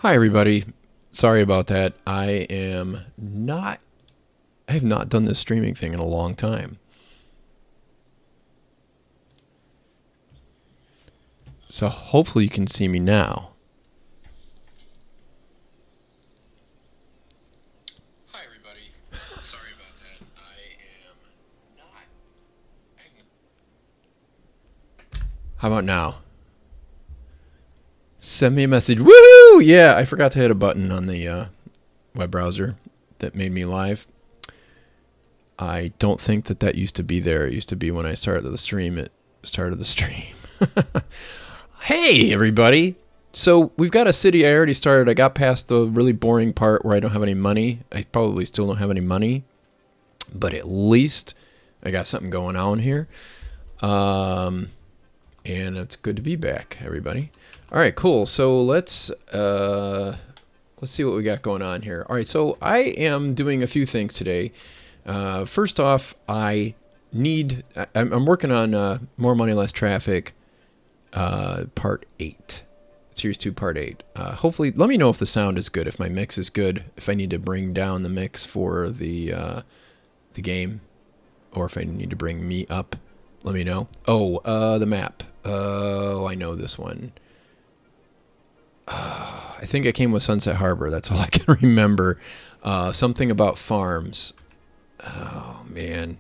Hi everybody. Sorry about that. I have not done this streaming thing in a long time. So hopefully you can see me now. Hi everybody. Sorry about that. How about now? Send me a message. Woohoo! Yeah, I forgot to hit a button on the web browser that made me live. I don't think that used to be there. It used to be when I started the stream. It started the stream. Hey, everybody. So we've got a city I already started. I got past the really boring part where I don't have any money. I probably still don't have any money. But at least I got something going on here. And it's good to be back, everybody. All right, cool. So let's see what we got going on here. All right, so I am doing a few things today. First off, I'm working on More Money, Less Traffic, Part 8. Series 2, Part 8. Hopefully, let me know if the sound is good, if my mix is good, if I need to bring down the mix for the game, or if I need to bring me up. Let me know. Oh, the map. Oh, I know this one. I think it came with Sunset Harbor. That's all I can remember. Something about farms. Oh, man.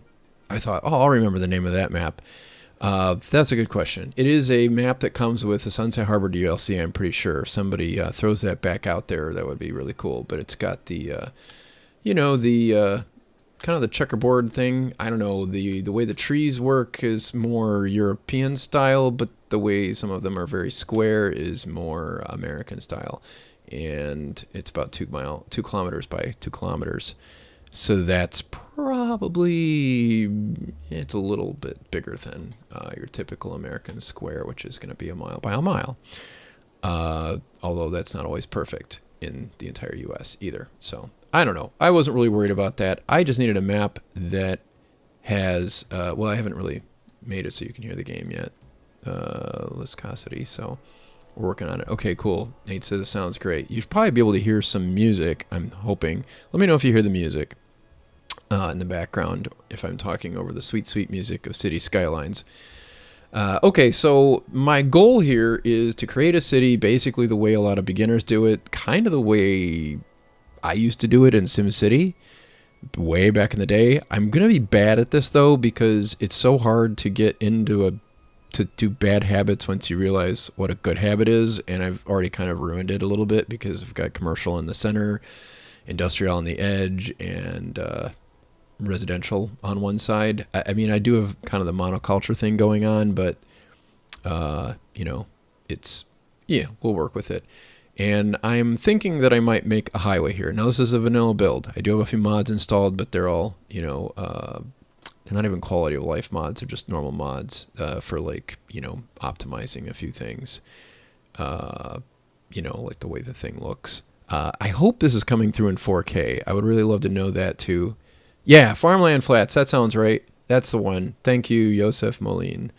I thought, I'll remember the name of that map. That's a good question. It is a map that comes with the Sunset Harbor DLC, I'm pretty sure. If somebody throws that back out there, that would be really cool. But it's got the, kind of the checkerboard thing. I don't know, the way the trees work is more European style, but the way some of them are very square is more American style. And it's about 2 kilometers by 2 kilometers. So that's probably, it's a little bit bigger than your typical American square, which is going to be a mile by a mile. Although that's not always perfect in the entire U.S. either. So I don't know. I wasn't really worried about that. I just needed a map that has, well, I haven't really made it so you can hear the game yet. Viscosity, so we're working on it. Okay, cool. Nate says it sounds great. You should probably be able to hear some music, I'm hoping. Let me know if you hear the music in the background, if I'm talking over the sweet, sweet music of City Skylines. Okay, so my goal here is to create a city basically the way a lot of beginners do it, kind of the way I used to do it in SimCity way back in the day. I'm going to be bad at this, though, because it's so hard to get into to do bad habits once you realize what a good habit is, and I've already kind of ruined it a little bit because I've got commercial in the center, industrial on the edge, and residential on one side. I mean, I do have kind of the monoculture thing going on, but it's, yeah, we'll work with it. And I'm thinking that I might make a highway here. Now, this is a vanilla build. I do have a few mods installed, but they're all, they're not even quality of life mods. They're just normal mods for, like, optimizing a few things. Like the way the thing looks. I hope this is coming through in 4K. I would really love to know that, too. Yeah, Farmland Flats. That sounds right. That's the one. Thank you, Yosef Moline.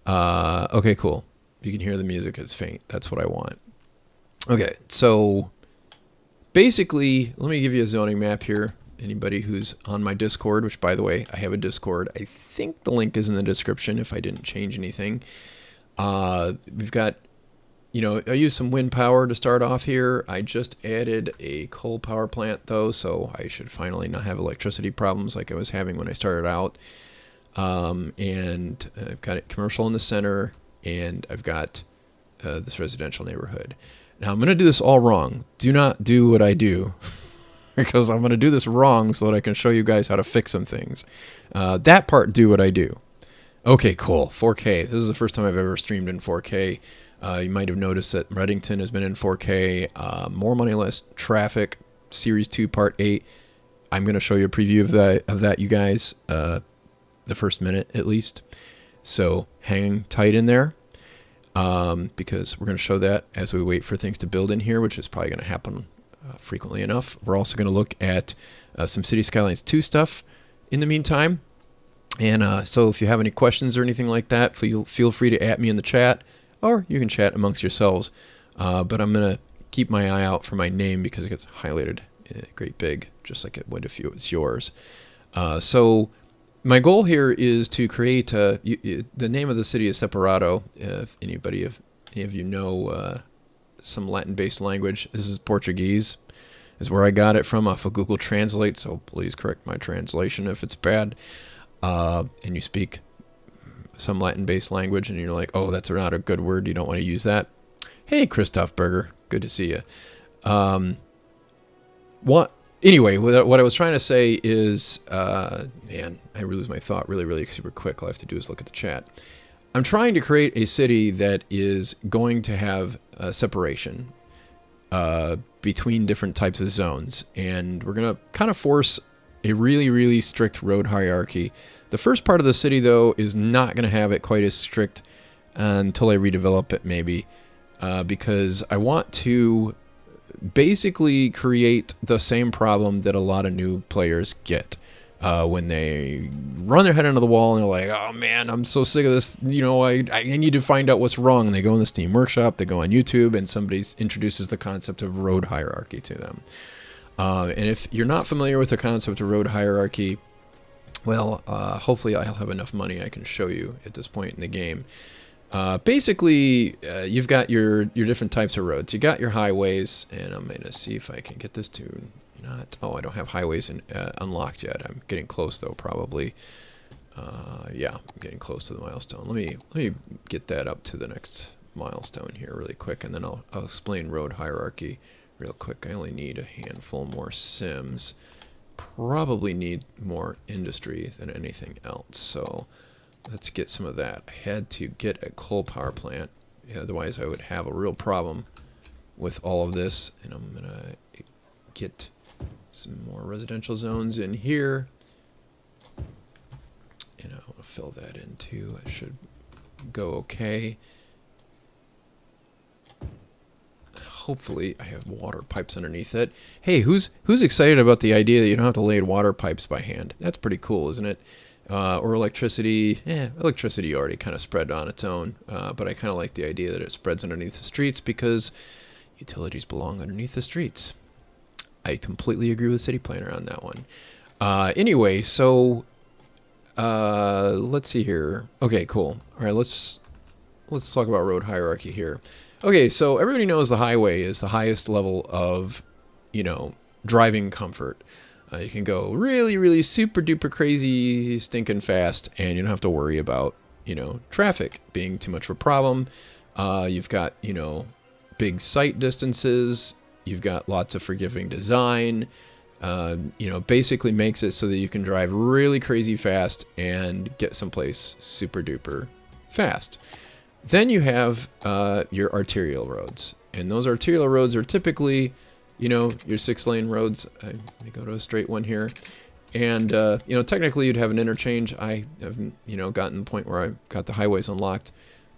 Okay, cool. You can hear the music. It's faint. That's what I want. Okay, so basically, let me give you a zoning map here. Anybody who's on my Discord, which, by the way, I have a Discord. I think the link is in the description if I didn't change anything. We've got, I used some wind power to start off here. I just added a coal power plant, though, so I should finally not have electricity problems like I was having when I started out. And I've got it commercial in the center, and I've got this residential neighborhood. Now, I'm going to do this all wrong. Do not do what I do, because I'm going to do this wrong so that I can show you guys how to fix some things. That part, do what I do. Okay, cool. 4K. This is the first time I've ever streamed in 4K. You might have noticed that Reddington has been in 4K. More Money, Less Traffic, Series 2, Part 8. I'm going to show you a preview of that, you guys, the first minute at least. So hang tight in there. Because we're going to show that as we wait for things to build in here, which is probably going to happen frequently enough. We're also going to look at some City Skylines 2 stuff in the meantime. And so if you have any questions or anything like that, feel free to @me in the chat, or you can chat amongst yourselves. But I'm going to keep my eye out for my name because it gets highlighted great big, just like it would if it was yours. So my goal here is to create the name of the city is Separado. If any of you know some Latin-based language, this is Portuguese. Is where I got it from off of Google Translate, so please correct my translation if it's bad. And you speak some Latin-based language and you're like, oh, that's not a good word, you don't want to use that. Hey, Christoph Berger, good to see you. Anyway, what I was trying to say is, man, I lose my thought really super quick. All I have to do is look at the chat. I'm trying to create a city that is going to have a separation between different types of zones, and we're going to kind of force a really strict road hierarchy. The first part of the city, though, is not going to have it quite as strict until I redevelop it, maybe, because I want to basically create the same problem that a lot of new players get when they run their head into the wall and they're like, oh man, I'm so sick of this, I need to find out what's wrong. And they go in the Steam Workshop, they go on YouTube, and somebody introduces the concept of road hierarchy to them. And if you're not familiar with the concept of road hierarchy, well, hopefully I'll have enough money I can show you at this point in the game. Basically, you've got your different types of roads. You got your highways, and I'm going to see if I can get this to not... Oh, I don't have highways unlocked yet. I'm getting close, though, probably. Yeah, I'm getting close to the milestone. Let me get that up to the next milestone here really quick, and then I'll explain road hierarchy real quick. I only need a handful more sims. Probably need more industry than anything else, so... Let's get some of that. I had to get a coal power plant, otherwise I would have a real problem with all of this. And I'm going to get some more residential zones in here. And I want to fill that in too. It should go okay. Hopefully I have water pipes underneath it. Hey, who's excited about the idea that you don't have to lay water pipes by hand? That's pretty cool, isn't it? Or electricity. Electricity already kind of spread on its own, but I kind of like the idea that it spreads underneath the streets because utilities belong underneath the streets. I completely agree with City Planner on that one. Anyway, so let's see here. Okay, cool. All right, let's talk about road hierarchy here. Okay, so everybody knows the highway is the highest level of, driving comfort. You can go really super duper crazy stinking fast, and you don't have to worry about, traffic being too much of a problem. You've got, big sight distances. You've got lots of forgiving design. Basically makes it so that you can drive really crazy fast and get someplace super duper fast. Then you have your arterial roads, and those arterial roads are typically... your 6-lane roads. Let me go to a straight one here. And, technically you'd have an interchange. I haven't, gotten to the point where I got the highways unlocked.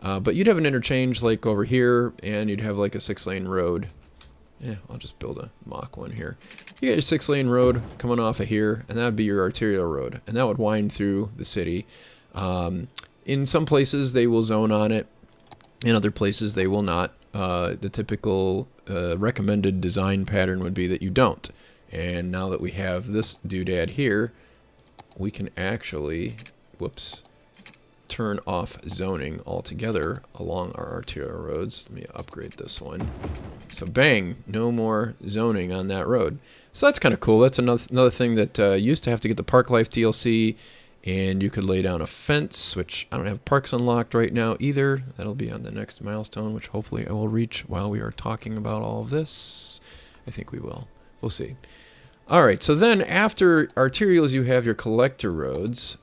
But you'd have an interchange like over here, and you'd have like a 6-lane road. Yeah, I'll just build a mock one here. You got your 6-lane road coming off of here, and that would be your arterial road. And that would wind through the city. In some places they will zone on it. In other places they will not. The typical recommended design pattern would be that you don't. And now that we have this doodad here, we can actually, turn off zoning altogether along our arterial roads. Let me upgrade this one. So bang, no more zoning on that road. So that's kind of cool. That's another thing that used to have to get the Park Life DLC, and you could lay down a fence, which I don't have parks unlocked right now either. That'll be on the next milestone, which hopefully I will reach while we are talking about all of this. I think we will. We'll see. All right, so then after arterials, you have your collector roads,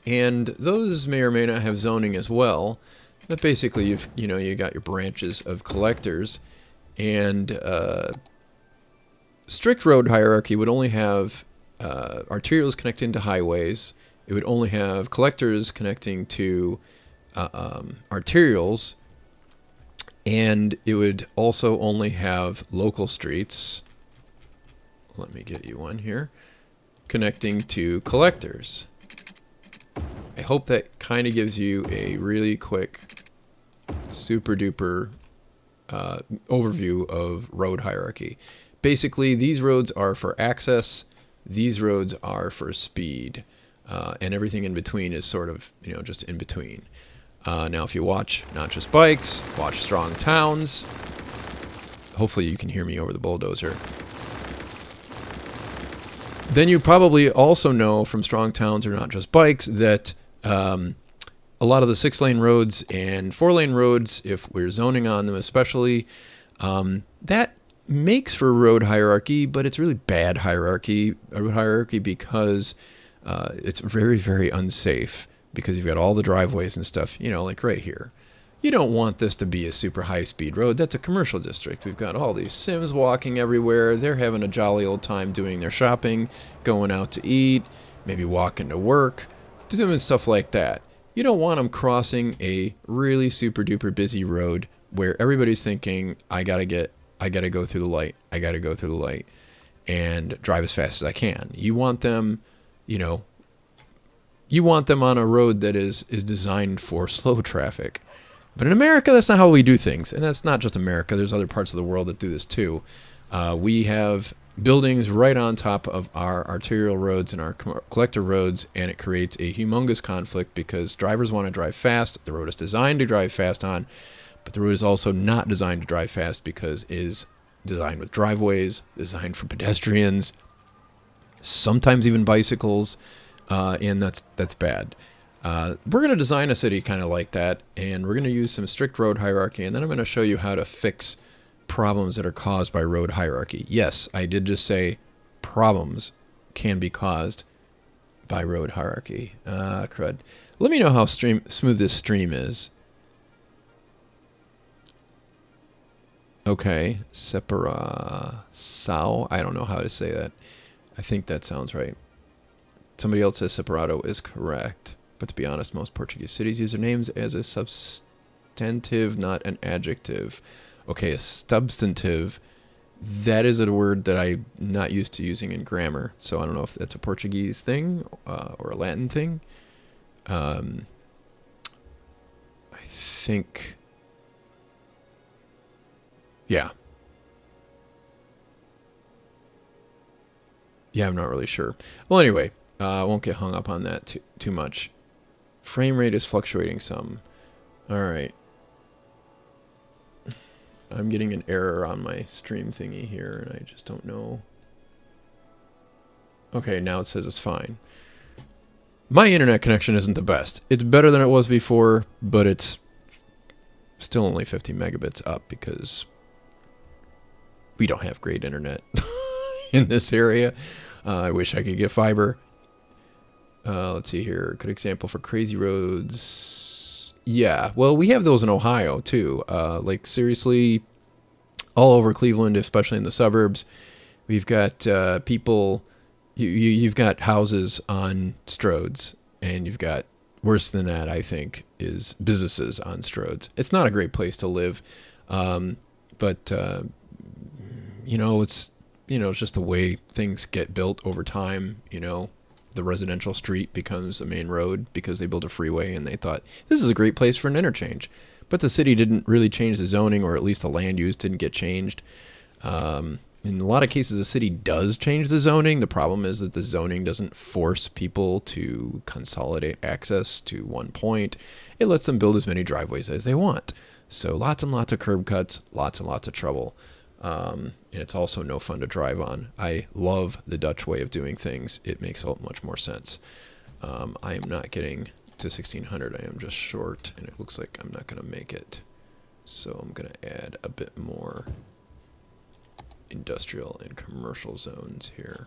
and those may or may not have zoning as well. But basically, you got your branches of collectors, and strict road hierarchy would only have arterials connecting to highways. It would only have collectors connecting to arterials, and it would also only have local streets. Let me get you one here, connecting to collectors. I hope that kind of gives you a really quick, super duper overview of road hierarchy. Basically, these roads are for access, these roads are for speed, and everything in between is sort of, just in between. Now, if you watch Not Just Bikes, watch Strong Towns. Hopefully you can hear me over the bulldozer. Then you probably also know from Strong Towns or Not Just Bikes that a lot of the 6-lane roads and 4-lane roads, if we're zoning on them especially, that makes for road hierarchy, but it's really bad road hierarchy because it's very, very unsafe because you've got all the driveways and stuff, like right here. You don't want this to be a super high-speed road. That's a commercial district. We've got all these Sims walking everywhere. They're having a jolly old time doing their shopping, going out to eat, maybe walking to work, doing stuff like that. You don't want them crossing a really super-duper busy road where everybody's thinking, I gotta go through the light. I gotta go through the light and drive as fast as I can. You want them, you want them on a road that is designed for slow traffic. But in America, that's not how we do things. And that's not just America. There's other parts of the world that do this too. We have buildings right on top of our arterial roads and our collector roads, and it creates a humongous conflict because drivers want to drive fast. The road is designed to drive fast on, but the road is also not designed to drive fast because it is designed with driveways, designed for pedestrians, sometimes even bicycles, and that's bad. We're going to design a city kind of like that, and we're going to use some strict road hierarchy, and then I'm going to show you how to fix problems that are caused by road hierarchy. Yes, I did just say problems can be caused by road hierarchy. Crud. Let me know how smooth this stream is. Okay, Separao. I don't know how to say that. I think that sounds right. Somebody else says separato is correct. But to be honest, most Portuguese cities use their names as a substantive, not an adjective. Okay, a substantive. That is a word that I'm not used to using in grammar. So I don't know if that's a Portuguese thing or a Latin thing. I think... Yeah. Yeah, I'm not really sure. Well, anyway, I won't get hung up on that too much. Frame rate is fluctuating some. All right. I'm getting an error on my stream thingy here, and I just don't know. Okay, now it says it's fine. My internet connection isn't the best. It's better than it was before, but it's still only 50 megabits up because we don't have great internet in this area. I wish I could get fiber. Let's see here. Good example for crazy roads. Yeah, well, we have those in Ohio, too. Like, seriously, all over Cleveland, especially in the suburbs, we've got people... You've got houses on stroads, and you've got, worse than that, I think, is businesses on stroads. It's not a great place to live, but, it's just the way things get built over time. The residential street becomes a main road because they built a freeway, and they thought, this is a great place for an interchange. But the city didn't really change the zoning, or at least the land use didn't get changed. In a lot of cases, the city does change the zoning. The problem is that the zoning doesn't force people to consolidate access to one point. It lets them build as many driveways as they want. So lots and lots of curb cuts, lots and lots of trouble. And it's also no fun to drive on. I love the Dutch way of doing things. It makes so much more sense. I am not getting to 1600. I am just short, and it looks like I'm not going to make it. So I'm going to add a bit more industrial and commercial zones here.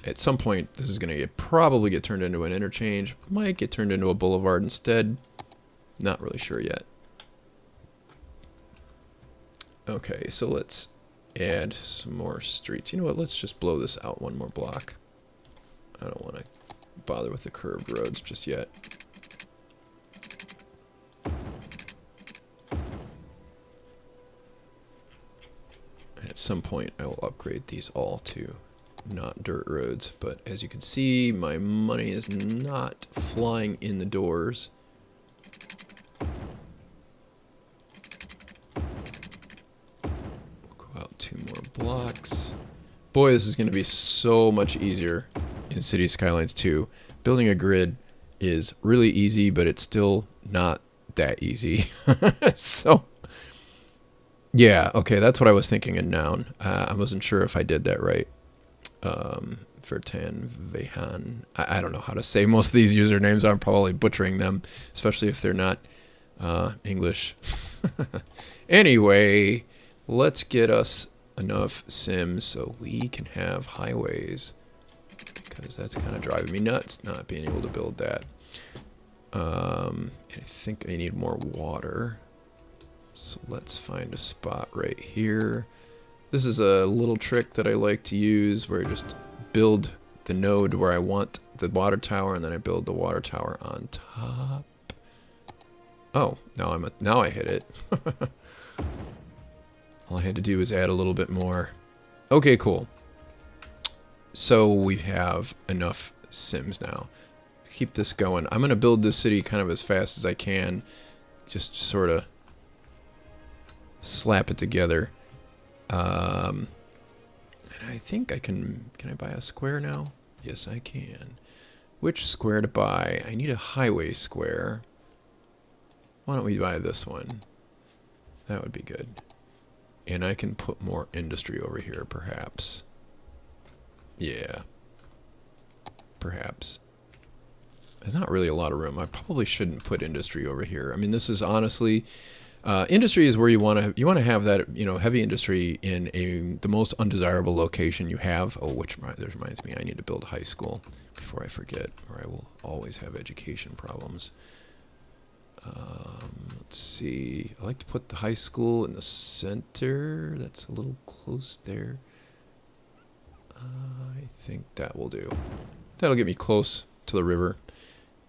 At some point, this is going to probably get turned into an interchange. Might get turned into a boulevard instead. Not really sure yet. Okay, so let's add some more streets. You know what? Let's just blow this out one more block. I don't want to bother with the curved roads just yet. And at some point, I will upgrade these all to not dirt roads. But as you can see, my money is not flying in the doors. Boy, this is going to be so much easier in City Skylines 2. Building a grid is really easy, but it's still not that easy. So, yeah, okay, that's what I was thinking in noun. I wasn't sure if I did that right. Vertan, Vehan. I don't know how to say most of these usernames. I'm probably butchering them, especially if they're not English. Anyway, let's get us enough sims so we can have highways, because that's kind of driving me nuts not being able to build that. I think I need more water, so let's find a spot right here. This is a little trick that I like to use where I just build the node where I want the water tower, and then I build the water tower on top. Oh, now I hit it. All I had to do was add a little bit more. Okay, cool. So we have enough sims now. Keep this going. I'm going to build this city kind of as fast as I can. Just sort of slap it together. And I think I can I buy a square now? Yes, I can. Which square to buy? I need a highway square. Why don't we buy this one? That would be good. And I can put more industry over here, perhaps. Yeah. Perhaps. There's not really a lot of room. I probably shouldn't put industry over here. I mean, this is honestly... industry is where you want to have that, you know, heavy industry in the most undesirable location you have. Oh, which reminds me, I need to build a high school before I forget, or I will always have education problems. Let's see. I like to put the high school in the center. That's a little close there. I think that will do. That'll get me close to the river,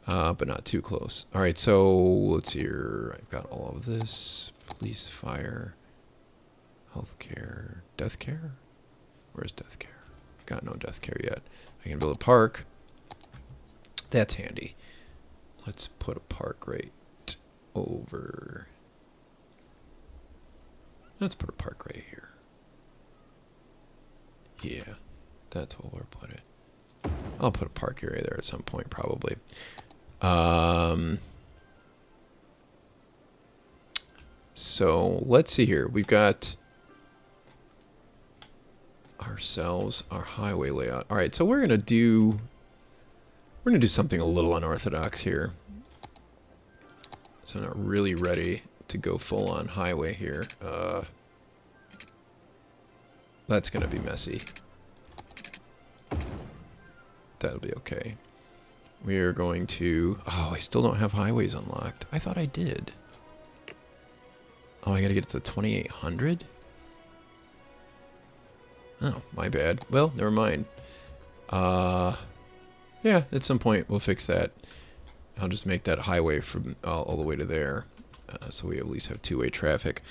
but not too close. All right, so let's see here. I've got all of this. Police, fire, healthcare, death care. Where's death care? Got no death care yet. I can build a park. That's handy. Let's put a park right over. Let's put a park right here. Yeah, that's what we'll put it. I'll put a park area there at some point, probably. So let's see here. We've got ourselves our highway layout. All right, so we're gonna do something a little unorthodox here. So I'm not really ready to go full on highway here. That's gonna be messy. That'll be okay. We are going to... Oh, I still don't have highways unlocked. I thought I did. Oh, I gotta get to 2800? Oh, my bad. Well, never mind. Yeah, at some point we'll fix that. I'll just make that highway from all the way to there. So we at least have two-way traffic.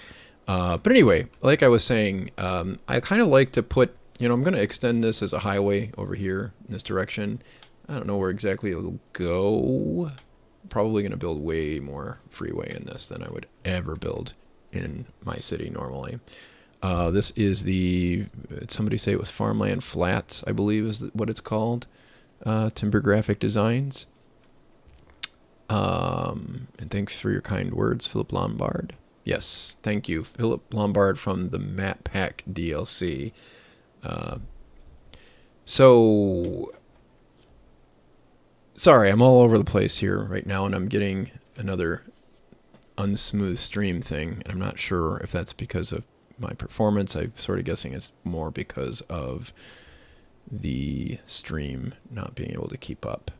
But anyway, like I was saying, I kind of like to put... You know, I'm going to extend this as a highway over here in this direction. I don't know where exactly it'll go. Probably going to build way more freeway in this than I would ever build in my city normally. This is somebody say it was Farmland Flats, I believe is what it's called. Timber Graphic Designs. And thanks for your kind words, Philip Lombard. Yes, thank you, Philip Lombard from the Map Pack DLC. So, sorry, I'm all over the place here right now, and I'm getting another unsmooth stream thing, and I'm not sure if that's because of my performance. I'm sort of guessing it's more because of the stream not being able to keep up.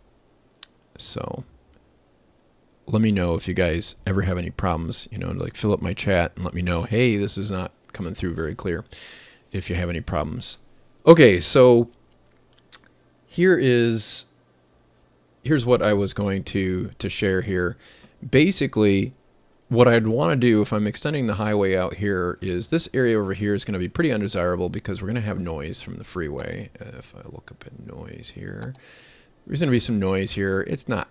So, let me know if you guys ever have any problems, you know, like fill up my chat and let me know, hey, this is not coming through very clear. If you have any problems. Okay, so here's what I was going to share here. Basically, what I'd want to do if I'm extending the highway out here is this area over here is going to be pretty undesirable because we're going to have noise from the freeway. If I look up at noise here, there's going to be some noise here. It's not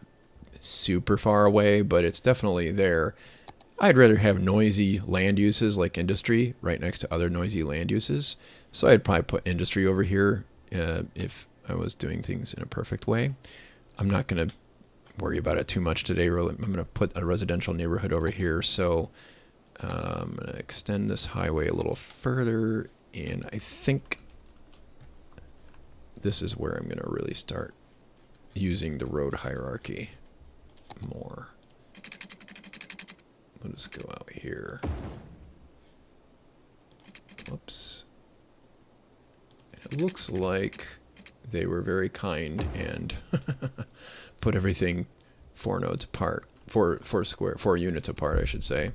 super far away, but it's definitely there. I'd rather have noisy land uses like industry right next to other noisy land uses. So I'd probably put industry over here if I was doing things in a perfect way. I'm not going to worry about it too much today. Really, I'm going to put a residential neighborhood over here. So I'm going to extend this highway a little further, and I think this is where I'm going to really start using the road hierarchy more. We'll just go out here. Whoops. It looks like they were very kind and put everything 4 nodes apart, 4 units apart, I should say.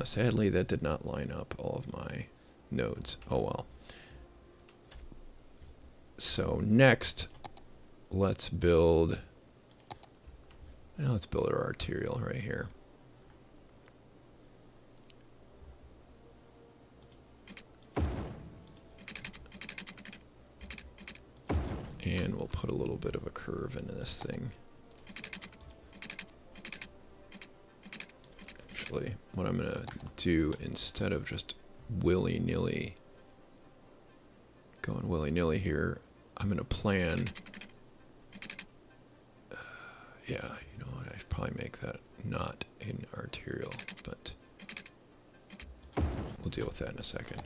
Sadly, that did not line up all of my nodes. Oh well. So next, let's build. Now let's build our arterial right here. And we'll put a little bit of a curve into this thing. Actually, what I'm going to do, instead of just willy-nilly going willy-nilly here, I'm going to plan. Yeah, you know what? I should probably make that not an arterial, but we'll deal with that in a second.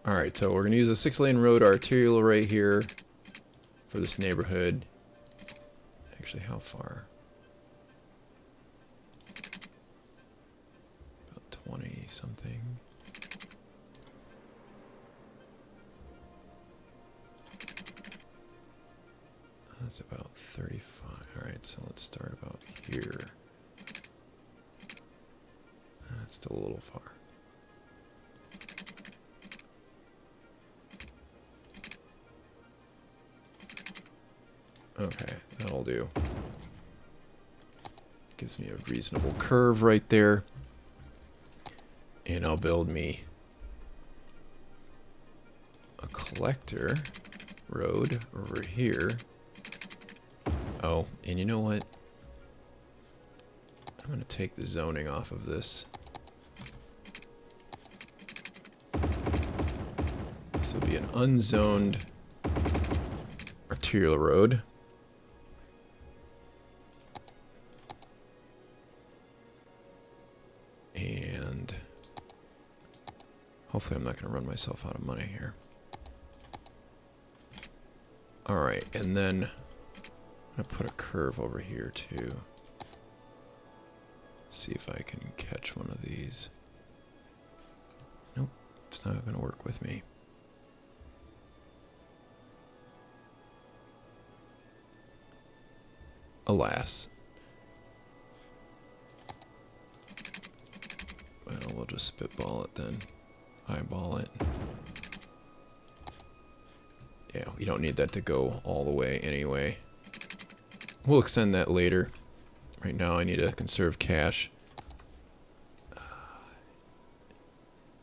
Alright, so we're going to use a 6-lane road arterial right here for this neighborhood. Actually, how far? About 20 something. That's about 35. Alright, so let's start about here. That's still a little far. Okay, that'll do. Gives me a reasonable curve right there. And I'll build me a collector road over here. Oh, and you know what? I'm going to take the zoning off of this. This will be an unzoned arterial road. And hopefully I'm not going to run myself out of money here. Alright, and then I'm going to put a curve over here too. See if I can catch one of these. Nope, it's not going to work with me. Alas. Well, we'll just spitball it then. Eyeball it. Yeah, we don't need that to go all the way anyway. We'll extend that later. Right now I need to conserve cash.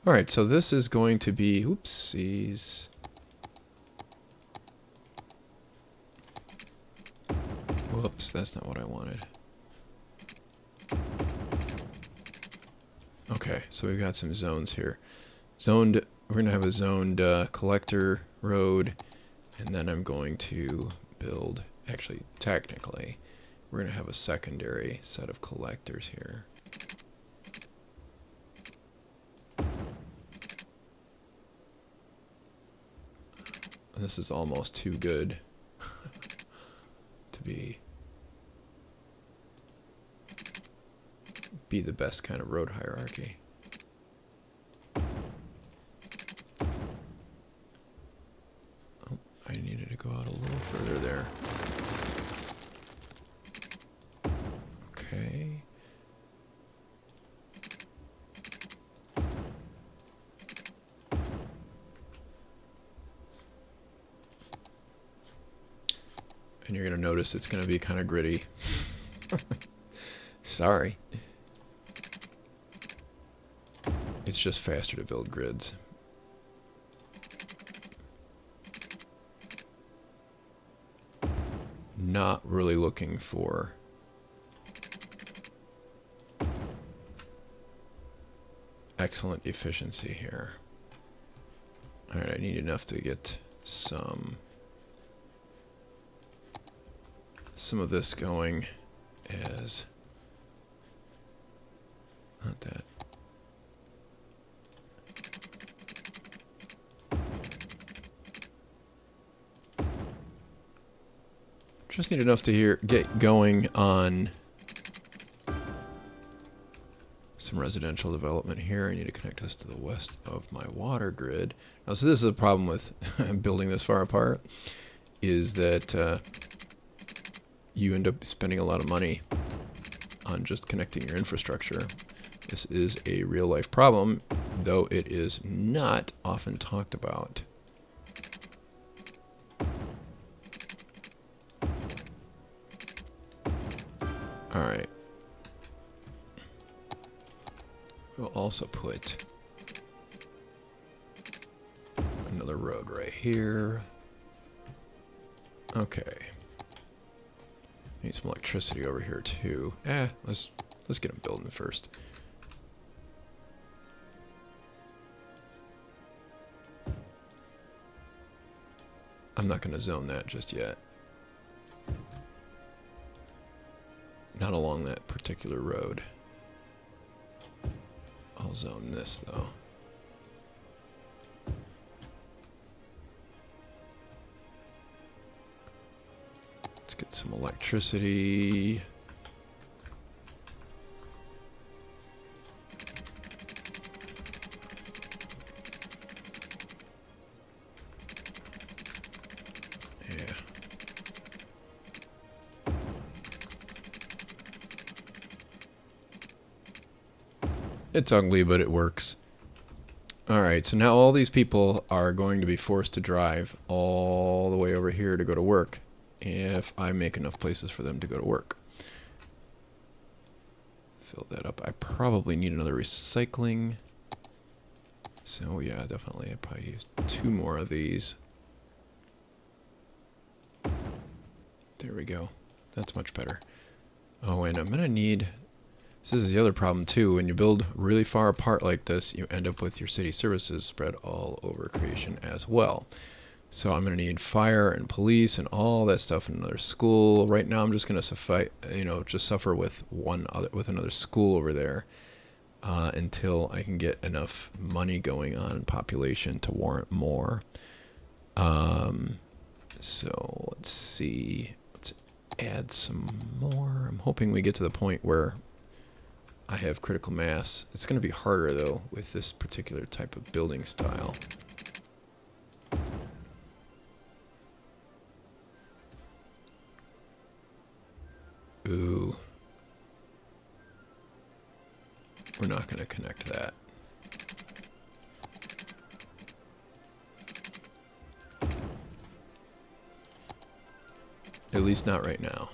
Alright, so this is going to be... Oopsies. Whoops, that's not what I wanted. Okay, so we've got some zones here. Zoned, we're going to have a zoned collector road, and then I'm going to build, actually, technically, we're going to have a secondary set of collectors here. This is almost too good to be the best kind of road hierarchy. Oh, I needed to go out a little further there. Okay. And you're going to notice it's going to be kind of gritty. Sorry. It's just faster to build grids. Not really looking for excellent efficiency here. Alright, I need enough to get some of this going as... Not that. Just need enough to get going on some residential development here. I need to connect this to the west of my water grid. Now, so this is a problem with building this far apart, is that you end up spending a lot of money on just connecting your infrastructure. This is a real life problem, though it is not often talked about. Alright. We'll also put another road right here. Okay. Need some electricity over here too. Let's get them building first. I'm not going to zone that just yet. Not along that particular road. I'll zone this though. Let's get some electricity. It's ugly, but it works. Alright, so now all these people are going to be forced to drive all the way over here to go to work, if I make enough places for them to go to work. Fill that up. I probably need another recycling. So yeah, definitely I probably use 2 more of these. There we go. That's much better. Oh, and I'm going to need... This is the other problem too. When you build really far apart like this, you end up with your city services spread all over creation as well. So I'm going to need fire and police and all that stuff in another school. Right now I'm just going to just suffer with another school over there until I can get enough money going on in population to warrant more. So let's see. Let's add some more. I'm hoping we get to the point where I have critical mass. It's going to be harder though with this particular type of building style. Ooh. We're not going to connect that. At least not right now.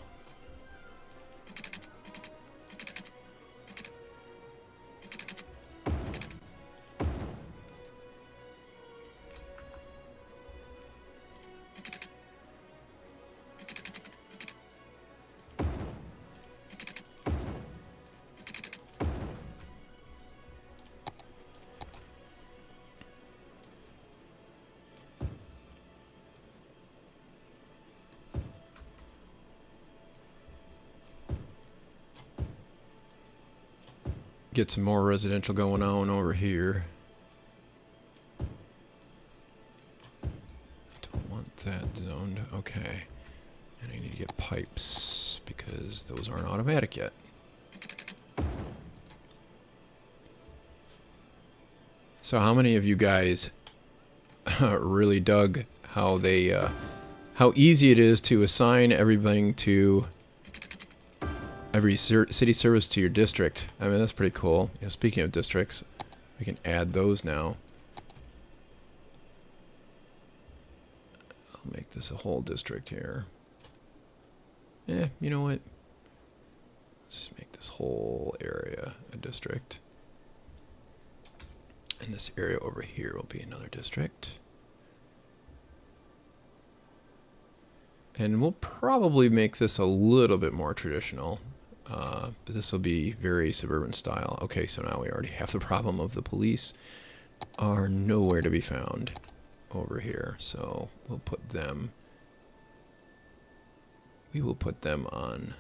Get some more residential going on over here. Don't want that zoned. Okay. And I need to get pipes because those aren't automatic yet. So how many of you guys really dug how easy it is to assign everything to every city service to your district? I mean, that's pretty cool. You know, speaking of districts, we can add those now. I'll make this a whole district here. You know what? Let's just make this whole area a district. And this area over here will be another district. And we'll probably make this a little bit more traditional. But this will be very suburban style. Okay, so now we already have the problem of the police are nowhere to be found. over here. So we'll put them, we will put them on,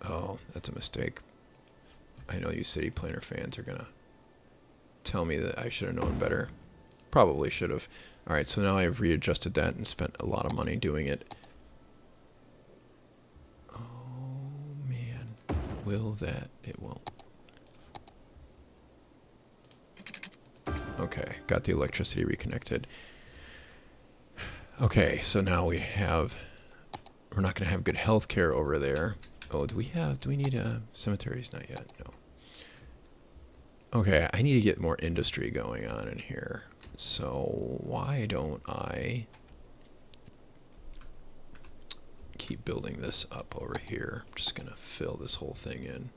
oh, that's a mistake. I know you city planner fans are going to tell me that I should have known better. Probably should have. Alright, so now I've readjusted that and spent a lot of money doing it. Oh, man. Will that? It won't. Okay, got the electricity reconnected. Okay, so now we have... We're not going to have good health care over there. Oh, do we need cemeteries? Not yet, no. Okay, I need to get more industry going on in here. So why don't I keep building this up over here? I'm just going to fill this whole thing in.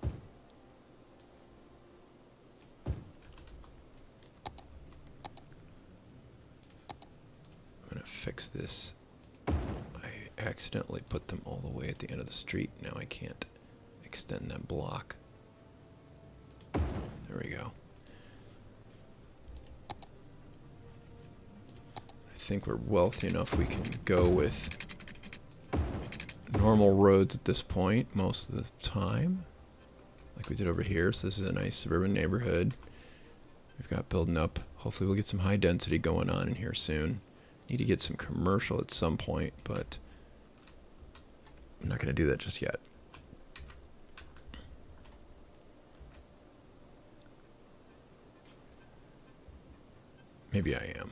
I'm going to fix this. I accidentally put them all the way at the end of the street. Now I can't extend that block. There we go. I think we're wealthy enough we can go with normal roads at this point most of the time, like we did over here. So this is a nice suburban neighborhood we've got building up. Hopefully we'll get some high density going on in here soon. Need to get some commercial at some point, but I'm not going to do that just yet. Maybe I am.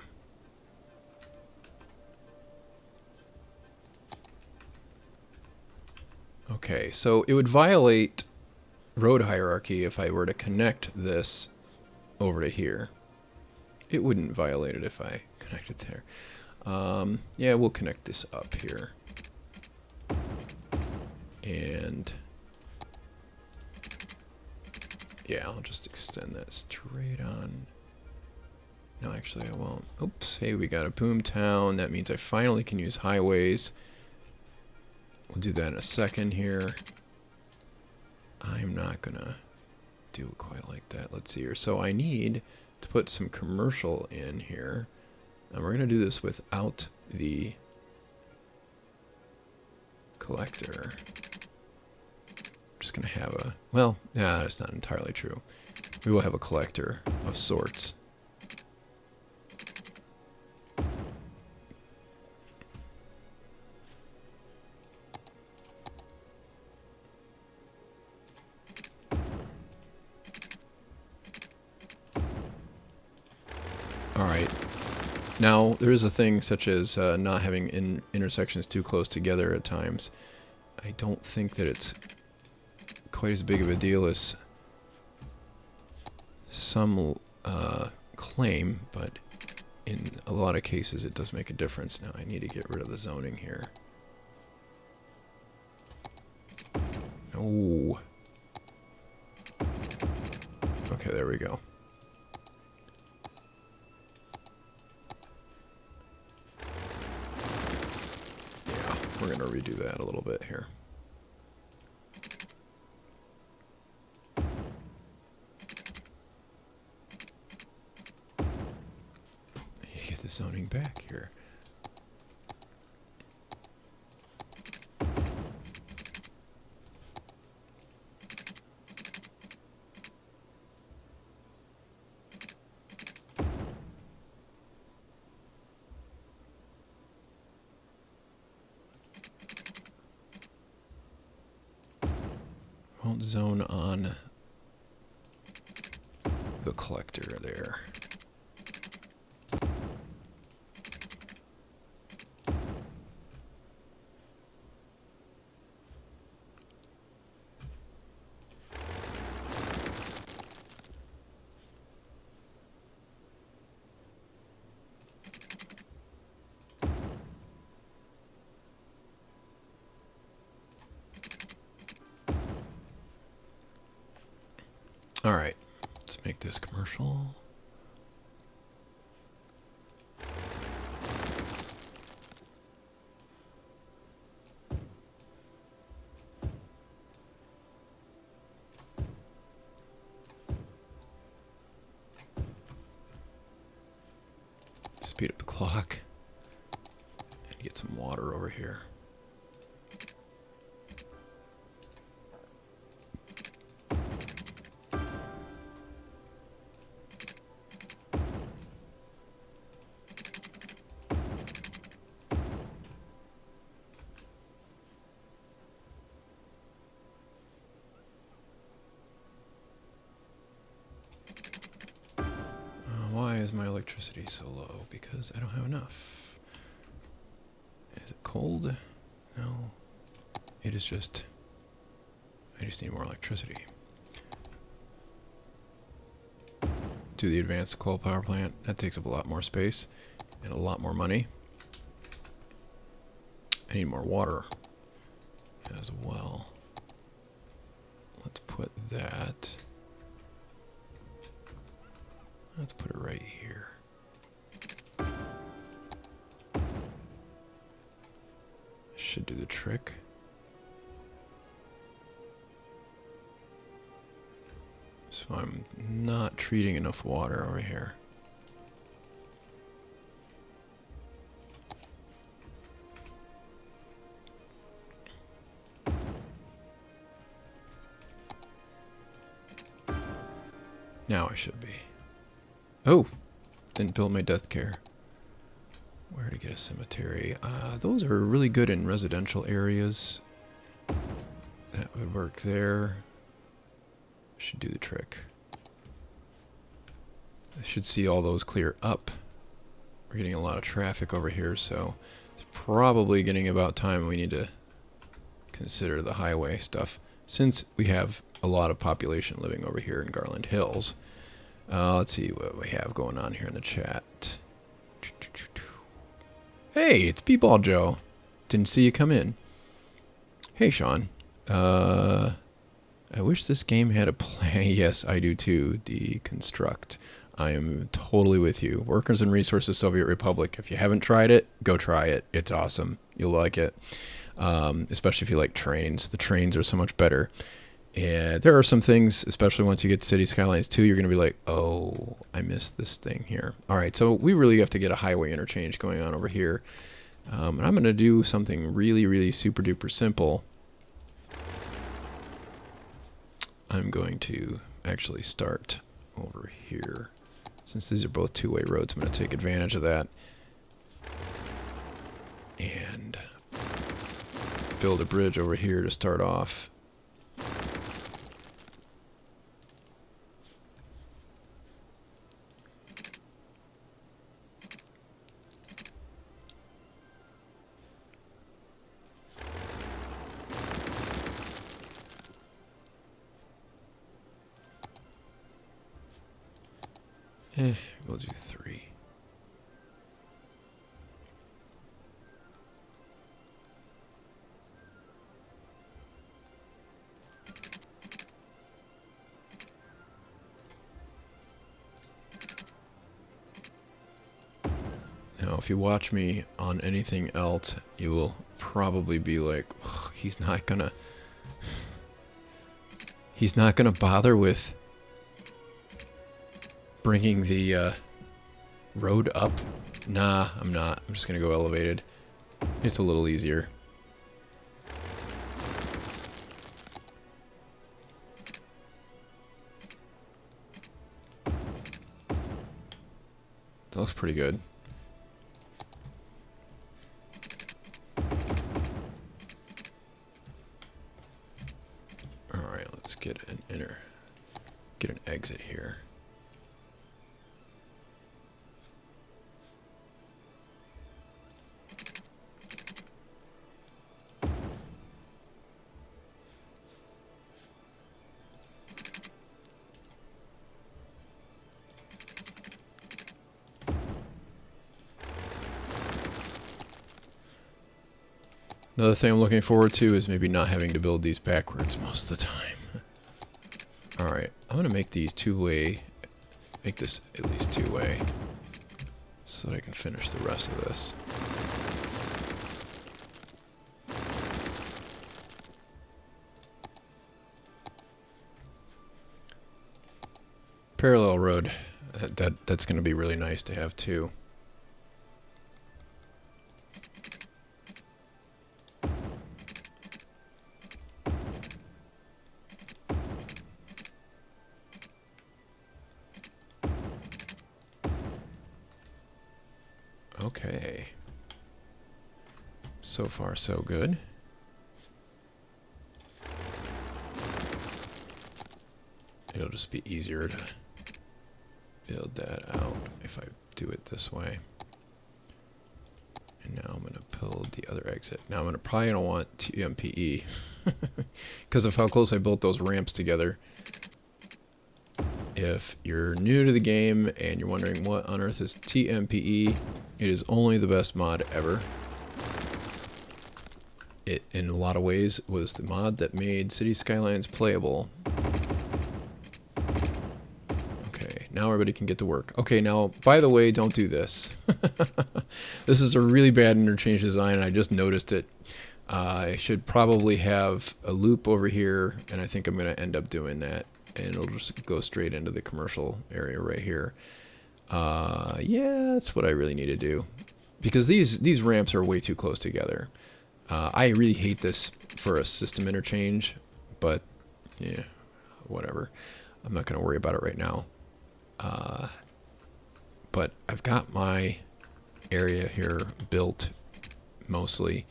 Okay, so it would violate road hierarchy if I were to connect this over to here. It wouldn't violate it if I connected there. Yeah, we'll connect this up here. And yeah, I'll just extend that straight on. No, actually I won't. Oops, hey, we got a boom town. That means I finally can use highways. We'll do that in a second here. I'm not gonna do it quite like that. Let's see here. So I need to put some commercial in here. And we're gonna do this without the collector. I'm just gonna have a, well, nah, that's not entirely true. We will have a collector of sorts. Alright, now there is a thing such as not having intersections too close together at times. I don't think that it's quite as big of a deal as some claim, but in a lot of cases it does make a difference. Now I need to get rid of the zoning here. Oh. Okay, there we go. We're going to redo that a little bit here. I need to get the zoning back here. Won't zone on the collector there. All right, let's make this commercial. speed up the clock and get some water over here. Why is my electricity so low? Because I don't have enough. Is it cold? No. It is just... I just need more electricity. Do the advanced coal power plant. That takes up a lot more space and a lot more money. I need more water as well. Let's put that... Let's put it right here. Should do the trick. So I'm not treating enough water over here. Now I should be. Oh, didn't build my death care. Where to get a cemetery? Those are really good in residential areas. That would work there. Should do the trick. I should see all those clear up. We're getting a lot of traffic over here, so it's probably getting about time we need to consider the highway stuff, since we have a lot of population living over here in Garland Hills. Let's see what we have going on here in the chat. Hey, it's Peeball Joe. Didn't see you come in. Hey, Sean. I wish this game had a plan. Yes, I do too. Deconstruct. I am totally with you. Workers and Resources Soviet Republic. If you haven't tried it, go try it. It's awesome. You'll like it. Especially if you like trains. The trains are so much better. Yeah, there are some things, especially once you get to City Skylines 2, you're going to be like, oh, I missed this thing here. All right, so we really have to get a highway interchange going on over here. And I'm going to do something really, really super duper simple. I'm going to actually start over here. Since these are both two-way roads, I'm going to take advantage of that. And build a bridge over here to start off. We'll do 3. Now, if you watch me on anything else, you will probably be like, he's not gonna bother with bringing the road up. Nah, I'm not. I'm just gonna go elevated. It's a little easier. That looks pretty good. Alright, let's get an exit here. Another thing I'm looking forward to is maybe not having to build these backwards most of the time. Alright, I'm going to make these two-way, make this at least two-way, so that I can finish the rest of this. Parallel road, that's going to be really nice to have too. Okay. So far, so good. It'll just be easier to build that out if I do it this way. And now I'm going to build the other exit. Now I'm probably going to want TMPE because of how close I built those ramps together. If you're new to the game and you're wondering what on earth is TMPE, it is only the best mod ever. It, in a lot of ways, was the mod that made City Skylines playable. Okay, now everybody can get to work. Okay, now, by the way, don't do this. This is a really bad interchange design, and I just noticed it. I should probably have a loop over here, and I think I'm going to end up doing that. And it'll just go straight into the commercial area right here. Yeah, that's what I really need to do. Because these ramps are way too close together. I really hate this for a system interchange, but yeah, whatever. I'm not going to worry about it right now. But I've got my area here built mostly.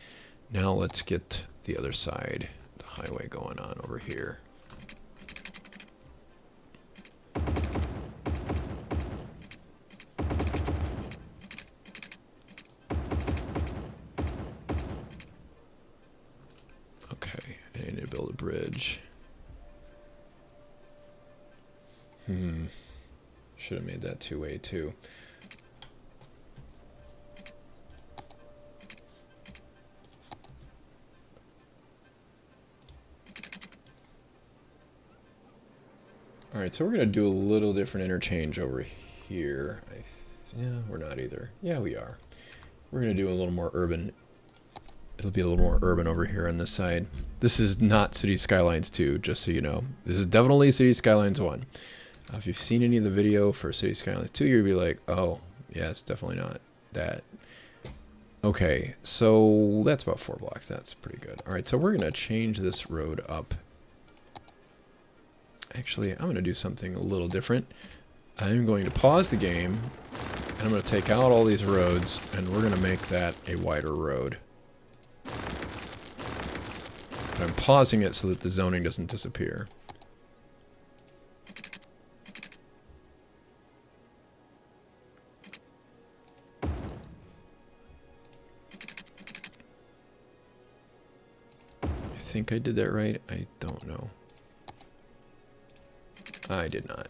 Now let's get the other side, the highway going on over here. Okay, I need to build a bridge. Should have made that two-way too. Alright, so we're going to do a little different interchange over here. Yeah, we're not either. Yeah, we are. We're going to do a little more urban. It'll be a little more urban over here on this side. This is not City Skylines 2, just so you know. This is definitely City Skylines 1. If you've seen any of the video for City Skylines 2, you'll be like, oh, yeah, it's definitely not that. Okay, so that's about 4 blocks. That's pretty good. Alright, so we're going to change this road up. Actually, I'm going to do something a little different. I'm going to pause the game, and I'm going to take out all these roads, and we're going to make that a wider road. But I'm pausing it so that the zoning doesn't disappear. I think I did that right. I don't know. I did not.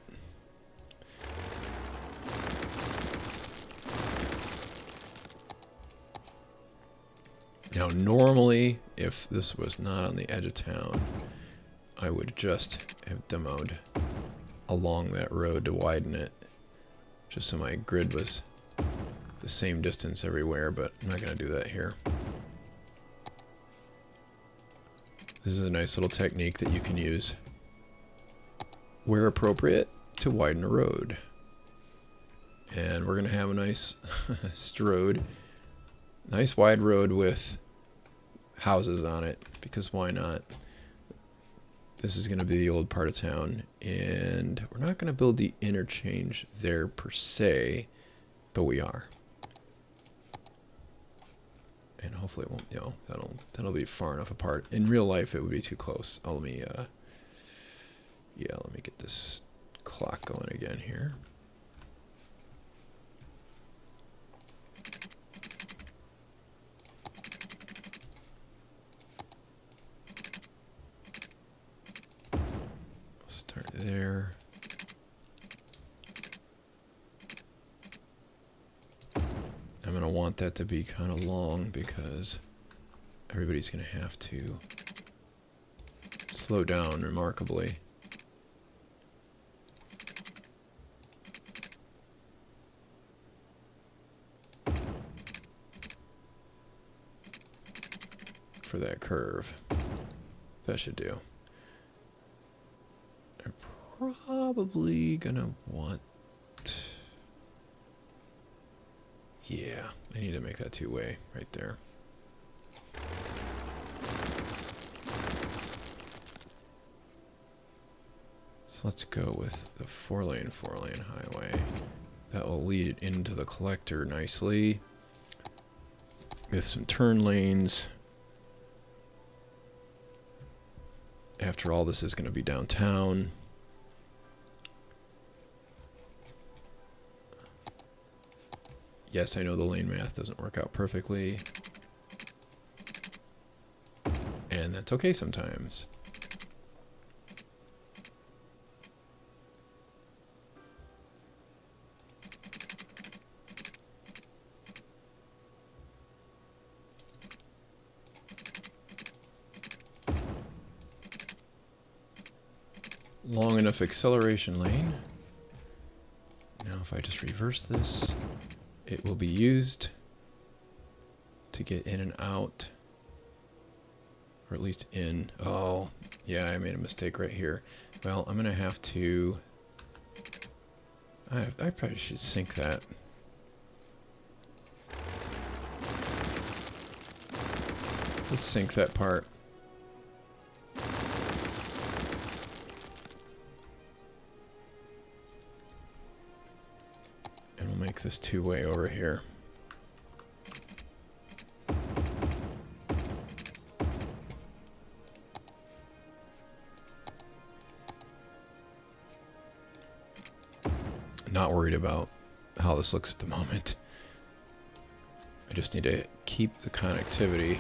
Now, normally, if this was not on the edge of town, I would just have demoed along that road to widen it, just so my grid was the same distance everywhere, but I'm not going to do that here. This is a nice little technique that you can use where appropriate to widen a road. And we're going to have a nice road, nice wide road with houses on it, because why not? This is going to be the old part of town, and we're not going to build the interchange there per se, but we are. And hopefully it won't, you know, that'll be far enough apart. In real life, it would be too close. Let me get this clock going again here. Start there. I'm going to want that to be kind of long because everybody's going to have to slow down remarkably. For that curve. That should do. I'm probably gonna want... Yeah, I need to make that two-way right there. So let's go with the four-lane highway. That will lead into the collector nicely. with some turn lanes. After all, this is going to be downtown. Yes, I know the lane math doesn't work out perfectly. And that's okay sometimes. Long enough acceleration lane. Now if I just reverse this, it will be used to get in and out. Or at least in. Oh, yeah, I made a mistake right here. Well, I'm going to have to... I probably should sync that. Let's sync that part. And we'll make this two-way over here. Not worried about how this looks at the moment. I just need to keep the connectivity.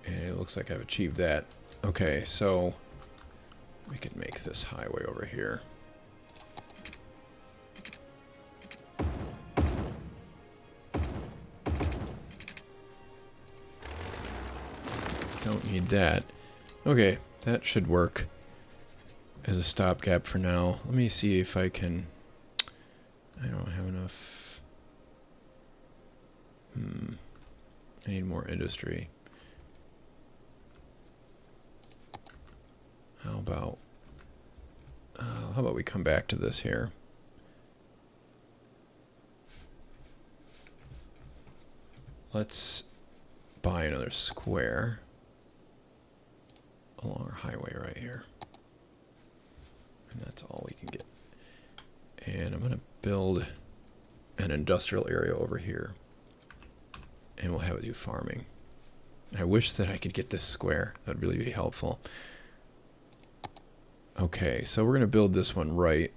And it looks like I've achieved that. Okay, so we can make this highway over here. Don't need that. Okay, that should work as a stopgap for now. Let me see if I can... I don't have enough... I need more industry. How about we come back to this here? Let's buy another square along our highway right here. And that's all we can get. And I'm going to build an industrial area over here. And we'll have it do farming. I wish that I could get this square. That'd really be helpful. Okay, so we're going to build this one right.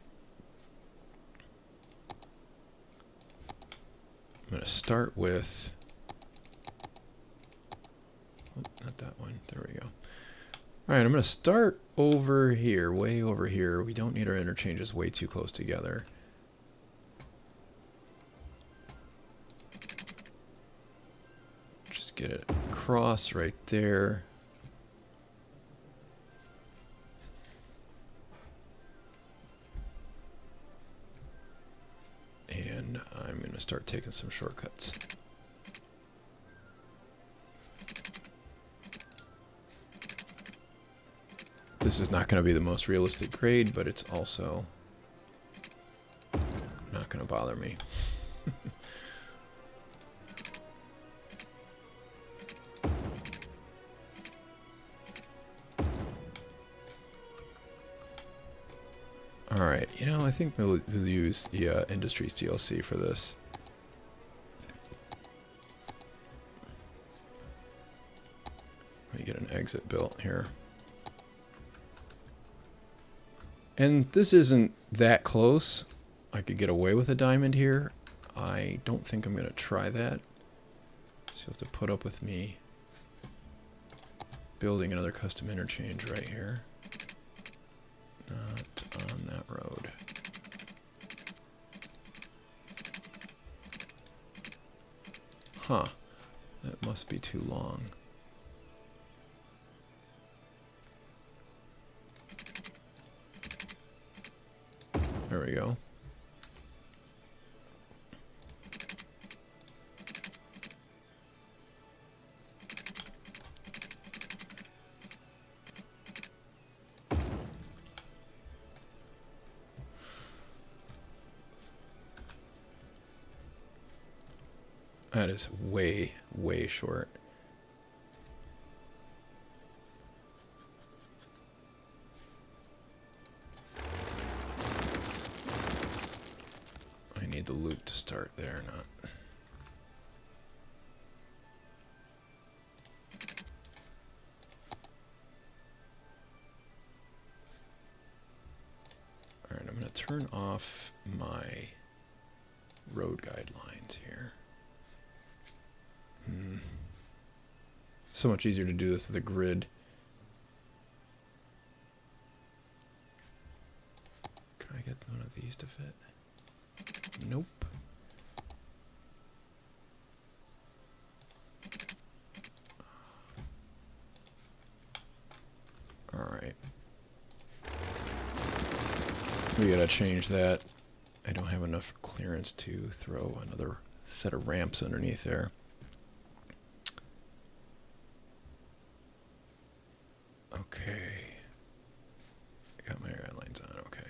I'm going to start with... Oh, not that one. There we go. Alright, I'm going to start over here, way over here. We don't need our interchanges way too close together. Just get it across right there. And I'm going to start taking some shortcuts. This is not going to be the most realistic grade, but it's also not going to bother me. Alright, you know, I think we'll use the Industries DLC for this. Let me get an exit built here. And this isn't that close. I could get away with a diamond here. I don't think I'm going to try that. So you'll have to put up with me building another custom interchange right here. Not on that road. Huh. That must be too long. There we go. That is way, way short. I need the loop to start. start there, not. Alright, I'm going to turn off my road guidelines here. So much easier to do this with a grid. Can I get one of these to fit? Nope. Alright. We gotta change that. I don't have enough clearance to throw another set of ramps underneath there. Okay. I got my guidelines on, okay.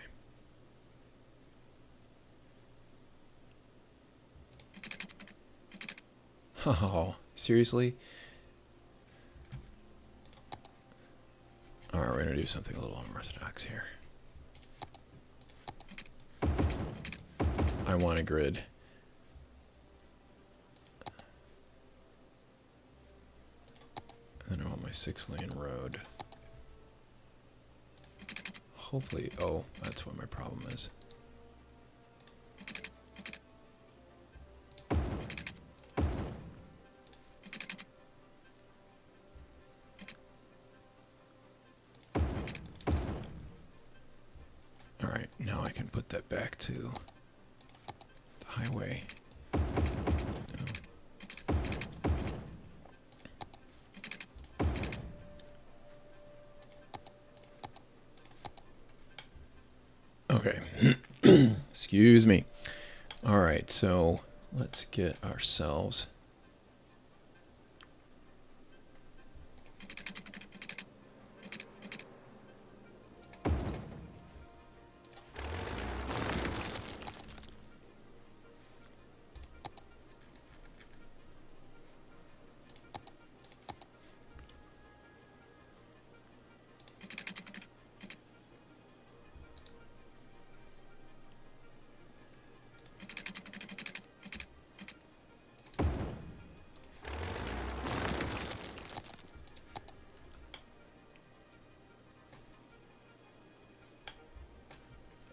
Oh, seriously? Alright, we're gonna do something a little unorthodox here. I want a grid. And then I want my 6-lane road. Hopefully, oh, that's what my problem is. Alright, now I can put that back to the highway. Okay. Excuse me. All right, so let's get ourselves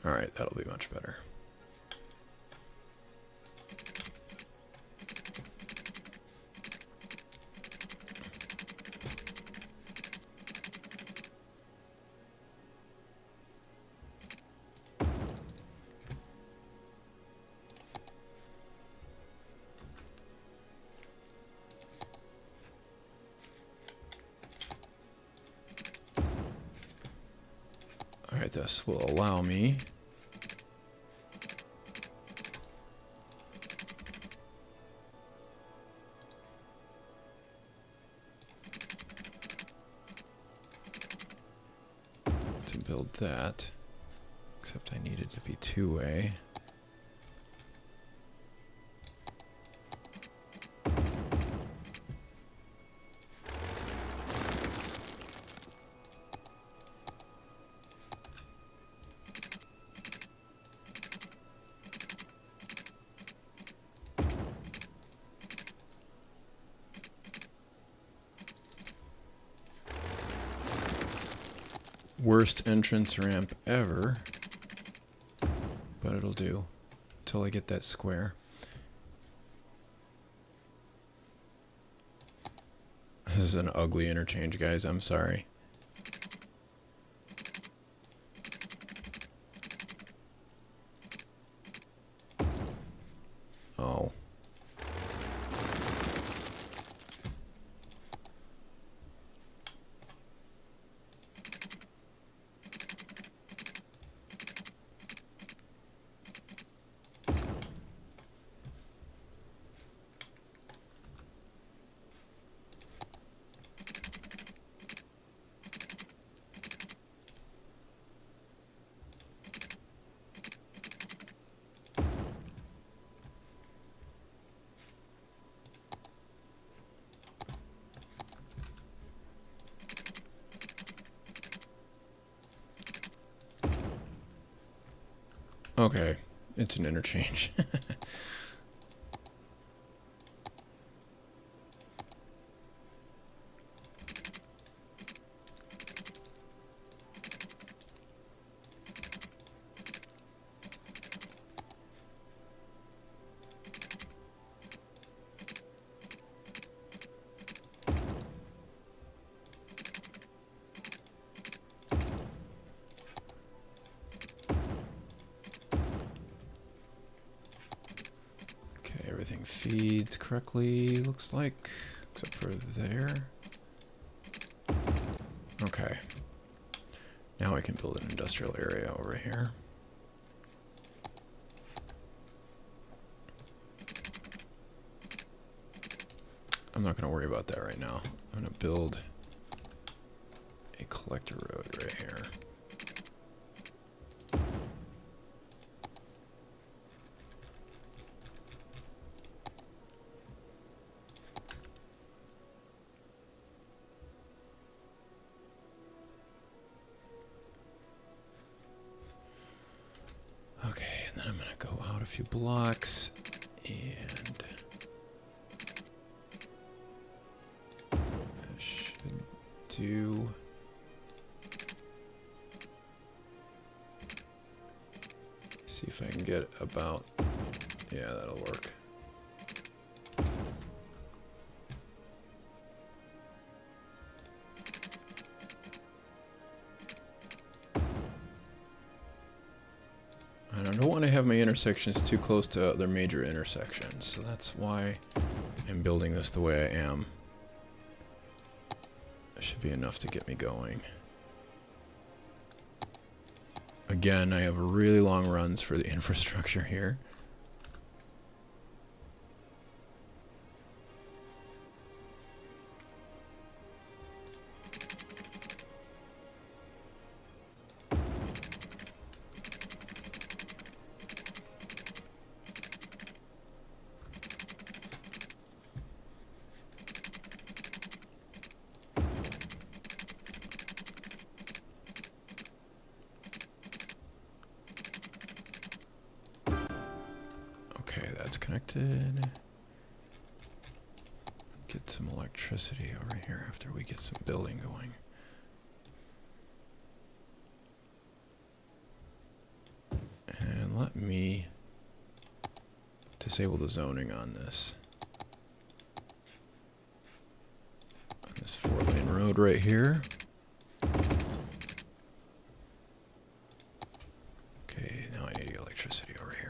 all right, that'll be much better. All right, this will allow me to build that, except I need it to be two-way. Worst entrance ramp ever, but it'll do until I get that square. This is an ugly interchange, guys. I'm sorry. Oh. Okay, it's an interchange. everything feeds correctly, looks like, except for there. Okay. Now I can build an industrial area over here. I'm not going to worry about that right now. I'm going to build a collector road right here. Okay, and then I'm going to go out a few blocks and I should do see if I can get about, yeah, that'll work. And I don't want to have my intersections too close to other major intersections, so that's why I'm building this the way I am. That should be enough to get me going. Again, I have really long runs for the infrastructure here. Okay, that's connected. Get some electricity over here after we get some building going. And let me disable the zoning on this. On this 4-lane road right here. Okay, now I need to get electricity over here.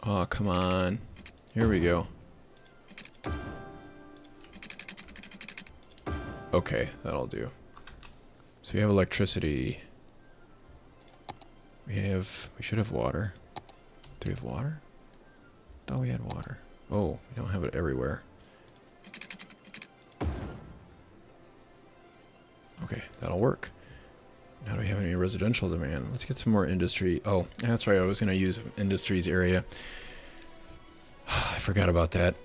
Oh, come on. Here we go. Okay, that'll do. So we have electricity. We should have water. Do we have water? Thought we had water. Oh, we don't have it everywhere. Okay, that'll work. Now do we have any residential demand? Let's get some more industry. Oh, that's right. I was going to use industries area. I forgot about that.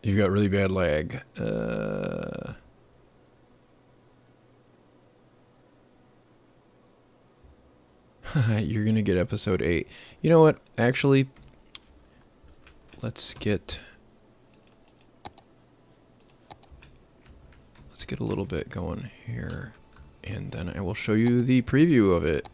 You've got really bad lag. You're going to get episode 8. You know what? Actually, let's get a little bit going here, and then I will show you the preview of it.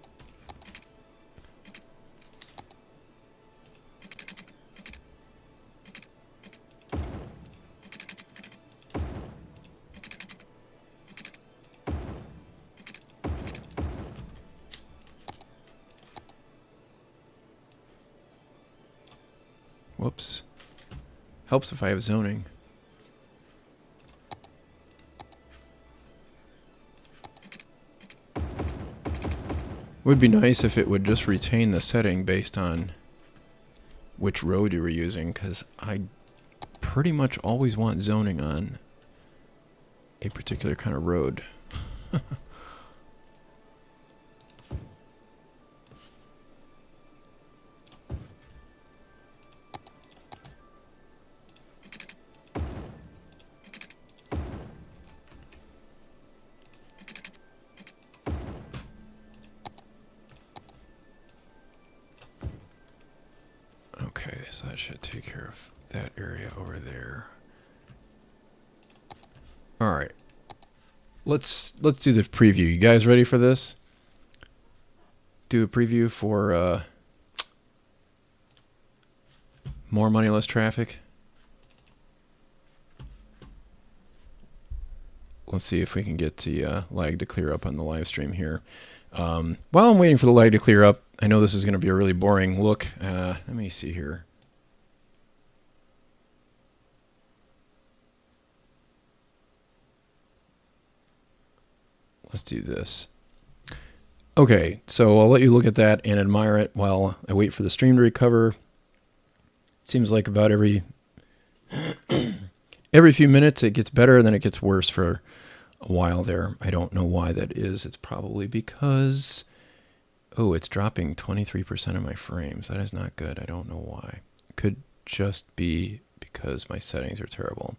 Whoops. Helps if I have zoning. Would be nice if it would just retain the setting based on which road you were using, because I pretty much always want zoning on a particular kind of road. Okay, so that should take care of that area over there. All right. Let's do the preview. You guys ready for this? Do a preview for more money, less traffic. Let's see if we can get the lag to clear up on the live stream here. While I'm waiting for the lag to clear up, I know this is going to be a really boring look. Let me see here. Let's do this. Okay, so I'll let you look at that and admire it while I wait for the stream to recover. Seems like about every few minutes it gets better, and then it gets worse for a while there. I don't know why that is. It's probably because, oh, it's dropping 23% of my frames. That is not good. I don't know why. It could just be because my settings are terrible.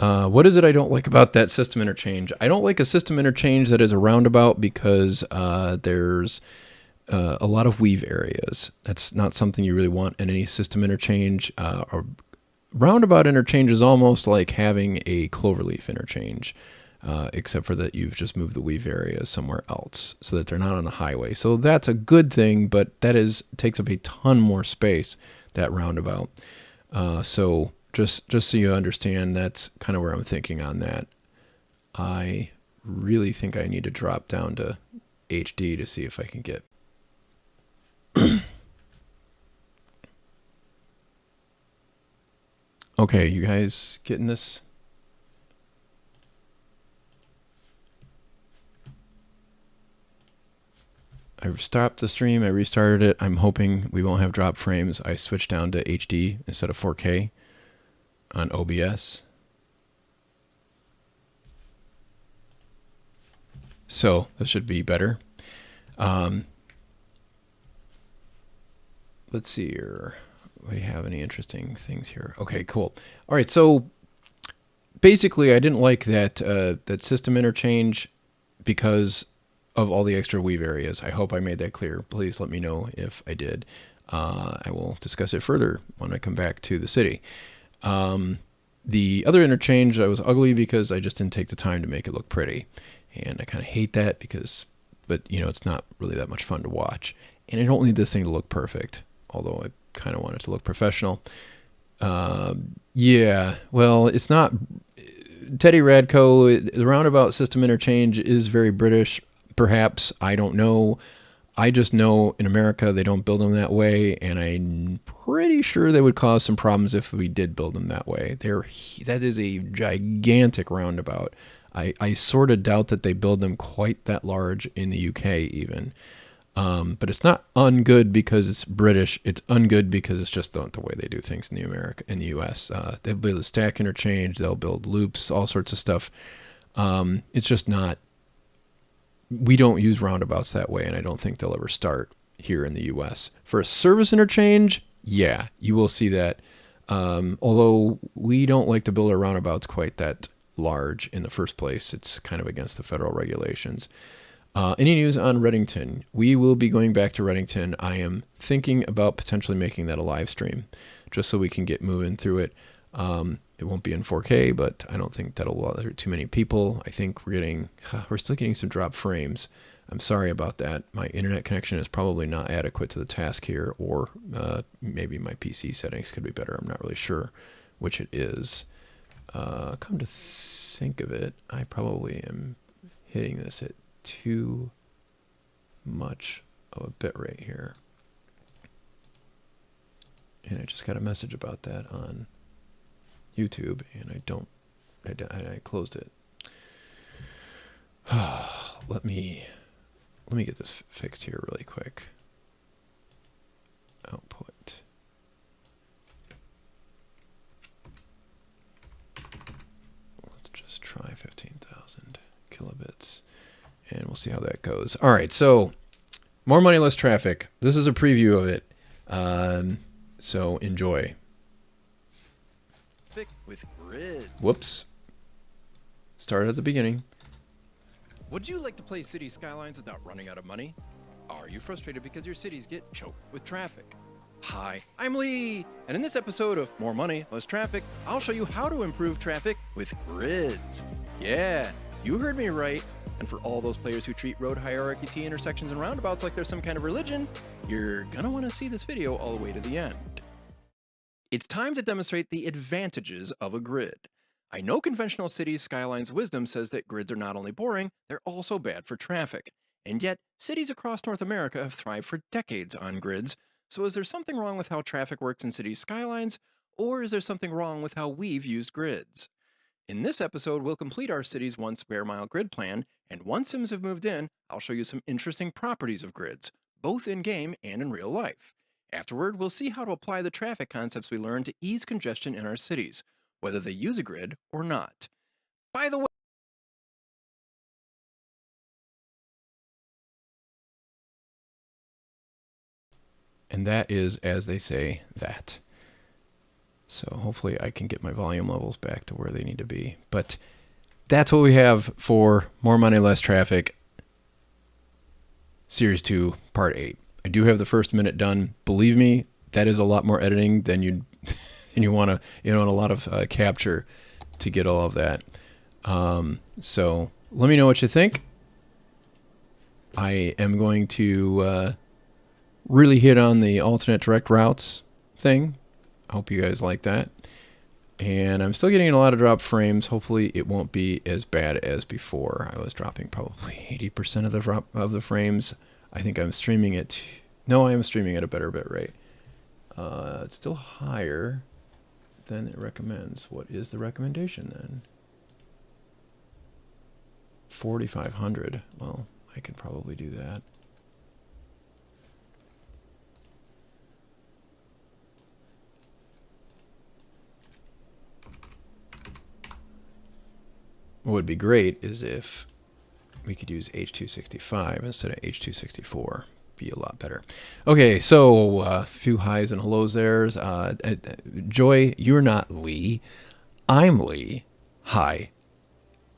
What is it I don't like about that system interchange? I don't like a system interchange that is a roundabout because there's a lot of weave areas. That's not something you really want in any system interchange. A roundabout interchange is almost like having a cloverleaf interchange, except for that you've just moved the weave areas somewhere else so that they're not on the highway. So that's a good thing, but that takes up a ton more space, that roundabout. So just so you understand, that's kind of where I'm thinking on that. I really think I need to drop down to HD to see if I can get okay, you guys getting this? I stopped the stream, I restarted it. I'm hoping we won't have drop frames. I switched down to HD instead of 4K on OBS. So this should be better. Let's see here. Do we have any interesting things here? Okay, cool. All right, so basically I didn't like that that system interchange because of all the extra weave areas. I hope I made that clear. Please let me know if I did. I will discuss it further when I come back to the city. The other interchange, I was ugly because I just didn't take the time to make it look pretty. And I kind of hate that but you know, it's not really that much fun to watch. And I don't need this thing to look perfect, although I kind of want it to look professional. Yeah, well, it's not. Teddy Radko, the roundabout system interchange is very British. Perhaps, I don't know. I just know in America they don't build them that way, and I'm pretty sure they would cause some problems if we did build them that way. That is a gigantic roundabout. I sort of doubt that they build them quite that large in the UK even. But it's not ungood because it's British. It's ungood because it's just the way they do things in the US. They'll build a stack interchange. They'll build loops, all sorts of stuff. It's just not. We don't use roundabouts that way, and I don't think they'll ever start here in the US. For a service interchange, yeah, you will see that. Although we don't like to build our roundabouts quite that large in the first place. It's kind of against the federal regulations. Any news on Reddington? We will be going back to Reddington. I am thinking about potentially making that a live stream just so we can get moving through it. It won't be in 4K, but I don't think that'll bother too many people. I think we're still getting some drop frames. I'm sorry about that. My internet connection is probably not adequate to the task here, or maybe my PC settings could be better. I'm not really sure which it is. Come to think of it, I probably am hitting this at too much of a bit rate here. And I just got a message about that on YouTube, and I closed it. Let me get this fixed here really quick. Output. Let's just try 15,000 kilobits, and we'll see how that goes. All right, so more money, less traffic. This is a preview of it, so enjoy. With grids. Whoops. Start at the beginning. Would you like to play City Skylines without running out of money? Are you frustrated because your cities get choked with traffic? Hi, I'm Lee, and in this episode of More Money, Less Traffic, I'll show you how to improve traffic with grids. Yeah, you heard me right. And for all those players who treat road hierarchy T intersections and roundabouts like they're some kind of religion, you're gonna want to see this video all the way to the end. It's time to demonstrate the advantages of a grid. I know conventional cities' Skylines wisdom says that grids are not only boring, they're also bad for traffic. And yet, cities across North America have thrived for decades on grids. So is there something wrong with how traffic works in cities' skylines, or is there something wrong with how we've used grids? In this episode, we'll complete our city's 1 square mile grid plan, and once Sims have moved in, I'll show you some interesting properties of grids, both in-game and in real life. Afterward, we'll see how to apply the traffic concepts we learned to ease congestion in our cities, whether they use a grid or not. By the way, And that is, as they say, that. So hopefully I can get my volume levels back to where they need to be. But that's what we have for More Money, Less Traffic, Series 2, Part 8. I do have the first minute done. Believe me, that is a lot more editing than you want to, and a lot of capture to get all of that. So let me know what you think. I am going to really hit on the alternate direct routes thing. I hope you guys like that. And I'm still getting a lot of drop frames. Hopefully it won't be as bad as before. I was dropping probably 80% of the frames. I think I'm streaming it. No, I am streaming at a better bit rate. It's still higher than it recommends. What is the recommendation then? 4,500. Well, I can probably do that. What would be great is if we could use H265 instead of H264. Be a lot better. Okay, so a few highs and hellos there. Joy, you're not Lee. I'm Lee. Hi.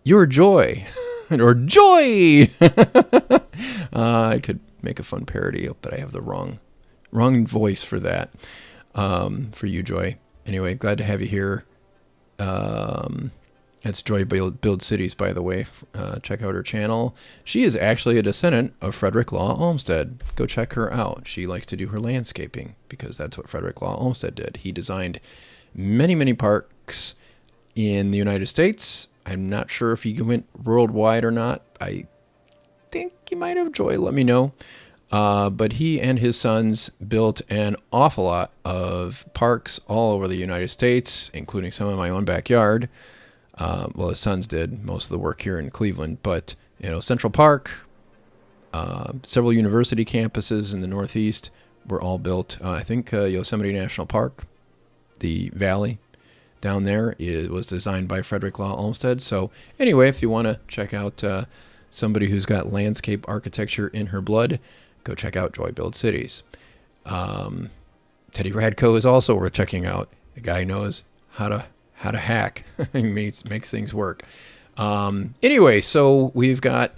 You're Joy. Or Joy! I could make a fun parody, but I have the wrong voice for that. For you, Joy. Anyway, glad to have you here. That's Joy Build Cities, by the way. Check out her channel. She is actually a descendant of Frederick Law Olmsted. Go check her out. She likes to do her landscaping because that's what Frederick Law Olmsted did. He designed many, many parks in the United States. I'm not sure if he went worldwide or not. I think he might have. Joy, let me know. But he and his sons built an awful lot of parks all over the United States, including some in my own backyard. Well, his sons did most of the work here in Cleveland, but Central Park, several university campuses in the Northeast were all built. I think Yosemite National Park, the valley down there, was designed by Frederick Law Olmsted. So anyway, if you want to check out somebody who's got landscape architecture in her blood, go check out Joy Build Cities. Teddy Radko is also worth checking out. The guy knows how to hack. makes things work. Anyway, so we've got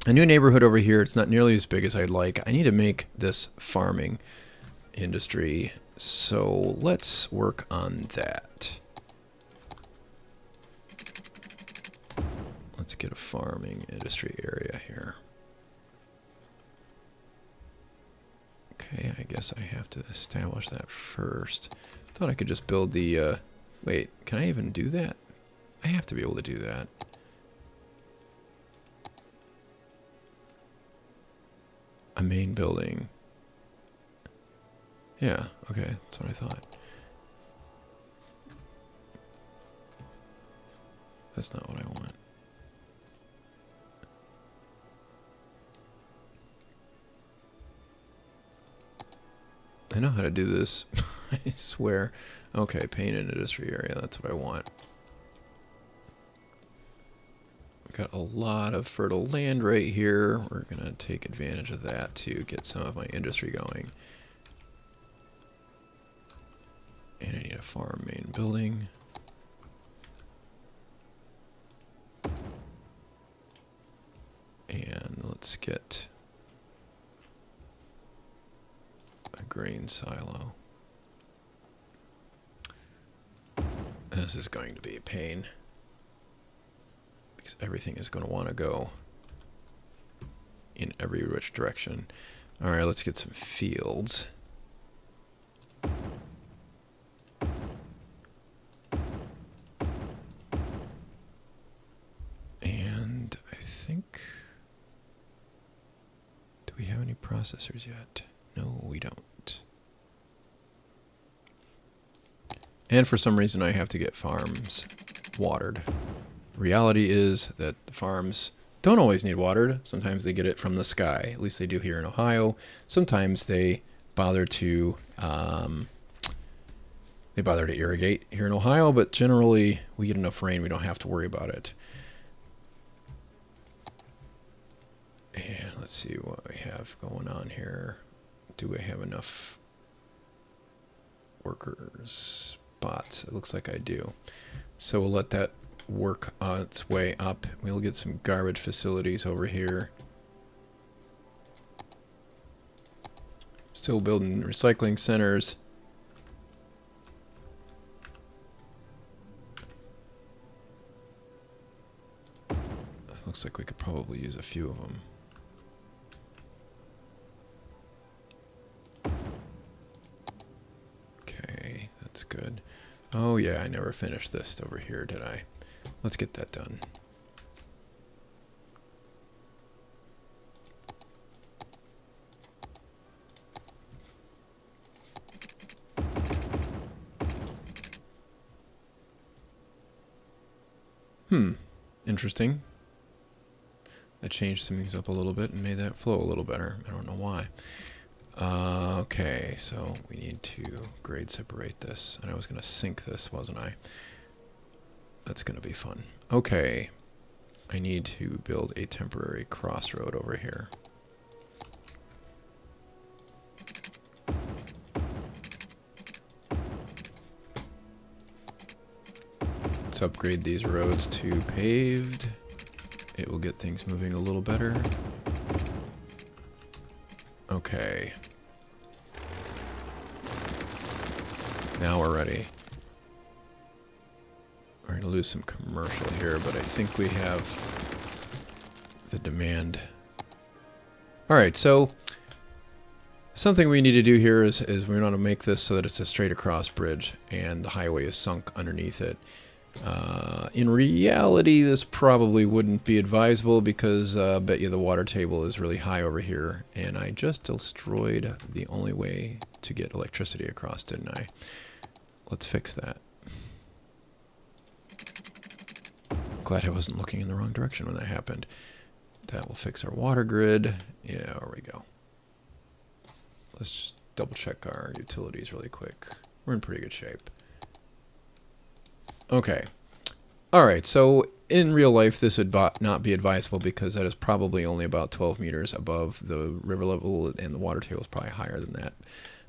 a new neighborhood over here. It's not nearly as big as I'd like. I need to make this farming industry, so let's work on that. Let's get a farming industry area here. Okay, I guess I have to establish that first. Thought I could just build the wait, can I even do that? I have to be able to do that. A main building. Yeah, okay, that's what I thought. That's not what I want. I know how to do this. I swear. Okay, painted industry area. That's what I want. We've got a lot of fertile land right here. We're going to take advantage of that to get some of my industry going. And I need a farm main building. And let's get a grain silo. This is going to be a pain, because everything is going to want to go in every which direction. Alright, let's get some fields. And I think... do we have any processors yet? No, we don't. And for some reason I have to get farms watered. Reality is that the farms don't always need watered. Sometimes they get it from the sky. At least they do here in Ohio. Sometimes they bother to irrigate here in Ohio, but generally we get enough rain we don't have to worry about it. And let's see what we have going on here. Do we have enough workers? Spots? It looks like I do. So we'll let that work its way up. We'll get some garbage facilities over here. Still building recycling centers. Looks like we could probably use a few of them. Okay, that's good. Oh yeah, I never finished this over here, did I? Let's get that done. Interesting. I changed some things up a little bit and made that flow a little better. I don't know why. Okay, so we need to grade separate this. And I was going to sink this, wasn't I? That's going to be fun. Okay. I need to build a temporary crossroad over here. Let's upgrade these roads to paved. It will get things moving a little better. Okay. Now we're ready. We're going to lose some commercial here, but I think we have the demand. Alright, so something we need to do here is we want to make this so that it's a straight across bridge and the highway is sunk underneath it. In reality, this probably wouldn't be advisable because I bet you the water table is really high over here, and I just destroyed the only way to get electricity across, didn't I? Let's fix that. Glad I wasn't looking in the wrong direction when that happened. That will fix our water grid. Yeah, there we go. Let's just double check our utilities really quick. We're in pretty good shape. Okay. Alright, so in real life this would not be advisable because that is probably only about 12 meters above the river level and the water table is probably higher than that.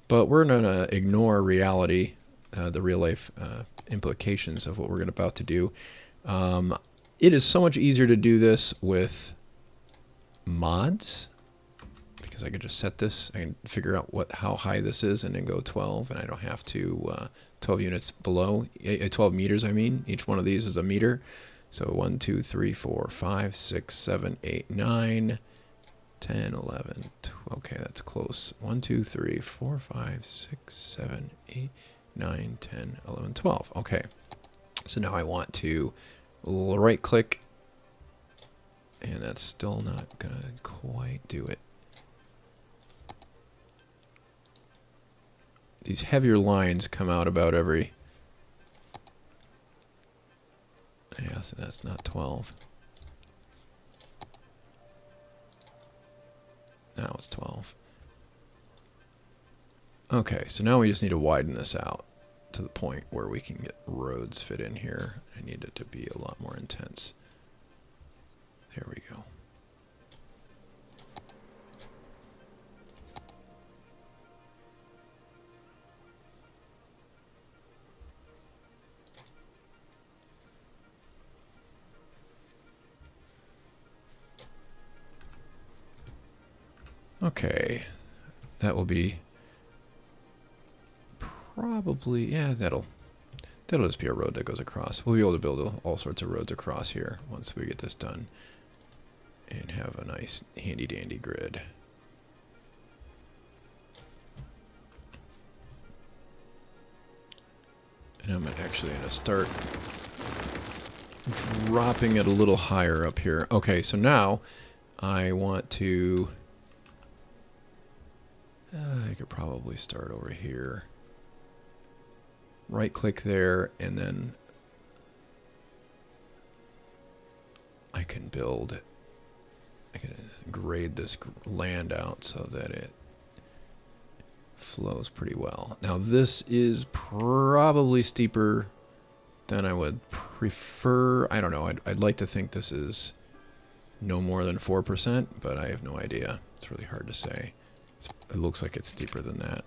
But we're going to ignore reality, the real life implications of what we're about to do. It is so much easier to do this with mods because I could just set this, I can figure out how high this is and then go 12, and I don't have to 12 units below, 12 meters I mean. Each one of these is a meter. So 1, 2, 3, 4, 5, 6, 7, 8, 9, 10, 11, 12. Okay, that's close. 1, 2, 3, 4, 5, 6, 7, 8, 9, 10, 11, 12. Okay. So now I want to right click, and that's still not gonna quite do it. These heavier lines come out about every... Yeah, so that's not 12. Now it's 12. Okay, so now we just need to widen this out to the point where we can get roads fit in here. I need it to be a lot more intense. There we go. Okay, that will be probably, yeah, that'll just be a road that goes across. We'll be able to build all sorts of roads across here once we get this done and have a nice handy dandy grid. And I'm actually going to start dropping it a little higher up here. Okay, so now I want to... I could probably start over here. Right click there, and then I can build... I can grade this land out so that it flows pretty well. Now this is probably steeper than I would prefer. I don't know. I'd like to think this is no more than 4%, but I have no idea. It's really hard to say. It looks like it's steeper than that.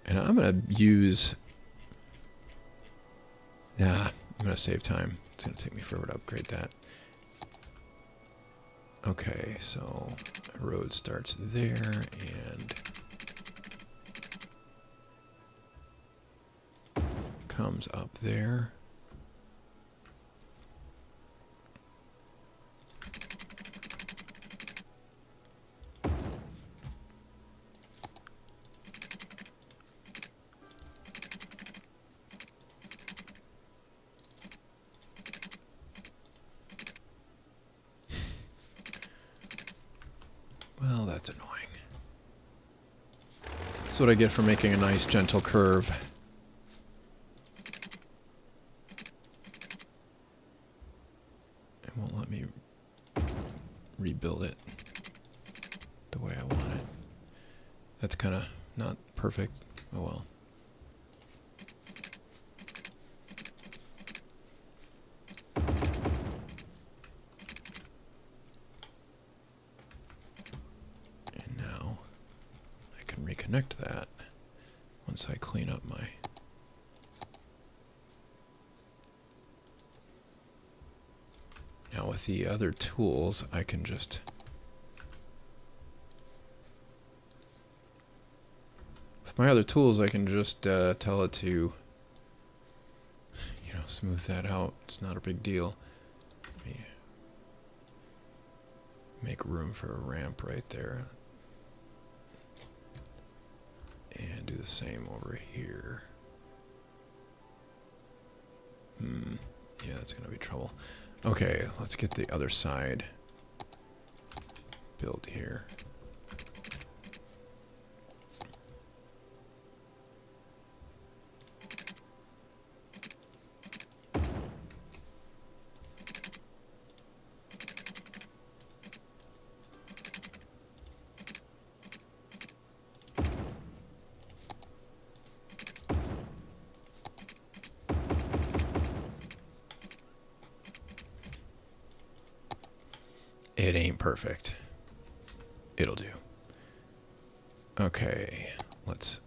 And I'm going to use... Nah, I'm going to save time. It's going to take me forever to upgrade that. Okay, so the road starts there and comes up there. Well, that's annoying. That's what I get for making a nice gentle curve. It won't let me rebuild it the way I want it. That's kind of not perfect. Oh well. Reconnect that once I clean up my... Now with the other tools, I can just... With my other tools, I can just tell it to, you know, smooth that out. It's not a big deal. Let me make room for a ramp right there. And do the same over here. Yeah, that's gonna be trouble. Okay, let's get the other side built here. It ain't perfect. It'll do. Okay, let's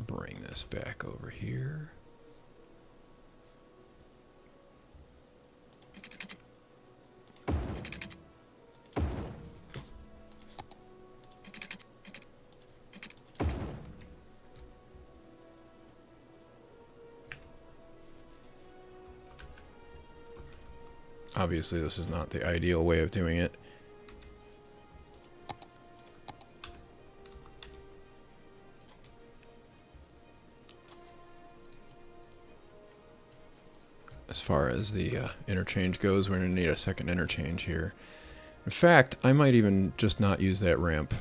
bring this back over here. Obviously, this is not the ideal way of doing it. As far as the interchange goes, we're going to need a second interchange here. In fact, I might even just not use that ramp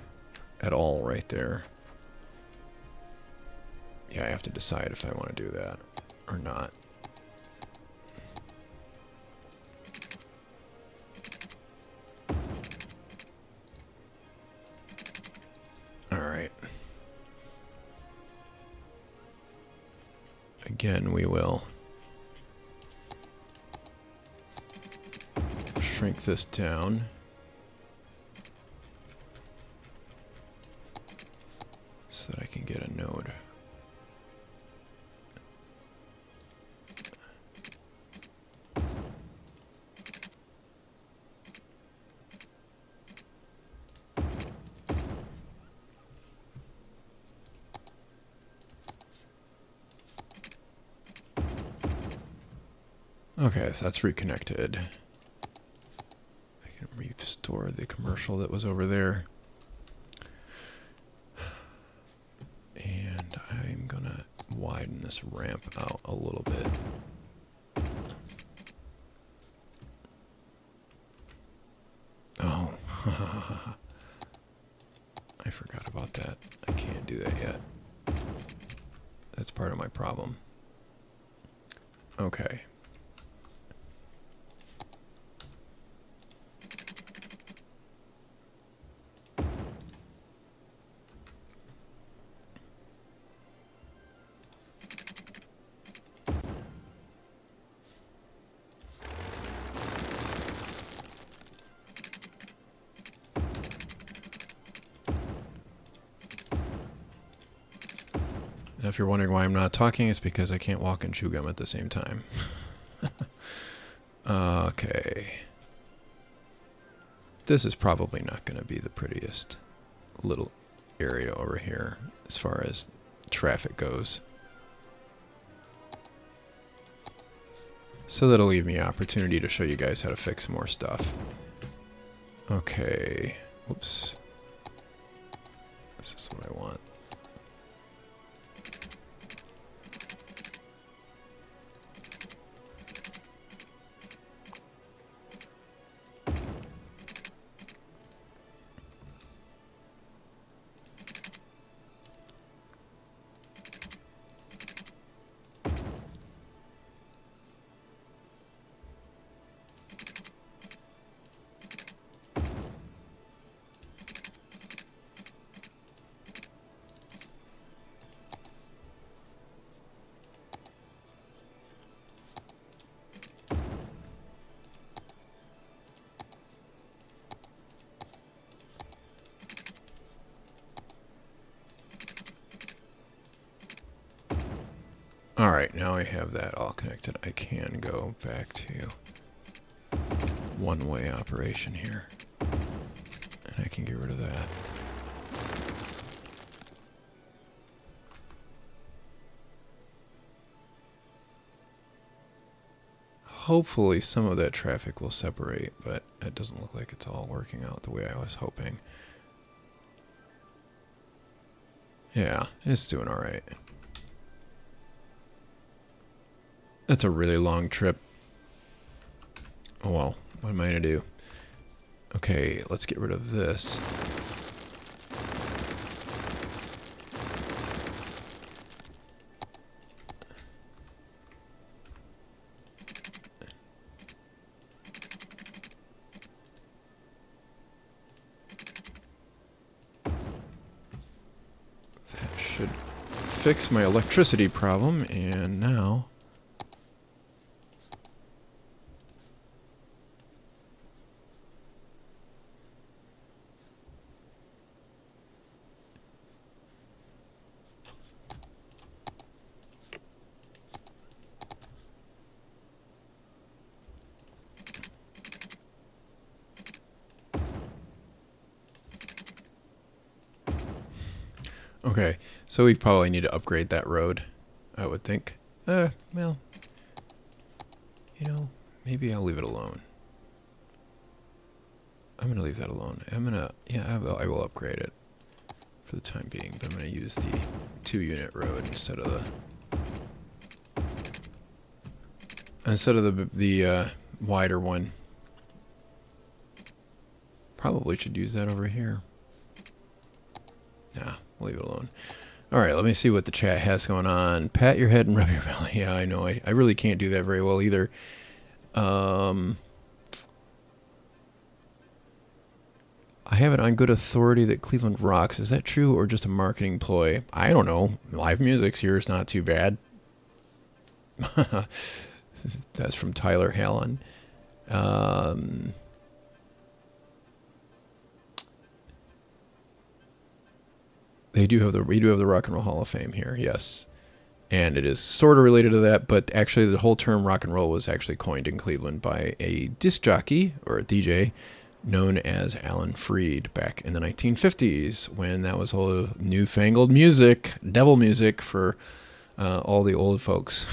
at all right there. Yeah, I have to decide if I want to do that or not. Again, we will shrink this down. So that I can get a node. Okay, so that's reconnected. I can restore the commercial that was over there. And I'm gonna widen this ramp out a little bit. Oh, I forgot about that. I can't do that yet. That's part of my problem. Okay. Now, if you're wondering why I'm not talking, it's because I can't walk and chew gum at the same time. Okay. This is probably not going to be the prettiest little area over here as far as traffic goes. So that'll leave me an opportunity to show you guys how to fix more stuff. Okay. Oops. This is what I want. Alright, now I have that all connected. I can go back to one-way operation here. And I can get rid of that. Hopefully some of that traffic will separate, but it doesn't look like it's all working out the way I was hoping. Yeah, it's doing alright. That's a really long trip. Oh well, what am I gonna do? Okay, let's get rid of this. That should fix my electricity problem, and now okay, so we probably need to upgrade that road, I would think. Well, you know, maybe I'll leave it alone. I'm going to leave that alone. Yeah, I will upgrade it for the time being, but I'm going to use the 2-unit road instead of the wider one. Probably should use that over here. Nah, we'll leave it alone. Alright, let me see what the chat has going on. Pat your head and rub your belly. Yeah, I know. I really can't do that very well either. I have it on good authority that Cleveland rocks. Is that true or just a marketing ploy? I don't know. Live music's here is not too bad. That's from Tyler Hallen. We do have the Rock and Roll Hall of Fame here, yes. And it is sort of related to that, but actually the whole term rock and roll was actually coined in Cleveland by a disc jockey, or a DJ, known as Alan Freed back in the 1950s, when that was all newfangled music, devil music for All the old folks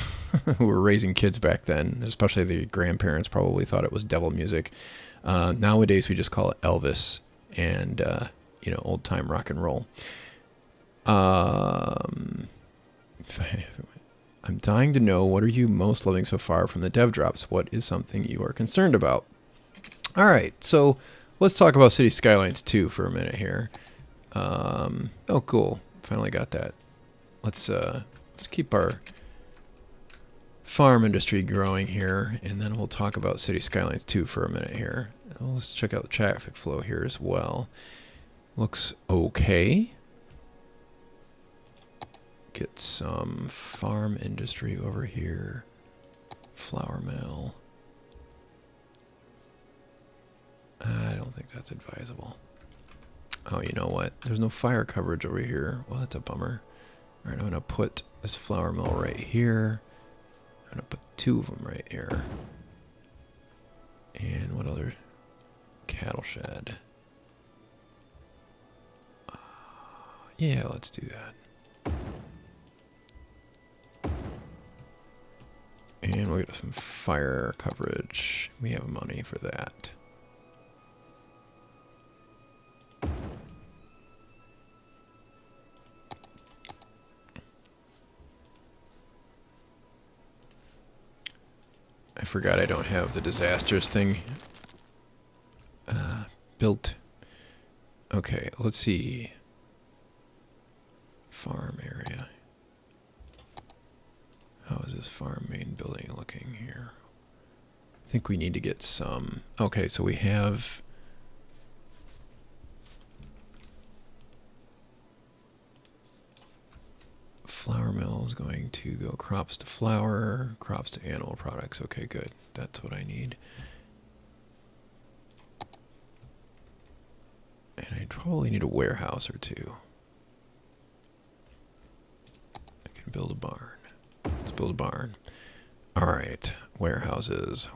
who were raising kids back then, especially the grandparents, probably thought it was devil music. Nowadays, we just call it Elvis and, old time rock and roll. I'm dying to know, what are you most loving so far from the dev drops? What is something you are concerned about? All right, so let's talk about City Skylines 2 for a minute here. Oh, cool. Finally got that. Let's keep our farm industry growing here, and then we'll talk about City Skylines 2 for a minute here. Let's check out the traffic flow here as well. Looks okay. Get some farm industry over here. Flour mill. I don't think that's advisable. Oh, you know what? There's no fire coverage over here. Well, that's a bummer. All right, I'm going to put this flour mill right here. I'm going to put 2 of them right here. And what other? Cattle shed. Yeah, let's do that. And we'll get some fire coverage. We have money for that. I forgot I don't have the disasters thing built. Okay, let's see. Farm area. How is this farm main building looking here? I think we need to get some. Okay, so we have flour mill is going to go crops to flour, crops to animal products. Okay, good. That's what I need. And I probably need a warehouse or 2. I can build a barn. Let's build a barn. All right, warehouses.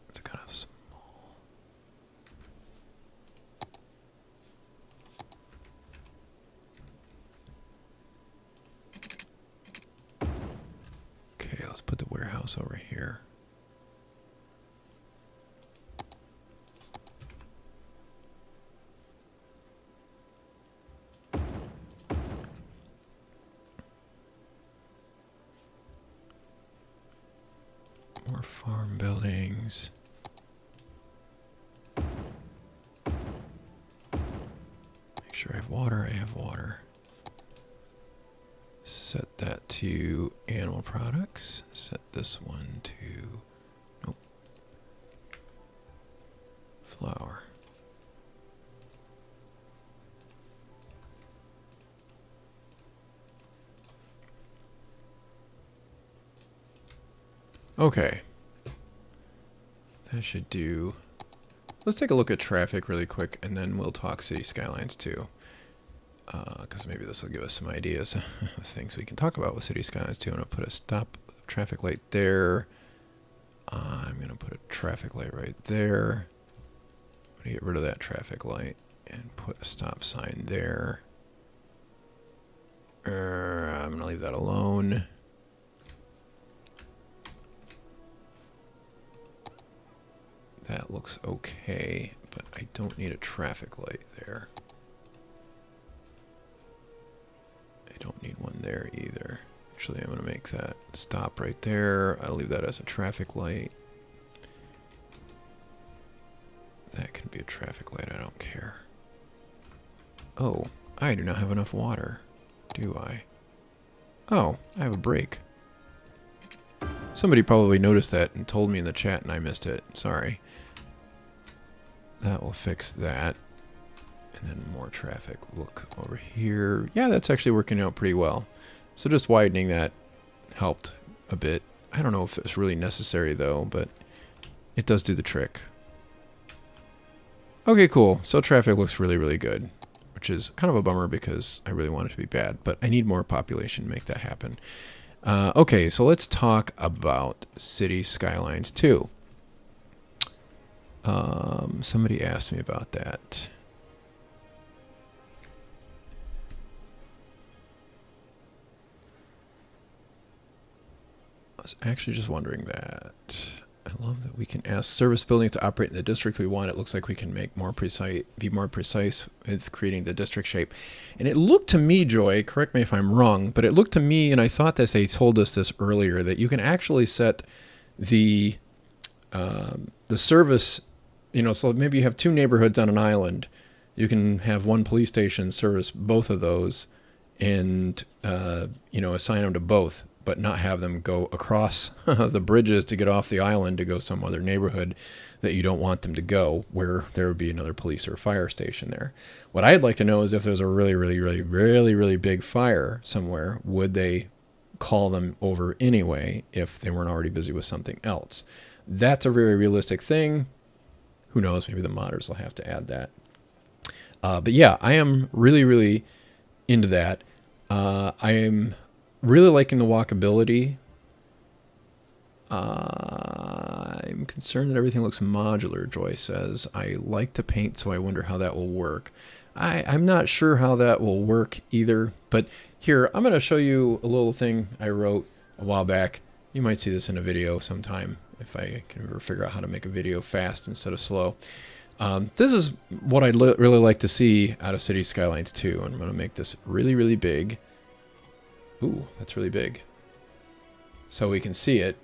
It's kind of small. Okay, let's put the warehouse over here. More farm buildings. Make sure I have water. I have water. Set that to animal products. Set this one to, nope, flour. Okay. That should do. Let's take a look at traffic really quick, and then we'll talk City Skylines too. Because maybe this will give us some ideas of things we can talk about with City Skylines too. I'm going to put a stop traffic light there. I'm going to put a traffic light right there. I'm going to get rid of that traffic light and put a stop sign there. I'm going to leave that alone. That looks okay, but I don't need a traffic light there. I don't need one there either. Actually, I'm going to make that stop right there. I'll leave that as a traffic light. That can be a traffic light, I don't care. Oh, I do not have enough water, do I? Oh, I have a break. Somebody probably noticed that and told me in the chat and I missed it. Sorry. That will fix that. And then more traffic. Look over here. Yeah, that's actually working out pretty well. So just widening that helped a bit. I don't know if it's really necessary though, but it does do the trick. Okay, cool. So traffic looks really, really good, which is kind of a bummer because I really want it to be bad, but I need more population to make that happen. Okay, so let's talk about City Skylines 2. Somebody asked me about that. was actually just wondering that. I love that we can ask service buildings to operate in the district we want. It looks like we can be more precise with creating the district shape. And it looked to me, Joy, correct me if I'm wrong, but it looked to me, and I thought that they told us this earlier, that you can actually set the service, so maybe you have two neighborhoods on an island. You can have one police station service both of those and, assign them to both, but not have them go across the bridges to get off the island to go some other neighborhood that you don't want them to go, where there would be another police or fire station there. What I'd like to know is if there's a really, really, really, really, really big fire somewhere, would they call them over anyway if they weren't already busy with something else? That's a very realistic thing. Who knows? Maybe the modders will have to add that. But yeah, I am really, really into that. I am really liking the walkability. I'm concerned that everything looks modular, Joy says. I like to paint, so I wonder how that will work. I'm not sure how that will work either, but here, I'm going to show you a little thing I wrote a while back. You might see this in a video sometime if I can ever figure out how to make a video fast instead of slow. This is what I'd really like to see out of City Skylines 2. I'm going to make this really, really big. Ooh, that's really big. So we can see it.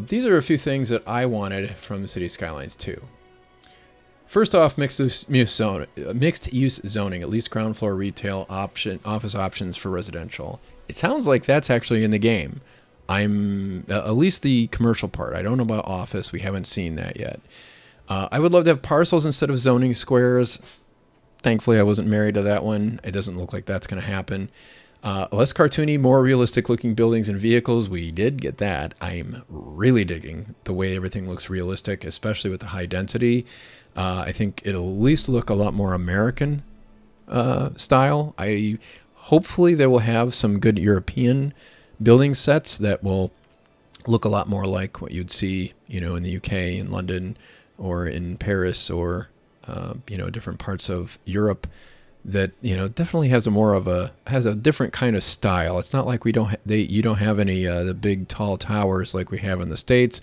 These are a few things that I wanted from City Skylines 2. First off, mixed use zoning, at least ground floor retail office options for residential. It sounds like that's actually in the game. I'm at least the commercial part. I don't know about office. We haven't seen that yet. I would love to have parcels instead of zoning squares. Thankfully, I wasn't married to that one. It doesn't look like that's going to happen. Less cartoony, more realistic looking buildings and vehicles. We did get that. I'm really digging the way everything looks realistic, especially with the high density. I think it'll at least look a lot more American style. Hopefully they will have some good European building sets that will look a lot more like what you'd see, in the UK, in London, or in Paris, or different parts of Europe. That definitely has a different kind of style. It's not like you don't have any the big tall towers like we have in the States,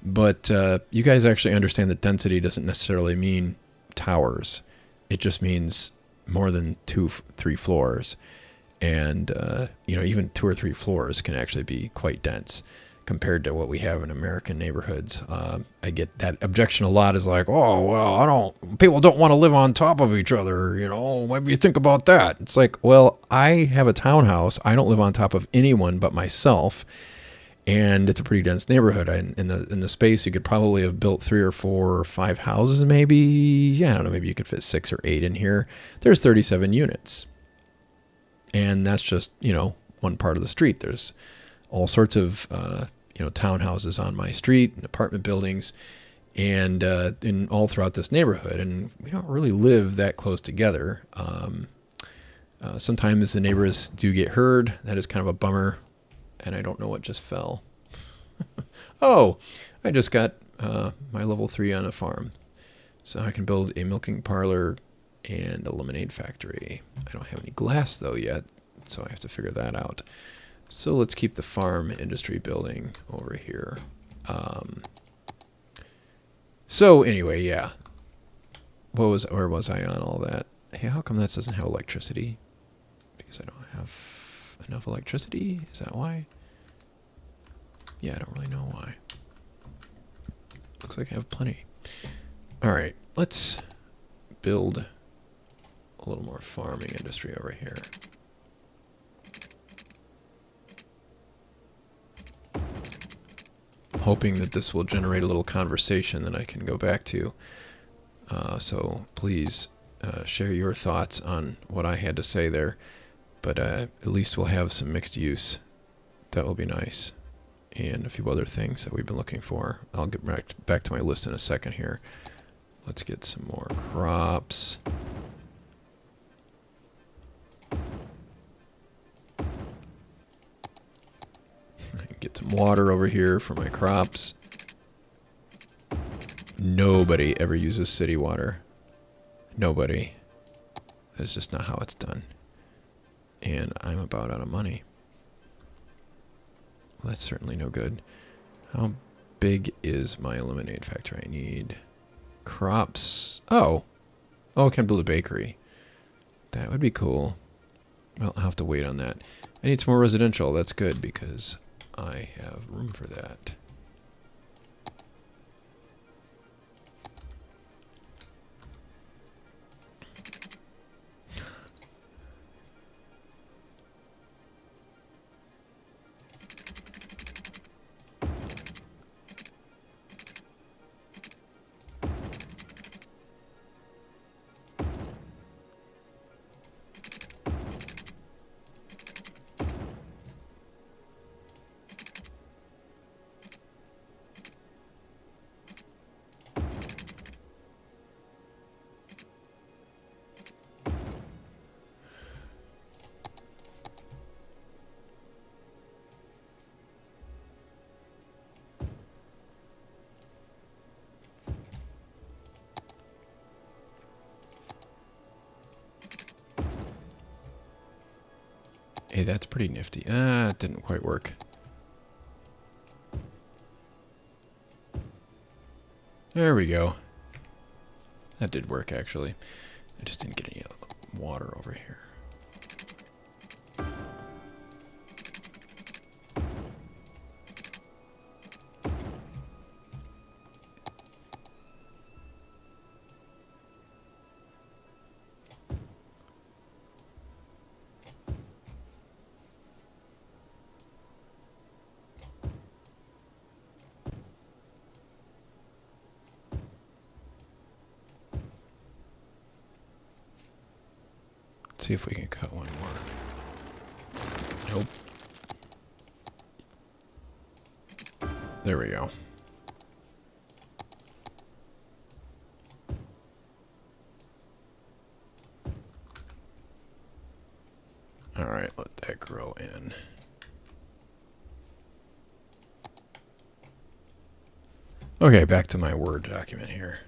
but you guys actually understand that density doesn't necessarily mean towers. It just means more than 2-3 floors, and even 2 or 3 floors can actually be quite dense compared to what we have in American neighborhoods. I get that objection a lot, is like, oh, well, people don't want to live on top of each other, maybe you think about that. It's like, well, I have a townhouse. I don't live on top of anyone but myself, and it's a pretty dense neighborhood. In the space, you could probably have built 3 or 4 or 5 houses, maybe. Yeah, I don't know, maybe you could fit 6 or 8 in here. There's 37 units. And that's just, one part of the street. There's all sorts of townhouses on my street and apartment buildings, and in all throughout this neighborhood, and we don't really live that close together. Sometimes the neighbors do get heard. That is kind of a bummer, and I don't know what just fell. Oh, I just got my level 3 on a farm, so I can build a milking parlor and a lemonade factory. I don't have any glass though yet, so I have to figure that out. So let's keep the farm industry building over here. So anyway, yeah. Where was I on all that? Hey, how come that doesn't have electricity? Because I don't have enough electricity? Is that why? Yeah, I don't really know why. Looks like I have plenty. All right, let's build a little more farming industry over here. Hoping that this will generate a little conversation that I can go back to. So please share your thoughts on what I had to say there. But at least we'll have some mixed use. That will be nice. And a few other things that we've been looking for. I'll get back to my list in a second here. Let's get some more crops. Get some water over here for my crops. Nobody ever uses city water. Nobody. That's just not how it's done. And I'm about out of money. Well, that's certainly no good. How big is my lemonade factory? I need crops. Oh. Oh, I can build a bakery. That would be cool. Well, I'll have to wait on that. I need some more residential. That's good because I have room for that. Hey, that's pretty nifty. Ah, it didn't quite work. There we go. That did work, actually. I just didn't get any water over here. See if we can cut one more. Nope. There we go. All right, let that grow in. Okay, back to my Word document here.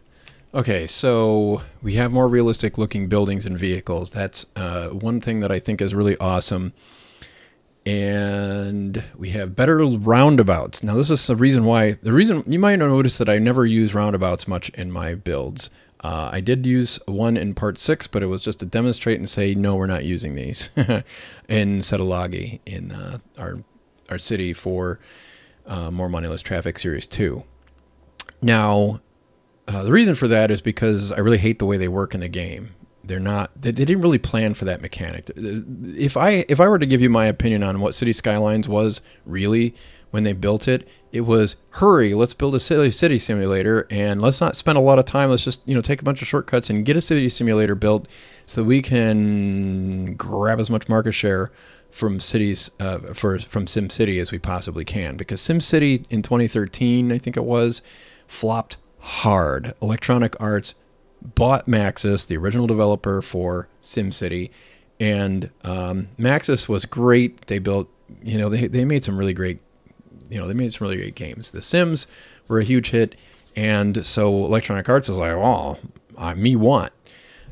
Okay, so we have more realistic looking buildings and vehicles. That's one thing that I think is really awesome. And we have better roundabouts. Now, this is the reason why. The reason you might notice that I never use roundabouts much in my builds. I did use one in part 6, but it was just to demonstrate and say, no, we're not using these in Setolagi in our city for More Money, Less Traffic Series 2. Now, the reason for that is because I really hate the way they work in the game. They're not. They didn't really plan for that mechanic. If I were to give you my opinion on what City Skylines was really when they built it, it was hurry. Let's build a city simulator and let's not spend a lot of time. Let's just take a bunch of shortcuts and get a city simulator built so that we can grab as much market share from cities from SimCity as we possibly can. Because SimCity in 2013, I think it was, flopped hard. Electronic Arts bought Maxis, the original developer for SimCity, and Maxis was great. They built, they made some really great, they made some really great games. The Sims were a huge hit, and so Electronic Arts is like, oh, me want.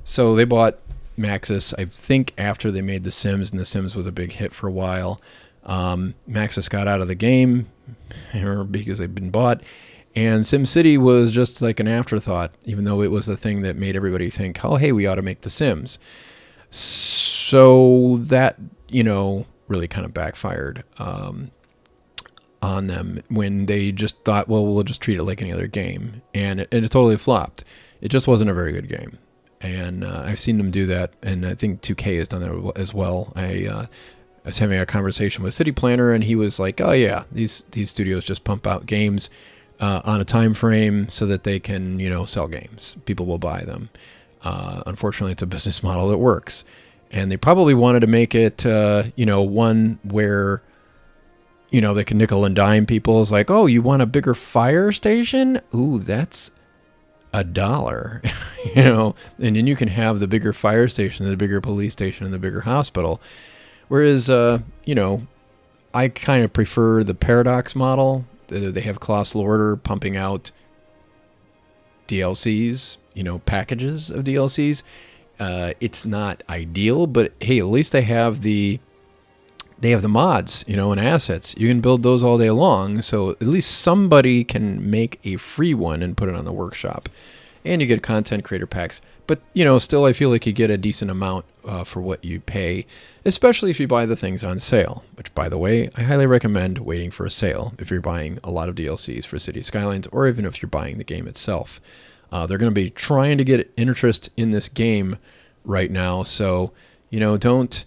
So they bought Maxis, I think, after they made The Sims, and The Sims was a big hit for a while. Maxis got out of the game because they'd been bought. And SimCity was just like an afterthought, even though it was the thing that made everybody think, oh, hey, we ought to make The Sims. So that, really kind of backfired on them when they just thought, well, we'll just treat it like any other game. And it totally flopped. It just wasn't a very good game. And I've seen them do that, and I think 2K has done that as well. I was having a conversation with City Planner, and he was like, oh, yeah, these studios just pump out games on a time frame so that they can, sell games. People will buy them. Unfortunately, it's a business model that works. And they probably wanted to make it, one where, they can nickel and dime people. It's like, oh, you want a bigger fire station? Ooh, that's $1. And then you can have the bigger fire station, the bigger police station, and the bigger hospital. Whereas, I kind of prefer the Paradox model. They have Klaus Lorder pumping out DLCs, packages of DLCs. It's not ideal, but hey, at least they have the they have the mods, and assets. You can build those all day long, so at least somebody can make a free one and put it on the workshop. And you get content creator packs. But, still I feel like you get a decent amount for what you pay, especially if you buy the things on sale, which, by the way, I highly recommend waiting for a sale if you're buying a lot of DLCs for City Skylines, or even if you're buying the game itself. They're going to be trying to get interest in this game right now, so, don't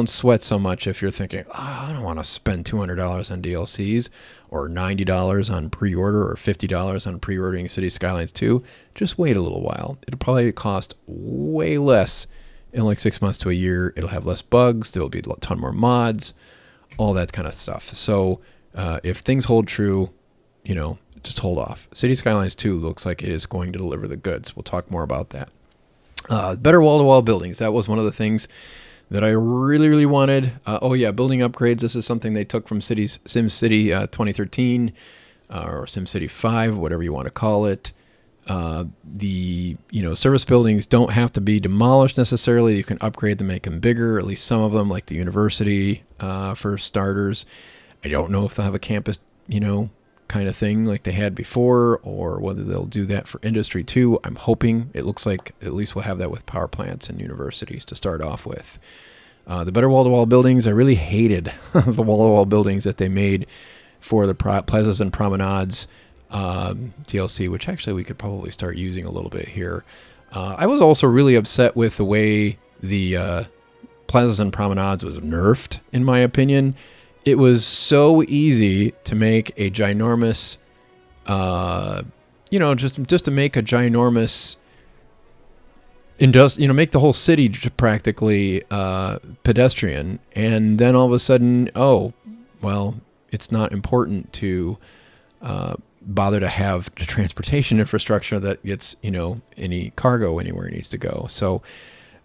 sweat so much if you're thinking, I don't want to spend $200 on DLCs or $90 on pre-order or $50 on pre-ordering City Skylines 2. Just wait a little while. It'll probably cost way less in like 6 months to a year. It'll have less bugs. There'll be a ton more mods, all that kind of stuff. So if things hold true, just hold off. City Skylines 2 looks like it is going to deliver the goods. We'll talk more about that. Better wall-to-wall buildings. That was one of the things that I really, really wanted. Building upgrades. This is something they took from SimCity 2013 or SimCity 5, whatever you want to call it. The service buildings don't have to be demolished necessarily. You can upgrade them, make them bigger. At least some of them, like the university, for starters. I don't know if they'll have a campus, kind of thing like they had before, or whether they'll do that for industry too. I'm hoping. It looks like at least we'll have that with power plants and universities to start off with. The better wall-to-wall buildings, I really hated the wall-to-wall buildings that they made for the plazas and promenades DLC, which actually we could probably start using a little bit here. I was also really upset with the way the plazas and promenades was nerfed, in my opinion. It was so easy to make a ginormous, just to make a ginormous, make the whole city practically pedestrian, and then all of a sudden, it's not important to bother to have the transportation infrastructure that gets, any cargo anywhere it needs to go. So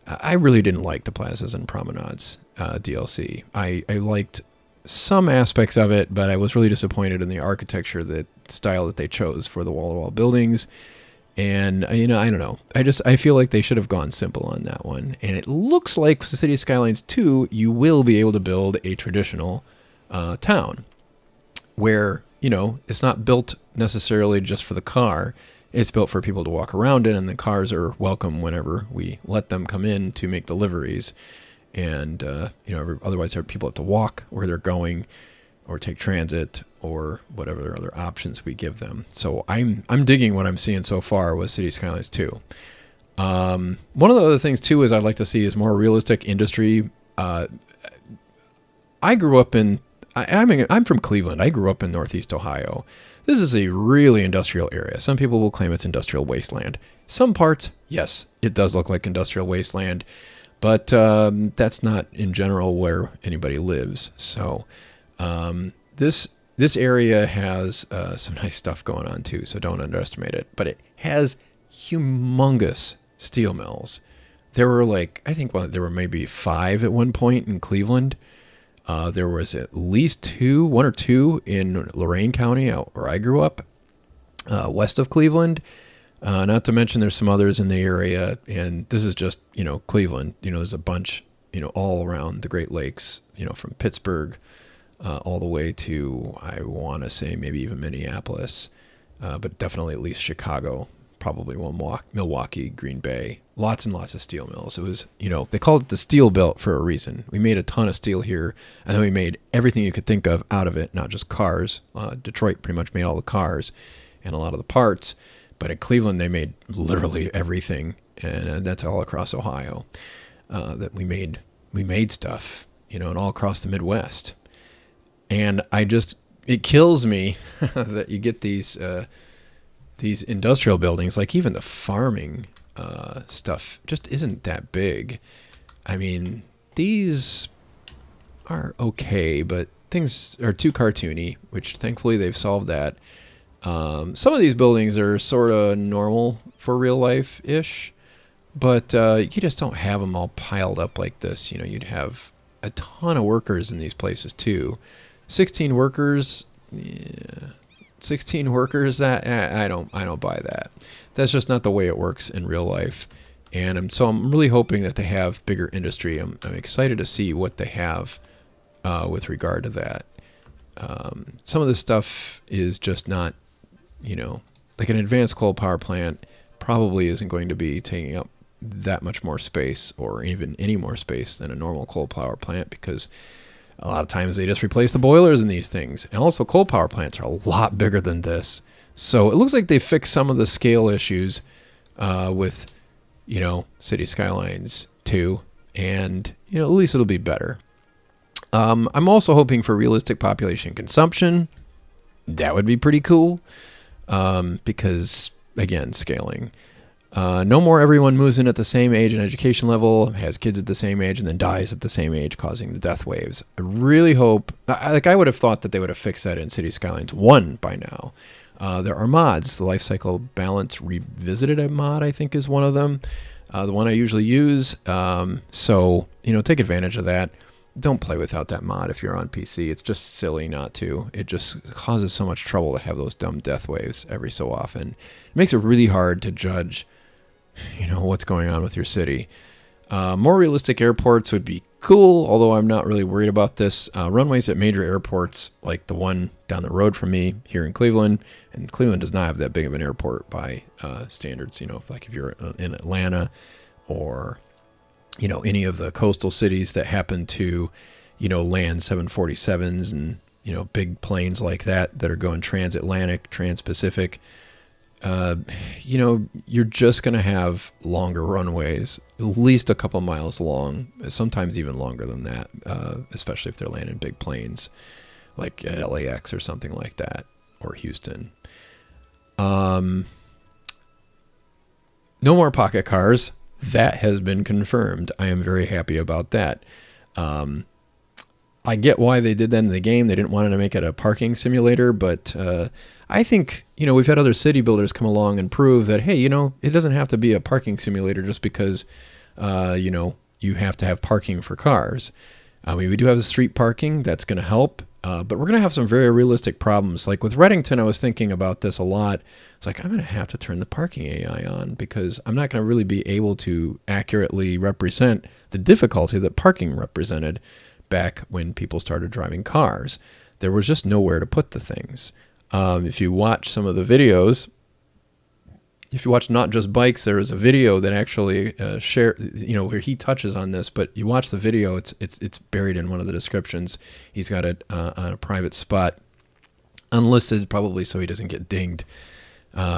I really didn't like the plazas and promenades DLC. I liked some aspects of it, but I was really disappointed in the architecture, the style that they chose for the wall-to-wall buildings. And, I don't know. I feel like they should have gone simple on that one. And it looks like for City Skylines 2, you will be able to build a traditional town where, it's not built necessarily just for the car. It's built for people to walk around in, and the cars are welcome whenever we let them come in to make deliveries. And, otherwise people have to walk where they're going or take transit or whatever other options we give them. So I'm digging what I'm seeing so far with City Skylines 2. One of the other things, too, is I'd like to see is more realistic industry. I grew up in... I'm from Cleveland. I grew up in Northeast Ohio. This is a really industrial area. Some people will claim it's industrial wasteland. Some parts, yes, it does look like industrial wasteland. But that's not, in general, where anybody lives. So this area has some nice stuff going on, too, so don't underestimate it. But it has humongous steel mills. There were there were maybe 5 at one point in Cleveland. There was at least 1 or 2 in Lorain County, where I grew up, west of Cleveland. Not to mention there's some others in the area, and this is just, Cleveland. There's a bunch, all around the Great Lakes, from Pittsburgh all the way to, I want to say, maybe even Minneapolis, but definitely at least Chicago, probably Milwaukee, Green Bay. Lots and lots of steel mills. It was, they called it the Steel Belt for a reason. We made a ton of steel here, and then we made everything you could think of out of it, not just cars. Detroit pretty much made all the cars and a lot of the parts. But in Cleveland, they made literally everything, and that's all across Ohio. That we made stuff, and all across the Midwest. And it kills me that you get these industrial buildings, like even the farming stuff just isn't that big. I mean, these are okay, but things are too cartoony, which thankfully they've solved that. Some of these buildings are sort of normal for real life-ish, but you just don't have them all piled up like this. You'd have a ton of workers in these places too. 16 workers, yeah. 16 workers, that I don't buy that. That's just not the way it works in real life. And I'm really hoping that they have bigger industry. I'm excited to see what they have with regard to that. Some of this stuff is just not, like an advanced coal power plant probably isn't going to be taking up that much more space or even any more space than a normal coal power plant, because a lot of times they just replace the boilers in these things. And also coal power plants are a lot bigger than this. So it looks like they fixed some of the scale issues with, City Skylines 2. And, at least it'll be better. I'm also hoping for realistic population consumption. That would be pretty cool. Because, again, scaling. No more everyone moves in at the same age and education level, has kids at the same age, and then dies at the same age, causing the death waves. I really hope... I would have thought that they would have fixed that in City Skylines 1 by now. There are mods. The Life Cycle Balance Revisited mod, I think, is one of them. The one I usually use. So, take advantage of that. Don't play without that mod if you're on PC. It's just silly not to. It just causes so much trouble to have those dumb death waves every so often. It makes it really hard to judge, what's going on with your city. More realistic airports would be cool, although I'm not really worried about this. Runways at major airports, like the one down the road from me here in Cleveland, and Cleveland does not have that big of an airport by standards. If you're in Atlanta or... any of the coastal cities that happen to, land 747s and, big planes like that are going transatlantic, trans-Pacific, you're just going to have longer runways, at least a couple miles long, sometimes even longer than that, especially if they're landing big planes like at LAX or something like that, or Houston. No more pocket cars. That has been confirmed. I am very happy about that. I get why they did that in the game. They didn't want to make it a parking simulator, but I think, we've had other city builders come along and prove that, hey, it doesn't have to be a parking simulator just because, you have to have parking for cars. We do have the street parking. That's going to help. But we're going to have some very realistic problems. Like with Reddington, I was thinking about this a lot. It's like, I'm going to have to turn the parking AI on because I'm not going to really be able to accurately represent the difficulty that parking represented back when people started driving cars. There was just nowhere to put the things. If you watch some of the videos, if you watch Not Just Bikes, there is a video that actually where he touches on this, but you watch the video, it's buried in one of the descriptions. He's got it on a private spot, unlisted probably so he doesn't get dinged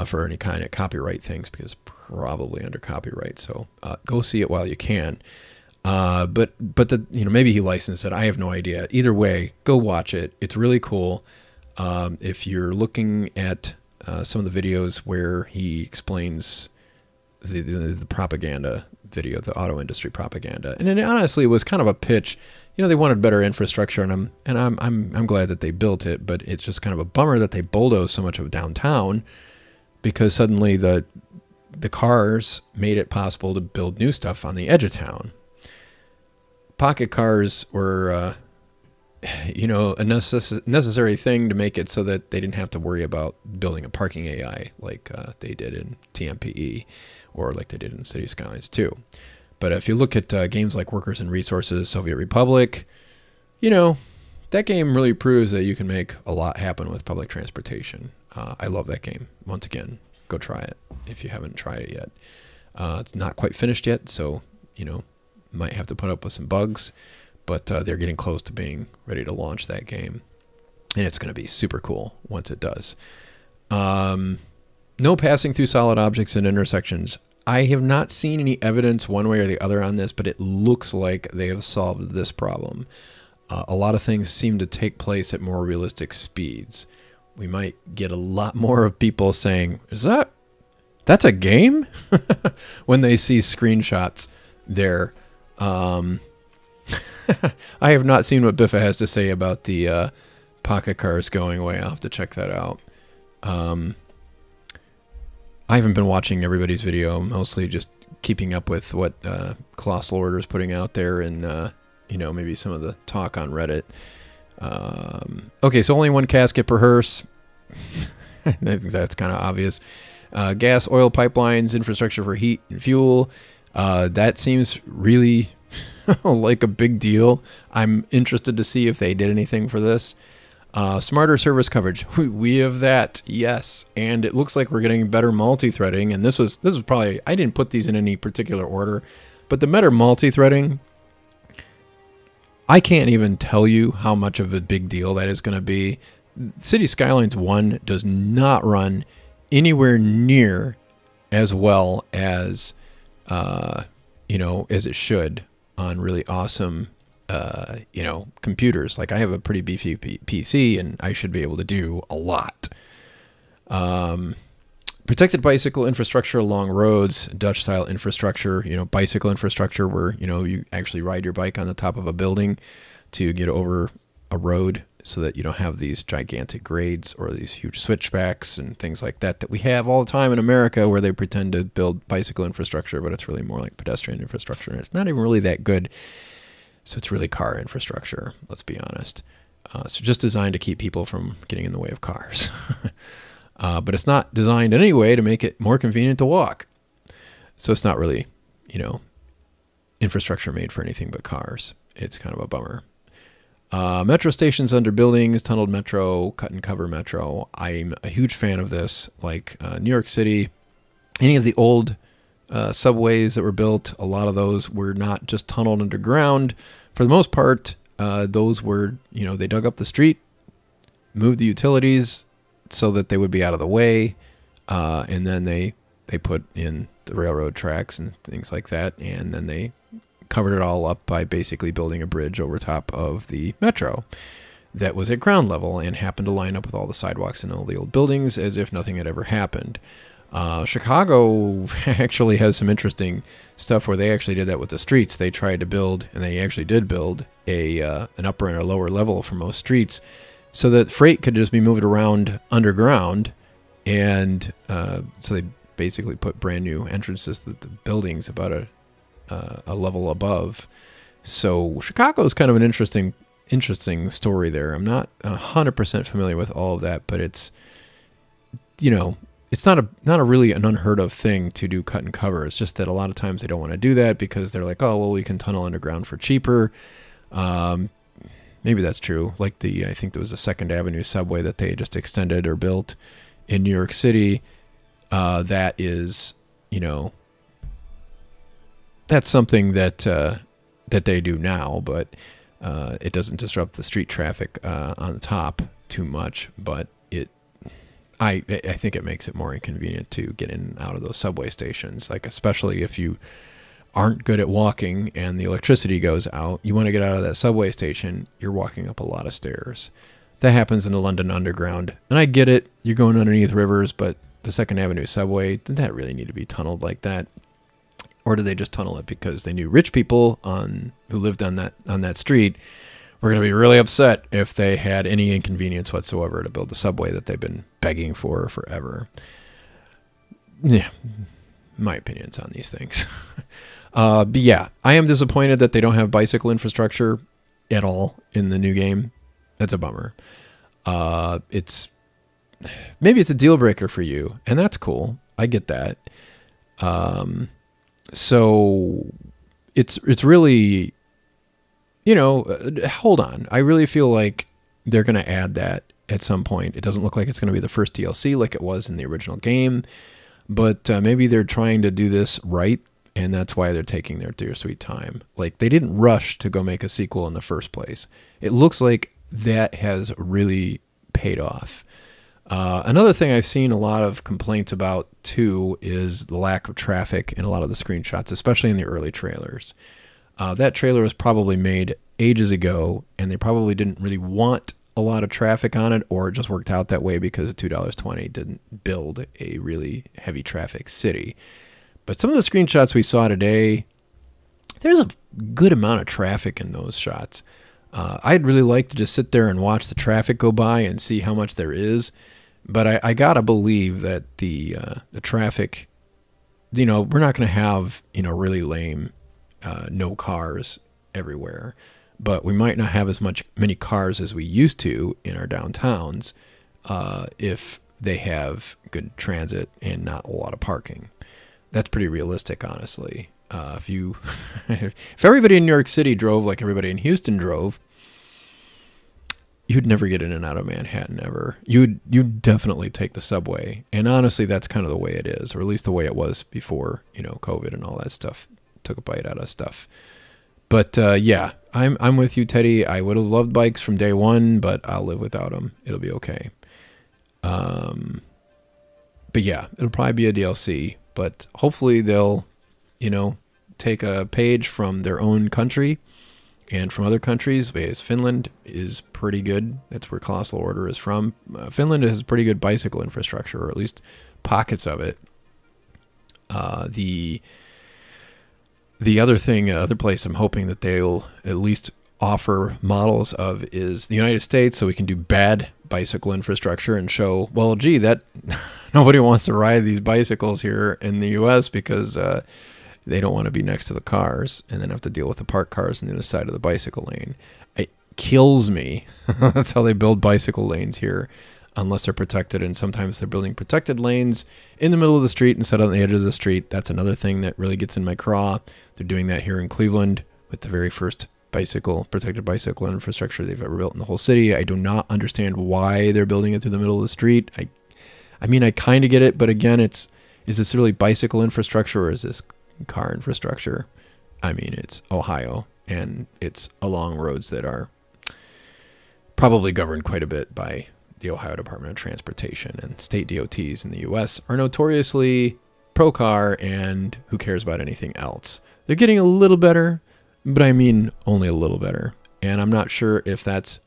for any kind of copyright things, because probably under copyright. So go see it while you can. But maybe he licensed it. I have no idea. Either way, go watch it. It's really cool. If you're looking at some of the videos where he explains the propaganda video, the auto industry propaganda, and it honestly was kind of a pitch. They wanted better infrastructure, and I'm glad that they built it, but it's just kind of a bummer that they bulldozed so much of downtown, because suddenly the cars made it possible to build new stuff on the edge of town. Pocket cars were a necessary thing to make it so that they didn't have to worry about building a parking AI like they did in TMPE or like they did in City Skylines 2. But if you look at games like Workers and Resources, Soviet Republic, that game really proves that you can make a lot happen with public transportation. I love that game. Once again, go try it if you haven't tried it yet. It's not quite finished yet, so, might have to put up with some bugs. But they're getting close to being ready to launch that game. And it's going to be super cool once it does. No passing through solid objects in intersections. I have not seen any evidence one way or the other on this, but it looks like they have solved this problem. A lot of things seem to take place at more realistic speeds. We might get a lot more of people saying, that's a game? when they see screenshots there. I have not seen what Biffa has to say about the pocket cars going away. I'll have to check that out. I haven't been watching everybody's video, mostly just keeping up with what Colossal Order is putting out there and, maybe some of the talk on Reddit. Okay, so only one casket per hearse. I think that's kind of obvious. Gas, oil pipelines, infrastructure for heat and fuel. That seems really like a big deal. I'm interested to see if they did anything for this. Smarter service coverage. We have that, yes. And it looks like we're getting better multi-threading. And this was probably, I didn't put these in any particular order, but the better multi-threading, I can't even tell you how much of a big deal that is going to be. City Skylines 1 does not run anywhere near as well as, as it should on really awesome computers. Like, I have a pretty beefy PC, and I should be able to do a lot. Protected bicycle infrastructure along roads, Dutch style infrastructure, bicycle infrastructure where, you actually ride your bike on the top of a building to get over a road so that you don't have these gigantic grades or these huge switchbacks and things like that we have all the time in America, where they pretend to build bicycle infrastructure, but it's really more like pedestrian infrastructure, and it's not even really that good. So it's really car infrastructure, let's be honest. So just designed to keep people from getting in the way of cars. But it's not designed in any way to make it more convenient to walk. So it's not really, infrastructure made for anything but cars. It's kind of a bummer. Metro stations under buildings, tunneled metro, cut and cover metro. I'm a huge fan of this. Like New York City, any of the old subways that were built, a lot of those were not just tunneled underground. For the most part, those were, they dug up the street, moved the utilities so that they would be out of the way, and then they put in the railroad tracks and things like that, and then they covered it all up by basically building a bridge over top of the metro that was at ground level and happened to line up with all the sidewalks and all the old buildings as if nothing had ever happened. Chicago actually has some interesting stuff where they actually did that with the streets. They tried to build, and they actually did build an upper and a lower level for most streets so that freight could just be moved around underground. And so they basically put brand new entrances to the buildings about a level above. So Chicago is kind of an interesting story there. I'm not 100% familiar with all of that, but it's, it's not a really an unheard of thing to do cut and cover. It's just that a lot of times they don't want to do that because they're like, oh, well, we can tunnel underground for cheaper. Maybe that's true. Like I think there was a 2nd Avenue subway that they just extended or built in New York City. That is, that's something that they do now, but it doesn't disrupt the street traffic on the top too much. But I think it makes it more inconvenient to get in and out of those subway stations, like especially if you aren't good at walking and the electricity goes out. You want to get out of that subway station, you're walking up a lot of stairs. That happens in the London Underground. And I get it, you're going underneath rivers, but the 2nd Avenue subway, did that really need to be tunneled like that? Or did they just tunnel it because they knew rich people who lived on that street were going to be really upset if they had any inconvenience whatsoever to build the subway that they've been begging for forever? Yeah, my opinions on these things. But yeah, I am disappointed that they don't have bicycle infrastructure at all in the new game. That's a bummer. Maybe it's a deal breaker for you, and that's cool. I get that. So it's really, hold on. I really feel like they're going to add that at some point. It doesn't look like it's going to be the first DLC like it was in the original game, but maybe they're trying to do this right, and that's why they're taking their sweet time. Like, they didn't rush to go make a sequel in the first place. It looks like that has really paid off. Another thing I've seen a lot of complaints about too is the lack of traffic in a lot of the screenshots, especially in the early trailers. That trailer was probably made ages ago, and they probably didn't really want a lot of traffic on it, or it just worked out that way because of $2.20 didn't build a really heavy traffic city. But some of the screenshots we saw today, there's a good amount of traffic in those shots. I'd really like to just sit there and watch the traffic go by and see how much there is. But I gotta believe that the traffic, we're not going to have, really lame no cars everywhere. But we might not have as many cars as we used to in our downtowns if they have good transit and not a lot of parking. That's pretty realistic, honestly. If you, if everybody in New York City drove like everybody in Houston drove, you'd never get in and out of Manhattan ever. You'd definitely take the subway. And honestly, that's kind of the way it is, or at least the way it was before, COVID and all that stuff took a bite out of stuff. But yeah, I'm with you, Teddy. I would have loved bikes from day one, but I'll live without them. It'll be okay. But yeah, it'll probably be a DLC. But hopefully they'll, take a page from their own country and from other countries. Because Finland is pretty good. That's where Colossal Order is from. Finland has pretty good bicycle infrastructure, or at least pockets of it. The other place I'm hoping that they'll at least offer models of is the United States, so we can do bad bicycle infrastructure and show, well, gee, that nobody wants to ride these bicycles here in the U.S. because they don't want to be next to the cars and then have to deal with the parked cars on the other side of the bicycle lane. It kills me. That's how they build bicycle lanes here, unless they're protected. And sometimes they're building protected lanes in the middle of the street instead of on the edge of the street. That's another thing that really gets in my craw. They're doing that here in Cleveland with the very first protected bicycle infrastructure they've ever built in the whole city. I do not understand why they're building it through the middle of the street. I mean, I kind of get it, but again, is this really bicycle infrastructure or is this car infrastructure? I mean, it's Ohio, and it's along roads that are probably governed quite a bit by the Ohio Department of Transportation, and state DOTs in the U.S. are notoriously pro-car, and who cares about anything else? They're getting a little better, but I mean only a little better. And I'm not sure if that's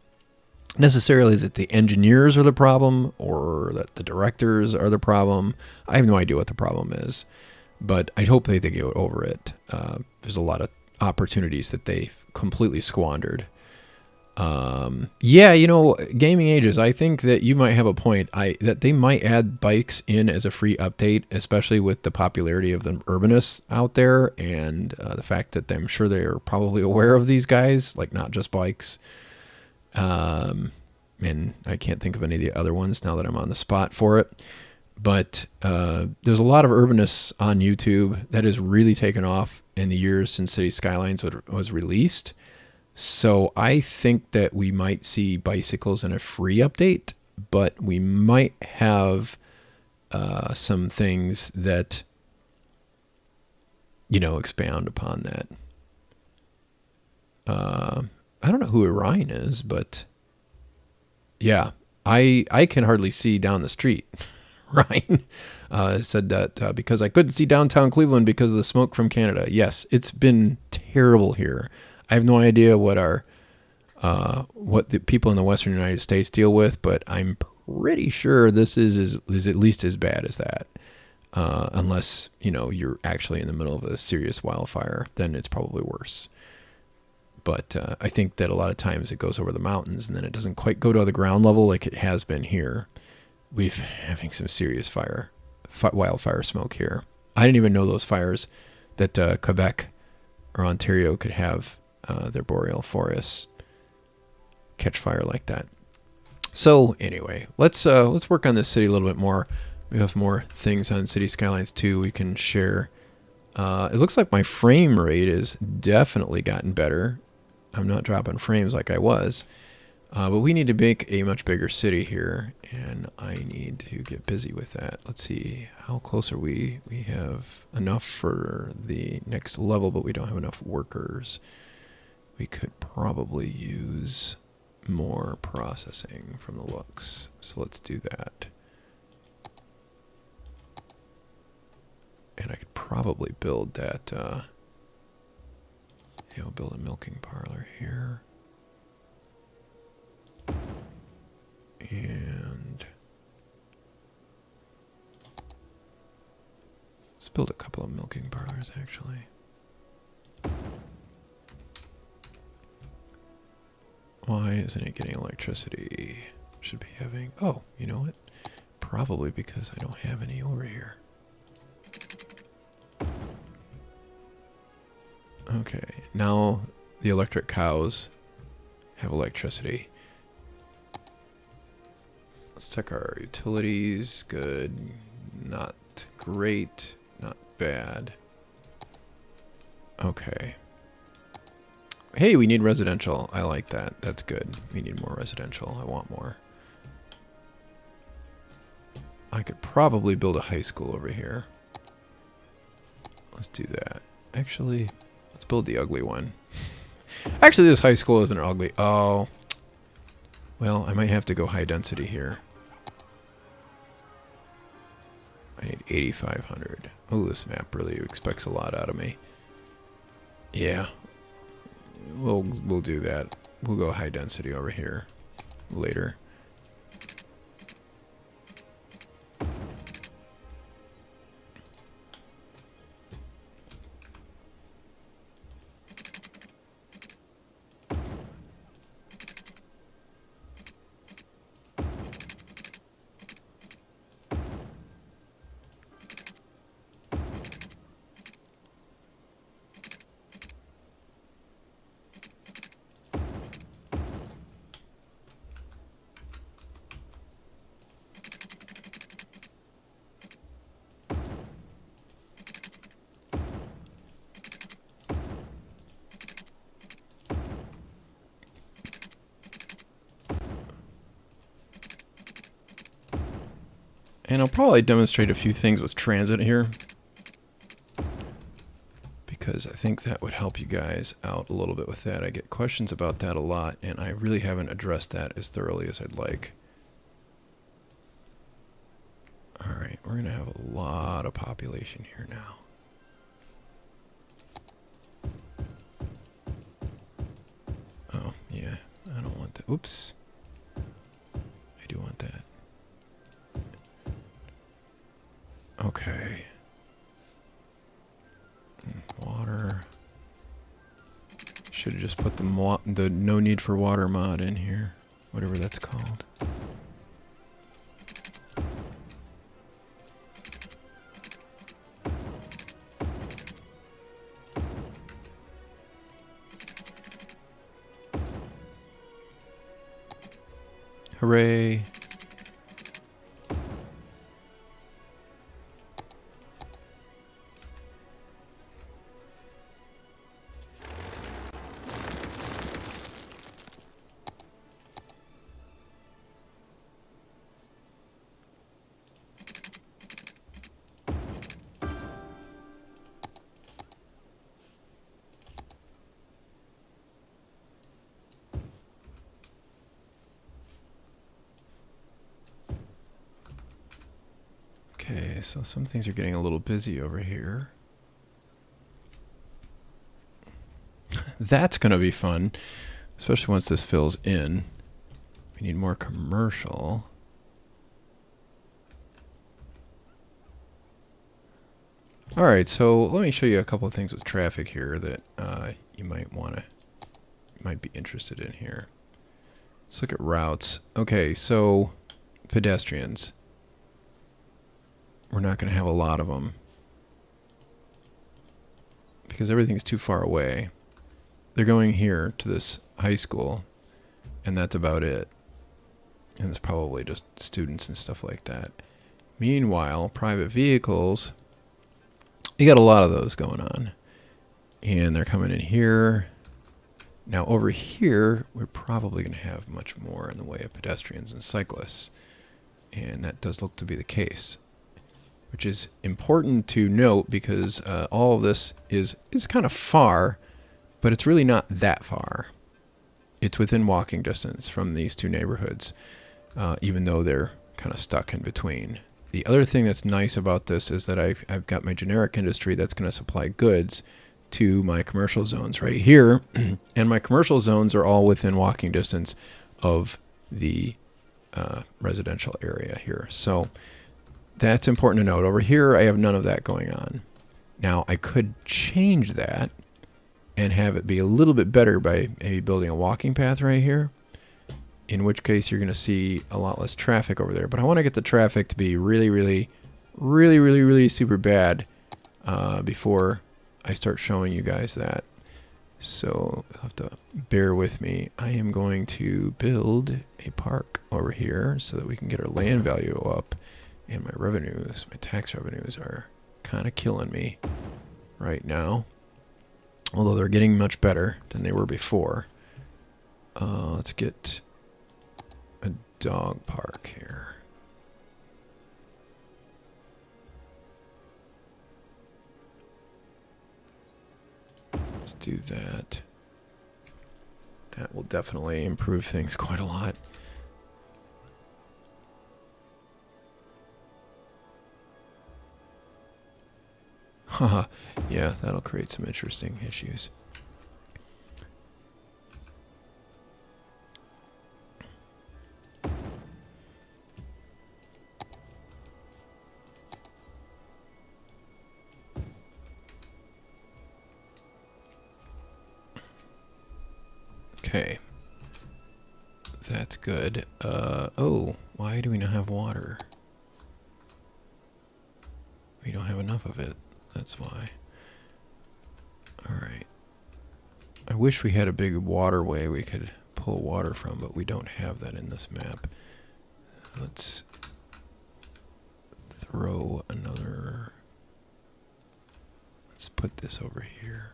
necessarily that the engineers are the problem or that the directors are the problem. I have no idea what the problem is, but I hope they get over it. There's a lot of opportunities that they've completely squandered. Yeah, Gaming Ages, I think that you might have a point. That they might add bikes in as a free update, especially with the popularity of the urbanists out there, and the fact that I'm sure they're probably aware of these guys, like not just bikes. And I can't think of any of the other ones now that I'm on the spot for it. But there's a lot of urbanists on YouTube that has really taken off in the years since City Skylines was released. So I think that we might see bicycles in a free update, but we might have some things that, expound upon that. I don't know who Orion is, but yeah, I can hardly see down the street. Ryan said that because I couldn't see downtown Cleveland because of the smoke from Canada. Yes, it's been terrible here. I have no idea what the people in the Western United States deal with, but I'm pretty sure this is at least as bad as that. Unless, you're actually in the middle of a serious wildfire, then it's probably worse. But I think that a lot of times it goes over the mountains and then it doesn't quite go to the ground level like it has been here. We've having some serious wildfire smoke here. I didn't even know those fires that Quebec or Ontario could have their boreal forests catch fire like that. So anyway, let's work on this city a little bit more. We have more things on City Skylines 2 we can share. It looks like my frame rate has definitely gotten better. I'm not dropping frames like I was. But we need to make a much bigger city here, and I need to get busy with that. Let's see, how close are we? We have enough for the next level, but we don't have enough workers. We could probably use more processing from the looks, so let's do that. And I could probably build that, we'll build a milking parlor here. And let's build a couple of milking parlors, actually. Why isn't it getting electricity? Should be having... Oh, you know what? Probably because I don't have any over here. Okay, now the electric cows have electricity. Let's check our utilities. Good. Not great. Not bad. Okay. Hey, we need residential. I like that. That's good. We need more residential. I want more. I could probably build a high school over here. Let's do that. Actually, let's build the ugly one. Actually, this high school isn't ugly. Oh. Well, I might have to go high density here. I need 8,500. Oh, this map really expects a lot out of me. Yeah. We'll do that. We'll go high density over here later. And I'll probably demonstrate a few things with transit here, because I think that would help you guys out a little bit with that. I get questions about that a lot, and I really haven't addressed that as thoroughly as I'd like. Alright, we're going to have a lot of population here now. Oh, yeah, I don't want that. Oops. I do want that. Okay. Water. Should have just put the no need for water mod in here, whatever that's called. Hooray. Okay, so some things are getting a little busy over here. That's going to be fun, especially once this fills in. We need more commercial. Alright, so let me show you a couple of things with traffic here that you might be interested in here. Let's look at routes. Okay, so pedestrians. We're not going to have a lot of them because everything's too far away. They're going here to this high school, and that's about it. And it's probably just students and stuff like that. Meanwhile, private vehicles, you got a lot of those going on. And they're coming in here. Now over here, we're probably going to have much more in the way of pedestrians and cyclists. And that does look to be the case, which is important to note because all of this is kind of far, but it's really not that far. It's within walking distance from these two neighborhoods, even though they're kind of stuck in between. The other thing that's nice about this is that I've got my generic industry that's going to supply goods to my commercial zones right here, and my commercial zones are all within walking distance of the residential area here. So that's important to note. Over here, I have none of that going on. Now, I could change that and have it be a little bit better by maybe building a walking path right here, in which case you're going to see a lot less traffic over there. But I want to get the traffic to be really super bad before I start showing you guys that. So you'll have to bear with me. I am going to build a park over here so that we can get our land value up. And my revenues, my tax revenues are kind of killing me right now. Although they're getting much better than they were before. Let's get a dog park here. Let's do that. That will definitely improve things quite a lot. Haha, yeah, that'll create some interesting issues. Okay. That's good. Oh, why do we not have water? We don't have enough of it. That's why. Alright. I wish we had a big waterway we could pull water from, but we don't have that in this map. Let's throw another... Let's put this over here.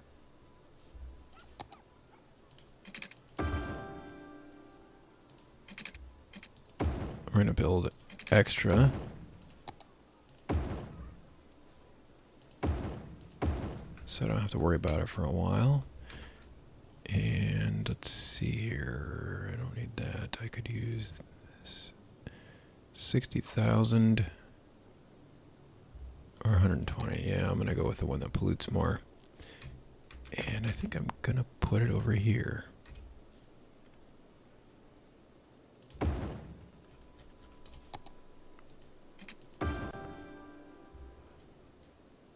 We're going to build extra. So I don't have to worry about it for a while. And let's see here. I don't need that. I could use this. 60,000 or 120. Yeah, I'm going to go with the one that pollutes more. And I think I'm going to put it over here.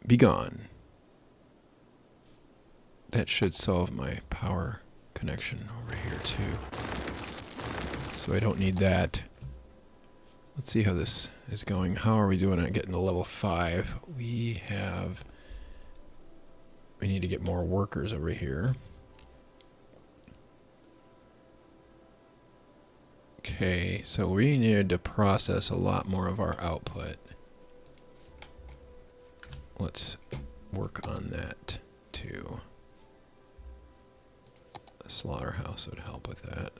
Be gone. That should solve my power connection over here too. So I don't need that. Let's see how this is going. How are we doing on getting to level 5? We need to get more workers over here. Okay, so we need to process a lot more of our output. Let's work on that too. A slaughterhouse would help with that.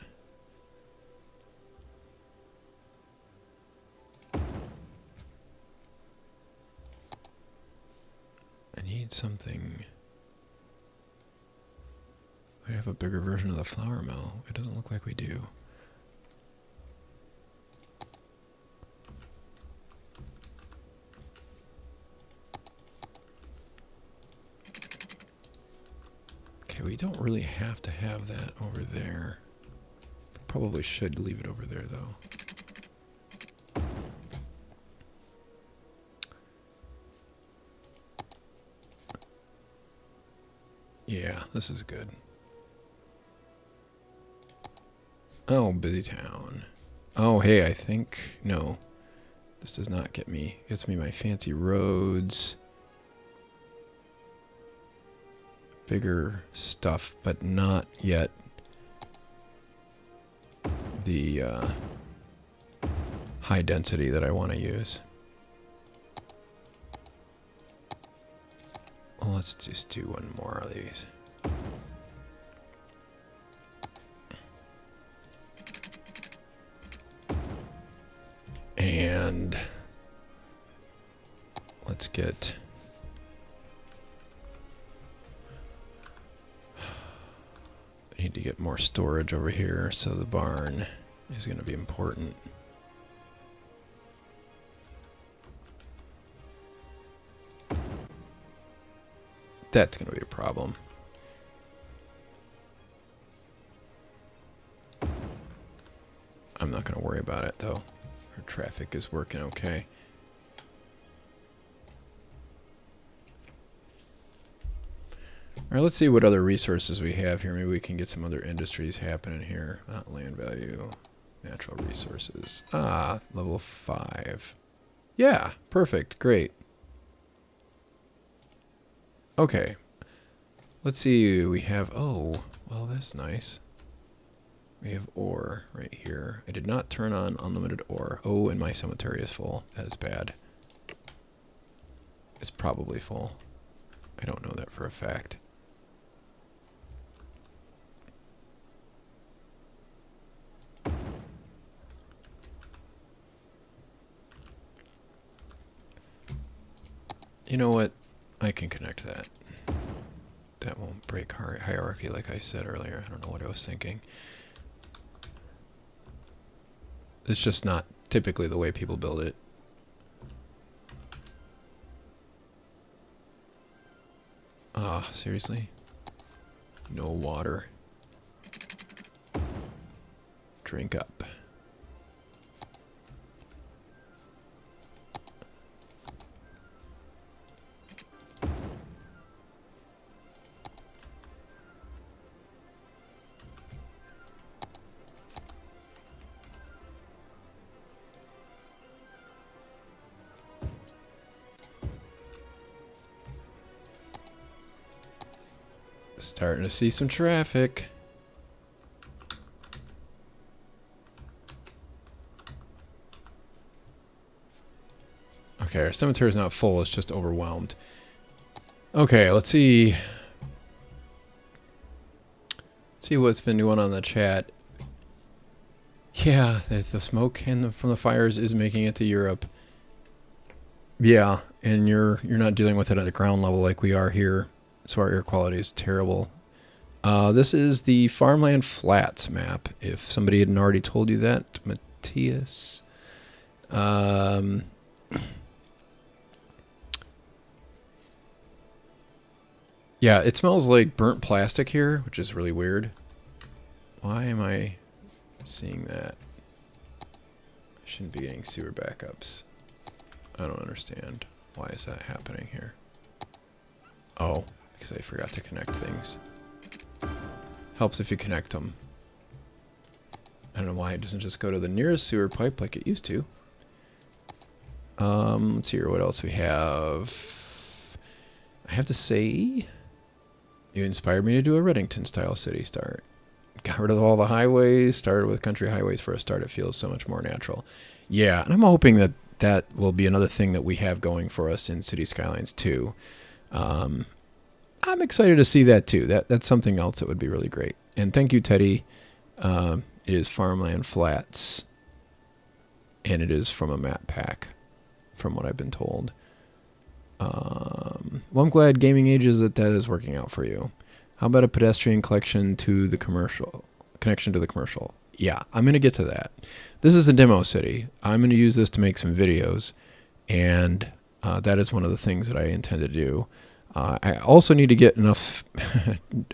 I need something. We have a bigger version of the flour mill. It doesn't look like we do. Okay, we don't really have to have that over there. Probably should leave it over there though. Yeah, this is good. Oh, busy town. Oh, hey, I think... No. This does not get me. It gets me my fancy roads. Bigger stuff, but not yet the high density that I want to use. Well, let's just do one more of these. And let's get... I need to get more storage over here, so the barn is going to be important. That's going to be a problem. I'm not going to worry about it, though. Our traffic is working okay. Alright, let's see what other resources we have here. Maybe we can get some other industries happening here. Not land value, natural resources. Ah, level 5. Yeah, perfect, great. Okay. Let's see, we have, oh, well that's nice. We have ore right here. I did not turn on unlimited ore. Oh, and my cemetery is full. That is bad. It's probably full. I don't know that for a fact. You know what? I can connect that. That won't break hierarchy like I said earlier. I don't know what I was thinking. It's just not typically the way people build it. Ah, seriously? No water. Drink up. Starting to see some traffic. Okay, our cemetery is not full, it's just overwhelmed. Okay, let's see. Let's see what's been going on in the chat. Yeah, the smoke from the fires is making it to Europe. Yeah, and you're not dealing with it at the ground level like we are here, so our air quality is terrible. This is the Farmland Flats map. If somebody hadn't already told you that, Matthias. Yeah, it smells like burnt plastic here, which is really weird. Why am I seeing that? I shouldn't be getting sewer backups. I don't understand. Why is that happening here? Oh, because I forgot to connect things. Helps if you connect them. I don't know why it doesn't just go to the nearest sewer pipe like it used to. Let's see here what else we have. I have to say, you inspired me to do a Reddington style city start. Got rid of all the highways, started with country highways for a start. It feels so much more natural. Yeah, and I'm hoping that that will be another thing that we have going for us in City Skylines 2. I'm excited to see that too. That's something else that would be really great. And thank you, Teddy. It is Farmland Flats, and it is from a map pack, from what I've been told. Well, I'm glad Gaming Ages that is working out for you. How about a pedestrian connection to the commercial? Yeah, I'm going to get to that. This is the demo city. I'm going to use this to make some videos, and that is one of the things that I intend to do. I also need to get enough.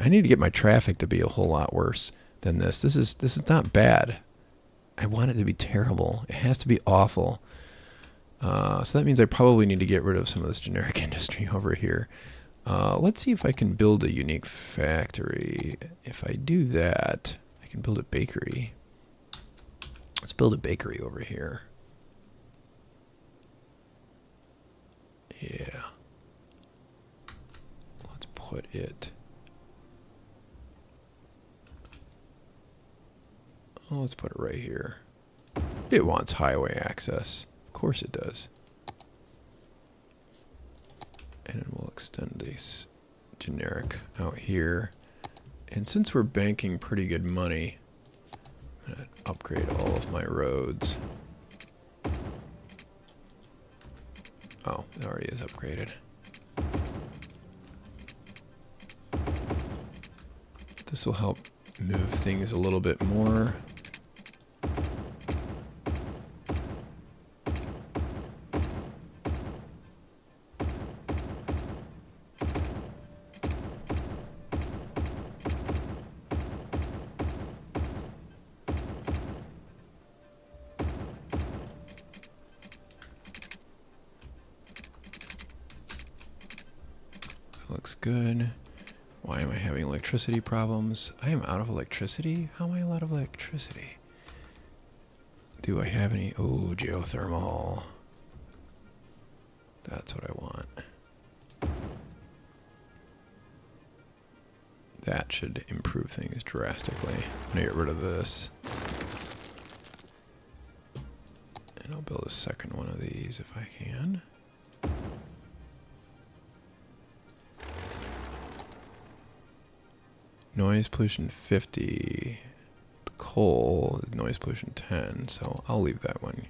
I need to get my traffic to be a whole lot worse than this. This is not bad. I want it to be terrible. It has to be awful. So that means I probably need to get rid of some of this generic industry over here. Let's see if I can build a unique factory. If I do that, I can build a bakery. Let's build a bakery over here. Yeah. Let's put it. Oh, let's put it right here. It wants highway access. Of course it does. And then we'll extend this generic out here. And since we're banking pretty good money, I'm going to upgrade all of my roads. Oh, it already is upgraded. This will help move things a little bit more. Looks good. Why am I having electricity problems? I am out of electricity? How am I out of electricity? Do I have any? Oh, geothermal. That's what I want. That should improve things drastically. I'm gonna get rid of this. And I'll build a second one of these if I can. Noise pollution 50. Coal, noise pollution 10, so I'll leave that one.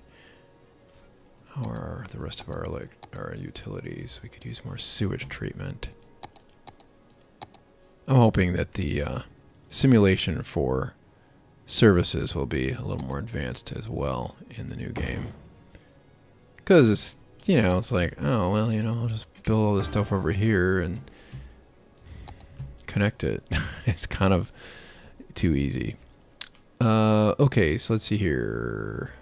How are the rest of our utilities? We could use more sewage treatment. I'm hoping that the simulation for services will be a little more advanced as well in the new game. Because it's, it's like, oh, well, I'll just build all this stuff over here and connect it. It's kind of too easy. Okay, so let's see here.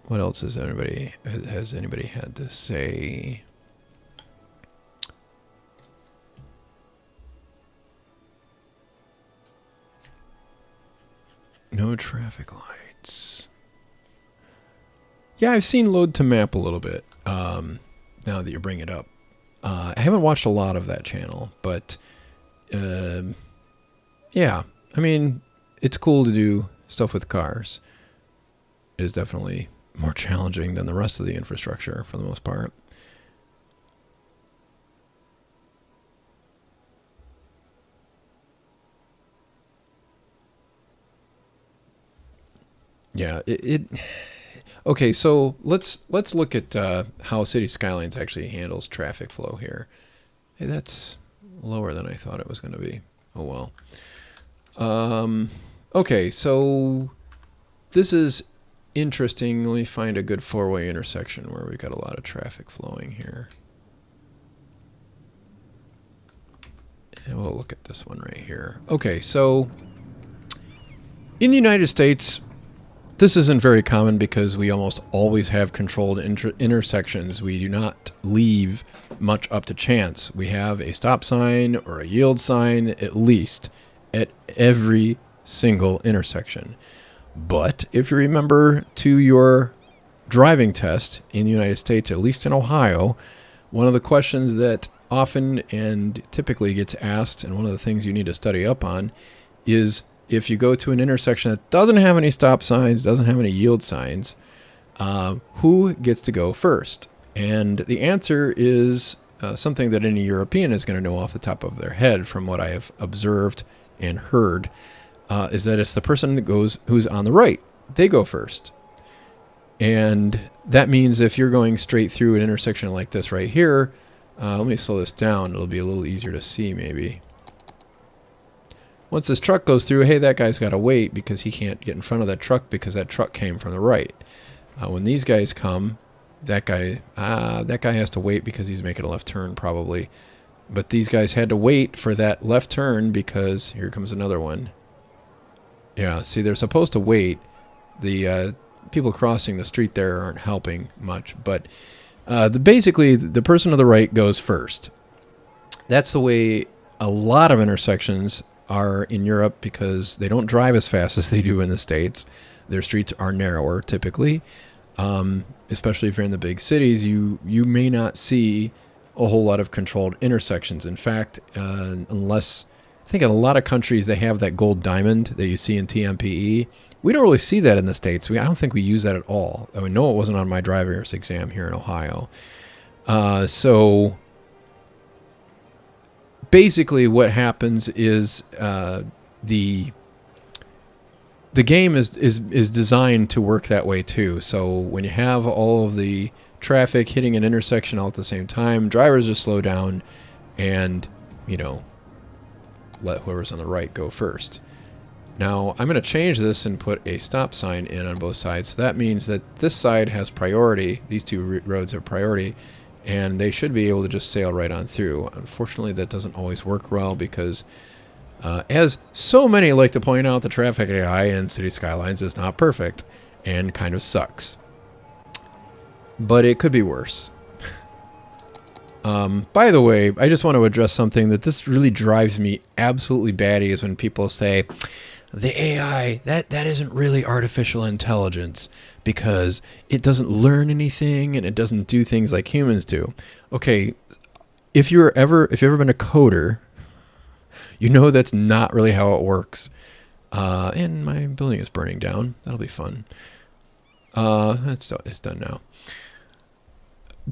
What else has anybody had to say? No traffic lights. Yeah, I've seen load to map a little bit. Now that you bring it up, I haven't watched a lot of that channel, but yeah, I mean, it's cool to do stuff with cars. It is definitely more challenging than the rest of the infrastructure for the most part. Yeah, okay, so let's look at how City Skylines actually handles traffic flow here. Hey, that's lower than I thought it was going to be. Oh well. Okay, so this is interesting. Let me find a good four-way intersection where we've got a lot of traffic flowing here. And we'll look at this one right here. Okay, so in the United States, this isn't very common because we almost always have controlled intersections. We do not leave much up to chance. We have a stop sign or a yield sign at least at every single intersection. But if you remember to your driving test in the United States, at least in Ohio, one of the questions that often and typically gets asked, and one of the things you need to study up on, is if you go to an intersection that doesn't have any stop signs, doesn't have any yield signs, who gets to go first? And the answer is something that any European is going to know off the top of their head from what I have observed and heard, is that it's the person that who's on the right. They go first. And that means if you're going straight through an intersection like this right here, let me slow this down. It'll be a little easier to see maybe. Once this truck goes through, hey, that guy's got to wait because he can't get in front of that truck because that truck came from the right. When these guys come, that guy has to wait because he's making a left turn probably. But these guys had to wait for that left turn because here comes another one. Yeah, see, they're supposed to wait. The people crossing the street there aren't helping much. But basically, the person to the right goes first. That's the way a lot of intersections are in Europe because they don't drive as fast as they do in the States. Their streets are narrower typically, especially if you're in the big cities. You may not see a whole lot of controlled intersections. In fact, unless I think in a lot of countries they have that gold diamond that you see in TMPE. We don't really see that in the States. I don't think we use that at all. I mean, no, it wasn't on my driver's exam here in Ohio. So basically what happens is the game is designed to work that way too. So when you have all of the traffic hitting an intersection all at the same time, drivers just slow down and, let whoever's on the right go first. Now, I'm going to change this and put a stop sign in on both sides. So that means that this side has priority. These two roads have priority, and they should be able to just sail right on through. Unfortunately, that doesn't always work well because, as so many like to point out, the traffic AI in City Skylines is not perfect and kind of sucks. But it could be worse. By the way, I just want to address something that this really drives me absolutely batty is when people say, the AI, that isn't really artificial intelligence because it doesn't learn anything and it doesn't do things like humans do. Okay, if you've ever been a coder, you know that's not really how it works. And my building is burning down. That'll be fun. It's done now.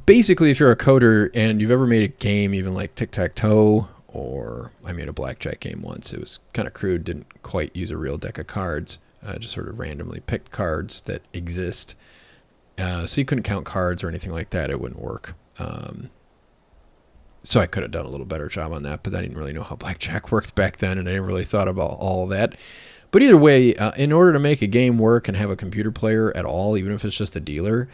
Basically, if you're a coder and you've ever made a game, even like tic-tac-toe, or I made a blackjack game once. It was kind of crude, didn't quite use a real deck of cards. Just sort of randomly picked cards that exist. So you couldn't count cards or anything like that. It wouldn't work. So I could have done a little better job on that, but I didn't really know how blackjack worked back then, and I didn't really thought about all of that. But either way, in order to make a game work and have a computer player at all, even if it's just a dealer,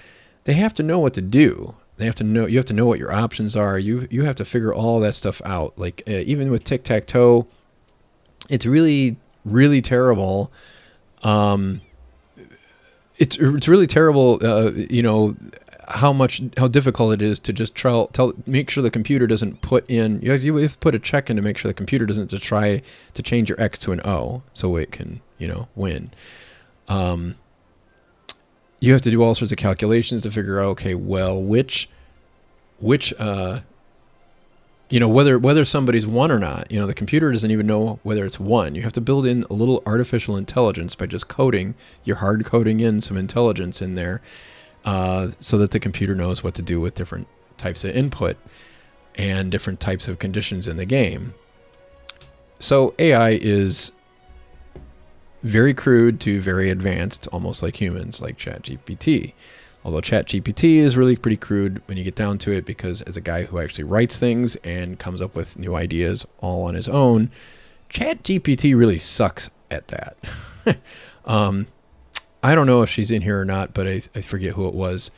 they have to know what to do. They have to know. You have to know what your options are. You have to figure all that stuff out. Like even with tic-tac-toe, it's really really terrible. It's really terrible. How difficult it is to just make sure the computer doesn't put in. You have to put a check in to make sure the computer doesn't just try to change your X to an O so it can win. You have to do all sorts of calculations to figure out, okay, well, which whether somebody's won or not. The computer doesn't even know whether it's won. You have to build in a little artificial intelligence by just coding. You're hard coding in some intelligence in there, so that the computer knows what to do with different types of input and different types of conditions in the game. So AI is very crude to very advanced, almost like humans, like ChatGPT. Although ChatGPT is really pretty crude when you get down to it, because as a guy who actually writes things and comes up with new ideas all on his own, ChatGPT really sucks at that. I don't know if she's in here or not, but I forget who it was.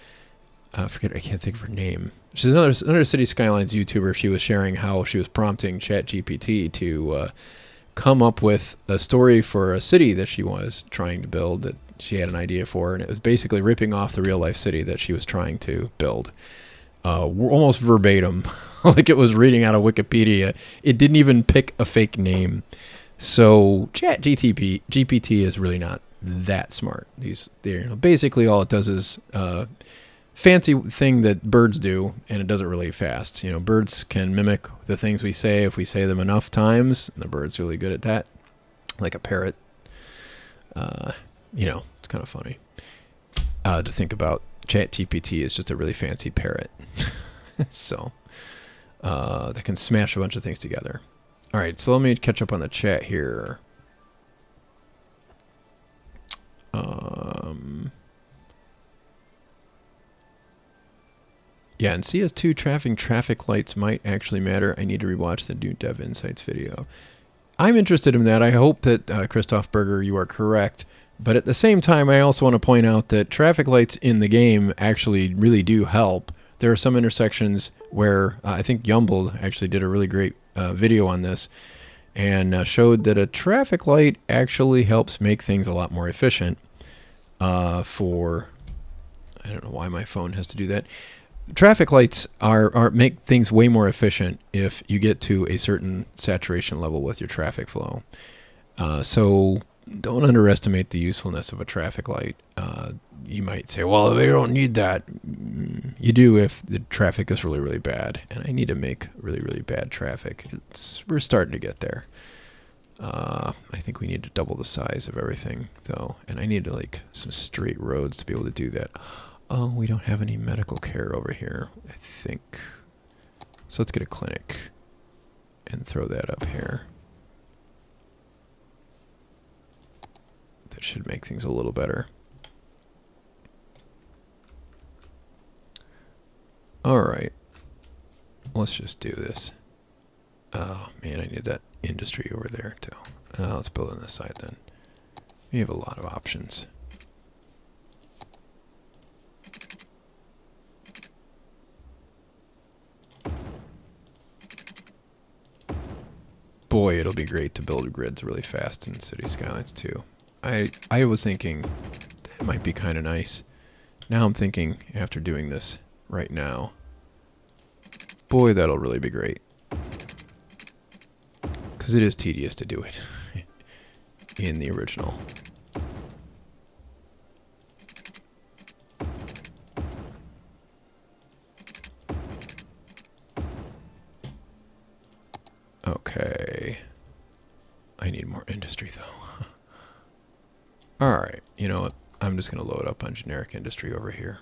I can't think of her name. She's another City Skylines YouTuber. She was sharing how she was prompting ChatGPT to come up with a story for a city that she was trying to build, that she had an idea for, and it was basically ripping off the real life city that she was trying to build, almost verbatim, like it was reading out of Wikipedia. It didn't even pick a fake name. So GPT is really not that smart. Basically all it does is fancy thing that birds do, and it does it really fast. Birds can mimic the things we say if we say them enough times, and the bird's really good at that, like a parrot. It's kind of funny to think about. ChatGPT is just a really fancy parrot. So that can smash a bunch of things together. All right, so let me catch up on the chat here. Yeah, and CS2 traffic lights might actually matter. I need to rewatch the new Dev Insights video. I'm interested in that. I hope that, Christoph Berger, you are correct. But at the same time, I also want to point out that traffic lights in the game actually really do help. There are some intersections where I think Yumbled actually did a really great video on this, and showed that a traffic light actually helps make things a lot more efficient. I don't know why my phone has to do that. Traffic lights are make things way more efficient if you get to a certain saturation level with your traffic flow. So don't underestimate the usefulness of a traffic light. You might say, well, they don't need that. You do if the traffic is really, really bad. And I need to make really, really bad traffic. We're starting to get there. I think we need to double the size of everything, though. And I need some straight roads to be able to do that. Oh, we don't have any medical care over here, I think. So let's get a clinic and throw that up here. That should make things a little better. All right. Let's just do this. Oh, man, I need that industry over there, too. Let's build on this side, then. We have a lot of options. Boy, it'll be great to build grids really fast in City Skylines too. I was thinking that might be kind of nice. Now I'm thinking, after doing this right now, boy, that'll really be great. Because it is tedious to do it in the original. Okay. I need more industry, though. Alright, you know what? I'm just going to load up on generic industry over here.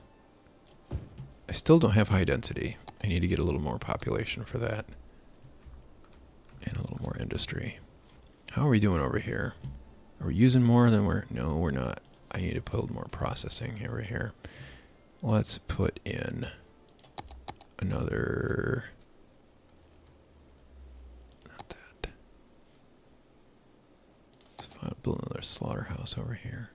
I still don't have high density. I need to get a little more population for that. And a little more industry. How are we doing over here? Are we using more than we're... No, we're not. I need to build more processing over here. Let's put in another... Not that. Let's build another slaughterhouse over here.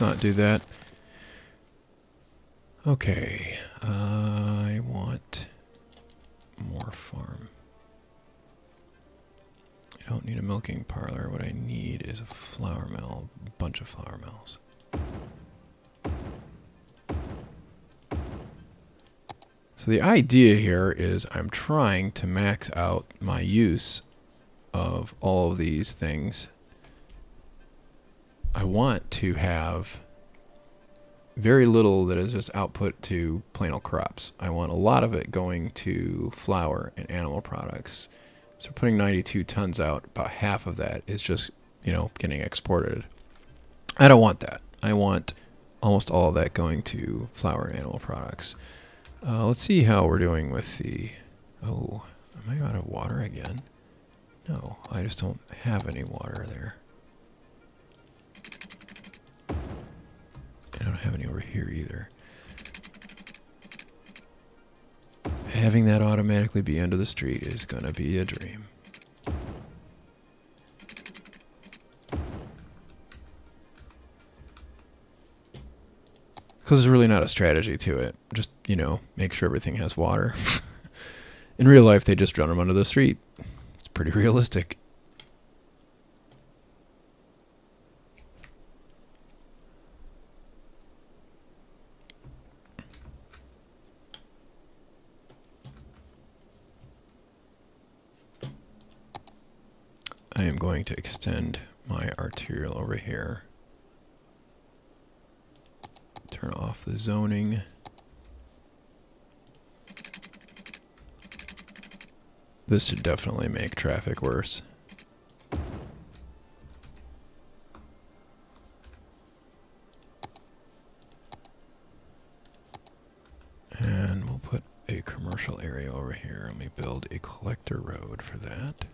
Not do that. Okay, I want more farm. I don't need a milking parlor. What I need is a flour mill, a bunch of flour mills. So the idea here is I'm trying to max out my use of all of these things. I want to have very little that is just output to plain old crops. I want a lot of it going to flour and animal products. So putting 92 tons out, about half of that is just, you know, getting exported. I don't want that. I want almost all of that going to flour and animal products. Let's see how we're doing with the... Oh, am I out of water again? No, I just don't have any water there. I don't have any over here either. Having that automatically be end of the street is going to be a dream. Because there's really not a strategy to it. Just, you know, make sure everything has water. In real life, they just run them under the street. It's pretty realistic. I am going to extend my arterial over here. Turn off the zoning. This should definitely make traffic worse. And we'll put a commercial area over here. Let me build a collector road for that.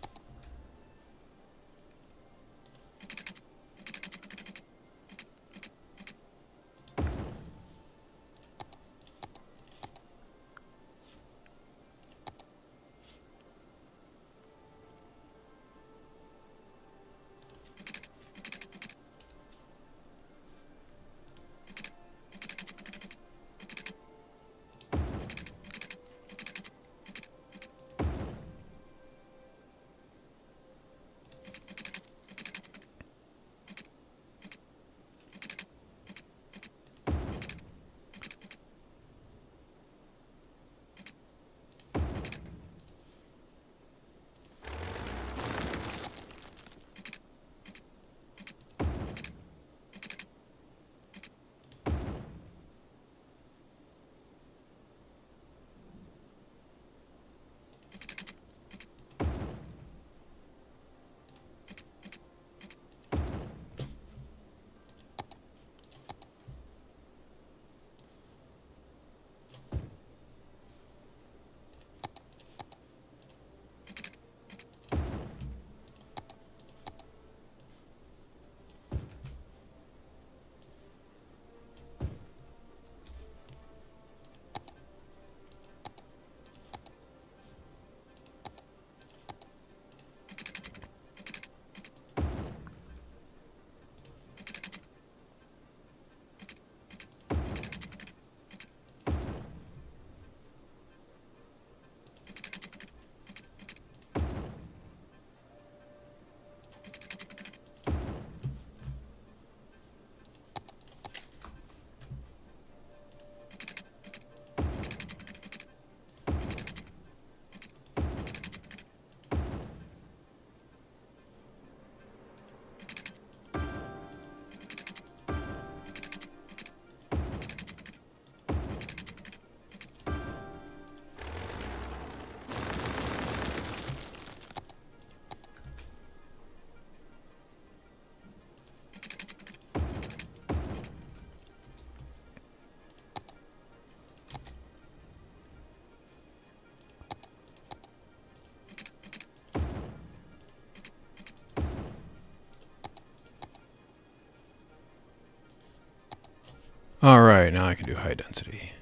Alright, now I can do high density.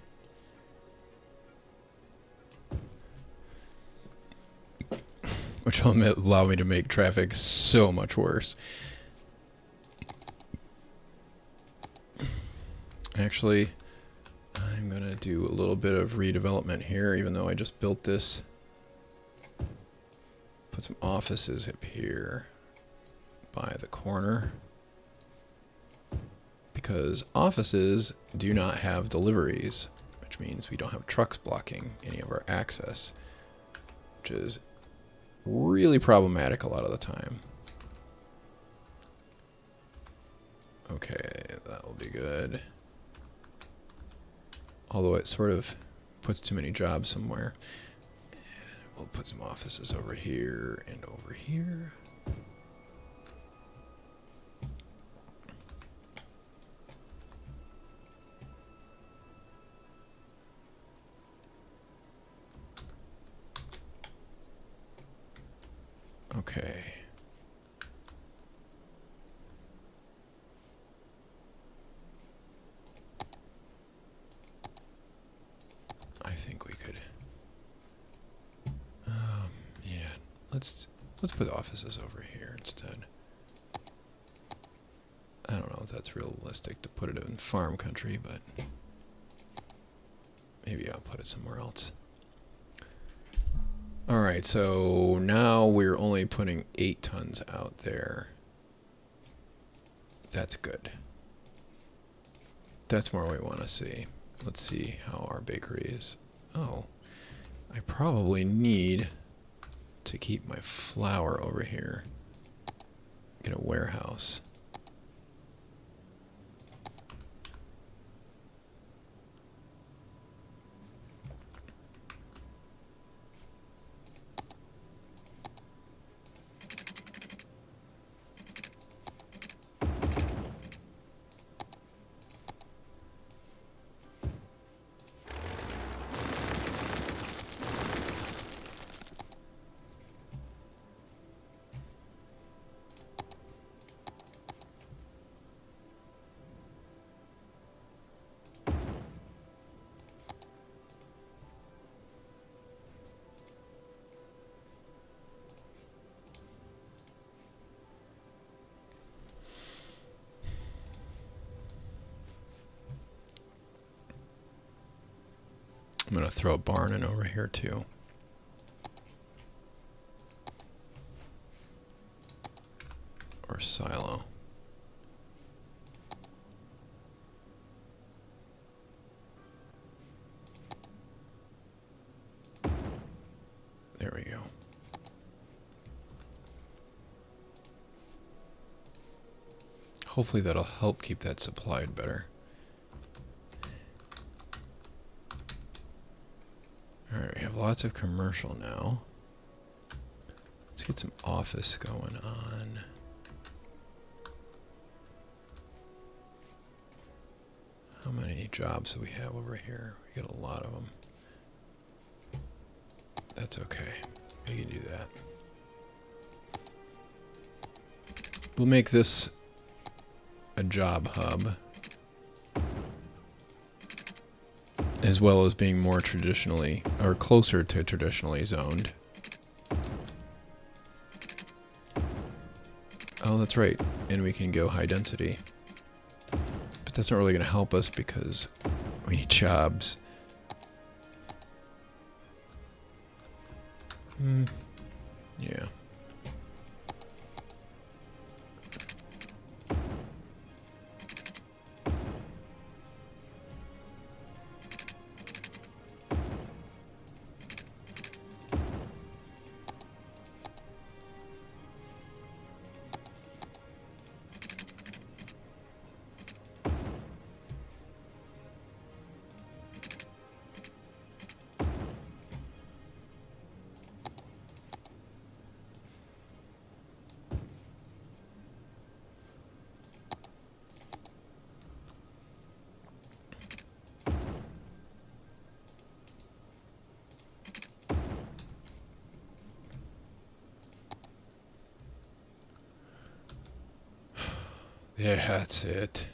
Which will allow me to make traffic so much worse. Actually, I'm going to do a little bit of redevelopment here, even though I just built this. Put some offices up here by the corner. Because offices do not have deliveries, which means we don't have trucks blocking any of our access, which is really problematic a lot of the time. Okay, that will be good. Although it sort of puts too many jobs somewhere. And we'll put some offices over here and over here. Okay. I think we could. Yeah. Let's put offices over here instead. I don't know if that's realistic to put it in farm country, but maybe I'll put it somewhere else. Alright, so now we're only putting 8 tons out there. That's good. That's more what we want to see. Let's see how our bakery is. Oh, I probably need to keep my flour over here. Get a warehouse. I'm going to throw a barn in over here too. Or silo. There we go. Hopefully that'll help keep that supplied better. Alright, we have lots of commercial now. Let's get some office going on. How many jobs do we have over here? We got a lot of them. That's okay. We can do that. We'll make this a job hub, as well as being more traditionally, or closer to traditionally zoned. Oh, that's right. And we can go high density. But that's not really going to help us because we need jobs. Yeah. Yeah, that's it.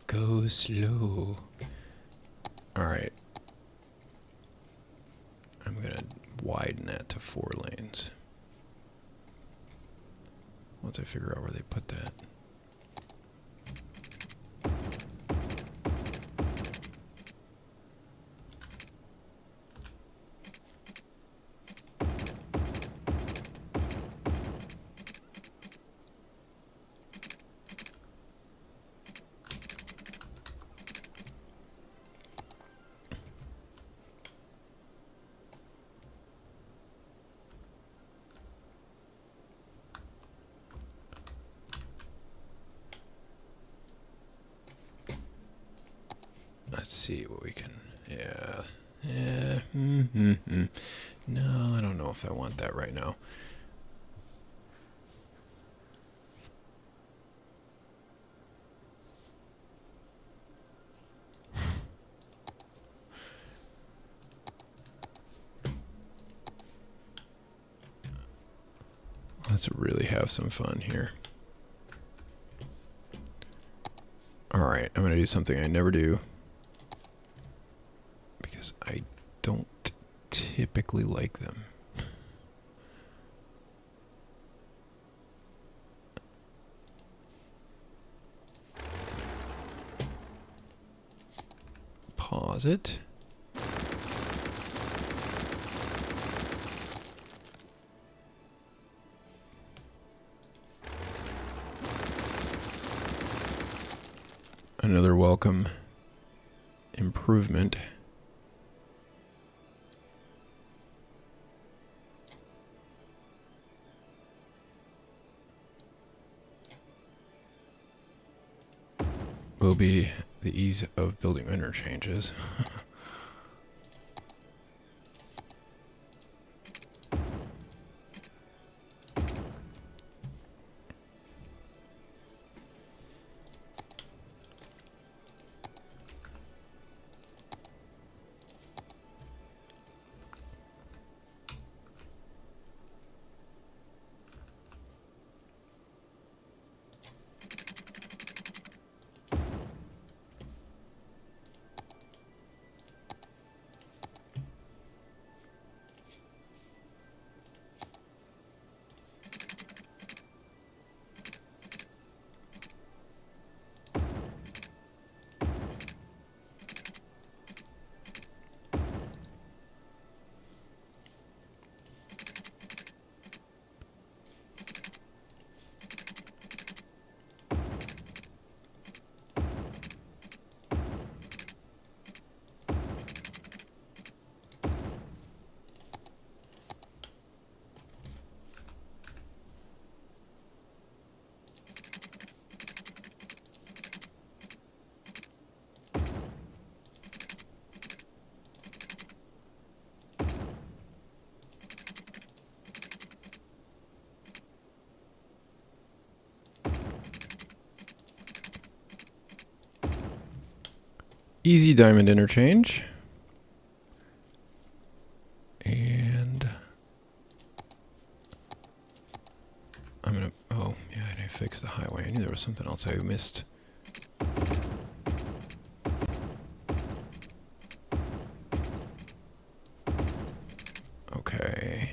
Go slow. Alright. I'm gonna widen that to 4 lanes. Once I figure out where they put that. Let's see what we can. Yeah. Yeah. No, I don't know if I want that right now. Let's really have some fun here. Alright, I'm going to do something I never do. Because I don't typically like them. Pause it. Another welcome improvement. Will be the ease of building interchanges. Easy diamond interchange. And I'm gonna, oh yeah, I didn't fix the highway. I knew there was something else I missed. Okay.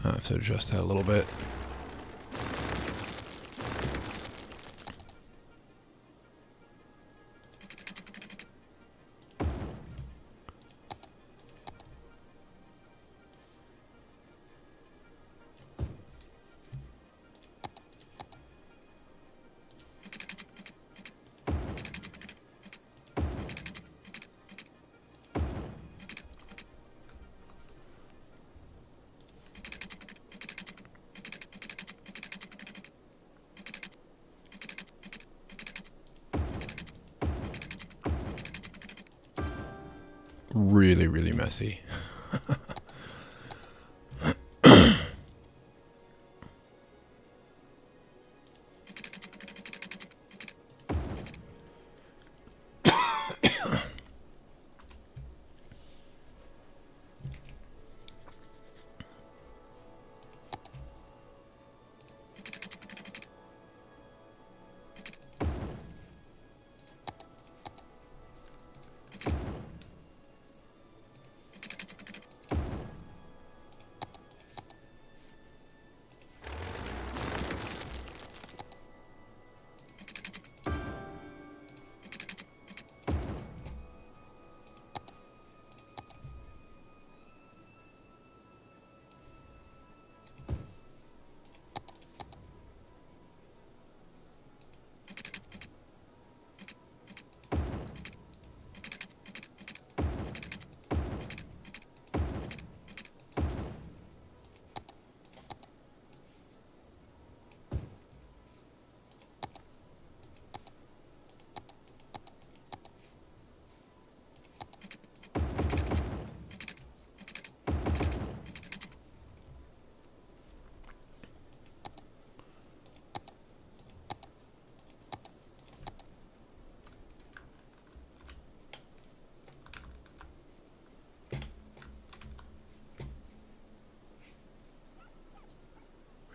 I have to adjust that a little bit. really, really messy.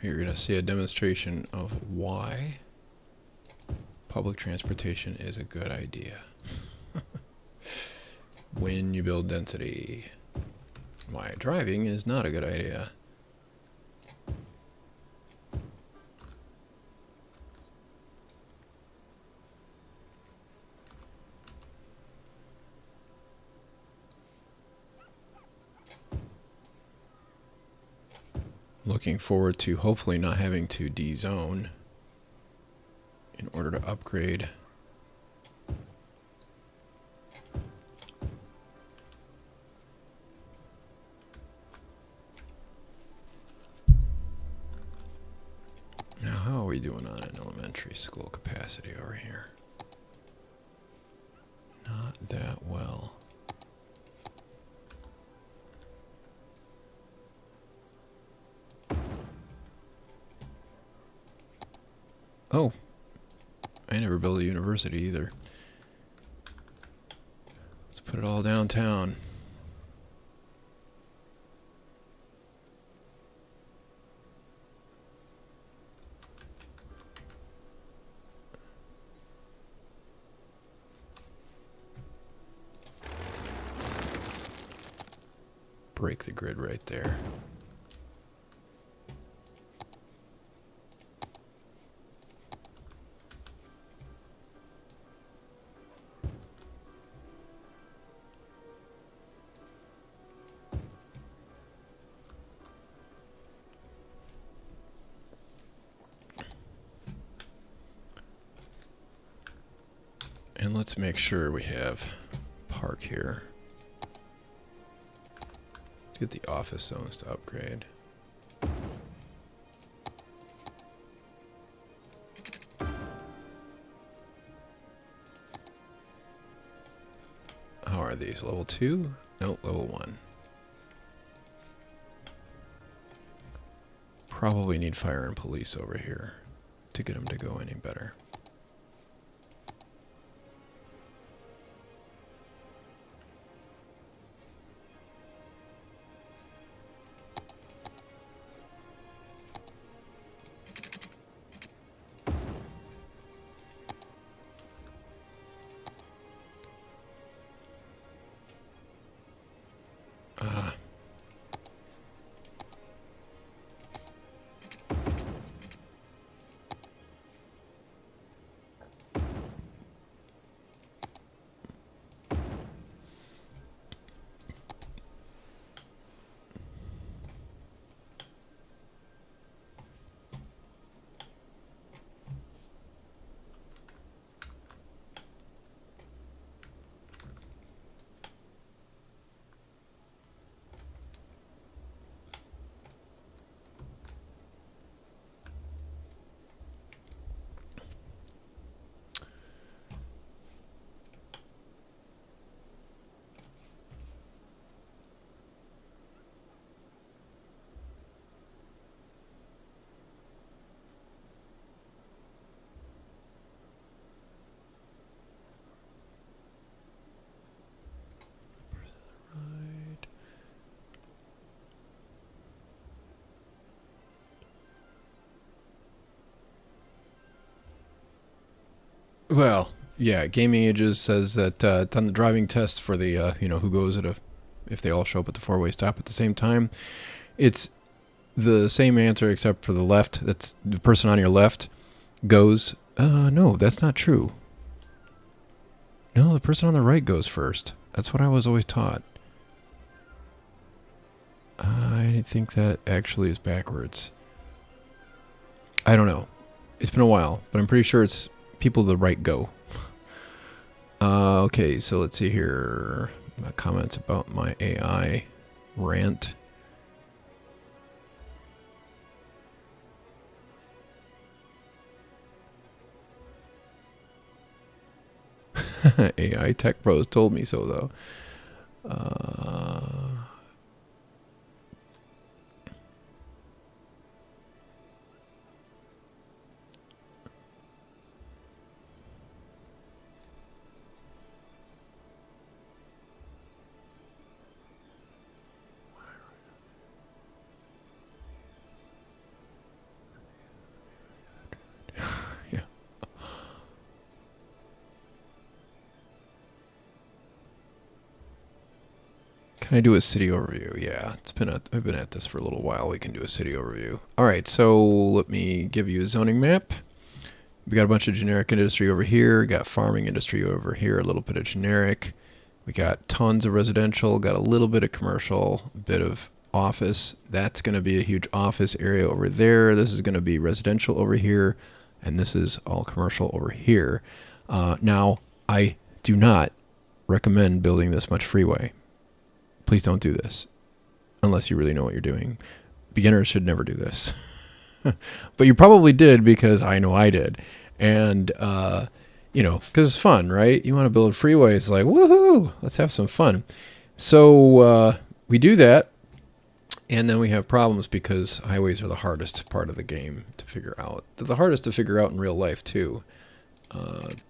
You're going to see a demonstration of why public transportation is a good idea. When you build density, why driving is not a good idea. Looking forward to hopefully not having to de-zone in order to upgrade. Now, how are we doing on an elementary school capacity over here? Not that well. Oh, I never built a university either. Let's put it all downtown. Break the grid right there. And let's make sure we have park here. Let's get the office zones to upgrade. How are these? Level 2? No, level 1. Probably need fire and police over here to get them to go any better. Well, yeah, Gaming Ages says that on the driving test for the, who goes if they all show up at the four-way stop at the same time, it's the same answer except for the left. That's the person on your left goes, no, that's not true. No, the person on the right goes first. That's what I was always taught. I think that actually is backwards. I don't know. It's been a while, but I'm pretty sure it's people to the right go. Okay, so let's see here. Comments about my AI rant. AI Tech Pros told me so, though. Yeah. Can I do a city overview? Yeah, I've been at this for a little while. We can do a city overview. All right, so let me give you a zoning map. We got a bunch of generic industry over here. Got farming industry over here. A little bit of generic. We got tons of residential. Got a little bit of commercial. Bit of office. That's going to be a huge office area over there. This is going to be residential over here, and this is all commercial over here. Now, I do not recommend building this much freeway. Please don't do this unless you really know what you're doing. Beginners should never do this. But you probably did because I know I did. And, because it's fun, right? You want to build freeways like, woohoo, let's have some fun. So we do that. And then we have problems because highways are the hardest part of the game to figure out. They're the hardest to figure out in real life, too.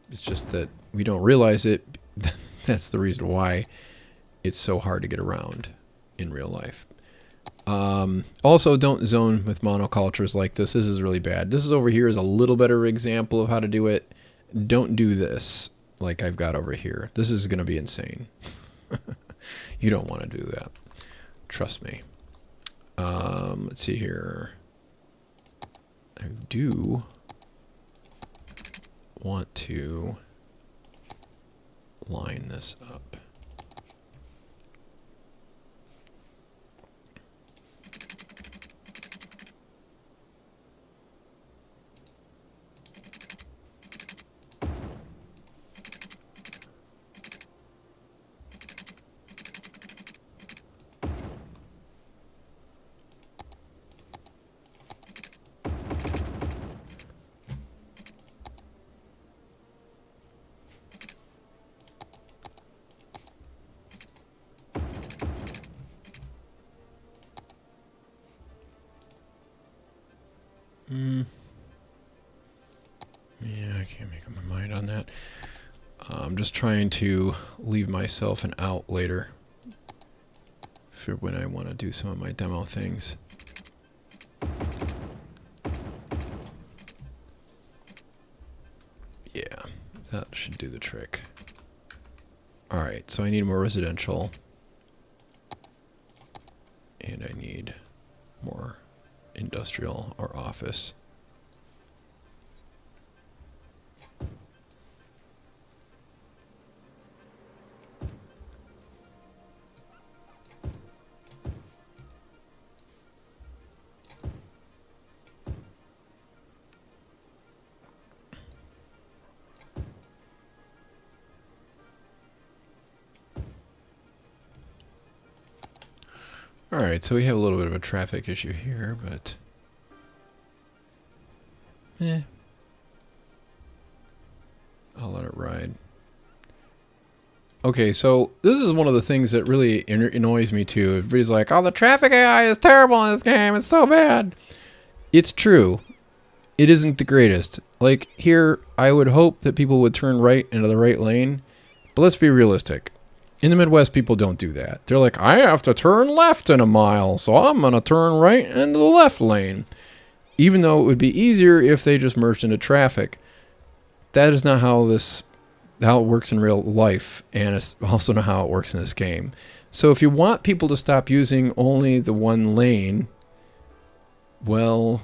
It's just that we don't realize it. That's the reason why it's so hard to get around in real life. Also, don't zone with monocultures like this. This is really bad. This is over here is a little better example of how to do it. Don't do this like I've got over here. This is going to be insane. You don't want to do that. Trust me. Let's see here. I do want to line this up. Yeah, I can't make up my mind on that. I'm just trying to leave myself an out later for when I want to do some of my demo things. Yeah, that should do the trick. Alright, so I need more residential. And I need more industrial or office. Alright, so we have a little bit of a traffic issue here, but I'll let it ride. Okay, so this is one of the things that really annoys me too. Everybody's like, oh, the traffic AI is terrible in this game. It's so bad. It's true. It isn't the greatest. Like here, I would hope that people would turn right into the right lane. But let's be realistic. In the Midwest, people don't do that. They're like, I have to turn left in a mile, so I'm going to turn right into the left lane. Even though it would be easier if they just merged into traffic. that is not how it works in real life, and it's also not how it works in this game. So if you want people to stop using only the one lane, well,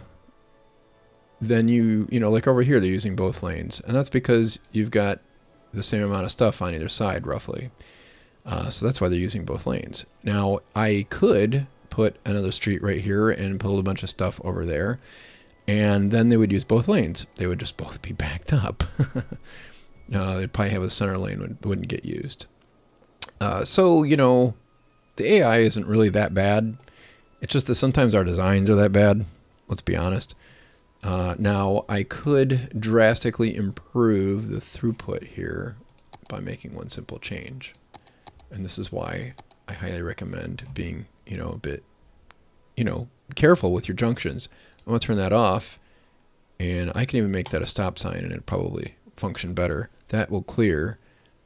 then you know, like over here, they're using both lanes. And that's because you've got the same amount of stuff on either side, roughly. So that's why they're using both lanes. Now, I could put another street right here and put a bunch of stuff over there, and then they would use both lanes. They would just both be backed up. They'd probably have a center lane wouldn't get used. So, you know, the AI isn't really that bad. It's just that sometimes our designs are that bad. Let's be honest. Now, I could drastically improve the throughput here by making one simple change. And this is why I highly recommend being, you know, a bit, you know, careful with your junctions. I'm going to turn that off, and I can even make that a stop sign, and it'll probably function better. That will clear.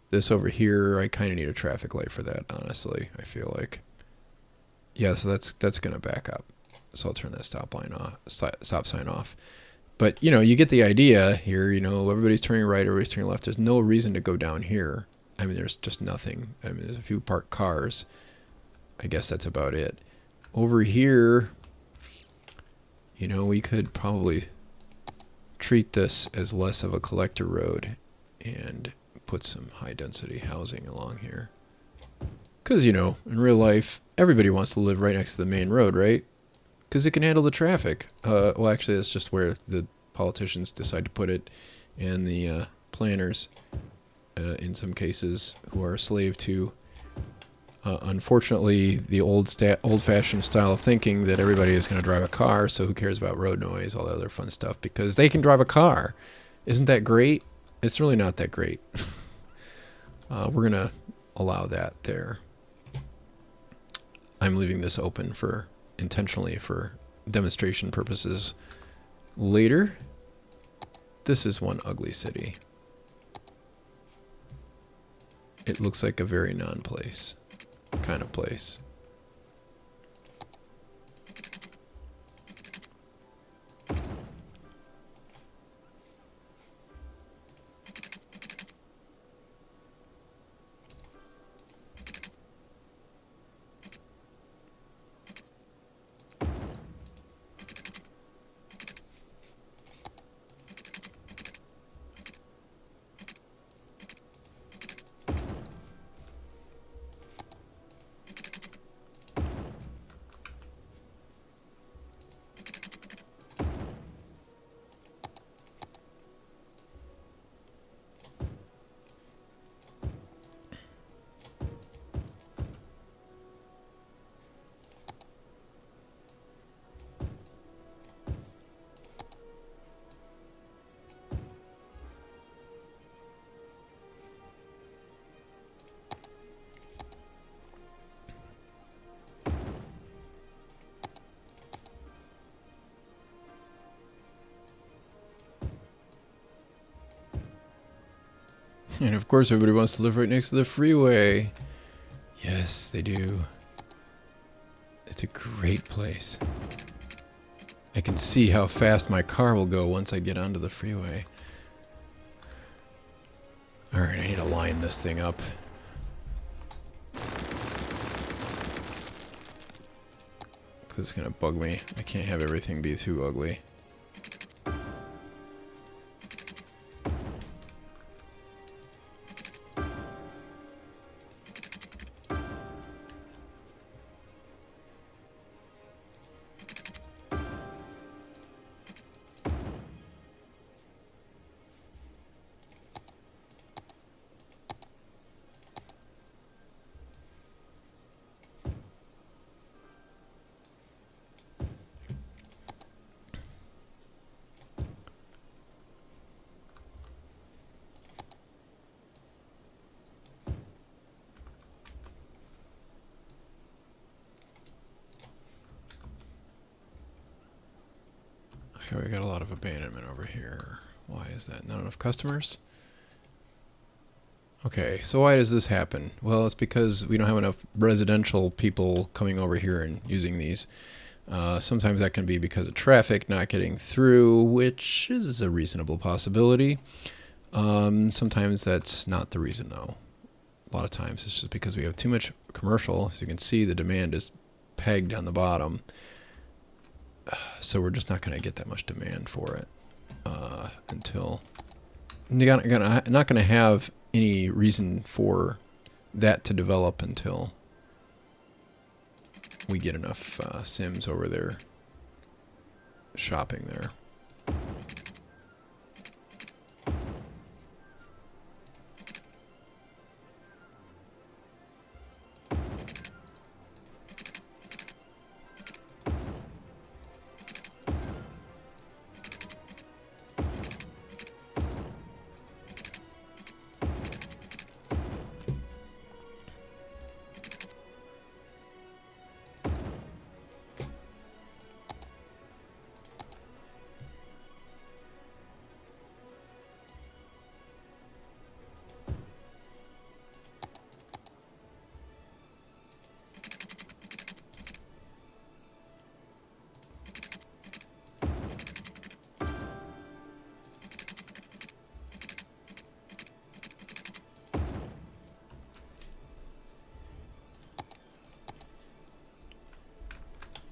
This over here, I kind of need a traffic light for that, honestly, I feel like. Yeah, so that's going to back up. So I'll turn that stop sign off. But, you know, you get the idea here. You know, everybody's turning right, everybody's turning left. There's no reason to go down here. I mean, there's just nothing. I mean, there's a few parked cars. I guess that's about it. Over here, you know, we could probably treat this as less of a collector road and put some high density housing along here. Because, you know, in real life, everybody wants to live right next to the main road, right? Because it can handle the traffic. Well, actually, that's just where the politicians decide to put it, and the planners, in some cases, who are a slave to, unfortunately, the old-fashioned style of thinking that everybody is going to drive a car, so who cares about road noise, all that other fun stuff, because they can drive a car. Isn't that great? It's really not that great. We're going to allow that there. I'm leaving this open intentionally for demonstration purposes later. This is one ugly city. It looks like a very non-place kind of place. And of course everybody wants to live right next to the freeway. Yes, they do. It's a great place. I can see how fast my car will go once I get onto the freeway. Alright, I need to line this thing up. Because it's going to bug me. I can't have everything be too ugly. Okay, we got a lot of abandonment over here. Why is that? Not enough customers? Okay, so why does this happen? Well, it's because we don't have enough residential people coming over here and using these. Sometimes that can be because of traffic not getting through, which is a reasonable possibility. Sometimes that's not the reason, though. A lot of times it's just because we have too much commercial. As you can see, the demand is pegged on the bottom. So we're just not going to get that much demand for it until... You're not going to have any reason for that to develop until we get enough Sims over there shopping there.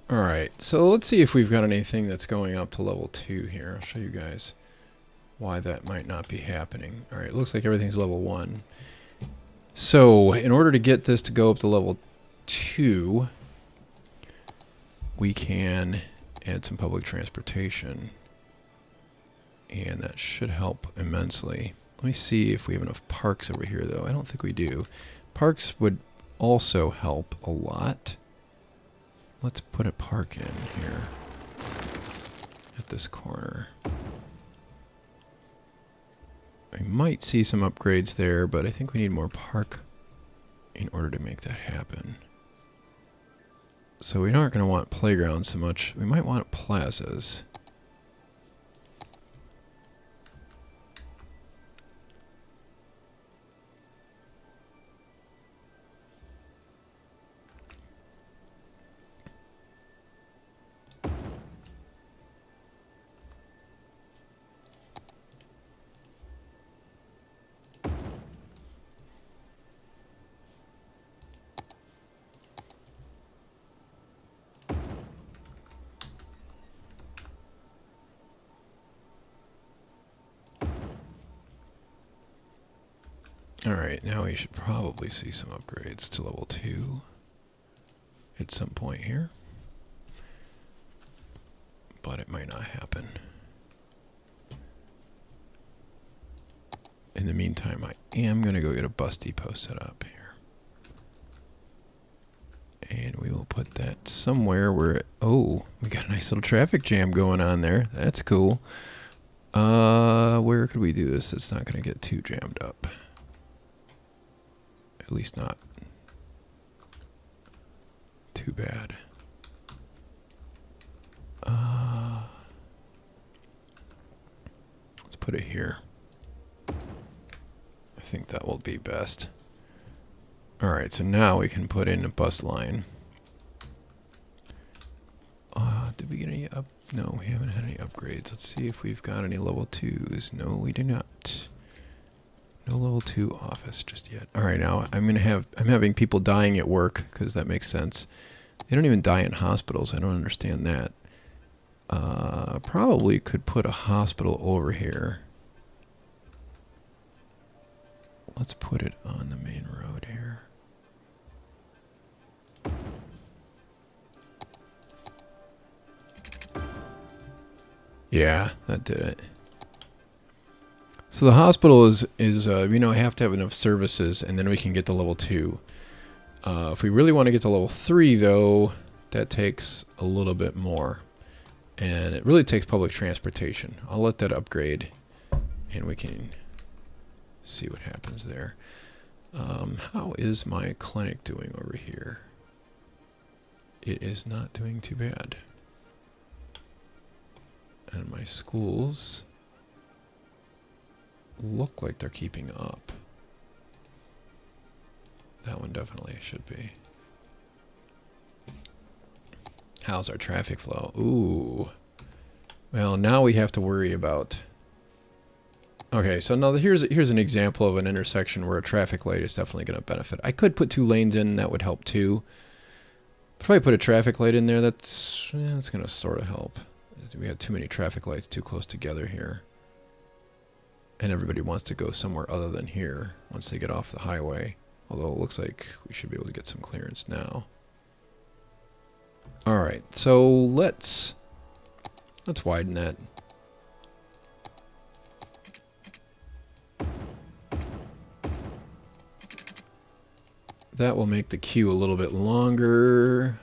Alright, so let's see if we've got anything that's going up to level 2 here. I'll show you guys why that might not be happening. Alright, it looks like everything's level 1. So, in order to get this to go up to level 2, we can add some public transportation. And that should help immensely. Let me see if we have enough parks over here, though. I don't think we do. Parks would also help a lot. Let's put a park in here at this corner. I might see some upgrades there, but I think we need more park in order to make that happen. So we aren't going to want playgrounds so much. We might want plazas. Alright, now we should probably see some upgrades to level 2 at some point here. But it might not happen. In the meantime, I am going to go get a bus depot set up here. And we will put that somewhere where... Oh, we got a nice little traffic jam going on there. That's cool. Where could we do this? It's not going to get too jammed up. At least not too bad. Let's put it here. I think that will be best. Alright, so now we can put in a bus line. Did we get any up? No, we haven't had any upgrades. Let's see if we've got any level 2s. No, we do not. No level 2 office just yet. Alright, now I'm having people dying at work, because that makes sense. They don't even die in hospitals. I don't understand that. Probably could put a hospital over here. Let's put it on the main road here. Yeah, that did it. So the hospital is you know, have to have enough services, and then we can get to level 2. If we really want to get to level 3, though, that takes a little bit more. And it really takes public transportation. I'll let that upgrade, and we can see what happens there. How is my clinic doing over here? It is not doing too bad. And my schools look like they're keeping up. That one definitely should be. How's our traffic flow? Ooh. Well, now we have to worry about Okay, so now here's an example of an intersection where a traffic light is definitely going to benefit. I could put 2 lanes in, that would help too. If I put a traffic light in there, that's going to sort of help. We have too many traffic lights too close together here. And everybody wants to go somewhere other than here once they get off the highway. Although it looks like we should be able to get some clearance now. Alright, so let's widen that. That will make the queue a little bit longer.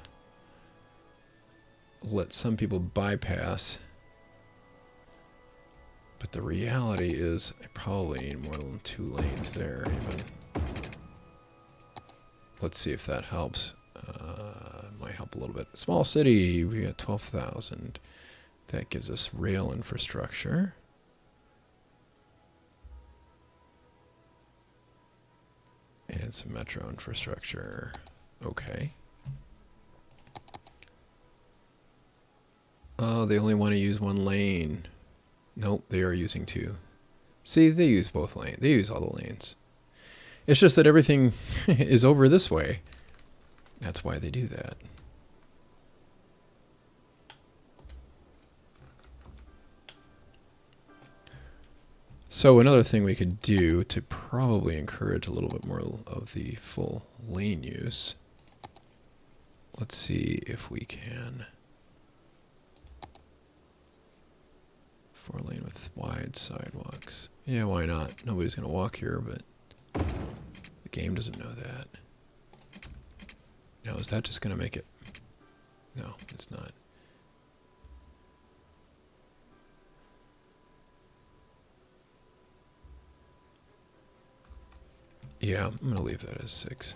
Let some people bypass. But the reality is I probably need more than 2 lanes there even. Let's see if that helps. Might help a little bit. Small city, we got 12,000. That gives us rail infrastructure. And some metro infrastructure. Okay. Oh, they only want to use 1 lane. Nope, they are using 2. See, they use both lanes. They use all the lanes. It's just that everything is over this way. That's why they do that. So another thing we could do to probably encourage a little bit more of the full lane use. Let's see if we can. 4-lane with wide sidewalks. Yeah, why not? Nobody's going to walk here, but the game doesn't know that. Now, is that just going to make it? No, it's not. Yeah, I'm going to leave that as 6.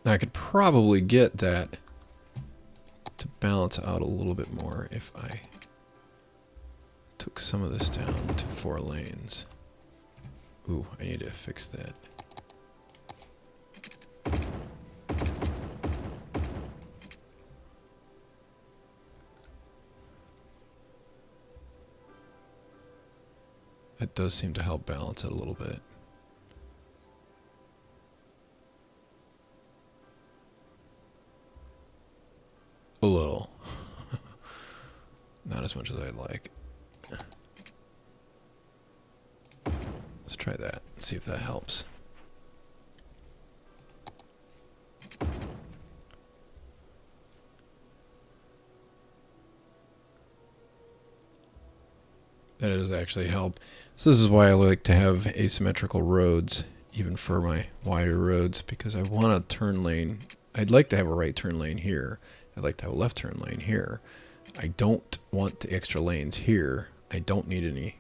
Now, I could probably get that to balance out a little bit more if I took some of this down to 4 lanes. Ooh, I need to fix that. That does seem to help balance it a little bit. A little. Not as much as I'd like. Let's try that. See if that helps. That does actually help. So this is why I like to have asymmetrical roads, even for my wider roads, because I want a turn lane. I'd like to have a right turn lane here. I'd like to have a left turn lane here. I don't want the extra lanes here. I don't need any.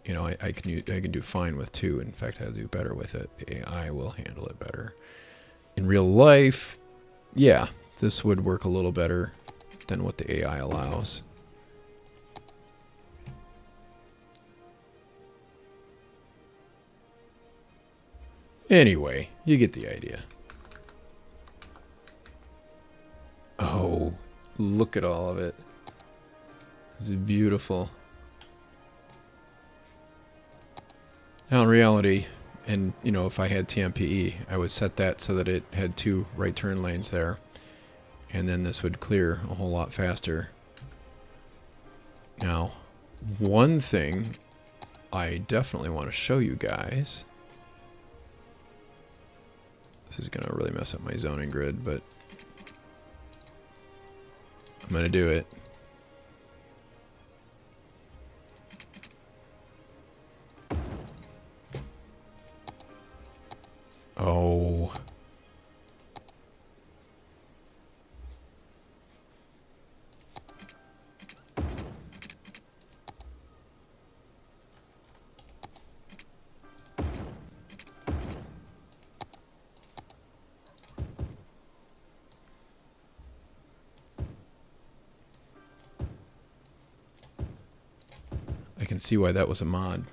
You know, I can do fine with 2. In fact, I'll do better with it. The AI will handle it better. In real life, yeah, this would work a little better than what the AI allows. Anyway, you get the idea. Oh, look at all of it. It's beautiful. Now in reality, and you know, if I had TMPE, I would set that so that it had 2 right turn lanes there. And then this would clear a whole lot faster. Now, one thing I definitely want to show you guys. This is going to really mess up my zoning grid, but I'm going to do it. Oh. I can see why that was a mod.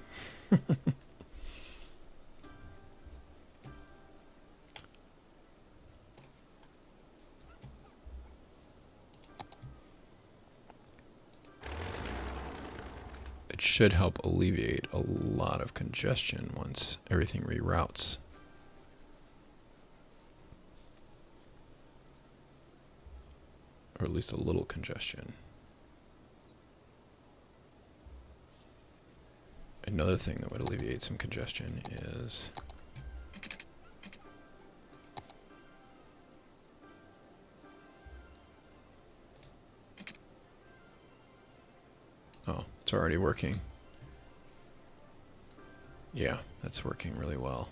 should help alleviate a lot of congestion once everything reroutes. Or at least a little congestion. Another thing that would alleviate some congestion is oh, it's already working. Yeah, that's working really well.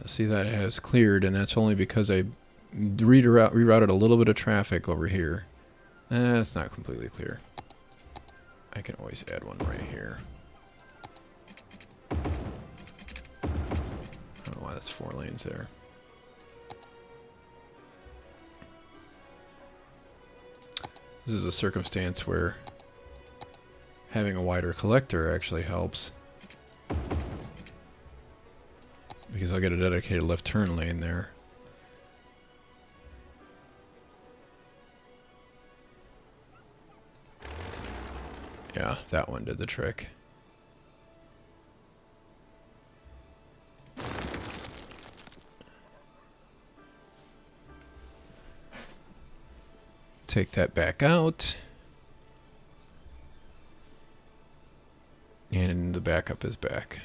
See, that has cleared, and that's only because I rerouted a little bit of traffic over here. It's not completely clear. I can always add one right here. I don't know why that's 4 lanes there. This is a circumstance where having a wider collector actually helps, because I'll get a dedicated left turn lane there. Yeah, that one did the trick. Take that back out. And the backup is back.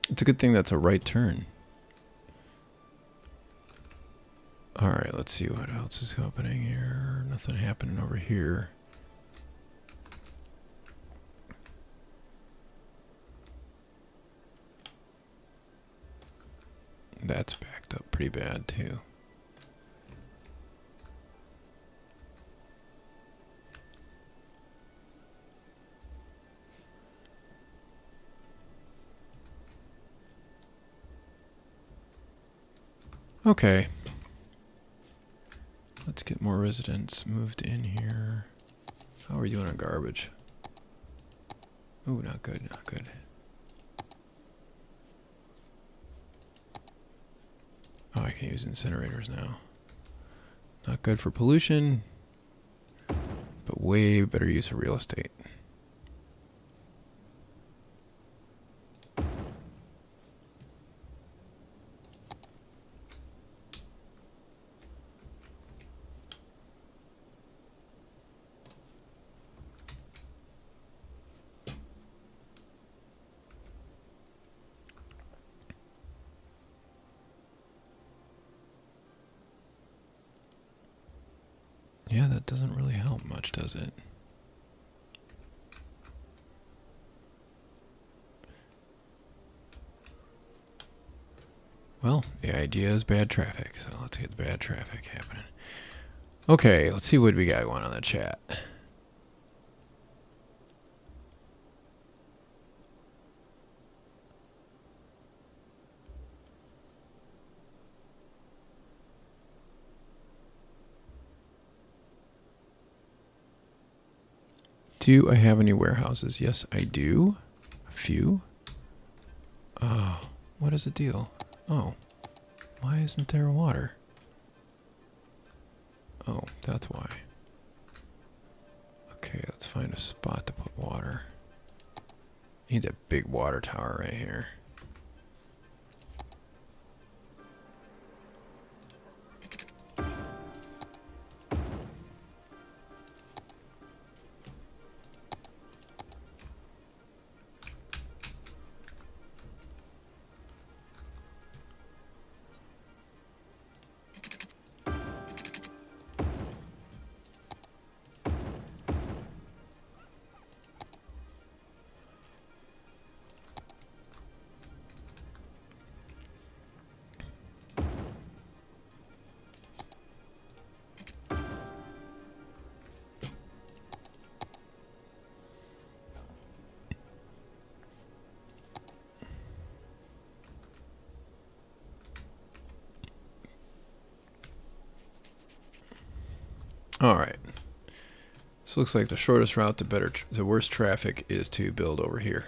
It's a good thing that's a right turn. Alright, let's see what else is happening here. Nothing happening over here. That's backed up pretty bad too. Okay. Let's get more residents moved in here. How are we doing on garbage? Ooh, not good, not good. Oh, I can use incinerators now. Not good for pollution, but way better use of real estate. Yeah, that doesn't really help much, does it? Well, the idea is bad traffic, so let's get the bad traffic happening. Okay, let's see what we got going on the chat. Do I have any warehouses? Yes, I do. A few. Oh, what is the deal? Oh, why isn't there water? Oh, that's why. Okay, let's find a spot to put water. Need a big water tower right here. All right. So it looks like the shortest route to the worst traffic is to build over here.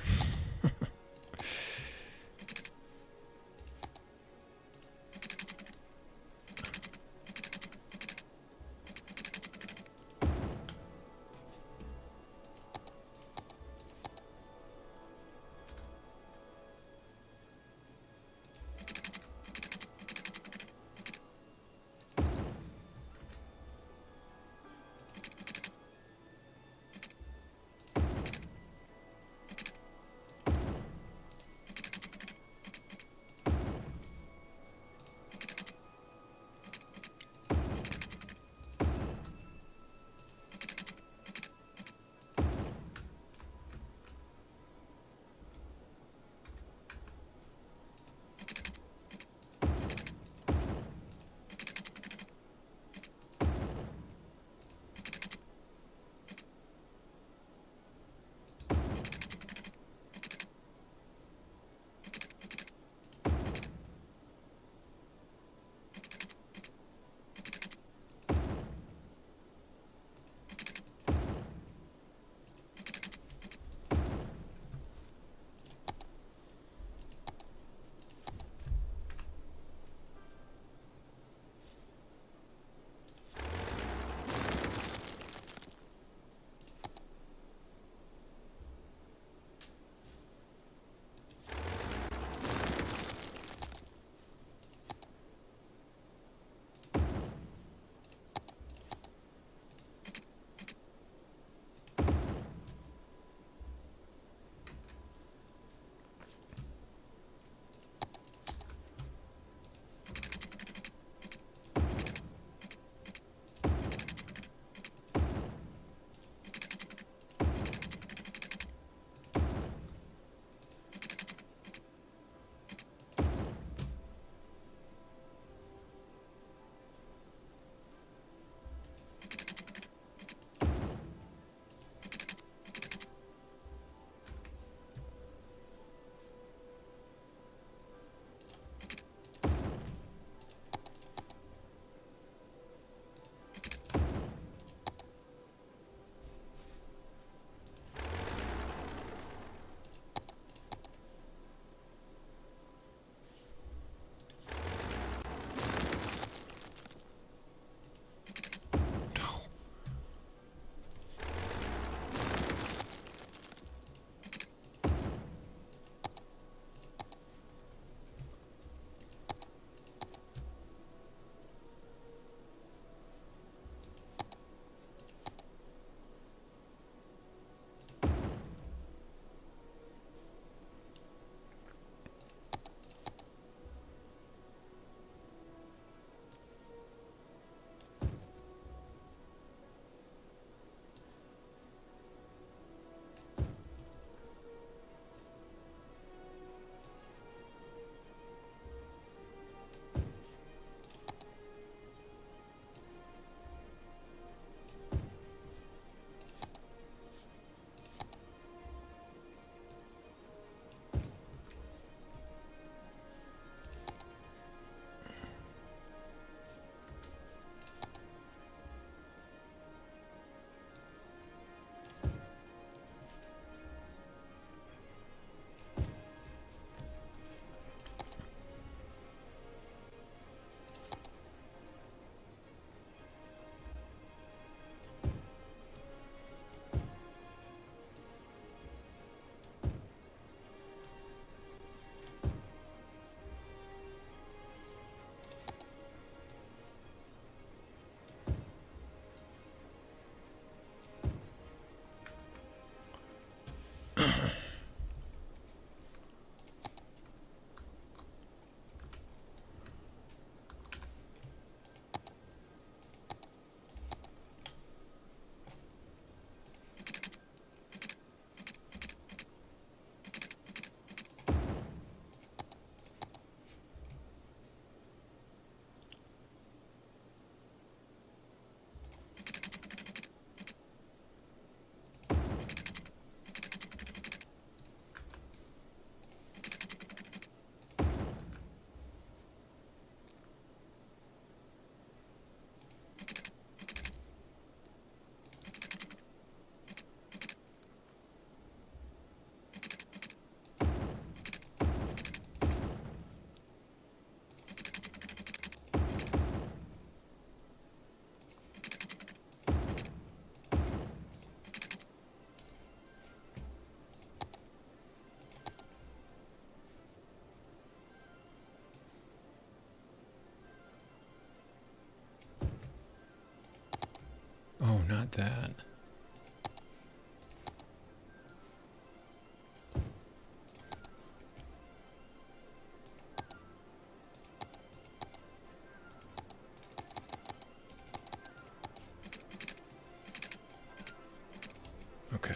Oh, not that. Okay.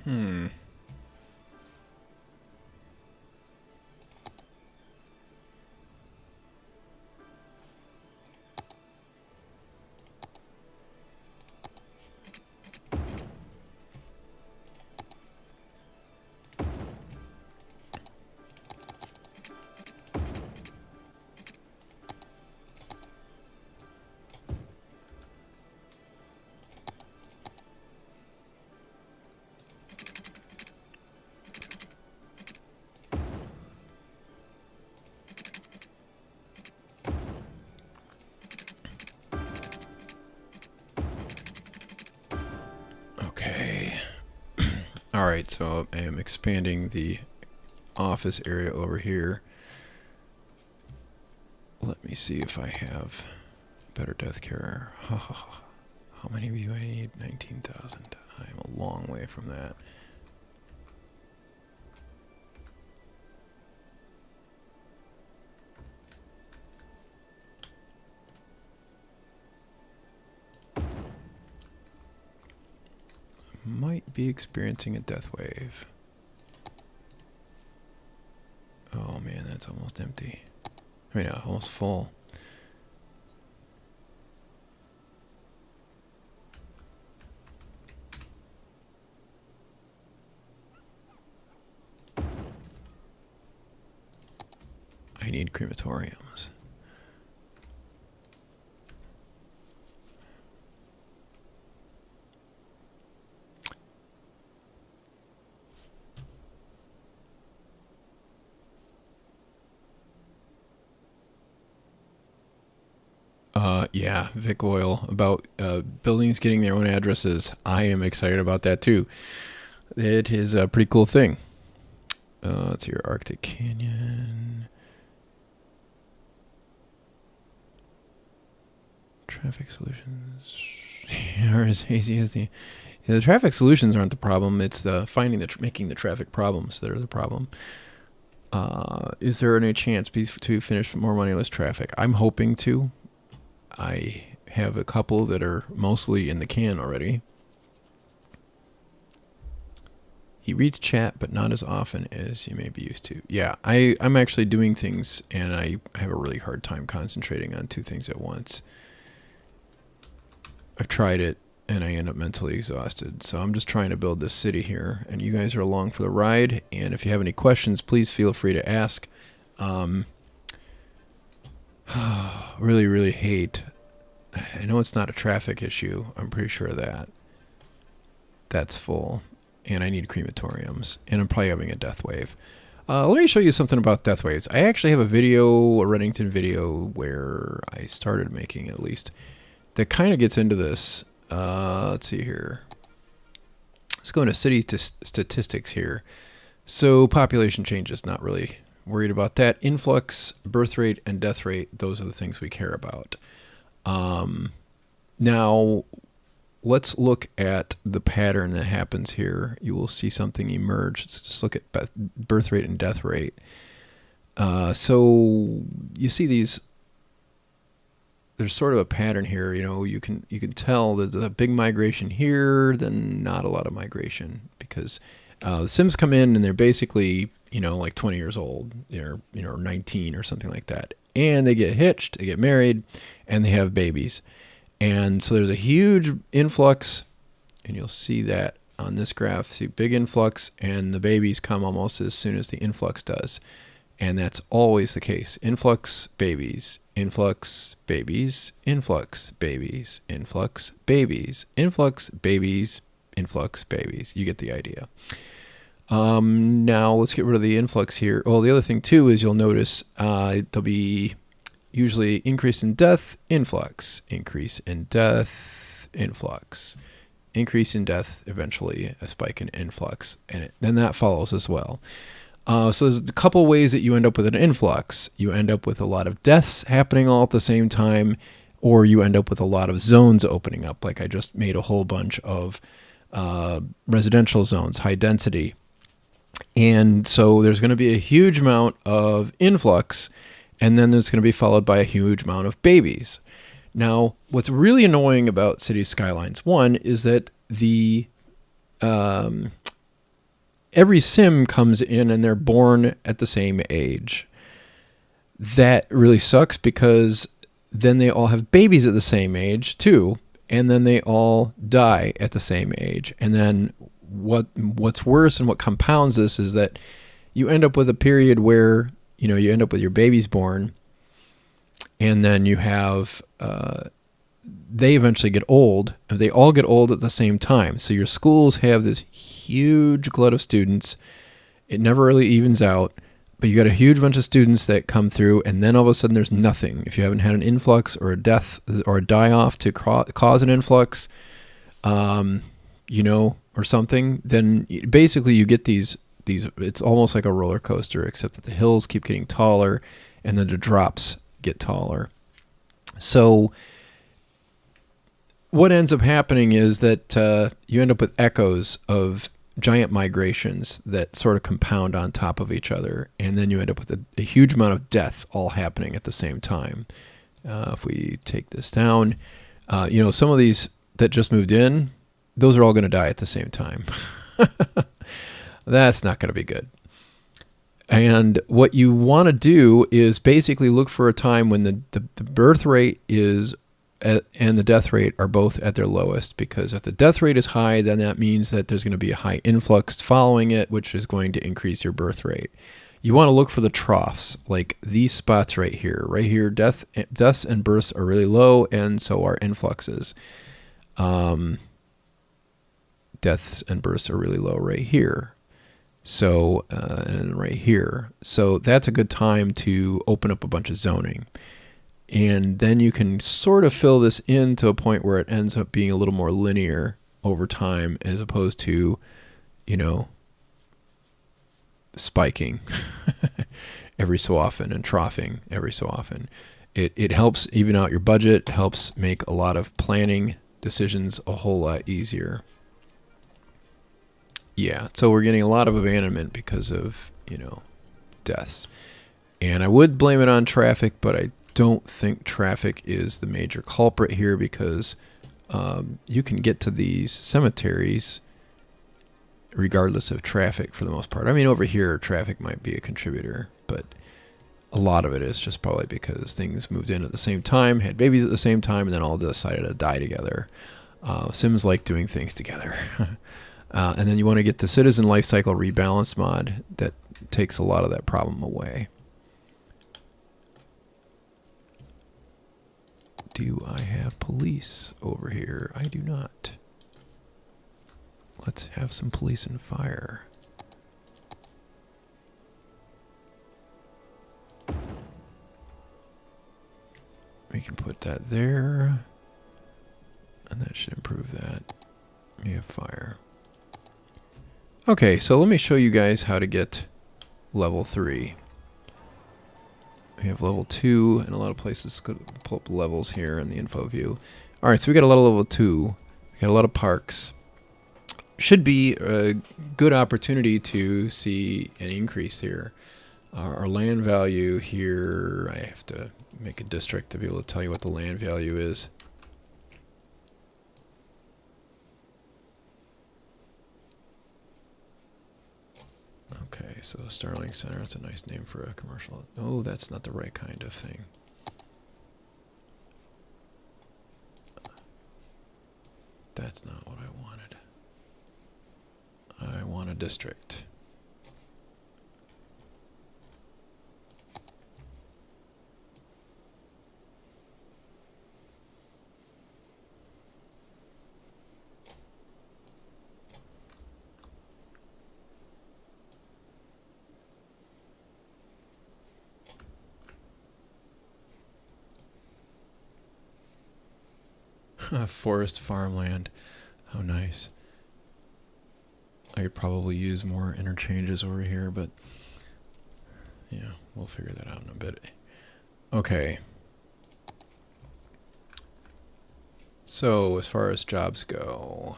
Hmm. Okay. All right, so I am expanding the office area over here. Let me see if I have better death care. How many do I need? 19,000. I'm a long way from that. Might be experiencing a death wave. Oh man, that's almost empty. I mean, almost full. I need crematoriums. Yeah, Vic Oil about buildings getting their own addresses. I am excited about that too. It is a pretty cool thing. Let's see your Arctic Canyon. Traffic solutions are as easy as the traffic solutions aren't the problem. It's the making the traffic problems that are the problem. Is there any chance to finish more money, less traffic? I'm hoping to. I have a couple that are mostly in the can already. He reads chat, but not as often as you may be used to. Yeah, I'm actually doing things, and I have a really hard time concentrating on two things at once. I've tried it, and I end up mentally exhausted. So I'm just trying to build this city here, and you guys are along for the ride. And if you have any questions, please feel free to ask. Really, really hate. I know it's not a traffic issue. I'm pretty sure of that. That's full. And I need crematoriums. And I'm probably having a death wave. Let me show you something about death waves. I actually have a Reddington video, where I started making at least, that kind of gets into this. Let's see here. Let's go into city statistics here. So population changes, not really worried about that. Influx, birth rate, and death rate, those are the things we care about. Now, let's look at the pattern that happens here. You will see something emerge. Let's just look at birth rate and death rate. So you see these. There's sort of a pattern here. You can tell that there's a big migration here, then not a lot of migration, because the Sims come in and they're basically like 20 years old. They're 19 or something like that, and they get hitched, they get married, and they have babies. And so there's a huge influx, and you'll see that on this graph. See, big influx, and the babies come almost as soon as the influx does. And that's always the case. Influx babies, influx babies, influx babies, influx babies, influx babies, influx babies. You get the idea. Now let's get rid of the influx here. Well, the other thing too is you'll notice there'll be usually increase in death, influx, increase in death, influx, increase in death, eventually a spike in influx, and then that follows as well. So there's a couple ways that you end up with an influx. You end up with a lot of deaths happening all at the same time, or you end up with a lot of zones opening up. Like I just made a whole bunch of residential zones, high density. And so there's going to be a huge amount of influx, and then there's going to be followed by a huge amount of babies. Now, what's really annoying about Cities Skylines 1 is that the every sim comes in and they're born at the same age. That really sucks because then they all have babies at the same age too, and then they all die at the same age. And then what's worse and what compounds this is that you end up with a period where, you know, you end up with your babies born, and then you have they eventually get old, and they all get old at the same time. So your schools have this huge glut of students. It never really evens out, but you got a huge bunch of students that come through, and then all of a sudden there's nothing. If you haven't had an influx or a death or a die-off to cause an influx, you know, or something, then basically you get these, it's almost like a roller coaster, except that the hills keep getting taller and then the drops get taller. So what ends up happening is that you end up with echoes of giant migrations that sort of compound on top of each other, and then you end up with a huge amount of death all happening at the same time. If we take this down, you know, some of these that just moved in, those are all going to die at the same time. That's not going to be good. And what you want to do is basically look for a time when the birth rate is and the death rate are both at their lowest, because if the death rate is high, then that means that there's going to be a high influx following it, which is going to increase your birth rate. You want to look for the troughs, like these spots right here. Right here, deaths and births are really low, and so are influxes. Deaths and births are really low right here. So, and right here. So that's a good time to open up a bunch of zoning. And then you can sort of fill this in to a point where it ends up being a little more linear over time, as opposed to, you know, spiking every so often and troughing every so often. It helps even out your budget, helps make a lot of planning decisions a whole lot easier. Yeah, so we're getting a lot of abandonment because of, you know, deaths. And I would blame it on traffic, but I don't think traffic is the major culprit here, because you can get to these cemeteries regardless of traffic for the most part. I mean, over here, traffic might be a contributor, but a lot of it is just probably because things moved in at the same time, had babies at the same time, and then all decided to die together. Sims like doing things together. And then you want to get the Citizen Lifecycle Rebalance mod that takes a lot of that problem away. Do I have police over here? I do not. Let's have some police and fire. We can put that there. And that should improve that. We have fire. Okay, so let me show you guys how to get level 3. We have level 2, and a lot of places could pull up levels here in the info view. Alright, so we got a lot of level 2. We got a lot of parks. Should be a good opportunity to see an increase here. Our land value here, I have to make a district to be able to tell you what the land value is. Okay, so Starling Center, that's a nice name for a commercial. Oh, that's not the right kind of thing. That's not what I wanted. I want a district. Forest farmland. How nice. I could probably use more interchanges over here, but yeah, we'll figure that out in a bit. Okay. So as far as jobs go,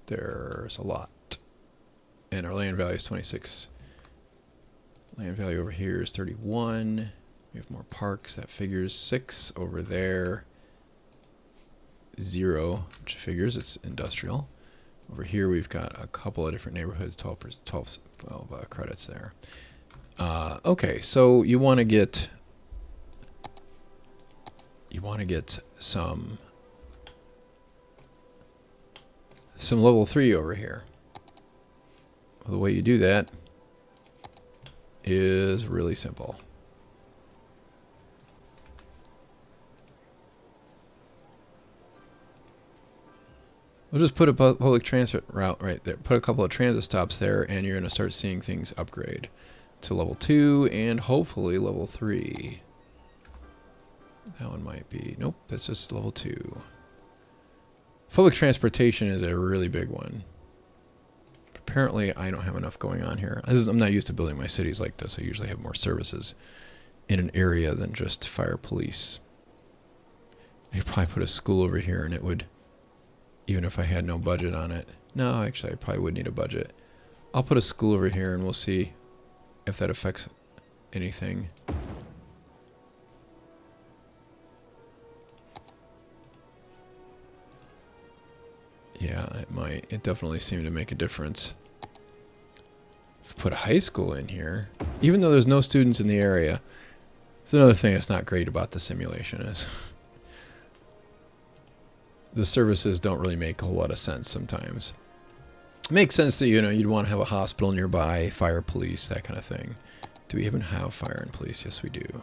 there's a lot. And our land value is 26. Land value over here is 31. We have more parks. That figures 6 over there. 0, which figures it's industrial. Over here we've got a couple of different neighborhoods, 12 credits there. Okay, so you want to get some level 3 over here. Well, the way you do that is really simple. We'll just put a public transit route right there. Put a couple of transit stops there, and you're going to start seeing things upgrade to level 2 and hopefully level 3. That one might be... Nope, that's just level 2. Public transportation is a really big one. Apparently, I don't have enough going on here. I'm not used to building my cities like this. I usually have more services in an area than just fire, police. I could probably put a school over here, and it would... Even if I had no budget on it. No, actually, I probably would need a budget. I'll put a school over here, and we'll see if that affects anything. Yeah, it might. It definitely seemed to make a difference. If I put a high school in here, even though there's no students in the area, it's another thing that's not great about the simulation is the services don't really make a whole lot of sense sometimes. It makes sense that, you'd want to have a hospital nearby, fire, police, that kind of thing. Do we even have fire and police? Yes, we do.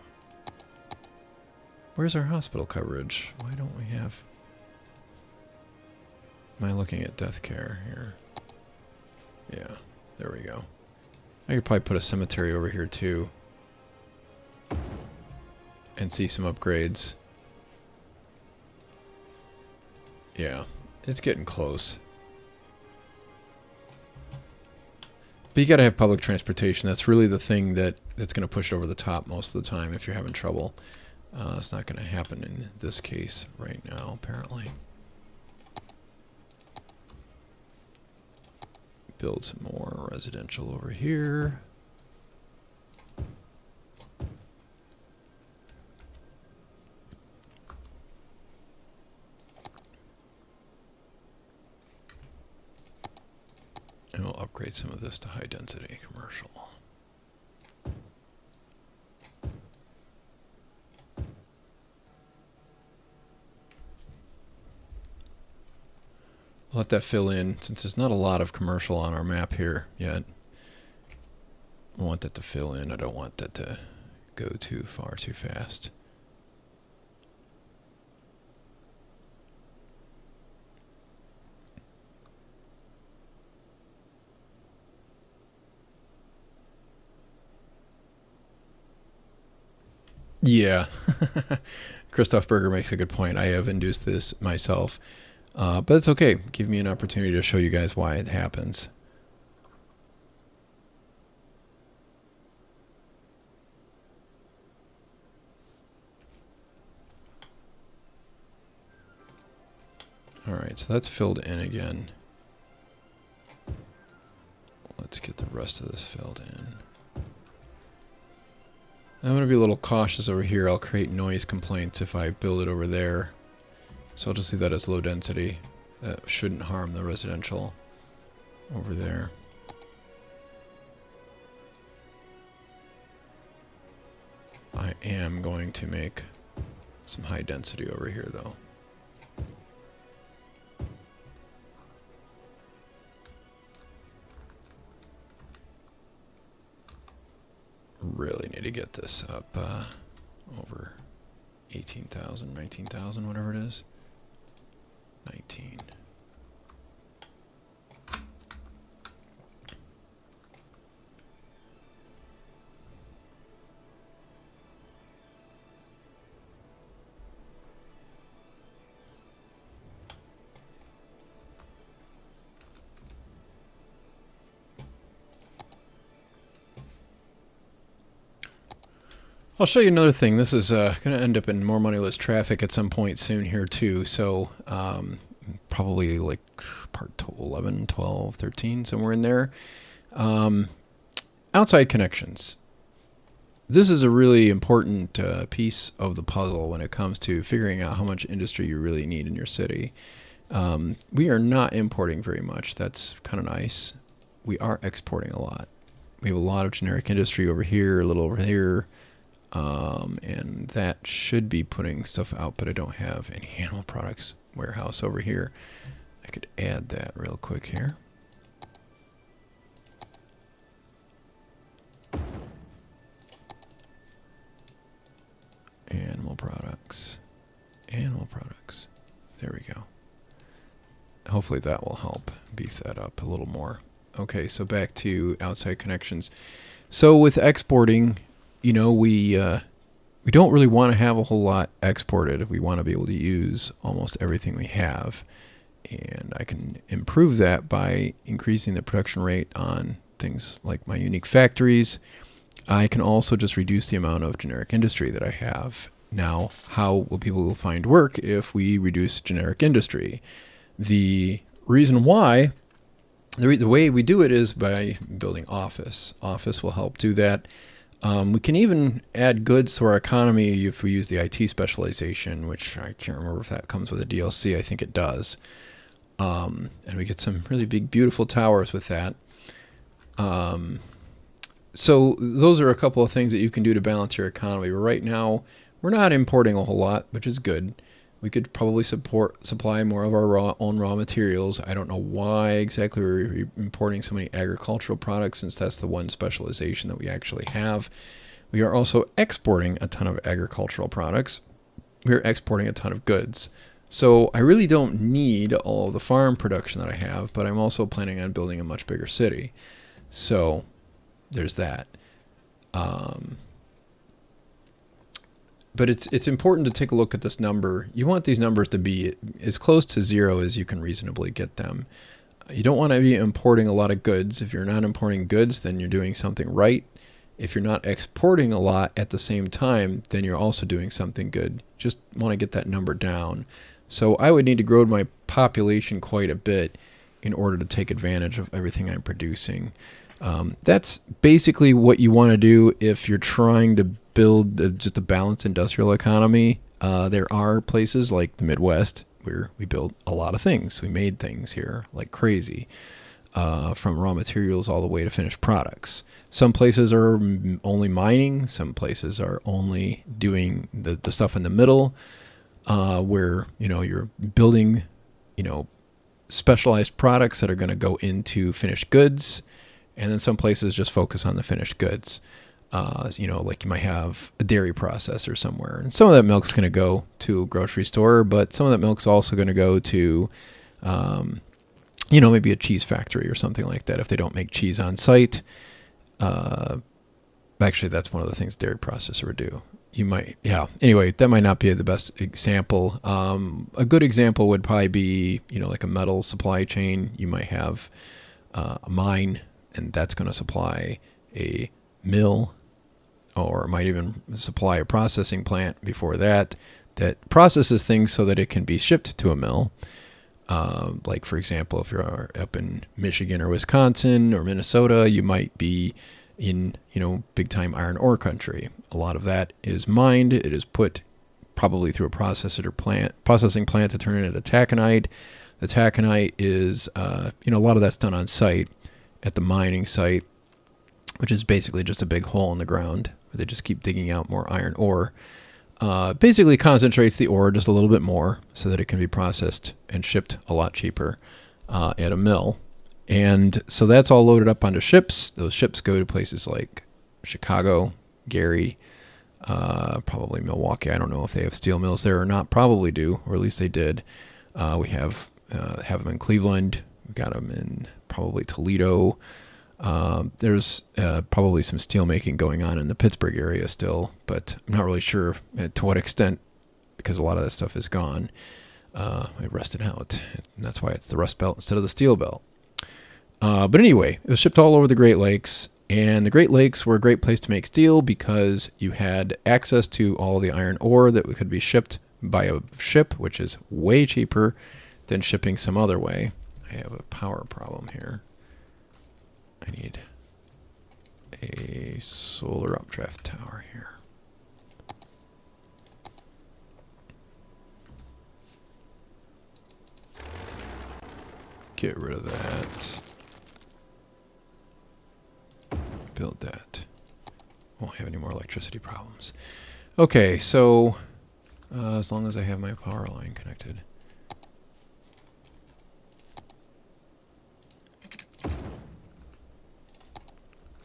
Where's our hospital coverage? Why don't we have... Am I looking at death care here? Yeah, there we go. I could probably put a cemetery over here too. And see some upgrades. Yeah, it's getting close. But you gotta have public transportation. That's really the thing that's gonna push it over the top most of the time if you're having trouble. It's not gonna happen in this case right now, apparently. Build some more residential over here. And we'll upgrade some of this to high density commercial. I'll let that fill in since there's not a lot of commercial on our map here yet. I want that to fill in. I don't want that to go too far too fast. Yeah. Christoph Berger makes a good point. I have induced this myself. But it's okay. Give me an opportunity to show you guys why it happens. Alright, so that's filled in again. Let's get the rest of this filled in. I'm going to be a little cautious over here. I'll create noise complaints if I build it over there. So I'll just leave that as low density. That shouldn't harm the residential over there. I am going to make some high density over here though. Really need to get this up over 18,000, 19,000, whatever it is. 19. I'll show you another thing. This is going to end up in more money, less traffic at some point soon here too. So probably like part 11, 12, 13, somewhere in there. Outside connections. This is a really important piece of the puzzle when it comes to figuring out how much industry you really need in your city. We are not importing very much. That's kind of nice. We are exporting a lot. We have a lot of generic industry over here, a little over here. And that should be putting stuff out, but I don't have any animal products warehouse over here. I could add that real quick here. Animal products. Animal products. There we go. Hopefully that will help beef that up a little more. Okay, so back to outside connections. So with exporting, you know, we don't really want to have a whole lot exported. We want to be able to use almost everything we have. And I can improve that by increasing the production rate on things like my unique factories. I can also just reduce the amount of generic industry that I have. Now, how will people find work if we reduce generic industry? The reason why, the way we do it is by building Office. Office will help do that. We can even add goods to our economy if we use the IT specialization, which I can't remember if that comes with a DLC. I think it does. And we get some really big, beautiful towers with that. So those are a couple of things that you can do to balance your economy. But right now, we're not importing a whole lot, which is good. We could probably supply more of our own raw materials. I don't know why exactly we're importing so many agricultural products, since that's the one specialization that we actually have. We are also exporting a ton of agricultural products. We're exporting a ton of goods. So I really don't need all of the farm production that I have, but I'm also planning on building a much bigger city. So there's that. But it's important to take a look at this number. You want these numbers to be as close to zero as you can reasonably get them. You don't want to be importing a lot of goods. If you're not importing goods, then you're doing something right. If you're not exporting a lot at the same time, then you're also doing something good. Just want to get that number down. So I would need to grow my population quite a bit in order to take advantage of everything I'm producing. That's basically what you want to do if you're trying to build just a balanced industrial economy. There are places like the Midwest where we built a lot of things. We made things here like crazy, from raw materials all the way to finished products. Some places are only mining. Some places are only doing the stuff in the middle, where, you know, you're building, you know, specialized products that are going to go into finished goods. And then some places just focus on the finished goods. You know, like you might have a dairy processor somewhere. And some of that milk's going to go to a grocery store, but some of that milk's also going to go to, you know, maybe a cheese factory or something like that if they don't make cheese on site. Actually, that's one of the things dairy processor would do. You might, yeah. Anyway, that might not be the best example. A good example would probably be, you know, like a metal supply chain. You might have a mine, and that's going to supply a mill, or it might even supply a processing plant before that processes things so that it can be shipped to a mill. Like, for example, if you're up in Michigan or Wisconsin or Minnesota, you might be in, you know, big time iron ore country. A lot of that is mined. It is put probably through a processing plant to turn it into taconite. The taconite is, you know, a lot of that's done on site at the mining site, which is basically just a big hole in the ground where they just keep digging out more iron ore. Basically concentrates the ore just a little bit more so that it can be processed and shipped a lot cheaper at a mill. And so that's all loaded up onto ships. Those ships go to places like Chicago, Gary, probably Milwaukee. I don't know if they have steel mills there or not. Probably do, or at least they did. We have them in Cleveland. We've got them in probably Toledo. There's probably some steel making going on in the Pittsburgh area still, but I'm not really sure to what extent, because a lot of that stuff is gone. It rusted out, and that's why it's the Rust Belt instead of the Steel Belt. But anyway, it was shipped all over the Great Lakes. And the Great Lakes were a great place to make steel because you had access to all the iron ore that could be shipped by a ship, which is way cheaper than shipping some other way. I have a power problem here. I need a solar updraft tower here. Get rid of that. Build that. Won't have any more electricity problems. Okay, so as long as I have my power line connected.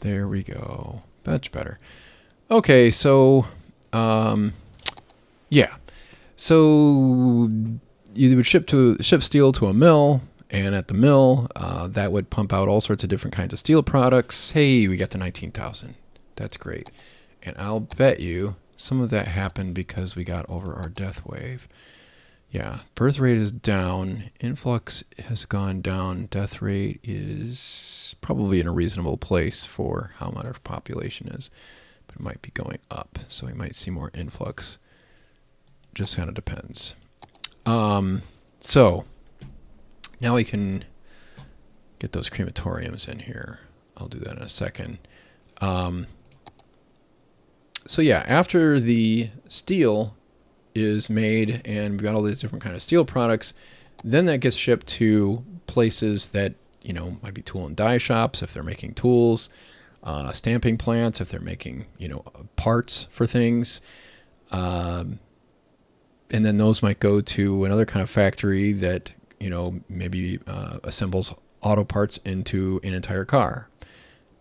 There we go. Much better. Okay, so yeah. So you would ship steel to a mill, and at the mill, that would pump out all sorts of different kinds of steel products. Hey, we got to 19,000. That's great. And I'll bet you some of that happened because we got over our death wave. Yeah, birth rate is down. Influx has gone down. Death rate is probably in a reasonable place for how much our population is. But it might be going up, so we might see more influx. Just kind of depends. So now we can get those crematoriums in here. I'll do that in a second. So yeah, after the steel is made and we've got all these different kind of steel products, then that gets shipped to places that, you know, might be tool and die shops if they're making tools, stamping plants if they're making, you know, parts for things. And then those might go to another kind of factory that, you know, maybe assembles auto parts into an entire car.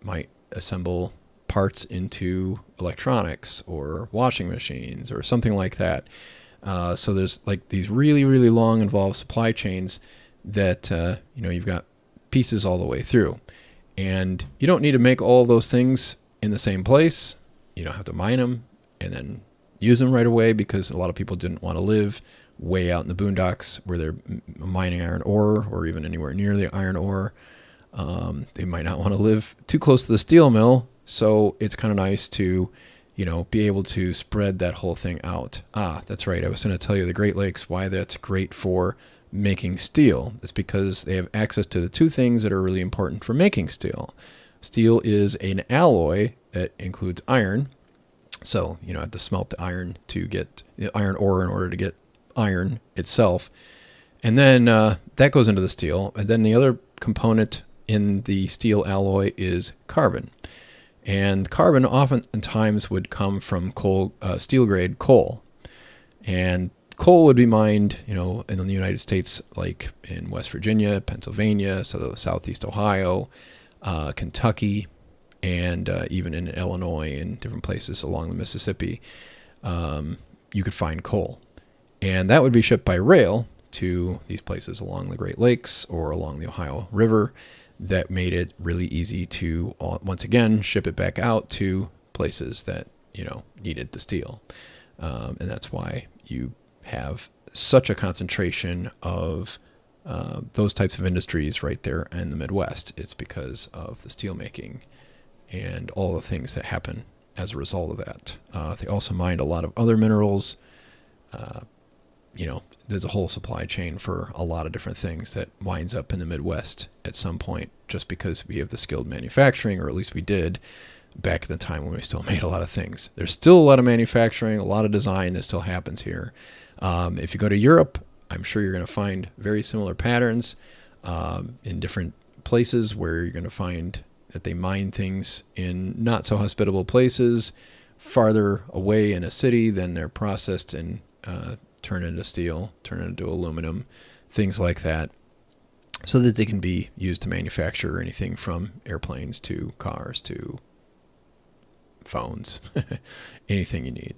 Might assemble parts into electronics or washing machines or something like that. So there's like these really, really long involved supply chains that, you know, you've got pieces all the way through. And you don't need to make all those things in the same place. You don't have to mine them and then use them right away, because a lot of people didn't want to live way out in the boondocks where they're mining iron ore or even anywhere near the iron ore. They might not want to live too close to the steel mill. So it's kind of nice to, you know, be able to spread that whole thing out. That's right. I was going to tell you the Great Lakes, why that's great for making steel. It's because they have access to the two things that are really important for making steel. Steel is an alloy that includes iron. So, you know, I have to smelt the iron to get the iron ore in order to get iron itself. And then that goes into the steel. And then the other component in the steel alloy is carbon. And carbon oftentimes would come from coal, steel grade coal. And coal would be mined, you know, in the United States, like in West Virginia, Pennsylvania, Southeast Ohio, Kentucky, and even in Illinois and different places along the Mississippi. You could find coal. And that would be shipped by rail to these places along the Great Lakes or along the Ohio River. That made it really easy to, once again, ship it back out to places that, you know, needed the steel. And that's why you have such a concentration of those types of industries right there in the Midwest. It's because of the steel making and all the things that happen as a result of that. They also mined a lot of other minerals. You know, there's a whole supply chain for a lot of different things that winds up in the Midwest at some point, just because we have the skilled manufacturing, or at least we did back at the time when we still made a lot of things. There's still a lot of manufacturing, a lot of design that still happens here. If you go to Europe, I'm sure you're going to find very similar patterns in different places where you're going to find that they mine things in not so hospitable places, farther away in a city, then they're processed and turn into steel, turn into aluminum, things like that, so that they can be used to manufacture anything from airplanes to cars to phones, anything you need.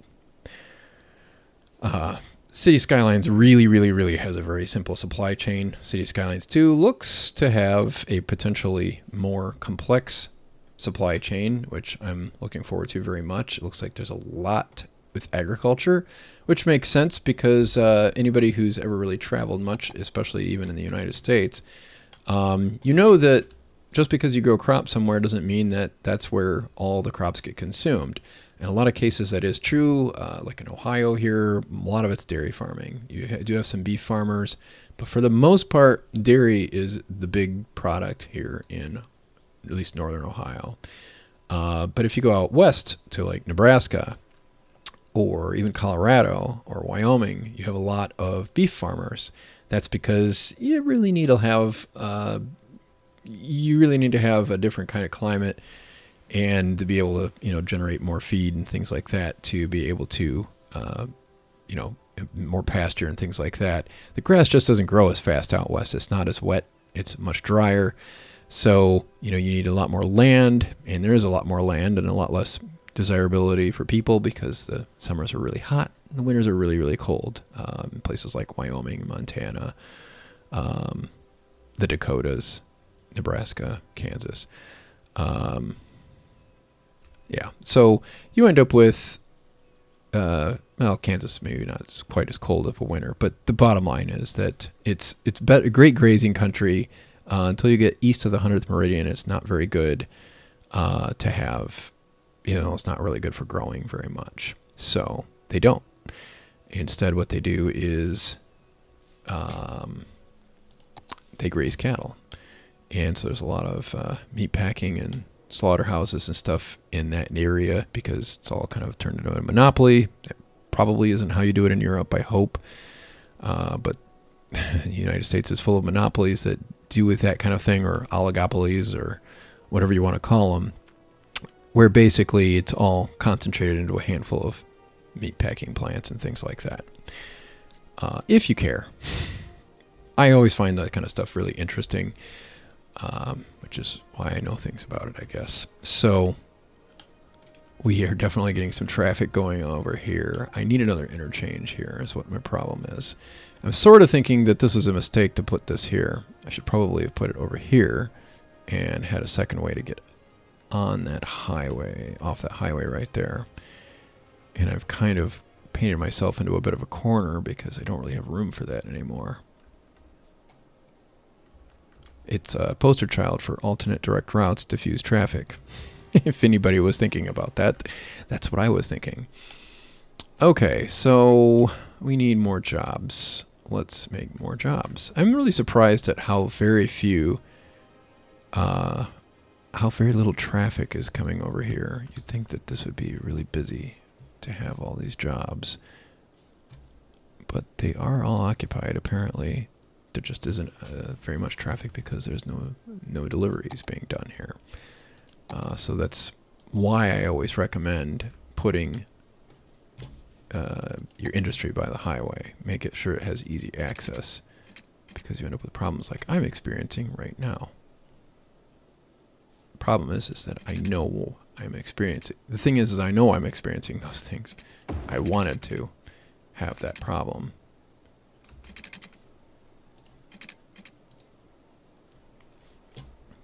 City Skylines really, really, really has a very simple supply chain. City Skylines 2 looks to have a potentially more complex supply chain, which I'm looking forward to very much. It looks like there's a lot with agriculture, which makes sense because anybody who's ever really traveled much, especially even in the United States, you know that just because you grow crops somewhere doesn't mean that that's where all the crops get consumed. In a lot of cases, that is true. Like in Ohio here, a lot of it's dairy farming. You do have some beef farmers, but for the most part, dairy is the big product here in at least northern Ohio. But if you go out west to like Nebraska or even Colorado or Wyoming, you have a lot of beef farmers. That's because you really need to have a different kind of climate and to be able to generate more feed and things like that, to be able to more pasture and things like that. The grass just doesn't grow as fast out west. It's not as wet. It's much drier. So you need a lot more land, and there is a lot more land and a lot less desirability for people because the summers are really hot and the winters are really, really cold. In places like Wyoming, Montana, the Dakotas, Nebraska, Kansas. Yeah, so you end up with, Kansas maybe not quite as cold of a winter, but the bottom line is that it's great grazing country until you get east of the 100th meridian. It's not very good to have, it's not really good for growing very much. So they don't. Instead, what they do is they graze cattle. And so there's a lot of meat packing and slaughterhouses and stuff in that area because it's all kind of turned into a monopoly. It probably isn't how you do it in Europe, I hope. But the United States is full of monopolies that do with that kind of thing, or oligopolies, or whatever you want to call them, where basically it's all concentrated into a handful of meat packing plants and things like that. If you care. I always find that kind of stuff really interesting. Which is why I know things about it, I guess. So we are definitely getting some traffic going over here. I need another interchange here is what my problem is. I'm sort of thinking that this was a mistake to put this here. I should probably have put it over here and had a second way to get on that highway, off that highway right there. And I've kind of painted myself into a bit of a corner because I don't really have room for that anymore. It's a poster child for alternate direct routes, diffuse traffic. If anybody was thinking about that, that's what I was thinking. Okay, so we need more jobs. Let's make more jobs. I'm really surprised at how very little traffic is coming over here. You'd think that this would be really busy to have all these jobs. But they are all occupied, apparently. There just isn't very much traffic because there's no deliveries being done here. So that's why I always recommend putting your industry by the highway. Make it sure it has easy access, because you end up with problems like I'm experiencing right now. The problem is that I know I'm experiencing. The thing is I know I'm experiencing those things. I wanted to have that problem.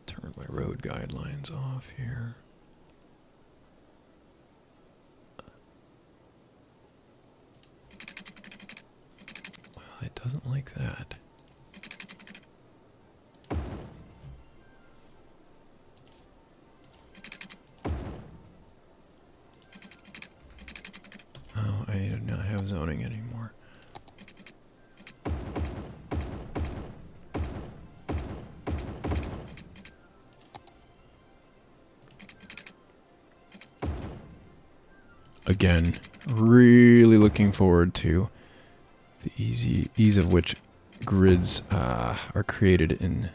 Turn my road guidelines off here. Well, it doesn't like that. Oh, I do not have zoning anymore. Again, really looking forward to the ease of which grids are created in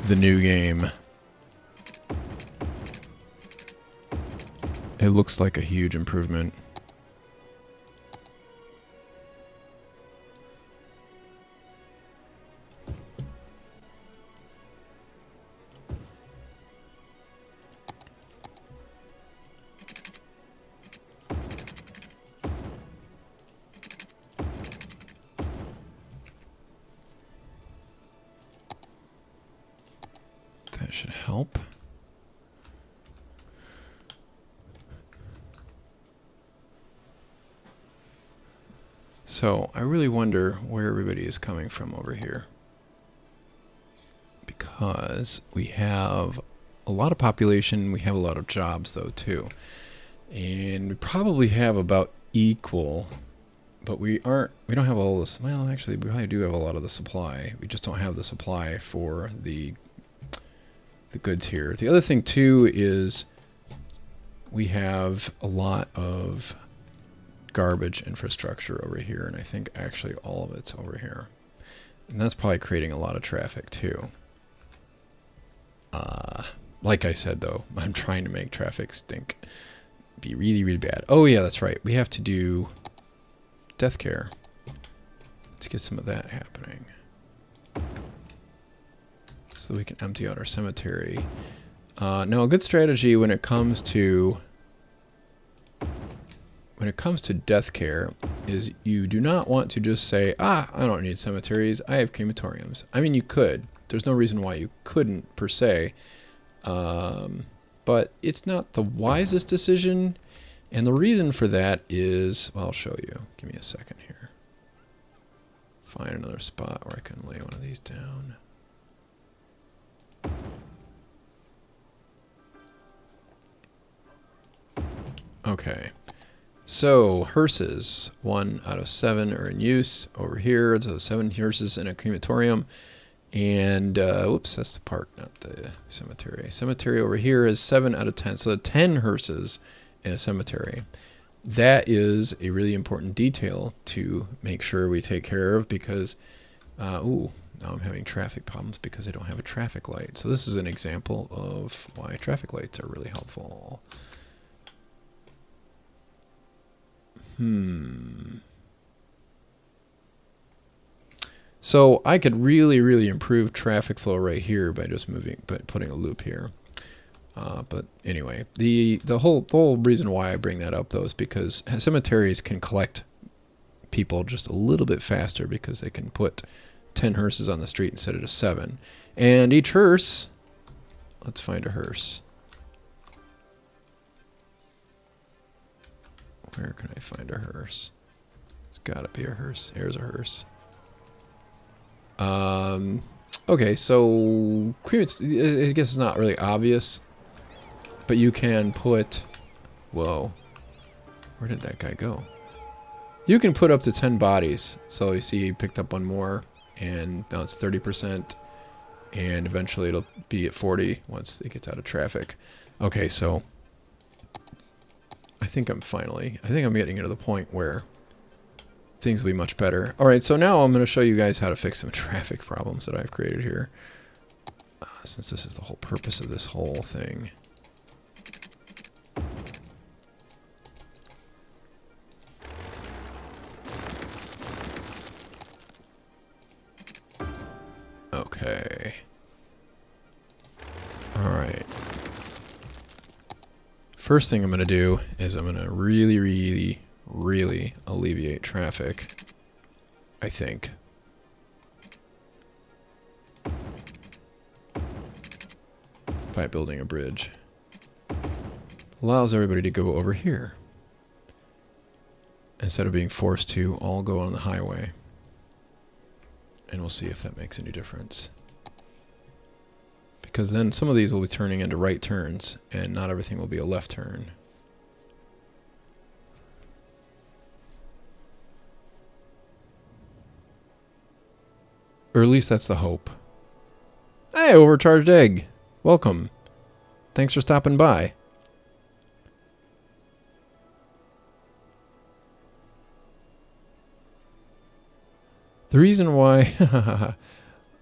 the new game. It looks like a huge improvement. That should help. So I really wonder where everybody is coming from over here. because we have a lot of population. We have a lot of jobs, though, too. And we probably have about equal, but we don't have all this. Well, actually, we probably do have a lot of the supply. We just don't have the supply for the goods here. The other thing, too, is we have a lot of garbage infrastructure over here, and I think actually all of it's over here. And that's probably creating a lot of traffic, too. Like I said, though, I'm trying to make traffic stink. Be really, really bad. Oh, yeah, that's right. We have to do death care. Let's get some of that happening, so we can empty out our cemetery. Now, a good strategy when it comes to death care is you do not want to just say, I don't need cemeteries, I have crematoriums. I mean, you could. There's no reason why you couldn't, per se. But it's not the wisest decision. And the reason for that is, well, I'll show you. Give me a second here. Find another spot where I can lay one of these down. Okay. So, hearses, 1 out of 7 are in use over here. So 7 hearses in a crematorium. And, whoops, that's the park, not the cemetery. Cemetery over here is 7 out of 10. So 10 hearses in a cemetery. That is a really important detail to make sure we take care of because, now I'm having traffic problems because I don't have a traffic light. So this is an example of why traffic lights are really helpful. So I could really, really improve traffic flow right here by just putting a loop here. But anyway, the whole reason why I bring that up though is because cemeteries can collect people just a little bit faster because they can put 10 hearses on the street instead of just 7. And each hearse, let's find a hearse. Where can I find a hearse? There's gotta be a hearse. Here's a hearse. Okay, so I guess it's not really obvious, but you can put, whoa, where did that guy go? You can put up to 10 bodies. So you see he picked up one more, and now it's 30%, and eventually it'll be at 40 once it gets out of traffic. Okay, so I think I'm getting to the point where things will be much better. All right, so now I'm going to show you guys how to fix some traffic problems that I've created here, since this is the whole purpose of this whole thing. Okay. All right. First thing I'm going to do is I'm going to really, really, really alleviate traffic, I think. By building a bridge. Allows everybody to go over here, instead of being forced to all go on the highway. And we'll see if that makes any difference. Because then some of these will be turning into right turns, and not everything will be a left turn. Or at least that's the hope. Hey, overcharged egg. Welcome. Thanks for stopping by. The reason why,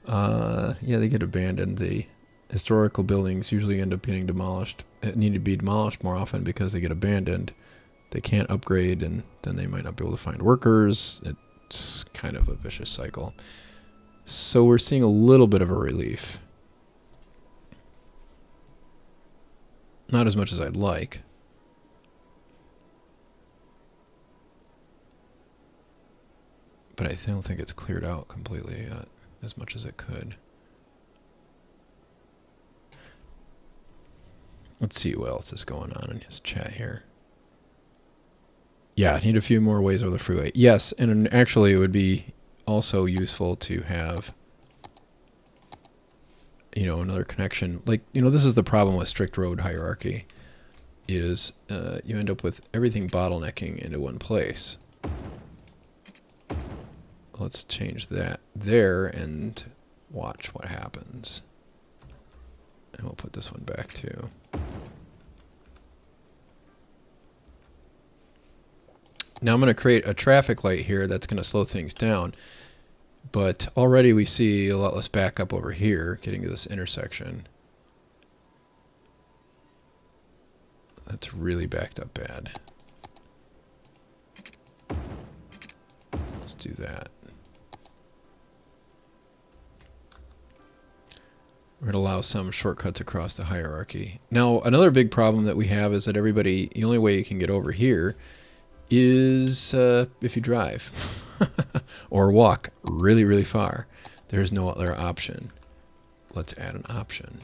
yeah, they get abandoned. The historical buildings usually end up getting demolished. Need to be demolished more often because they get abandoned. They can't upgrade, and then they might not be able to find workers. It's kind of a vicious cycle. So we're seeing a little bit of a relief. Not as much as I'd like. But I don't think it's cleared out completely yet, as much as it could. Let's see what else is going on in his chat here. Yeah, need a few more ways over the freeway. Yes, and actually it would be also useful to have another connection. Like, this is the problem with strict road hierarchy, is you end up with everything bottlenecking into one place. Let's change that there and watch what happens. And we'll put this one back too. Now I'm going to create a traffic light here that's going to slow things down. But already we see a lot less backup over here getting to this intersection. That's really backed up bad. Let's do that. We're going to allow some shortcuts across the hierarchy. Now, another big problem that we have is that the only way you can get over here is if you drive or walk really, really far. There's no other option. Let's add an option.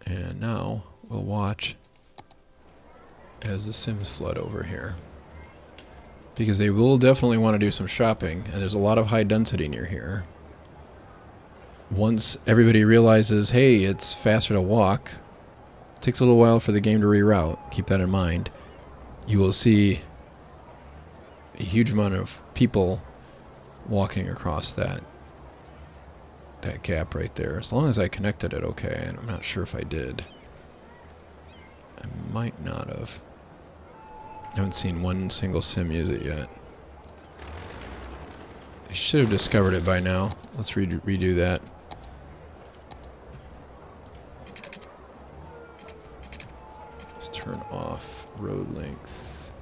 And now we'll watch as the Sims flood over here. Because they will definitely want to do some shopping, and there's a lot of high density near here. Once everybody realizes, hey, it's faster to walk, it takes a little while for the game to reroute, keep that in mind, you will see a huge amount of people walking across that gap right there. As long as I connected it okay, and I'm not sure if I did. I might not have. I haven't seen one single sim use it yet. I should have discovered it by now. Let's redo that. Let's turn off road length.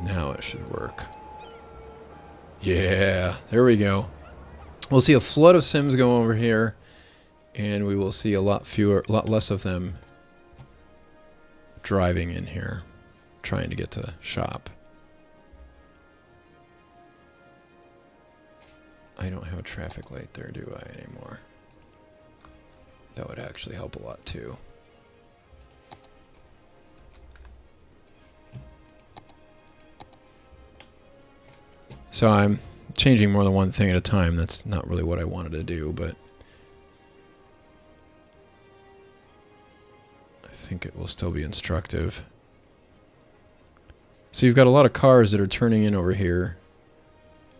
Now it should work. Yeah, there we go. We'll see a flood of Sims go over here, and we will see a lot less of them driving in here, trying to get to shop. I don't have a traffic light there, do I, anymore? That would actually help a lot, too. So I'm changing more than one thing at a time. That's not really what I wanted to do, but I think it will still be instructive. So you've got a lot of cars that are turning in over here.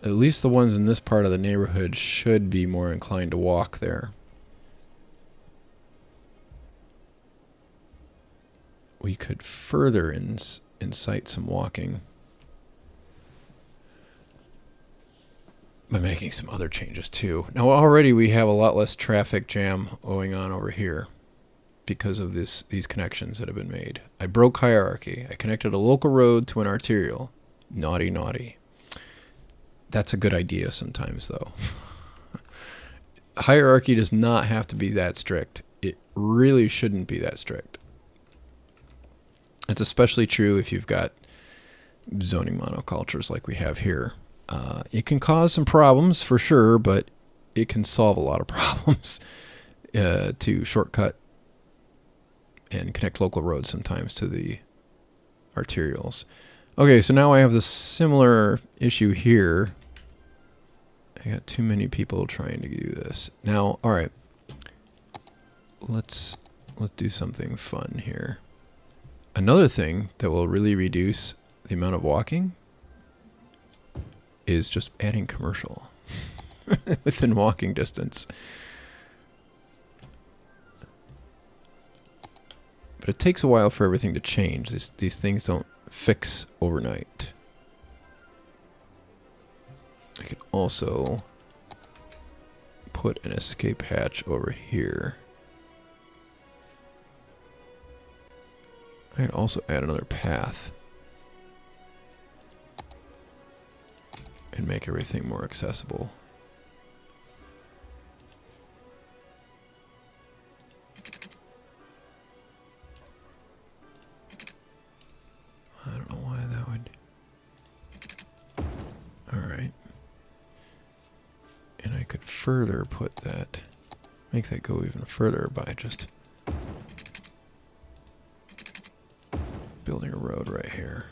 At least the ones in this part of the neighborhood should be more inclined to walk there. We could further incite some walking by making some other changes too. Now already we have a lot less traffic jam going on over here because of these connections that have been made. I broke hierarchy. I connected a local road to an arterial. Naughty, naughty. That's a good idea sometimes, though. Hierarchy does not have to be that strict. It really shouldn't be that strict. It's especially true if you've got zoning monocultures like we have here. It can cause some problems for sure, but it can solve a lot of problems to shortcut and connect local roads sometimes to the arterials. Okay, so now I have this similar issue here. I got too many people trying to do this. Now, all right. Let's do something fun here. Another thing that will really reduce the amount of walking is just adding commercial within walking distance. But it takes a while for everything to change. These things don't fix overnight. I can also put an escape hatch over here. I could also add another path and make everything more accessible. I don't know why that would... Alright. further put that, make that go even further by just building a road right here.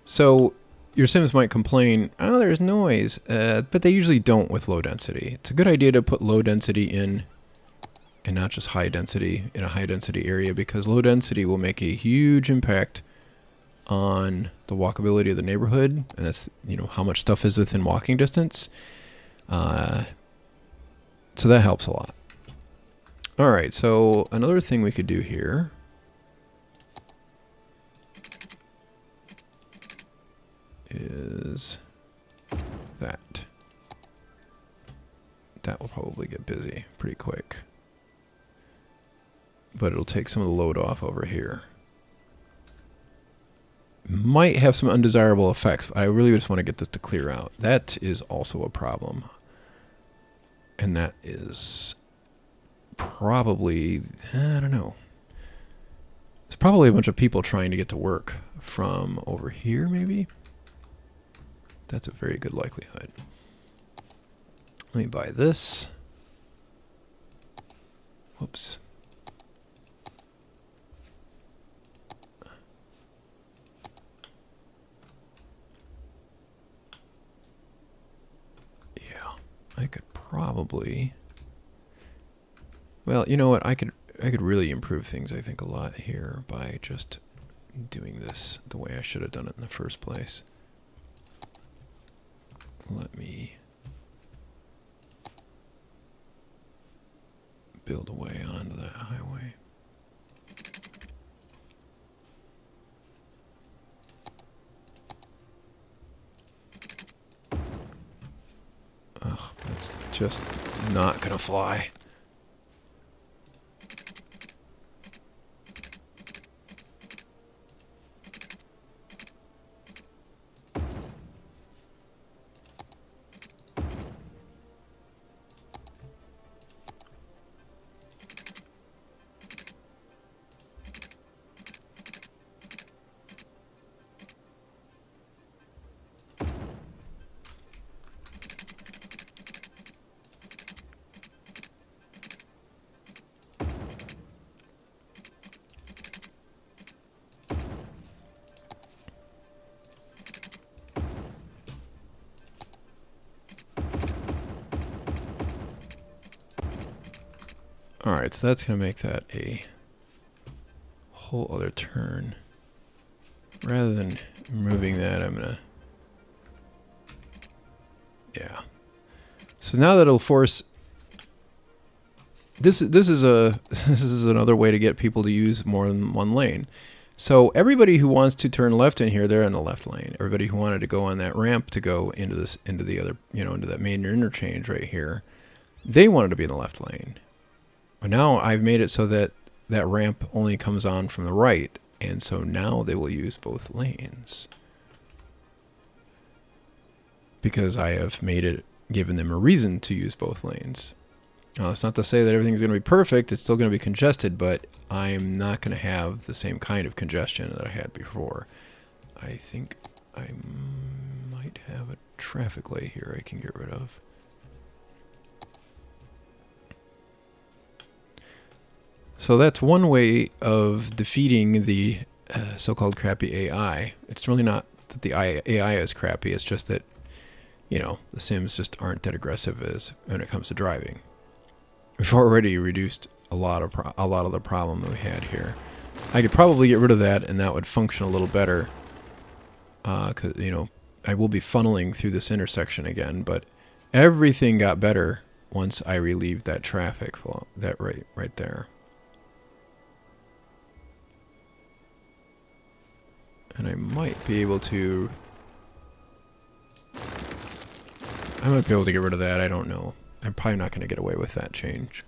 So your Sims might complain, oh, there's noise, but they usually don't with low density. It's a good idea to put low density in and not just high density in a high density area, because low density will make a huge impact on the walkability of the neighborhood, and that's, you know, how much stuff is within walking distance. So that helps a lot. All right, so another thing we could do here is that. That will probably get busy pretty quick, but it'll take some of the load off over here. Might have some undesirable effects, but I really just want to get this to clear out. That is also a problem. And that is probably, I don't know. It's probably a bunch of people trying to get to work from over here, maybe? That's a very good likelihood. Let me buy this. Whoops. Yeah, I could probably. Well, you know what? I could really improve things, I think, a lot here by just doing this the way I should have done it in the first place. Let me build a way onto that highway. Oh, that's just not gonna fly. Alright, so that's going to make that a whole other turn. Rather than removing that, I'm going to... Yeah. So now that it'll force... This is another way to get people to use more than one lane. So everybody who wants to turn left in here, they're in the left lane. Everybody who wanted to go on that ramp to go into the other, you know, into that main interchange right here, they wanted to be in the left lane. But now I've made it so that that ramp only comes on from the right, and so now they will use both lanes. Because I have given them a reason to use both lanes. Now, it's not to say that everything's going to be perfect, it's still going to be congested, but I'm not going to have the same kind of congestion that I had before. I think I might have a traffic light here I can get rid of. So that's one way of defeating the so-called crappy AI. It's really not that the AI is crappy, it's just that, you know, the Sims just aren't that aggressive as when it comes to driving. We've already reduced a lot of the problem that we had here. I could probably get rid of that, and that would function a little better. 'Cause, you know, I will be funneling through this intersection again, but everything got better once I relieved that traffic flow, that right there. And I might be able to... get rid of that, I don't know. I'm probably not going to get away with that change.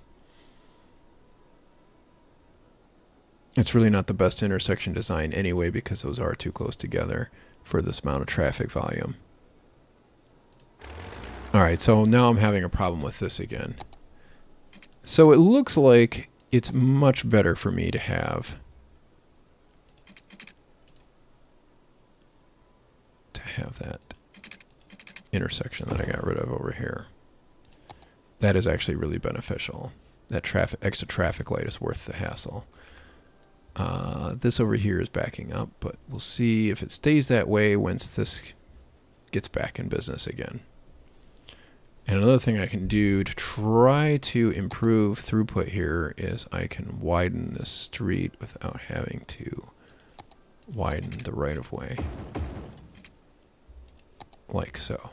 It's really not the best intersection design anyway, because those are too close together for this amount of traffic volume. Alright, so now I'm having a problem with this again. So it looks like it's much better for me to have that intersection that I got rid of over here. That is actually really beneficial. That extra traffic light is worth the hassle. This over here is backing up, but we'll see if it stays that way once this gets back in business again. And another thing I can do to try to improve throughput here is I can widen this street without having to widen the right-of-way. Like so.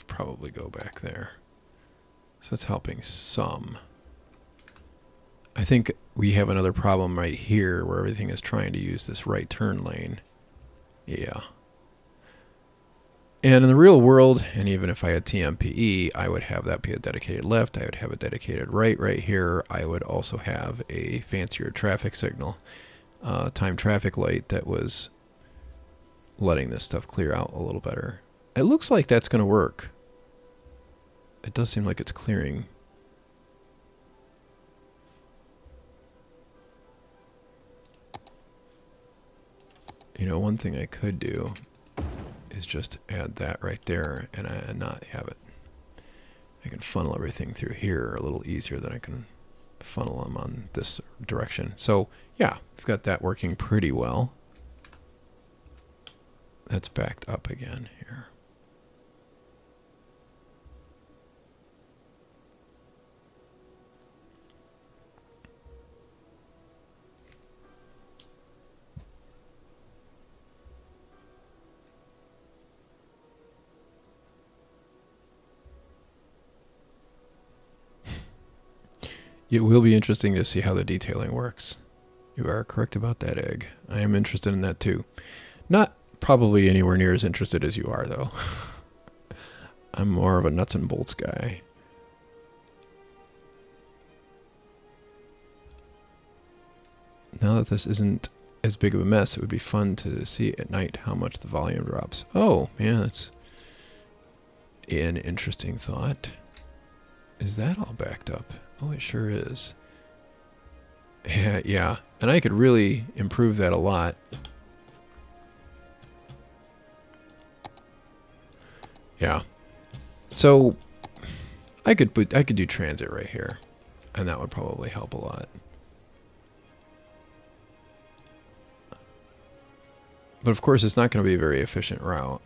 Probably go back there. So that's helping some. I think we have another problem right here where everything is trying to use this right turn lane. Yeah. And in the real world, and even if I had TMPE, I would have that be a dedicated left. I would have a dedicated right here. I would also have a fancier traffic signal, time traffic light that was letting this stuff clear out a little better. It looks like that's going to work. It does seem like it's clearing. You know, one thing I could do is just add that right there and not have it. I can funnel everything through here a little easier than I can funnel them on this direction. So yeah, we've got that working pretty well. That's backed up again here. It will be interesting to see how the detailing works. You are correct about that, Egg. I am interested in that too. Not probably anywhere near as interested as you are, though. I'm more of a nuts and bolts guy. Now that this isn't as big of a mess, it would be fun to see at night how much the volume drops. Oh, yeah, that's an interesting thought. Is that all backed up? Oh, it sure is. Yeah, and I could really improve that a lot. Yeah. So I could do transit right here, and that would probably help a lot. But of course, it's not going to be a very efficient route.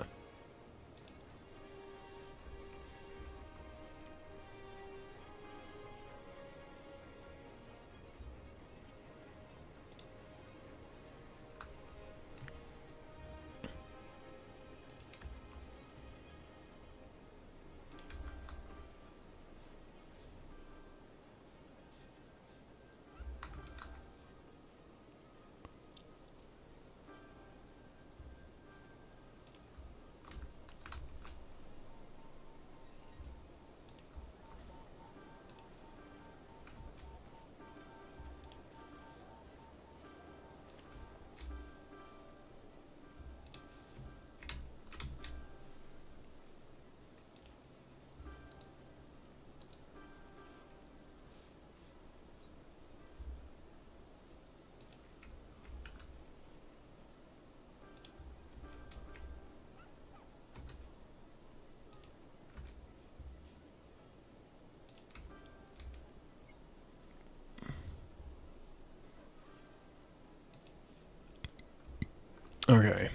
Okay.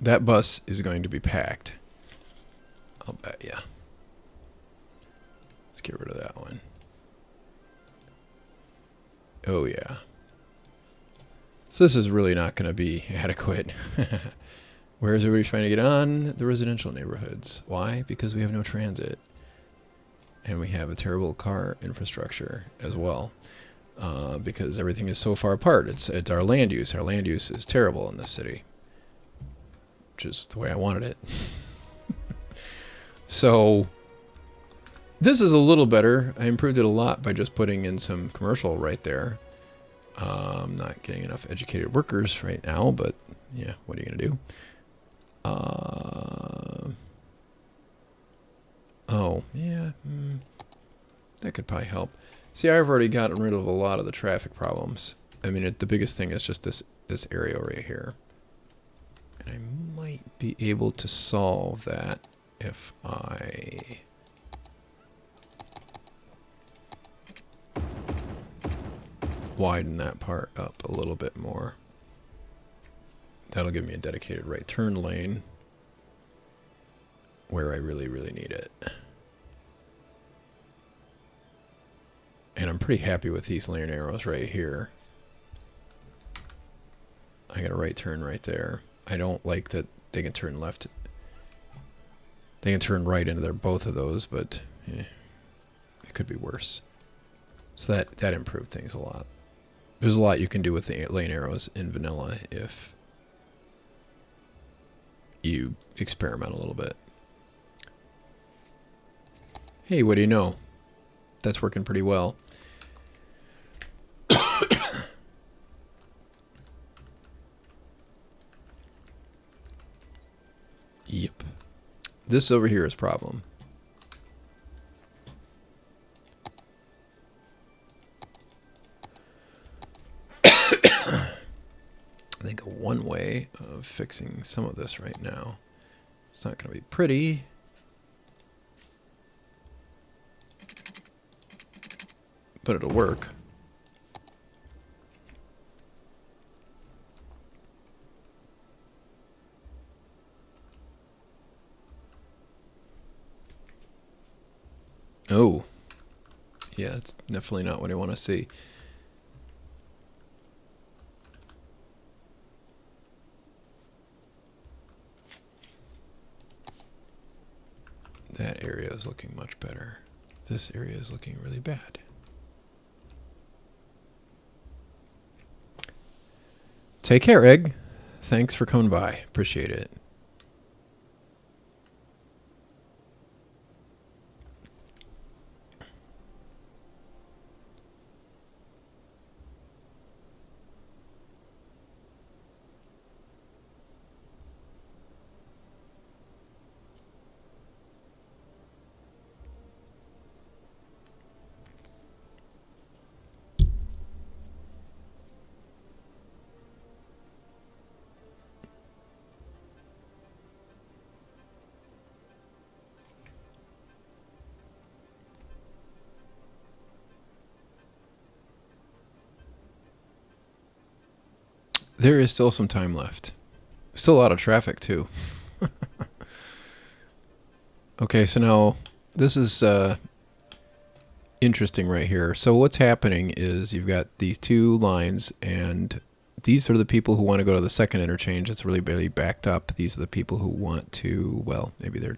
That bus is going to be packed. I'll bet ya. Let's get rid of that one. Oh, yeah. So this is really not going to be adequate. Where is everybody trying to get on? The residential neighborhoods. Why? Because we have no transit. And we have a terrible car infrastructure as well. Because everything is so far apart. It's our land use. Our land use is terrible in this city. Which is the way I wanted it. So this is a little better. I improved it a lot by just putting in some commercial right there. I'm not getting enough educated workers right now, but yeah, what are you going to do? Oh, yeah. That could probably help. See, I've already gotten rid of a lot of the traffic problems. I mean, the biggest thing is just this area right here. And I might be able to solve that if I widen that part up a little bit more. That'll give me a dedicated right turn lane where I really, really need it. And I'm pretty happy with these lane arrows right here. I got a right turn right there. I don't like that they can turn left. They can turn right into both of those, but it could be worse. So that improved things a lot. There's a lot you can do with the lane arrows in vanilla if you experiment a little bit. Hey, what do you know? That's working pretty well. Yep. This over here is a problem. I think one way of fixing some of this right now, it's not going to be pretty, but it'll work. Oh, yeah, it's definitely not what I want to see. That area is looking much better. This area is looking really bad. Take care, Egg. Thanks for coming by. Appreciate it. There is still some time left. Still a lot of traffic, too. Okay, so now this is interesting right here. So what's happening is you've got these two lines, and these are the people who want to go to the second interchange. It's really barely backed up. These are the people who want to, well, maybe they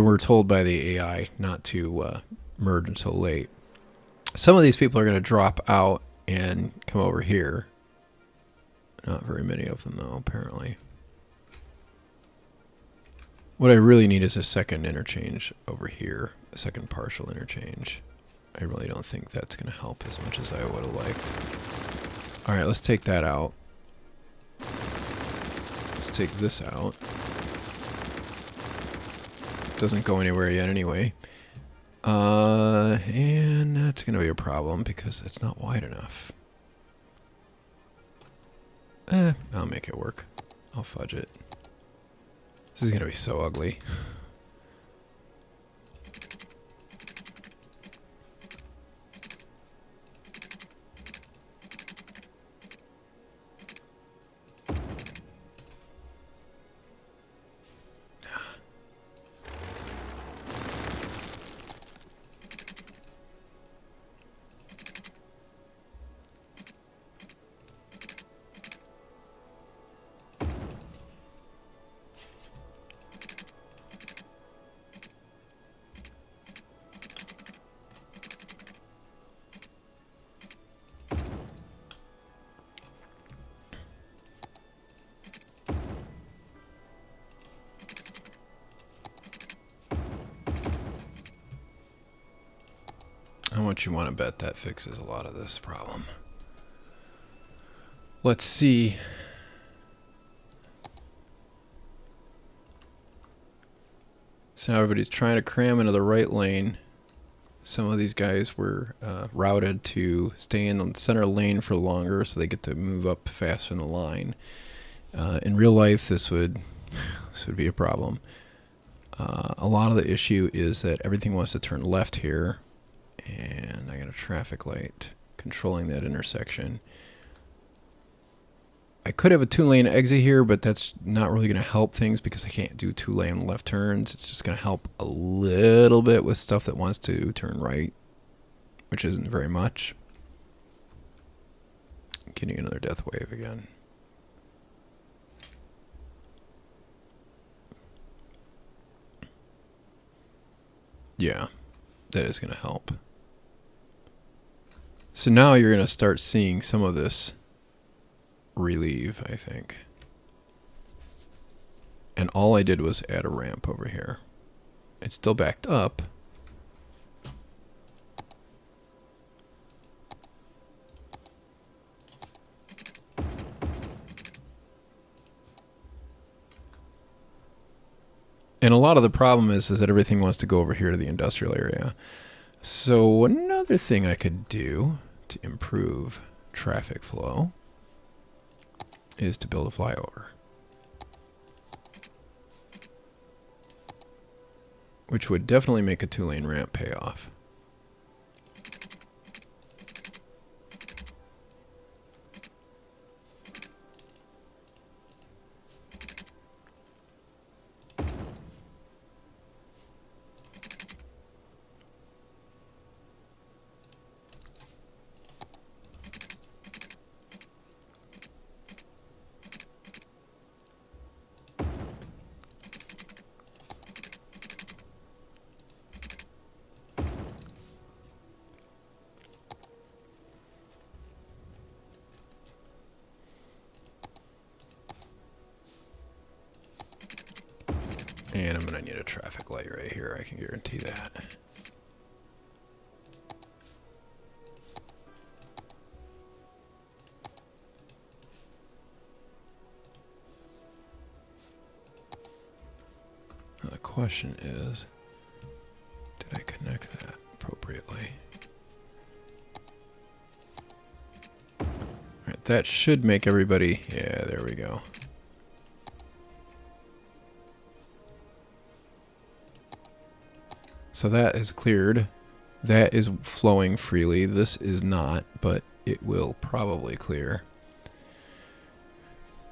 were told by the AI not to merge until late. Some of these people are going to drop out and come over here. Not very many of them, though, apparently. What I really need is a second interchange over here, a second partial interchange. I really don't think that's going to help as much as I would have liked. All right, let's take that out. Let's take this out. Doesn't go anywhere yet anyway. And that's going to be a problem because it's not wide enough. I'll make it work. I'll fudge it. This is going to be so ugly. How much you want to bet that fixes a lot of this problem? Let's see. So now everybody's trying to cram into the right lane. Some of these guys were routed to stay in the center lane for longer so they get to move up faster in the line. In real life, this would be a problem. A lot of the issue is that everything wants to turn left here, and I got a traffic light controlling that intersection. I could have a 2-lane exit here, but that's not really going to help things because I can't do 2-lane left turns. It's just going to help a little bit with stuff that wants to turn right, which isn't very much. Getting another death wave again. Yeah, that is going to help. So now you're going to start seeing some of this relieve, I think. And all I did was add a ramp over here. It's still backed up. And a lot of the problem is that everything wants to go over here to the industrial area. So another thing I could do to improve traffic flow is to build a flyover, which would definitely make a 2-lane ramp pay off. And I'm going to need a traffic light right here, I can guarantee that. Now the question is, did I connect that appropriately? Alright, that should make everybody... Yeah, there we go. So that is cleared. That is flowing freely. This is not, but it will probably clear.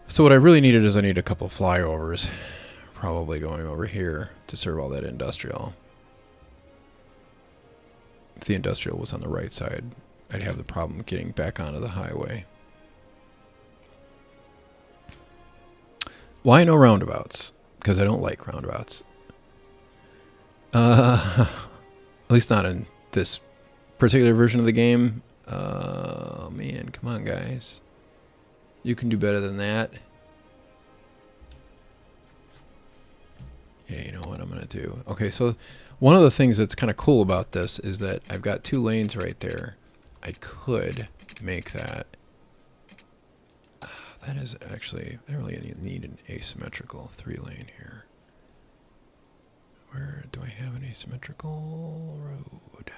So what I really needed is I need a couple of flyovers, probably going over here to serve all that industrial. If the industrial was on the right side, I'd have the problem getting back onto the highway. Why no roundabouts? Because I don't like roundabouts. At least not in this particular version of the game. Oh man, come on guys. You can do better than that. Yeah, you know what I'm going to do. Okay, so one of the things that's kind of cool about this is that I've got 2 lanes right there. I could make that. That is actually, I really need an asymmetrical 3-lane here. Where do I have an asymmetrical road?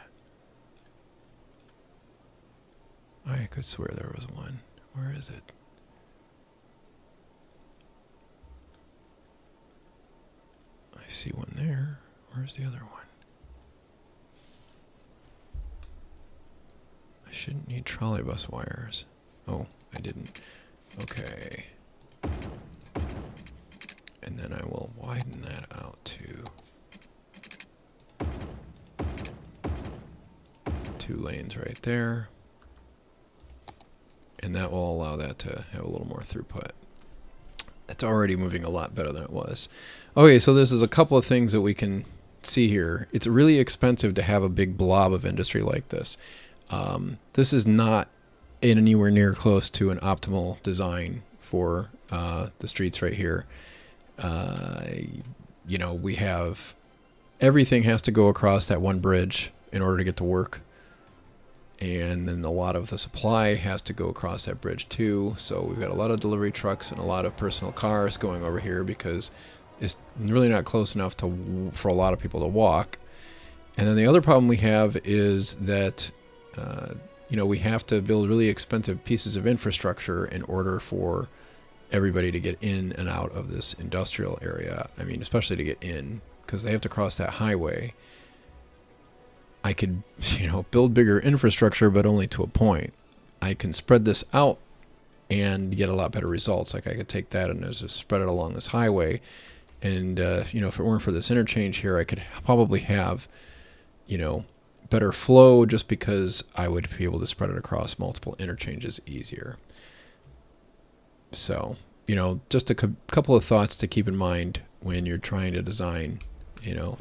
I could swear there was one. Where is it? I see one there. Where's the other one? I shouldn't need trolleybus wires. Oh, I didn't. Okay. And then I will widen that out to 2 lanes right there. And that will allow that to have a little more throughput. It's already moving a lot better than it was. Okay, so this is a couple of things that we can see here. It's really expensive to have a big blob of industry like this. This is not anywhere near close to an optimal design for the streets right here. You know, we have everything has to go across that one bridge in order to get to work. And then a lot of the supply has to go across that bridge too. So we've got a lot of delivery trucks and a lot of personal cars going over here because It's really not close enough for a lot of people to walk. And then the other problem we have is that we have to build really expensive pieces of infrastructure in order for everybody to get in and out of this industrial area. I mean, especially to get in, because they have to cross that highway. I could, build bigger infrastructure, but only to a point. I can spread this out and get a lot better results. Like I could take that and just spread it along this highway. And, if it weren't for this interchange here, I could probably have, better flow just because I would be able to spread it across multiple interchanges easier. So, just a couple of thoughts to keep in mind when you're trying to design,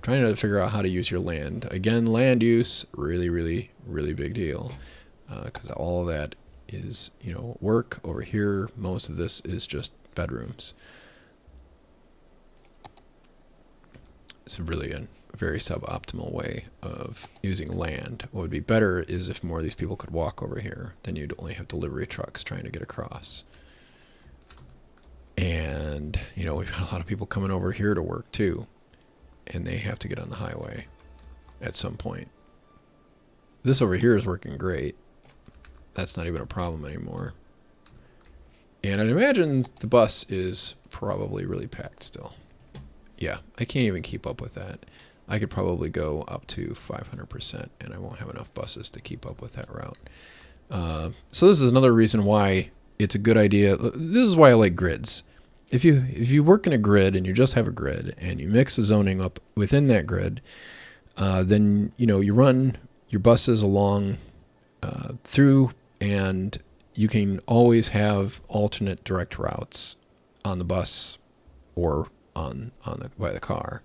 trying to figure out how to use your land. Again, land use, really, really, really big deal. Because all of that is, work. Over here, most of this is just bedrooms. It's really a very suboptimal way of using land. What would be better is if more of these people could walk over here. Then you'd only have delivery trucks trying to get across. And, we've got a lot of people coming over here to work too. And they have to get on the highway at some point. This over here is working great. That's not even a problem anymore. And I'd imagine the bus is probably really packed still. Yeah, I can't even keep up with that. I could probably go up to 500% and I won't have enough buses to keep up with that route. So this is another reason why it's a good idea. This is why I like grids. If you work in a grid and you just have a grid and you mix the zoning up within that grid, then you run your buses along through, and you can always have alternate direct routes on the bus or by the car.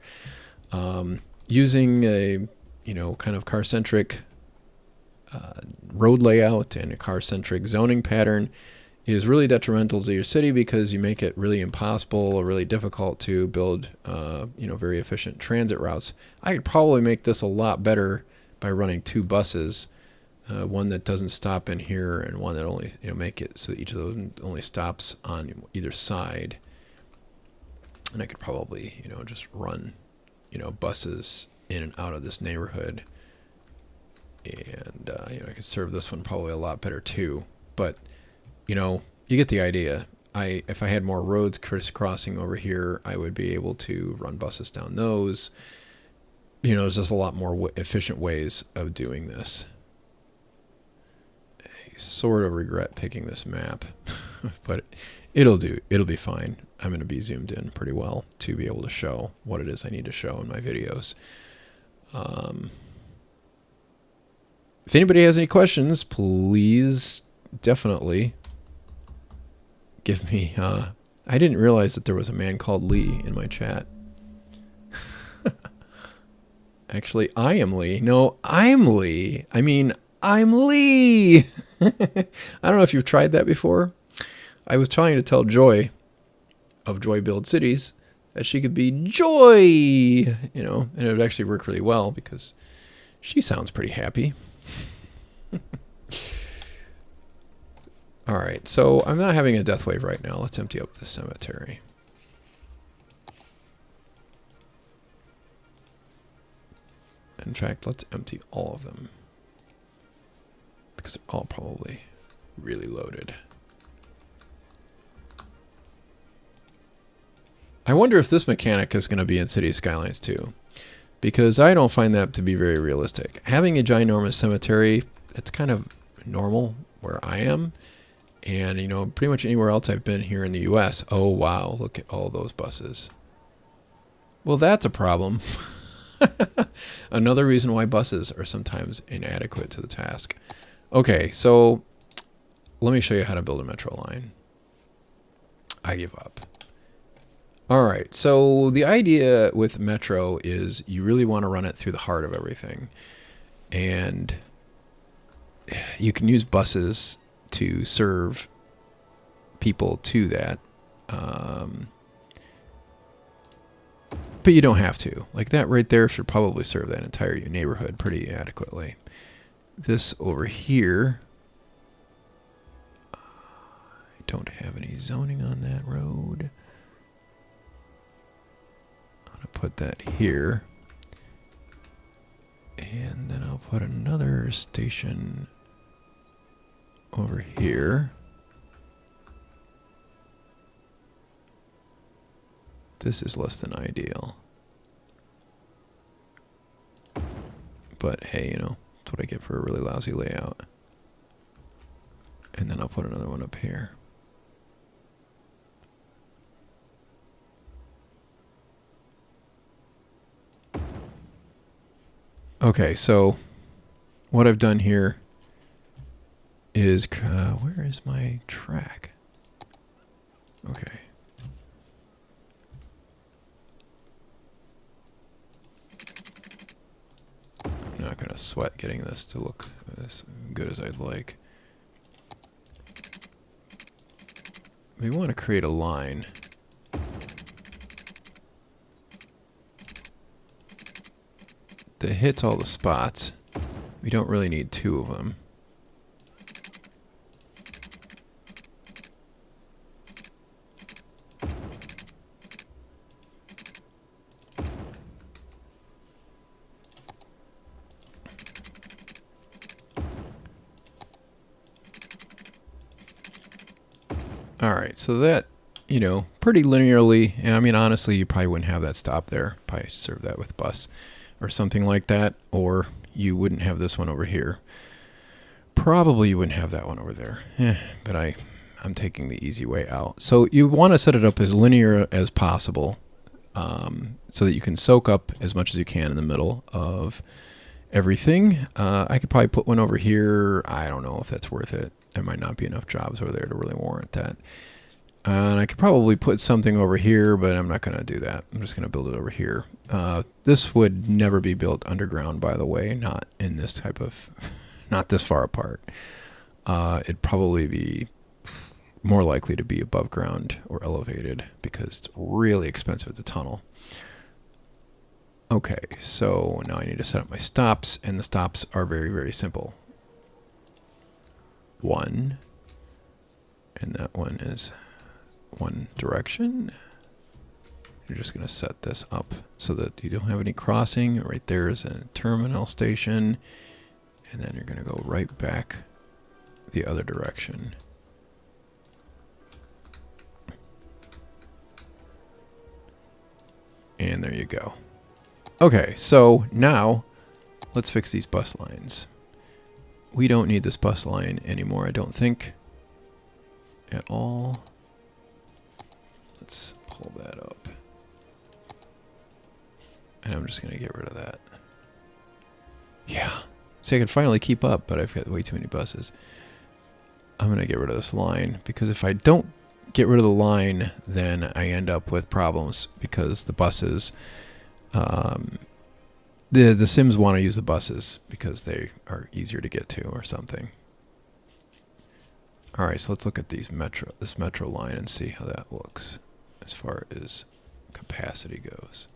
Using a kind of car-centric road layout and a car-centric zoning pattern is really detrimental to your city because you make it really impossible or really difficult to build very efficient transit routes. I could probably make this a lot better by running two buses, one that doesn't stop in here and one that only make it so that each of those only stops on either side. And I could probably just run buses in and out of this neighborhood, and I could serve this one probably a lot better too. But you get the idea. If I had more roads crisscrossing over here, I would be able to run buses down those. There's just a lot more efficient ways of doing this. I sort of regret picking this map, but it'll do. It'll be fine. I'm going to be zoomed in pretty well to be able to show what it is I need to show in my videos. If anybody has any questions, please definitely give me... I didn't realize that there was a man called Lee in my chat. Actually, I am Lee. No, I'm Lee. I mean, I'm Lee. I don't know if you've tried that before. I was trying to tell Joy of Joy Build Cities that she could be Joy, and it would actually work really well because she sounds pretty happy. All right, so I'm not having a death wave right now. Let's empty up the cemetery. In fact, let's empty all of them because they're all probably really loaded. I wonder if this mechanic is going to be in City Skylines too, because I don't find that to be very realistic. Having a ginormous cemetery, that's kind of normal where I am, and pretty much anywhere else I've been here in the US. Oh wow, look at all those buses. Well, that's a problem. Another reason why buses are sometimes inadequate to the task. Okay, so let me show you how to build a metro line. I give up. All right, so the idea with metro is you really want to run it through the heart of everything. And you can use buses to serve people to that. But you don't have to. Like that right there should probably serve that entire neighborhood pretty adequately. This over here, I don't have any zoning on that road. put that here. And then I'll put another station over here. This is less than ideal. But hey, you know, that's what I get for a really lousy layout. And then I'll put another one up here. Okay, so what I've done here is, where is my track? Okay. I'm not going to sweat getting this to look as good as I'd like. We want to create a line. That hits all the spots. We don't really need two of them. All right, so that, you know, pretty linearly, and I mean, honestly, you probably wouldn't have that stop there. Probably serve that with bus or something like that, or you wouldn't have this one over here. Probably you wouldn't have that one over there. But I'm taking the easy way out. So you want to set it up as linear as possible, so that you can soak up as much as you can in the middle of everything. I could probably put one over here. I don't know if that's worth it. There might not be enough jobs over there to really warrant that. And I could probably put something over here, but I'm not going to do that. I'm just going to build it over here. This would never be built underground, by the way, not in this type of, not this far apart. It'd probably be more likely to be above ground or elevated because it's really expensive to tunnel. Okay, so now I need to set up my stops, and the stops are very, very simple. One, and that one is one direction. You're just going to set this up so that you don't have any crossing. Right there is a terminal station, and then you're going to go right back the other direction. And there you go. Okay, so now let's fix these bus lines. We don't need this bus line anymore, I don't think, at all. Let's pull that up. And I'm just going to get rid of that. Yeah. See, I can finally keep up, but I've got way too many buses. I'm going to get rid of this line, because if I don't get rid of the line, then I end up with problems, because the buses... The Sims want to use the buses because they are easier to get to or something. All right, so let's look at this metro line and see how that looks as far as capacity goes.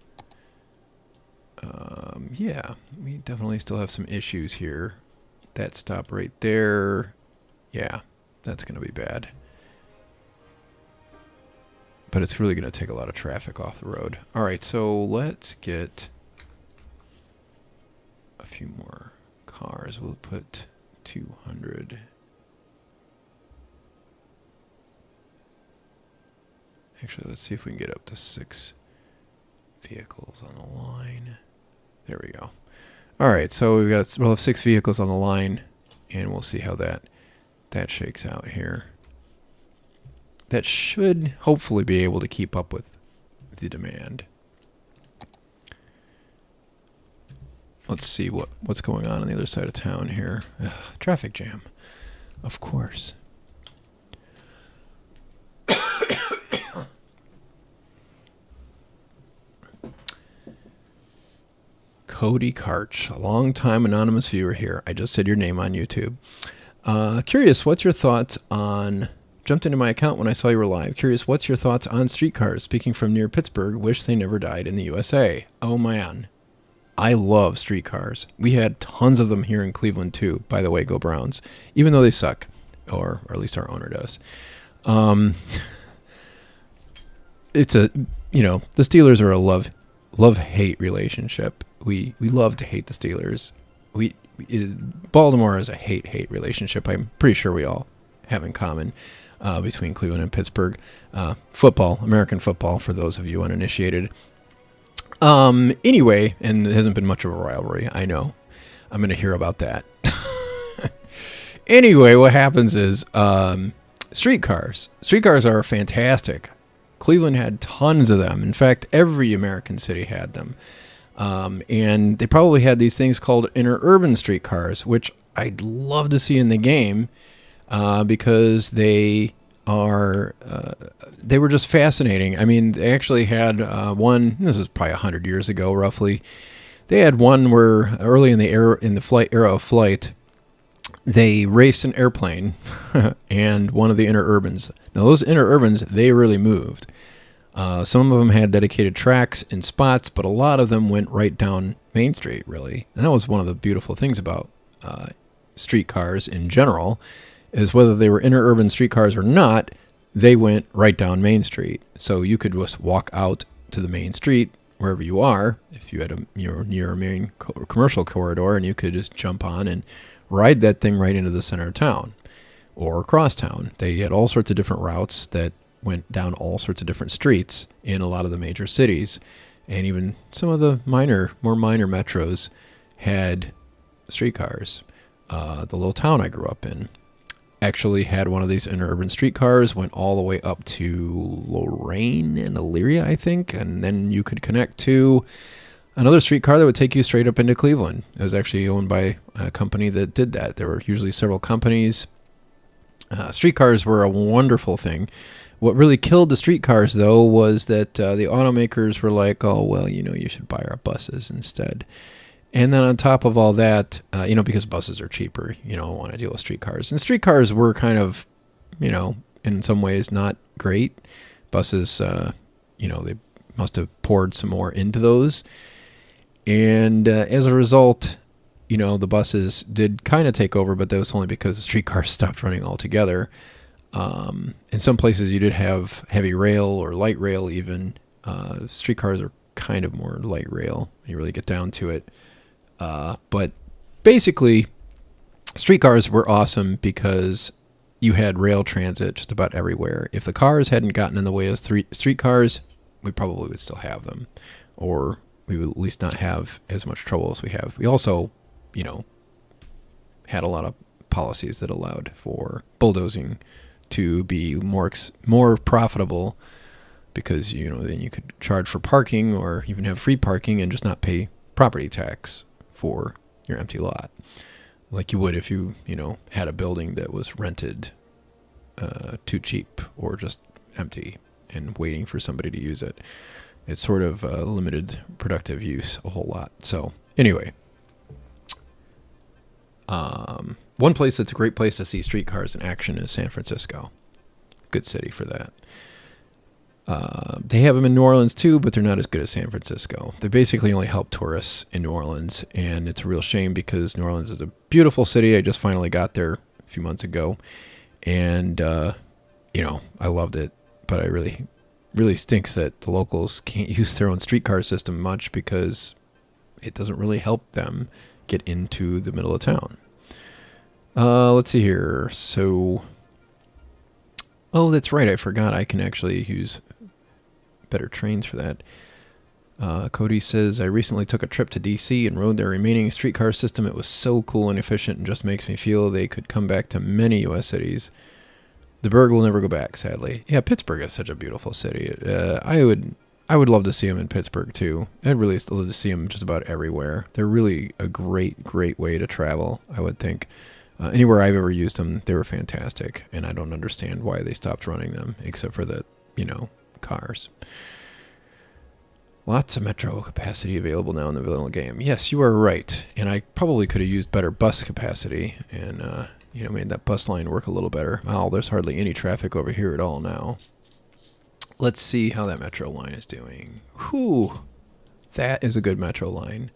Yeah, we definitely still have some issues here. That stop right there, yeah, that's going to be bad. But it's really going to take a lot of traffic off the road. All right, so let's get a few more cars. We'll put 200. Actually, let's see if we can get up to 6 vehicles on the line. There we go. All right, so we'll have 6 vehicles on the line, and we'll see how that shakes out here. That should hopefully be able to keep up with the demand. Let's see what's going on the other side of town here. Ugh, traffic jam, of course. Cody Karch, a long-time anonymous viewer here. I just said your name on YouTube. Curious, what's your thoughts on... Jumped into my account when I saw you were live. Curious, what's your thoughts on streetcars? Speaking from near Pittsburgh, wish they never died in the USA. Oh, man. I love streetcars. We had tons of them here in Cleveland, too. By the way, go Browns. Even though they suck. Or at least our owner does. It's a... You know, the Steelers are a love-hate relationship. We love to hate the Steelers. We Baltimore is a hate relationship. I'm pretty sure we all have in common between Cleveland and Pittsburgh. Football, American football, for those of you uninitiated. Anyway, and it hasn't been much of a rivalry. I know. I'm going to hear about that. Anyway, what happens is streetcars. Streetcars are fantastic. Cleveland had tons of them. In fact, every American city had them. And they probably had these things called interurban streetcars, which I'd love to see in the game because they were just fascinating. I mean, they actually had one. This is probably 100 years ago, roughly. They had one where early in the era of flight, they raced an airplane and one of the interurbans. Now, those interurbans, they really moved. Some of them had dedicated tracks and spots, but a lot of them went right down Main Street, really. And that was one of the beautiful things about streetcars in general, is whether they were interurban streetcars or not, they went right down Main Street. So you could just walk out to the main street, wherever you are, if you had you're near a main commercial corridor, and you could just jump on and ride that thing right into the center of town or across town. They had all sorts of different routes that went down all sorts of different streets in a lot of the major cities, and even some of the more minor metros had streetcars. The little town I grew up in actually had one of these interurban streetcars, went all the way up to Lorraine and Elyria, I think, and then you could connect to another streetcar that would take you straight up into Cleveland. It was actually owned by a company that did that. There were usually several companies. Streetcars were a wonderful thing. What really killed the streetcars, though, was that the automakers were like, oh, well, you should buy our buses instead. And then on top of all that, because buses are cheaper, you don't want to deal with streetcars. And streetcars were kind of, in some ways not great. Buses, they must have poured some more into those. And as a result, the buses did kind of take over, but that was only because the streetcars stopped running altogether. In some places you did have heavy rail or light rail even. Streetcars are kind of more light rail when you really get down to it. But basically, streetcars were awesome because you had rail transit just about everywhere. If the cars hadn't gotten in the way of streetcars, we probably would still have them. Or we would at least not have as much trouble as we have. We also, had a lot of policies that allowed for bulldozing to be more profitable because, then you could charge for parking or even have free parking and just not pay property tax for your empty lot, like you would if you had a building that was rented too cheap or just empty and waiting for somebody to use it. It's sort of limited productive use a whole lot. So anyway, one place that's a great place to see streetcars in action is San Francisco. Good city for that. They have them in New Orleans too, but they're not as good as San Francisco. They basically only help tourists in New Orleans, and it's a real shame because New Orleans is a beautiful city. I just finally got there a few months ago, and I loved it. But I really stinks that the locals can't use their own streetcar system much because it doesn't really help them get into the middle of town. Let's see here. So, that's right. I forgot I can actually use better trains for that. Cody says, I recently took a trip to DC and rode their remaining streetcar system. It was so cool and efficient and just makes me feel they could come back to many U.S. cities. The Burg will never go back, sadly. Yeah, Pittsburgh is such a beautiful city. I would love to see them in Pittsburgh, too. I'd really love to see them just about everywhere. They're really a great, great way to travel, I would think. Anywhere I've ever used them, they were fantastic, and I don't understand why they stopped running them, except for the, cars. Lots of metro capacity available now in the vanilla game. Yes, you are right, and I probably could have used better bus capacity and, made that bus line work a little better. Well, there's hardly any traffic over here at all now. Let's see how that metro line is doing. Whew, that is a good metro line.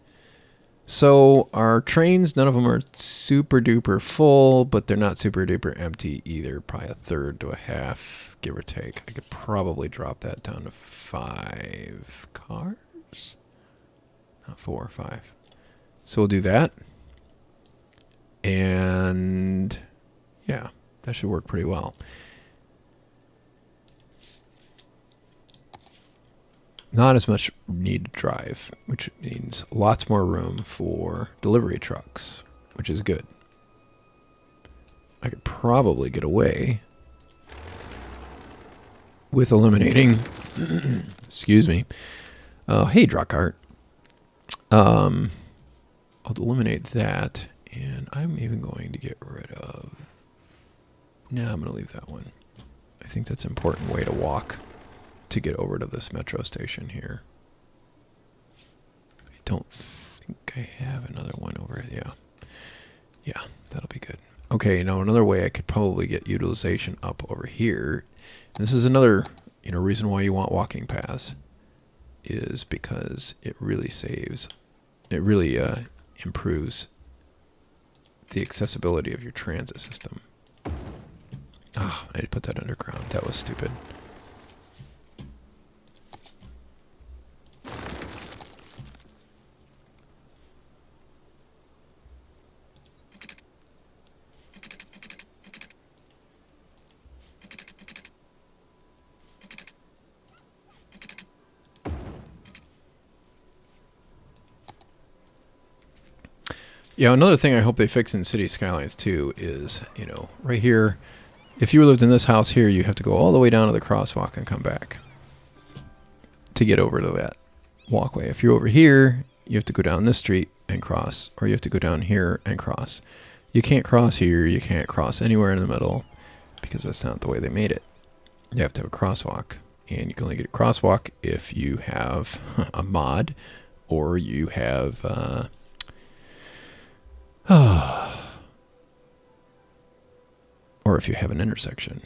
So our trains, none of them are super duper full, but they're not super duper empty either. Probably a third to a half, give or take. I could probably drop that down to 5 cars. 4 or 5. So we'll do that. And yeah, that should work pretty well. Not as much need to drive, which means lots more room for delivery trucks, which is good. I could probably get away with eliminating, excuse me, hey, Drakkart. I'll eliminate that, and I'm even going to get rid of, no, I'm going to leave that one. I think that's an important way to walk to get over to this metro station here. I don't think I have another one over here. Yeah, that'll be good. Okay, now another way I could probably get utilization up over here. This is another, reason why you want walking paths, is because it really improves the accessibility of your transit system. Ah, I did put that underground. That was stupid. Yeah, another thing I hope they fix in City Skylines too is, right here, if you lived in this house here, you have to go all the way down to the crosswalk and come back to get over to that walkway. If you're over here, you have to go down this street and cross, or you have to go down here and cross. You can't cross here, you can't cross anywhere in the middle, because that's not the way they made it. You have to have a crosswalk, and you can only get a crosswalk if you have a mod, or you have... or if you have an intersection.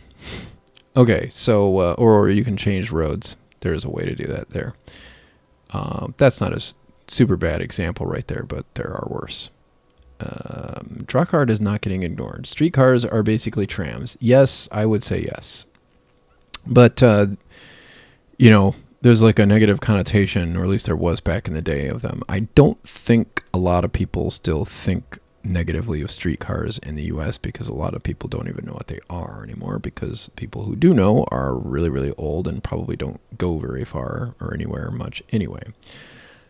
Okay, so, or you can change roads. There is a way to do that there. That's not a super bad example right there, but there are worse. Drakkart is not getting ignored. Streetcars are basically trams. Yes, I would say yes. But, there's like a negative connotation, or at least there was back in the day of them. I don't think a lot of people still think negatively of streetcars in the US, because a lot of people don't even know what they are anymore, because people who do know are really, really old and probably don't go very far or anywhere much anyway.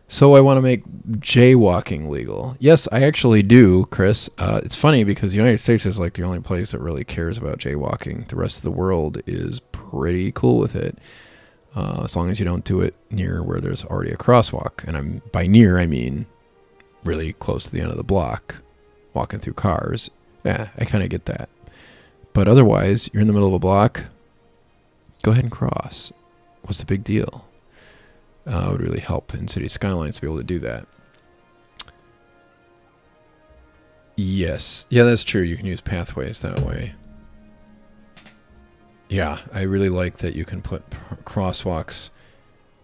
So I want to make jaywalking legal. Yes, I actually do, Chris. It's funny because the United States is like the only place that really cares about jaywalking. The rest of the world is pretty cool with it, as long as you don't do it near where there's already a crosswalk. And by near, I mean really close to the end of the block, walking through cars. Yeah, I kind of get that. But otherwise, you're in the middle of a block, go ahead and cross. What's the big deal? It would really help in City Skylines to be able to do that. Yes. Yeah, that's true. You can use pathways that way. Yeah, I really like that you can put crosswalks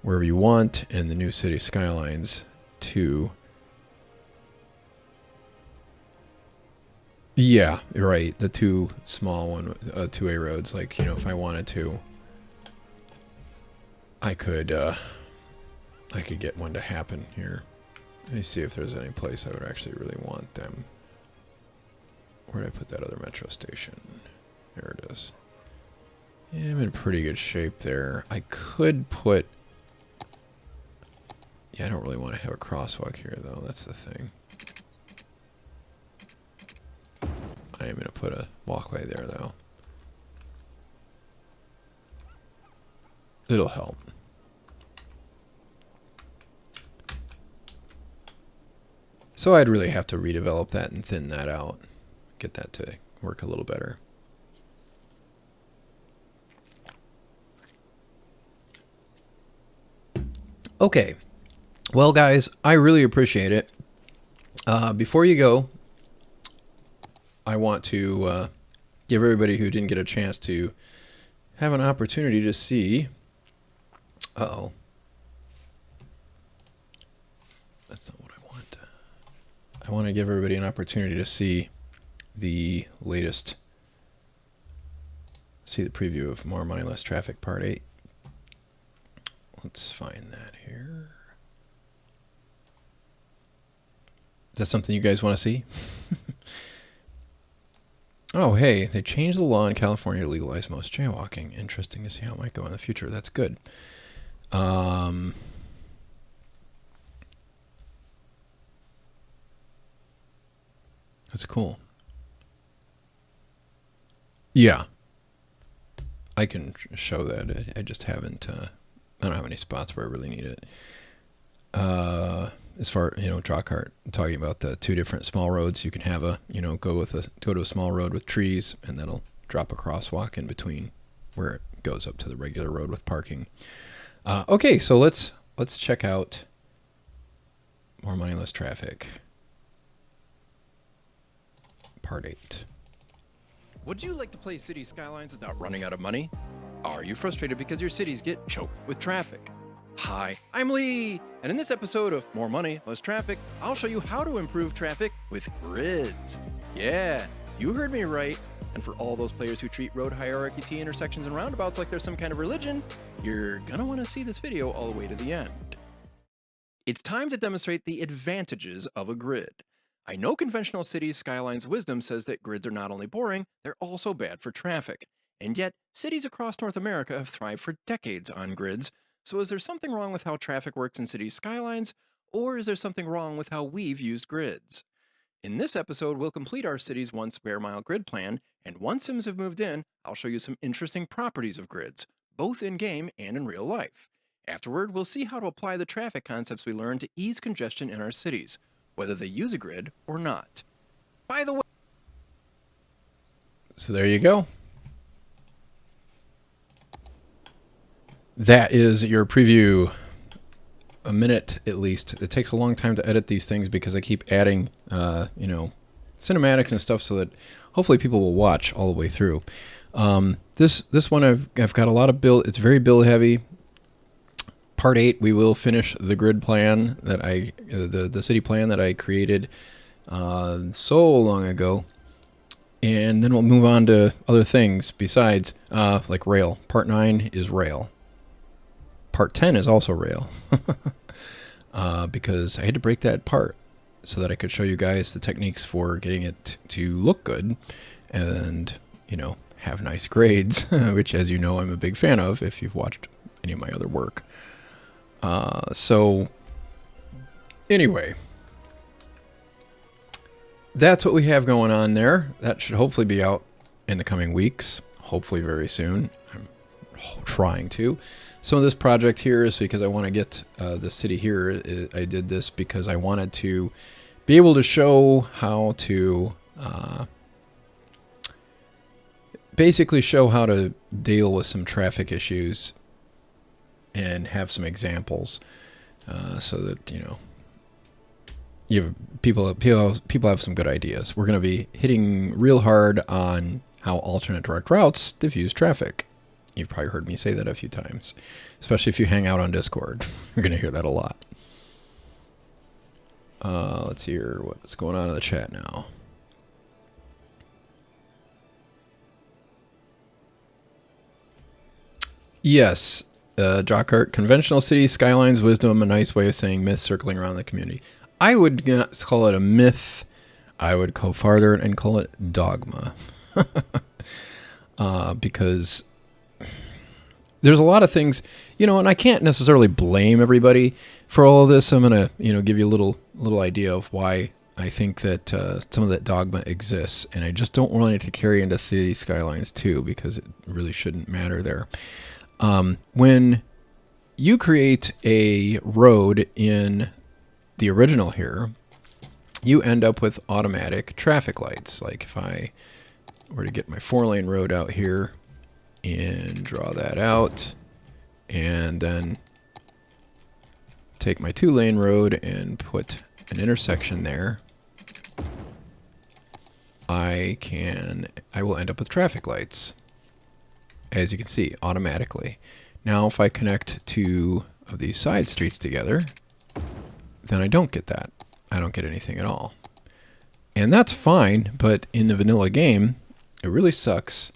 wherever you want in the new City Skylines too. Yeah, right. The two small 2A roads. Like, if I wanted to, I could get one to happen here. Let me see if there's any place I would actually really want them. Where did I put that other metro station? There it is. Yeah, I'm in pretty good shape there. I could put... Yeah, I don't really want to have a crosswalk here, though. That's the thing. I am going to put a walkway there, though. It'll help. So I'd really have to redevelop that and thin that out. Get that to work a little better. Okay. Well, guys, I really appreciate it. Before you go, I want to give everybody who didn't get a chance to have an opportunity to see... Uh-oh. That's not what I want. I want to give everybody an opportunity to see the latest... See the preview of More Money, Less Traffic Part 8. Let's find that here. that something you guys want to see? Oh, hey, they changed the law in California to legalize most jaywalking. Interesting to see how it might go in the future. That's good. That's cool. Yeah, I can show that. I just haven't. I don't have any spots where I really need it. As far draw cart, talking about the two different small roads, you can have go to a small road with trees, and that'll drop a crosswalk in between where it goes up to the regular road with parking. Okay, so let's check out More Money, Less Traffic, Part 8. Would you like to play City Skylines without running out of money? Are you frustrated because your cities get choked with traffic? Hi, I'm Lee, and in this episode of More Money, Less Traffic, I'll show you how to improve traffic with grids. Yeah, you heard me right. And for all those players who treat road hierarchy T intersections and roundabouts like they're some kind of religion, you're gonna want to see this video all the way to the end. It's time to demonstrate the advantages of a grid. I know conventional cities' Skylines wisdom says that grids are not only boring, they're also bad for traffic. And yet, cities across North America have thrived for decades on grids. So is there something wrong with how traffic works in cities' skylines, or is there something wrong with how we've used grids? In this episode, we'll complete our city's 1 square mile grid plan, and once Sims have moved in, I'll show you some interesting properties of grids, both in-game and in real life. Afterward, we'll see how to apply the traffic concepts we learned to ease congestion in our cities, whether they use a grid or not. By the way... So there you go. That is your preview. A minute at least. It takes a long time to edit these things because I keep adding, cinematics and stuff so that hopefully people will watch all the way through. This one I've got a lot of build. It's very build heavy. Part 8, we will finish the grid plan that the city plan that I created so long ago, and then we'll move on to other things besides like rail. Part 9 is rail. Part 10 is also rail because I had to break that apart so that I could show you guys the techniques for getting it to look good and, have nice grades, which, as you know, I'm a big fan of if you've watched any of my other work. So anyway, that's what we have going on there. That should hopefully be out in the coming weeks, hopefully very soon. I'm trying to. Some of this project here is because I want to get the city here. I did this because I wanted to be able to show how to basically show how to deal with some traffic issues and have some examples so that you have people have some good ideas. We're going to be hitting real hard on how alternate direct routes diffuse traffic. You've probably heard me say that a few times, especially if you hang out on Discord. You're going to hear that a lot. Let's hear what's going on in the chat now. Yes, Jockart, conventional city skylines wisdom, a nice way of saying myth circling around the community. I would call it a myth. I would go farther and call it dogma. Because there's a lot of things, and I can't necessarily blame everybody for all of this. I'm going to, give you a little idea of why I think that some of that dogma exists, and I just don't want it to carry into city skylines too, because it really shouldn't matter there. When you create a road in the original here, you end up with automatic traffic lights. Like if I were to get my 4-lane road out here and draw that out, and then take my 2-lane road and put an intersection there, I will end up with traffic lights, as you can see, automatically. Now if I connect two of these side streets together, then I don't get that. I don't get anything at all. And that's fine, but in the vanilla game, it really sucks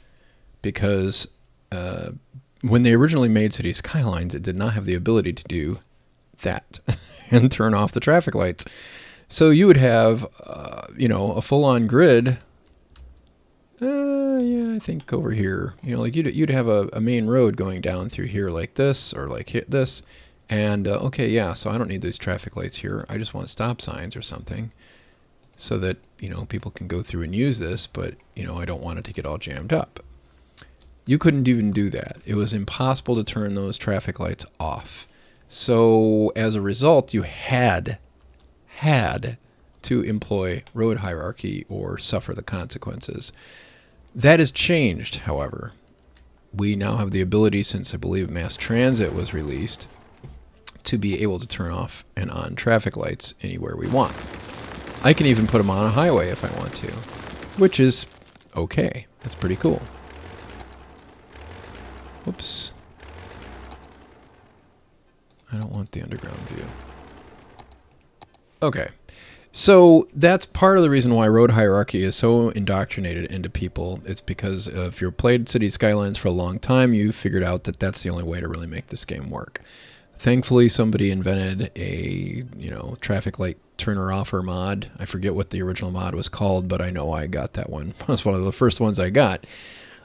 because when they originally made City Skylines, it did not have the ability to do that and turn off the traffic lights. So you would have, a full-on grid. Yeah, I think over here, like you'd have a main road going down through here like this, or like this. And, okay, yeah, so I don't need these traffic lights here. I just want stop signs or something so that, people can go through and use this, but, I don't want it to get all jammed up. You couldn't even do that. It was impossible to turn those traffic lights off. So as a result, you had to employ road hierarchy or suffer the consequences. That has changed, however. We now have the ability, since I believe mass transit was released, to be able to turn off and on traffic lights anywhere we want. I can even put them on a highway if I want to, which is okay. That's pretty cool. Whoops. I don't want the underground view. Okay. So that's part of the reason why road hierarchy is so indoctrinated into people. It's because if you've played City Skylines for a long time, you've figured out that that's the only way to really make this game work. Thankfully, somebody invented a, traffic light turner offer mod. I forget what the original mod was called, but I know I got that one. It was one of the first ones I got.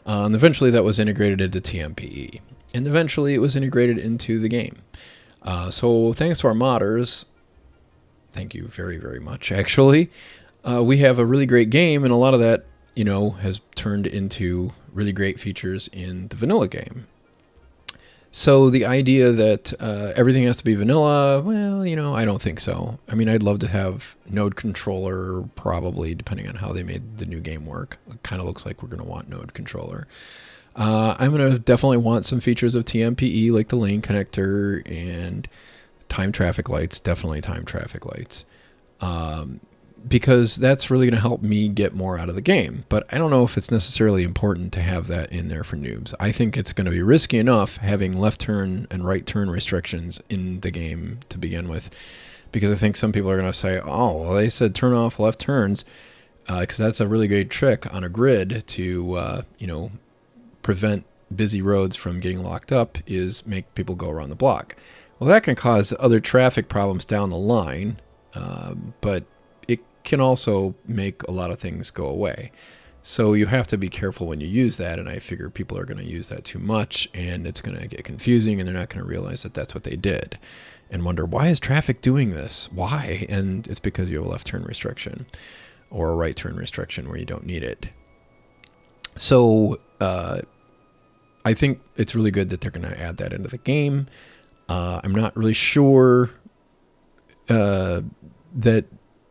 And eventually that was integrated into TMPE. And eventually it was integrated into the game. So thanks to our modders, thank you very, very much, actually, we have a really great game, and a lot of that, has turned into really great features in the vanilla game. So the idea that everything has to be vanilla, well, I don't think so. I mean, I'd love to have node controller, probably, depending on how they made the new game work. It kind of looks like we're going to want node controller. I'm going to definitely want some features of TMPE, like the lane connector and time traffic lights, definitely time traffic lights. Because that's really going to help me get more out of the game. But I don't know if it's necessarily important to have that in there for noobs. I think it's going to be risky enough having left turn and right turn restrictions in the game to begin with. Because I think some people are going to say, oh, well, they said turn off left turns, because that's a really great trick on a grid to, prevent busy roads from getting locked up, is make people go around the block. Well, that can cause other traffic problems down the line, but it can also make a lot of things go away. So you have to be careful when you use that, and I figure people are going to use that too much, and it's going to get confusing, and they're not going to realize that that's what they did, and wonder, why is traffic doing this? Why? And it's because you have a left turn restriction, or a right turn restriction where you don't need it. So I think it's really good that they're going to add that into the game. I'm not really sure that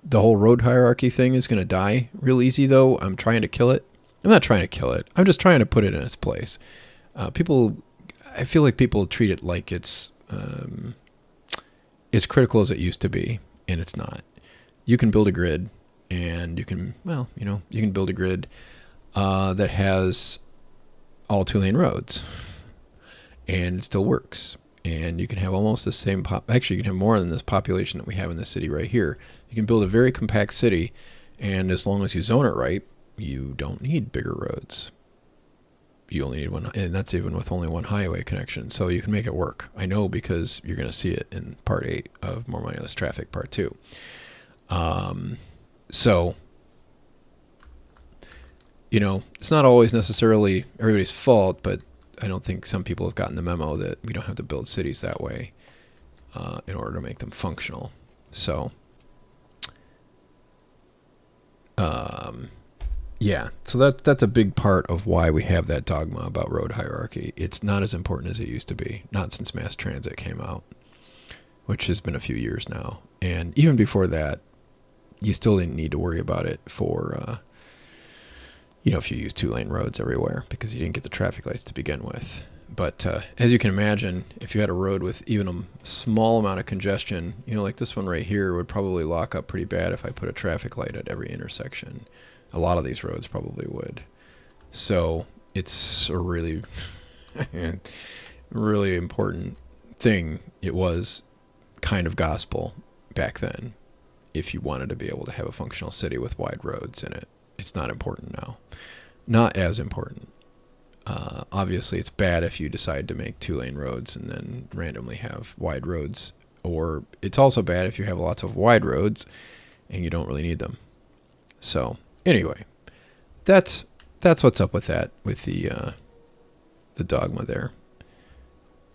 the whole road hierarchy thing is going to die real easy, though. I'm trying to kill it. I'm not trying to kill it. I'm just trying to put it in its place. I feel like people treat it like it's as critical as it used to be, and it's not. You can build a grid, and you can build a grid that has all 2-lane roads, and it still works. And you can have almost the same actually you can have more than this population that we have in the city right here. You can build a very compact city, and as long as you zone it right, you don't need bigger roads. You only need one, and that's even with only one highway connection. So you can make it work. I know, because you're going to see it in part 8 of More Money, Less Traffic, part 2. So it's not always necessarily everybody's fault, but I don't think some people have gotten the memo that we don't have to build cities that way in order to make them functional. So, so that's a big part of why we have that dogma about road hierarchy. It's not as important as it used to be, not since mass transit came out, which has been a few years now. And even before that, you still didn't need to worry about it for if you use 2-lane roads everywhere, because you didn't get the traffic lights to begin with. But as you can imagine, if you had a road with even a small amount of congestion, like this one right here would probably lock up pretty bad if I put a traffic light at every intersection. A lot of these roads probably would. So it's a really, really important thing. It was kind of gospel back then, if you wanted to be able to have a functional city with wide roads in it. It's not important now. Not as important. Obviously, it's bad if you decide to make 2-lane roads and then randomly have wide roads. Or it's also bad if you have lots of wide roads and you don't really need them. So anyway, that's what's up with that, with the dogma there.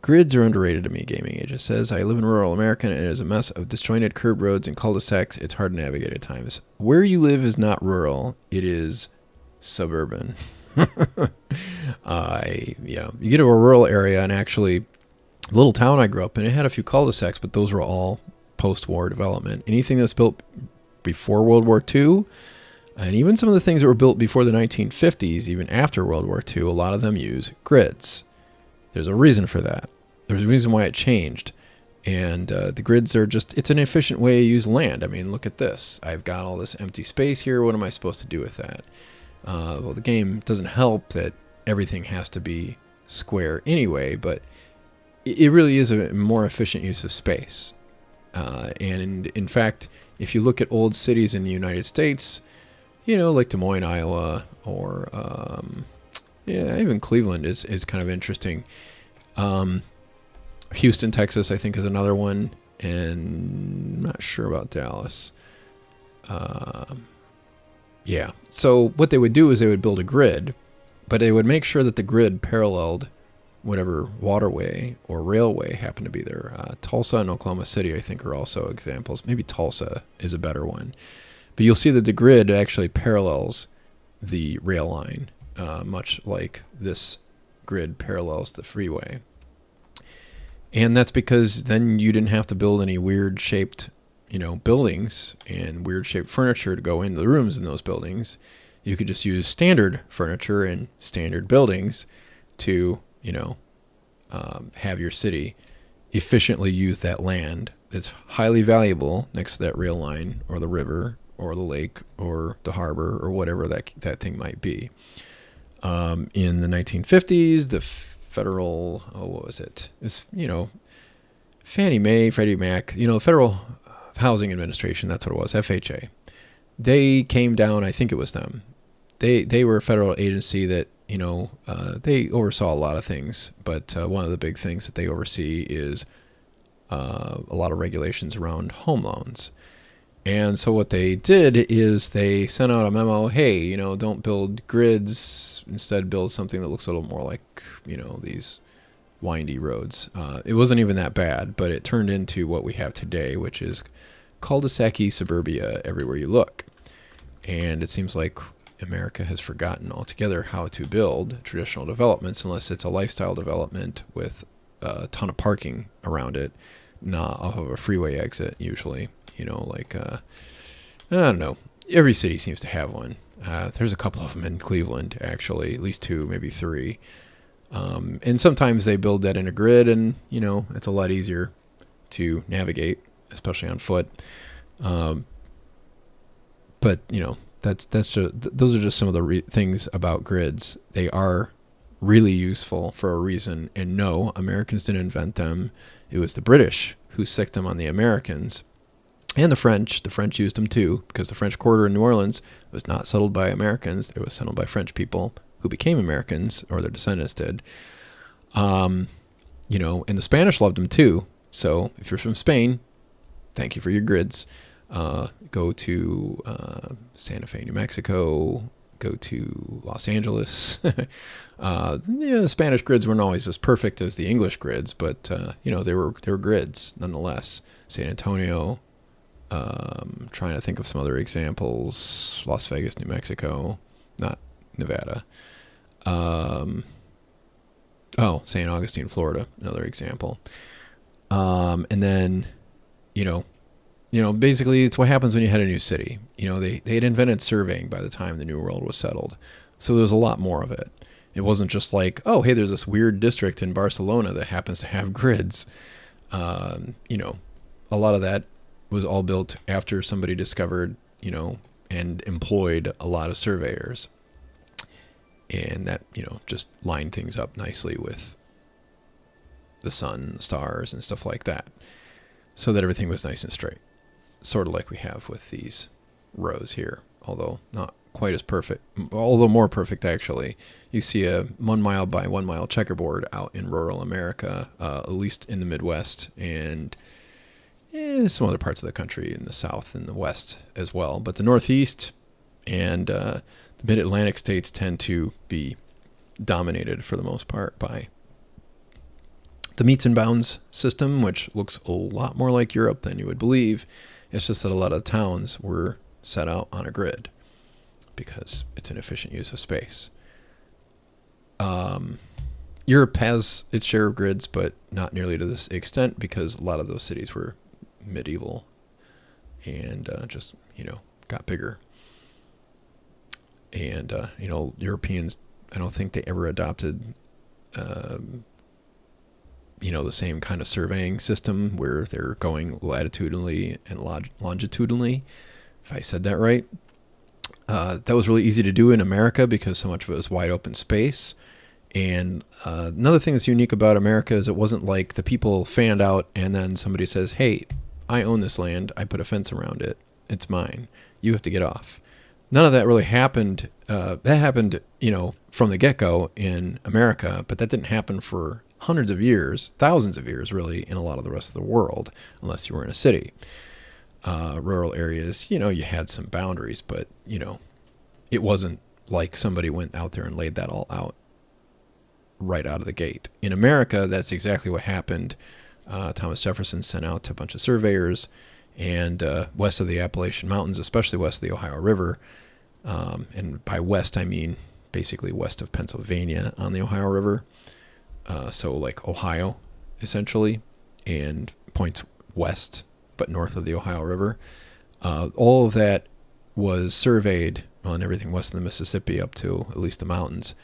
Grids are underrated to me, Gaming Age. It says, I live in rural America and it is a mess of disjointed curb roads and cul-de-sacs. It's hard to navigate at times. Where you live is not rural. It is suburban. You get to a rural area, and actually, the little town I grew up in, it had a few cul-de-sacs, but those were all post-war development. Anything that's built before World War II, and even some of the things that were built before the 1950s, even after World War II, a lot of them use grids. There's a reason for that. There's a reason why it changed. And the grids are just, it's an efficient way to use land. I mean, look at this. I've got all this empty space here. What am I supposed to do with that? Well, the game doesn't help that everything has to be square anyway, but it really is a more efficient use of space. And in fact, if you look at old cities in the United States, like Des Moines, Iowa, or even Cleveland is kind of interesting. Houston, Texas, I think, is another one, and I'm not sure about Dallas. So what they would do is they would build a grid, but they would make sure that the grid paralleled whatever waterway or railway happened to be there. Tulsa and Oklahoma City, I think, are also examples. Maybe Tulsa is a better one. But you'll see that the grid actually parallels the rail line, much like this grid parallels the freeway. And that's because then you didn't have to build any weird-shaped, buildings and weird-shaped furniture to go into the rooms in those buildings. You could just use standard furniture and standard buildings to, have your city efficiently use that land that's highly valuable next to that rail line or the river or the lake or the harbor or whatever that thing might be. In the 1950s, the federal, what was it? It's, Fannie Mae, Freddie Mac, the Federal Housing Administration, that's what it was, FHA. They came down, I think it was them. They were a federal agency that, they oversaw a lot of things, but one of the big things that they oversee is a lot of regulations around home loans. And so what they did is they sent out a memo, hey, don't build grids, instead build something that looks a little more like, these windy roads. It wasn't even that bad, but it turned into what we have today, which is cul-de-sac-y suburbia everywhere you look. And it seems like America has forgotten altogether how to build traditional developments unless it's a lifestyle development with a ton of parking around it, not off of a freeway exit usually. I don't know. Every city seems to have one. There's a couple of them in Cleveland, actually, at least two, maybe three. And sometimes they build that in a grid, and, it's a lot easier to navigate, especially on foot. But, that's just, those are just some of the things about grids. They are really useful for a reason. And no, Americans didn't invent them. It was the British who sicked them on the Americans. And the French. The French used them too, because the French Quarter in New Orleans was not settled by Americans. It was settled by French people who became Americans, or their descendants did. And the Spanish loved them too. So if you're from Spain, thank you for your grids. Go to Santa Fe, New Mexico. Go to Los Angeles. The Spanish grids weren't always as perfect as the English grids, but they were grids nonetheless. San Antonio. Trying to think of some other examples. Las Vegas, New Mexico, not Nevada. St. Augustine, Florida, another example. And then, basically it's what happens when you head a new city. They had invented surveying by the time the New World was settled. So there was a lot more of it. It wasn't just like, oh, hey, there's this weird district in Barcelona that happens to have grids. A lot of that was all built after somebody discovered, and employed a lot of surveyors. And that, just lined things up nicely with the sun, stars, and stuff like that, so that everything was nice and straight. Sort of like we have with these rows here, although not quite as perfect, although more perfect actually. You see a 1 mile by 1 mile checkerboard out in rural America, at least in the Midwest, and some other parts of the country in the south and the west as well. But the Northeast and the mid-Atlantic states tend to be dominated for the most part by the meets and bounds system, which looks a lot more like Europe than you would believe. It's just that a lot of towns were set out on a grid because it's an efficient use of space. Europe has its share of grids, but not nearly to this extent because a lot of those cities were medieval and just, got bigger. And, Europeans, I don't think they ever adopted, the same kind of surveying system where they're going latitudinally and longitudinally, if I said that right. That was really easy to do in America because so much of it was wide open space. And another thing that's unique about America is it wasn't like the people fanned out and then somebody says, hey, I own this land. I put a fence around it. It's mine. You have to get off. None of that really happened. That happened, from the get-go in America, but that didn't happen for hundreds of years, thousands of years, really, in a lot of the rest of the world, unless you were in a city. Rural areas, you had some boundaries, but, it wasn't like somebody went out there and laid that all out right out of the gate. In America, that's exactly what happened. Thomas Jefferson sent out a bunch of surveyors, and west of the Appalachian Mountains, especially west of the Ohio River, and by west I mean basically west of Pennsylvania on the Ohio River, so like Ohio, essentially, and points west, but north of the Ohio River. All of that was surveyed, and everything west of the Mississippi up to at least the mountains.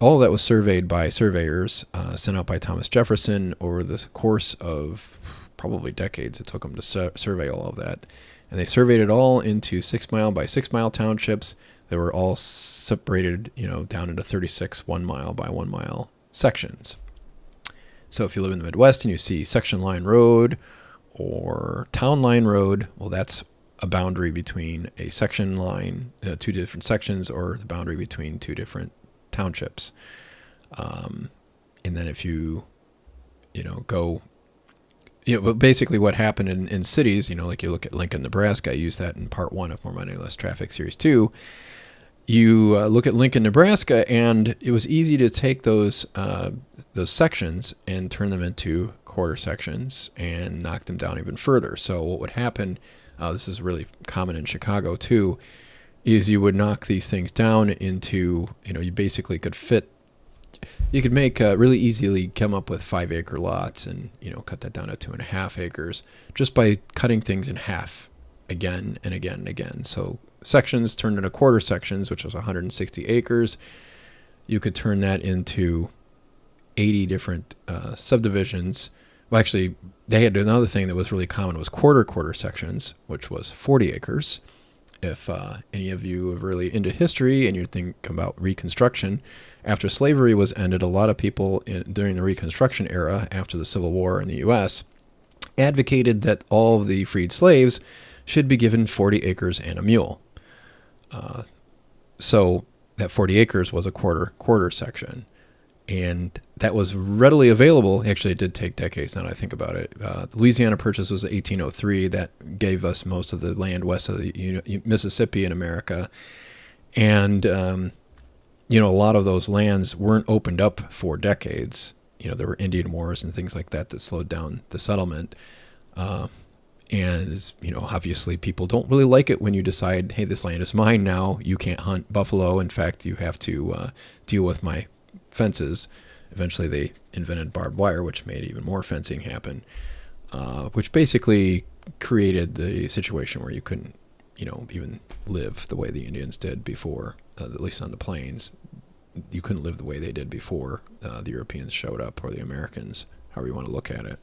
All of that was surveyed by surveyors sent out by Thomas Jefferson over the course of probably decades. It took them to survey all of that. And they surveyed it all into 6 mile by 6 mile townships. They were all separated, down into 36 1 mile by 1 mile sections. So if you live in the Midwest and you see section line road or town line road, well, that's a boundary between a section line, two different sections, or the boundary between two different townships. And then if you go, but basically what happened in cities, like you look at Lincoln, Nebraska, I used that in part 1 of More Money, Less Traffic Series 2. You look at Lincoln, Nebraska, and it was easy to take those sections and turn them into quarter sections and knock them down even further. So what would happen, this is really common in Chicago too, is you would knock these things down into, you basically you could make really easily come up with 5 acre lots and, cut that down to 2.5 acres just by cutting things in half again and again and again. So sections turned into quarter sections, which was 160 acres. You could turn that into 80 different subdivisions. Well, actually, they had another thing that was really common. It was quarter sections, which was 40 acres. If any of you are really into history and you think about Reconstruction, after slavery was ended, a lot of people during the Reconstruction era, after the Civil War in the U.S., advocated that all of the freed slaves should be given 40 acres and a mule. So that 40 acres was a quarter section. And that was readily available. Actually, it did take decades now that I think about it. The Louisiana Purchase was 1803. That gave us most of the land west of the Mississippi in America. And, a lot of those lands weren't opened up for decades. There were Indian wars and things like that slowed down the settlement. And, obviously people don't really like it when you decide, hey, this land is mine now. You can't hunt buffalo. In fact, you have to deal with my fences. Eventually they invented barbed wire, which made even more fencing happen, which basically created the situation where you couldn't, even live the way the Indians did before, at least on the plains. You couldn't live the way they did before the Europeans showed up, or the Americans, however you want to look at it,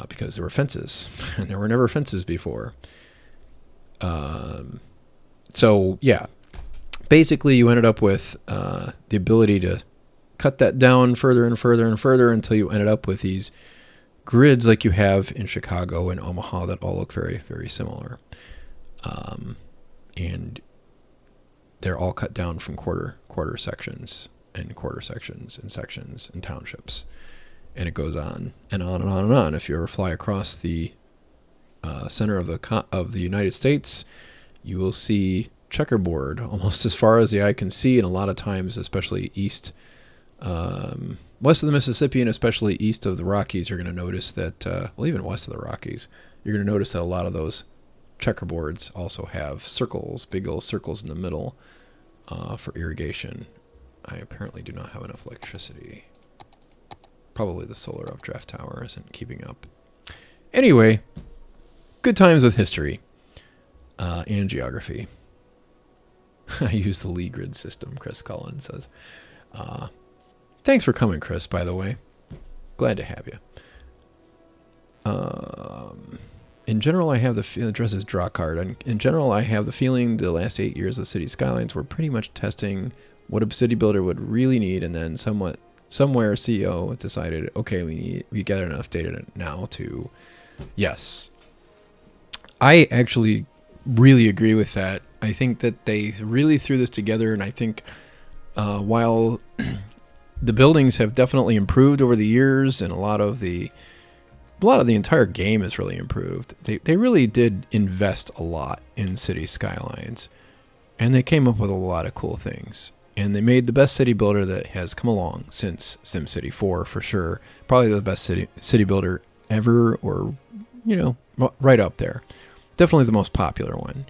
because there were fences, and there were never fences before. So, yeah. Basically, you ended up with the ability to cut that down further and further and further until you ended up with these grids like you have in Chicago and Omaha that all look very, very similar. And they're all cut down from quarter sections and quarter sections and sections and townships. And it goes on and on and on and on. If you ever fly across the center of the United States, you will see checkerboard almost as far as the eye can see, and a lot of times, especially west of the Mississippi and especially east of the Rockies, you're going to notice that, well, even west of the Rockies, you're going to notice that a lot of those checkerboards also have circles, big old circles in the middle for irrigation. I apparently do not have enough electricity. Probably the solar updraft tower isn't keeping up. Anyway, good times with history and geography. I use the Lee grid system, Chris Cullen says. Thanks for coming, Chris, by the way. Glad to have you. In general, I have the addresses draw card. In general, I have the feeling the last 8 years of City Skylines were pretty much testing what a city builder would really need, and then somewhere CEO decided, okay, we got enough data now to, yes. I actually really agree with that. I think that they really threw this together, and I think while the buildings have definitely improved over the years, and a lot of the entire game has really improved, they really did invest a lot in City Skylines, and they came up with a lot of cool things. And they made the best city builder that has come along since SimCity 4, for sure. Probably the best city builder ever, or, right up there. Definitely the most popular one.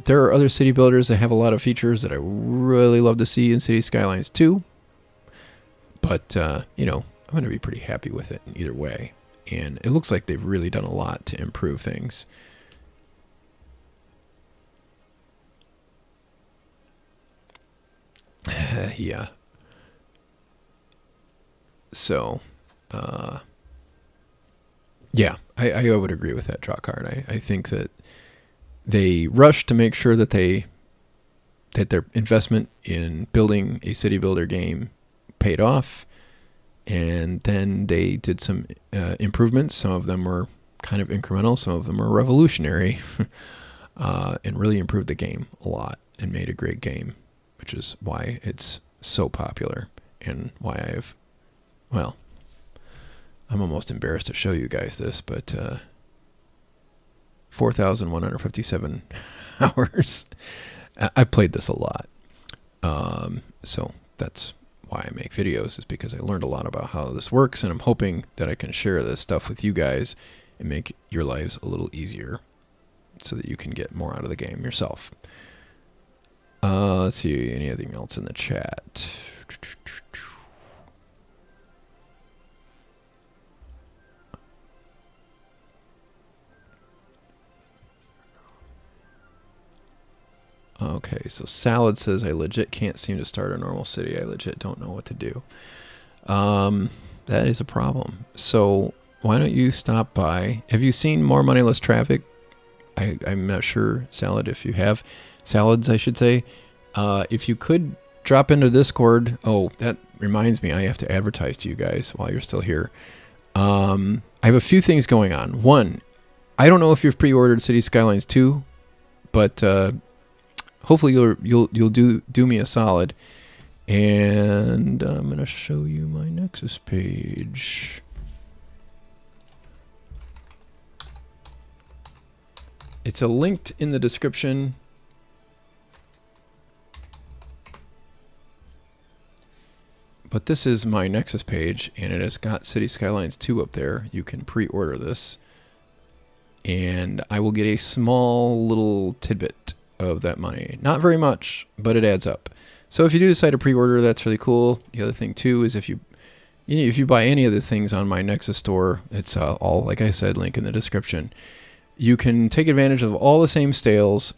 There are other city builders that have a lot of features that I really love to see in City Skylines 2. But, I'm going to be pretty happy with it in either way. And it looks like they've really done a lot to improve things. Yeah. So, yeah, I would agree with that draw card. I think that they rushed to make sure that their investment in building a city builder game paid off, and then they did some improvements. Some of them were kind of incremental, some of them were revolutionary, and really improved the game a lot and made a great game, which is why it's so popular and why I'm almost embarrassed to show you guys this, but 4,157 hours. I played this a lot. So that's why I make videos, is because I learned a lot about how this works, and I'm hoping that I can share this stuff with you guys and make your lives a little easier so that you can get more out of the game yourself. Let's see, anything else in the chat? Okay, so Salad says, I legit can't seem to start a normal city. I legit don't know what to do. That is a problem. So why don't you stop by? Have you seen More Money, Less Traffic? I'm not sure, Salad, if you have. Salads, I should say. If you could drop into Discord. Oh, that reminds me, I have to advertise to you guys while you're still here. I have a few things going on. One, I don't know if you've pre-ordered City Skylines 2, but hopefully you'll do me a solid. And I'm going to show you my Nexus page. It's linked in the description. But this is my Nexus page, and it has got City Skylines 2 up there. You can pre-order this. And I will get a small little tidbit of that money. Not very much, but it adds up. So if you do decide to pre-order, that's really cool. The other thing too is if you buy any of the things on my Nexus store, it's all, like I said, link in the description. You can take advantage of all the same sales.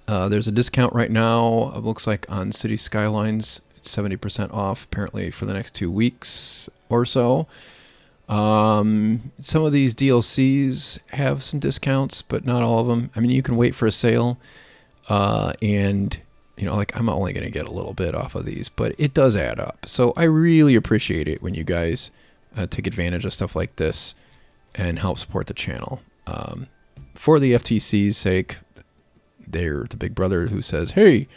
There's a discount right now. It looks like on City Skylines, it's 70% off apparently for the next 2 weeks or so. Some of these DLCs have some discounts, but not all of them. I mean, you can wait for a sale, and like I'm only going to get a little bit off of these, but it does add up. So I really appreciate it when you guys take advantage of stuff like this and help support the channel. For the FTC's sake, they're the big brother who says, hey,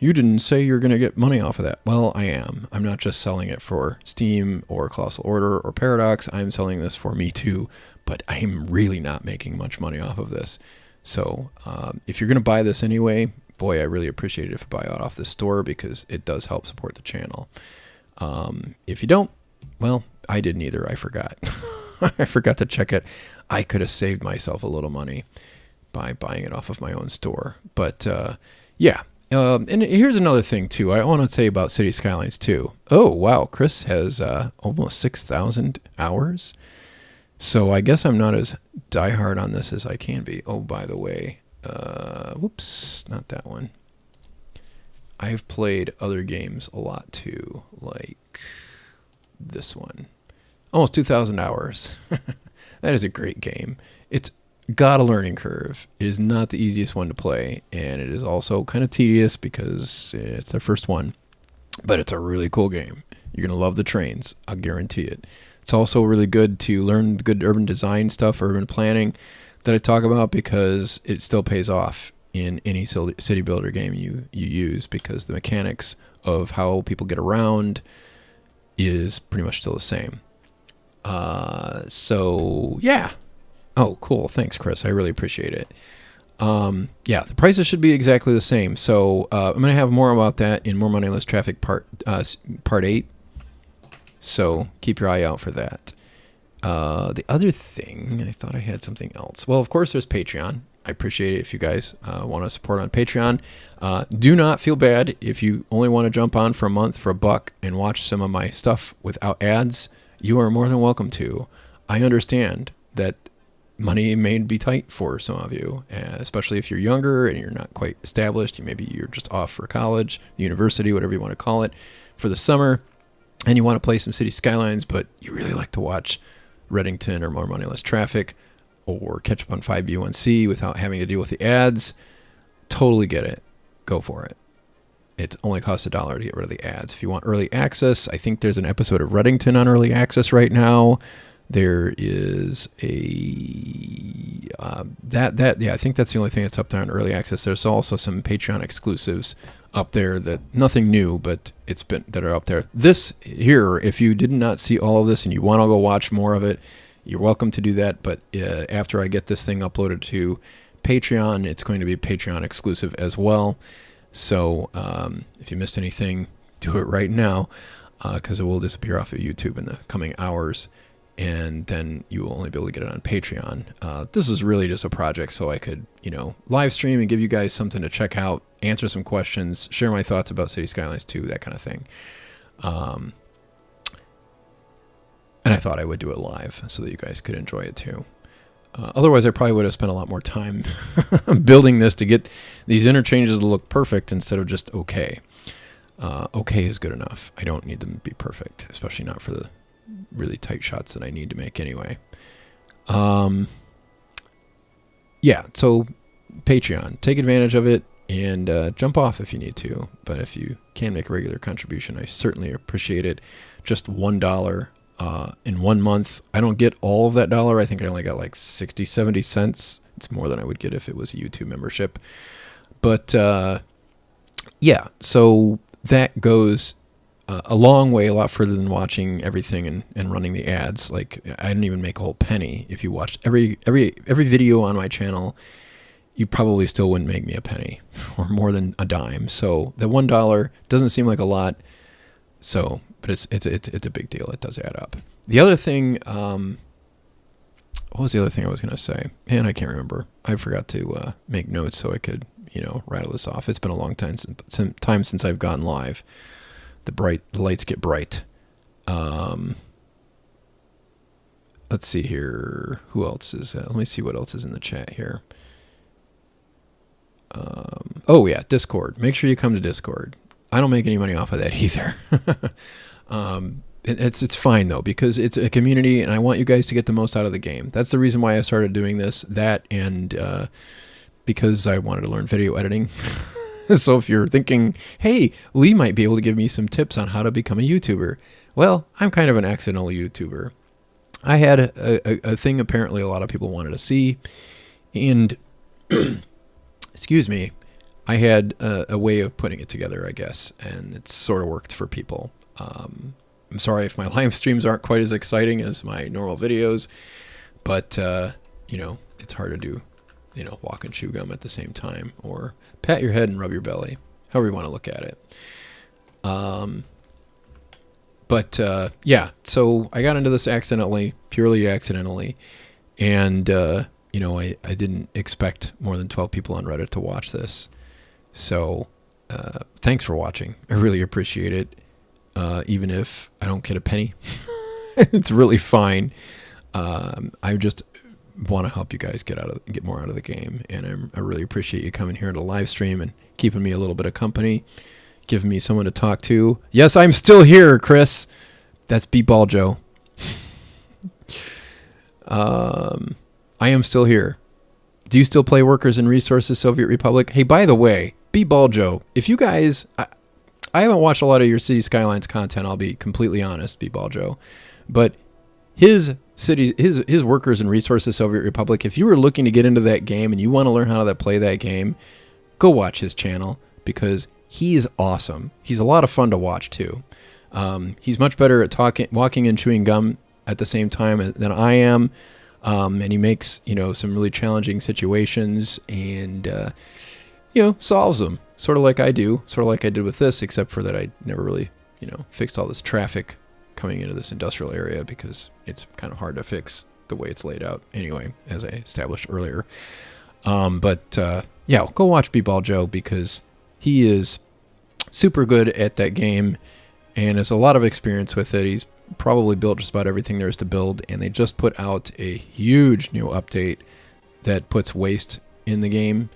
you didn't say you're going to get money off of that. Well, I am. I'm not just selling it for Steam or Colossal Order or Paradox. I'm selling this for me too, but I'm really not making much money off of this. So if you're going to buy this anyway, boy, I really appreciate it if you buy it off the store because it does help support the channel. If you don't, well, I didn't either. I forgot. I forgot to check it. I could have saved myself a little money by buying it off of my own store. But yeah. And here's another thing, too. I want to say about City Skylines, too. Oh, wow. Chris has almost 6,000 hours. So I guess I'm not as diehard on this as I can be. Oh, by the way. Whoops. Not that one. I've played other games a lot, too. Like this one. Almost 2,000 hours. That is a great game. It's got a learning curve. It is not the easiest one to play, and it is also kind of tedious because it's their first one. But it's a really cool game. You're going to love the trains. I'll guarantee it. It's also really good to learn good urban design stuff, urban planning that I talk about because it still pays off in any city builder game you use because the mechanics of how people get around is pretty much still the same. So yeah. Oh, cool. Thanks, Chris. I really appreciate it. Yeah, the prices should be exactly the same. So I'm going to have more about that in More Money, Less Traffic part 8. So keep your eye out for that. The other thing, I thought I had something else. Well, of course, there's Patreon. I appreciate it if you guys want to support on Patreon. Do not feel bad if you only want to jump on for a month for $1 and watch some of my stuff without ads. You are more than welcome to. I understand that money may be tight for some of you, especially if you're younger and you're not quite established. Maybe you're just off for college, university, whatever you want to call it, for the summer, and you want to play some City Skylines, but you really like to watch Reddington or More Money, Less Traffic or catch up on 5B1C without having to deal with the ads. Totally get it. Go for it. It only costs $1 to get rid of the ads. If you want early access, I think there's an episode of Reddington on early access right now. There is a I think that's the only thing that's up there on early access. There's also some Patreon exclusives up there that nothing new, but it's been that are up there. This here, if you did not see all of this and you want to go watch more of it, you're welcome to do that. But after I get this thing uploaded to Patreon, it's going to be Patreon exclusive as well. So if you missed anything, do it right now because it will disappear off of YouTube in the coming hours. And then you will only be able to get it on Patreon. This is really just a project so I could, live stream and give you guys something to check out, answer some questions, share my thoughts about City Skylines 2, that kind of thing. And I thought I would do it live so that you guys could enjoy it too. Otherwise, I probably would have spent a lot more time building this to get these interchanges to look perfect instead of just okay. Okay is good enough. I don't need them to be perfect, especially not for the really tight shots that I need to make anyway. Yeah, so Patreon, take advantage of it and jump off if you need to. But if you can make a regular contribution, I certainly appreciate it. Just $1 in 1 month. I don't get all of that dollar. I think I only got like 60, 70 cents. It's more than I would get if it was a YouTube membership. But yeah, so that goes a long way, a lot further than watching everything and running the ads. Like I didn't even make a whole penny. If you watched every video on my channel, you probably still wouldn't make me a penny or more than a dime. So the $1 doesn't seem like a lot. So, but it's a big deal. It does add up. The other thing, what was the other thing I was going to say? Man, I can't remember. I forgot to make notes so I could, rattle this off. It's been a long time since I've gone live. The lights get bright. Let's see here. Who else is? Let me see what else is in the chat here. Oh yeah, Discord. Make sure you come to Discord. I don't make any money off of that either. It's fine though because it's a community, and I want you guys to get the most out of the game. That's the reason why I started doing this. That and because I wanted to learn video editing. So if you're thinking, hey, Lee might be able to give me some tips on how to become a YouTuber. Well, I'm kind of an accidental YouTuber. I had a thing apparently a lot of people wanted to see. And, excuse me, I had a way of putting it together, I guess, and it sort of worked for people. I'm sorry if my live streams aren't quite as exciting as my normal videos, but it's hard to do, walk and chew gum at the same time, or pat your head and rub your belly, however you want to look at it. So I got into this purely accidentally, and I didn't expect more than 12 people on Reddit to watch this. So thanks for watching. I really appreciate it. Even if I don't get a penny, it's really fine. I just want to help you guys get more out of the game, and I really appreciate you coming here to live stream and keeping me a little bit of company, giving me someone to talk to. Yes, I'm still here, Chris. That's B-Ball Joe. I am still here. Do you still play Workers and Resources Soviet Republic? Hey, by the way, B-Ball Joe, if you guys... I haven't watched a lot of your City Skylines content, I'll be completely honest, B-Ball Joe. But his Workers and Resources Soviet Republic, if you were looking to get into that game and you want to learn how to play that game, go watch his channel, because he is awesome. He's a lot of fun to watch too. He's much better at walking and chewing gum at the same time than I am. And he makes, some really challenging situations and, solves them. Sort of like I do, sort of like I did with this, except for that I never really, fixed all this traffic coming into this industrial area, because it's kind of hard to fix the way it's laid out anyway, as I established earlier. Go watch B-Ball Joe, because he is super good at that game and has a lot of experience with it. He's probably built just about everything there is to build, and they just put out a huge new update that puts waste in the game.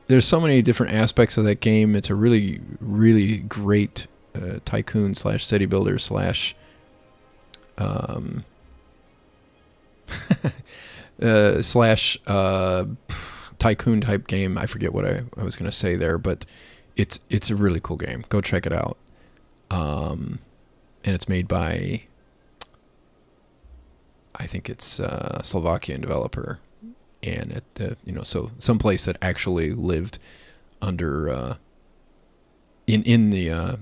There's so many different aspects of that game. It's a really, really great tycoon / city builder / tycoon type game. I forget what I was going to say there, but it's a really cool game. Go check it out. And it's made by, I think it's a Slovakian developer. And so some place that actually lived under in the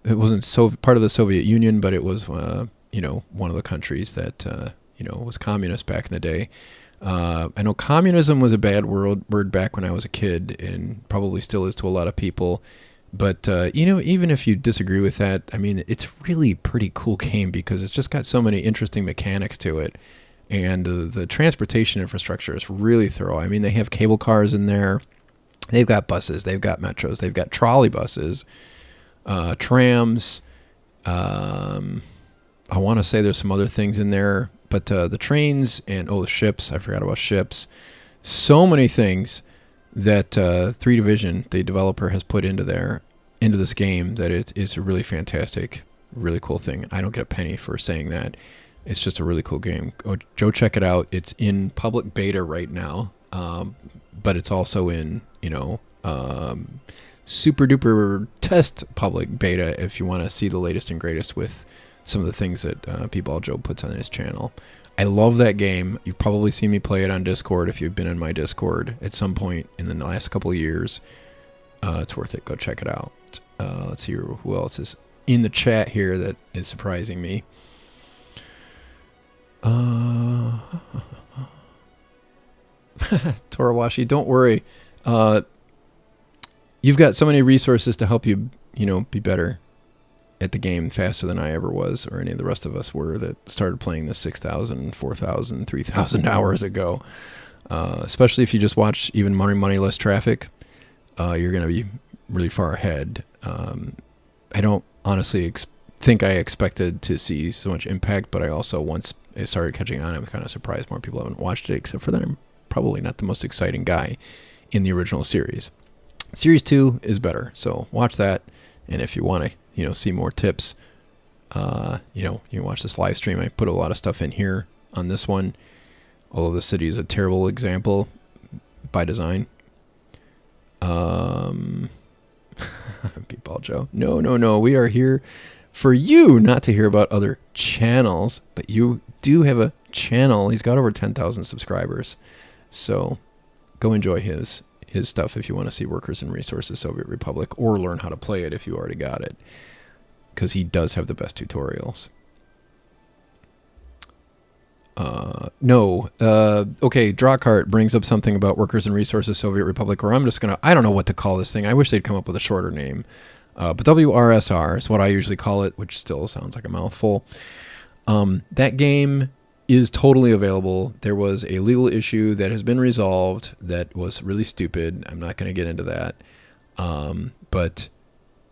it wasn't part of the Soviet Union, but it was one of the countries that was communist back in the day. I know communism was a bad word back when I was a kid, and probably still is to a lot of people. But even if you disagree with that, I mean, it's really pretty cool game, because it's just got so many interesting mechanics to it. And the transportation infrastructure is really thorough. I mean, they have cable cars in there. They've got buses. They've got metros. They've got trolley buses, trams. I want to say there's some other things in there. But the trains and, ships. I forgot about ships. So many things that 3 Division, the developer, has put into this game, that it is a really fantastic, really cool thing. I don't get a penny for saying that. It's just a really cool game. Go check it out. It's in public beta right now, but it's also in, super duper test public beta if you want to see the latest and greatest with some of the things that B-Ball Joe puts on his channel. I love that game. You've probably seen me play it on Discord if you've been in my Discord at some point in the last couple of years. It's worth it. Go check it out. Let's see who else is in the chat here that is surprising me. Torawashi, don't worry. You've got so many resources to help you, be better at the game faster than I ever was, or any of the rest of us were that started playing this 6,000, 4,000, 3,000 hours ago. Especially if you just watch even Money, Less Traffic, you're going to be really far ahead. I don't honestly think I expected to see so much impact, but I also, once it started catching on, I'm kind of surprised more people haven't watched it, except for that I'm probably not the most exciting guy in the original series. Series 2 is better, so watch that. And if you want to, see more tips, you can watch this live stream. I put a lot of stuff in here on this one, although the city is a terrible example by design. B-Ball Joe. No. We are here for you, not to hear about other channels, but you do have a channel. He's got over 10,000 subscribers, so go enjoy his his stuff if you want to see Workers and Resources Soviet Republic, or learn how to play it if you already got it, because he does have the best tutorials. Okay, Drawcart brings up something about Workers and Resources Soviet Republic, where I'm just going to, I don't know what to call this thing. I wish they'd come up with a shorter name. But WRSR is what I usually call it, which still sounds like a mouthful. That game is totally available. There was a legal issue that has been resolved that was really stupid. I'm not going to get into that. But,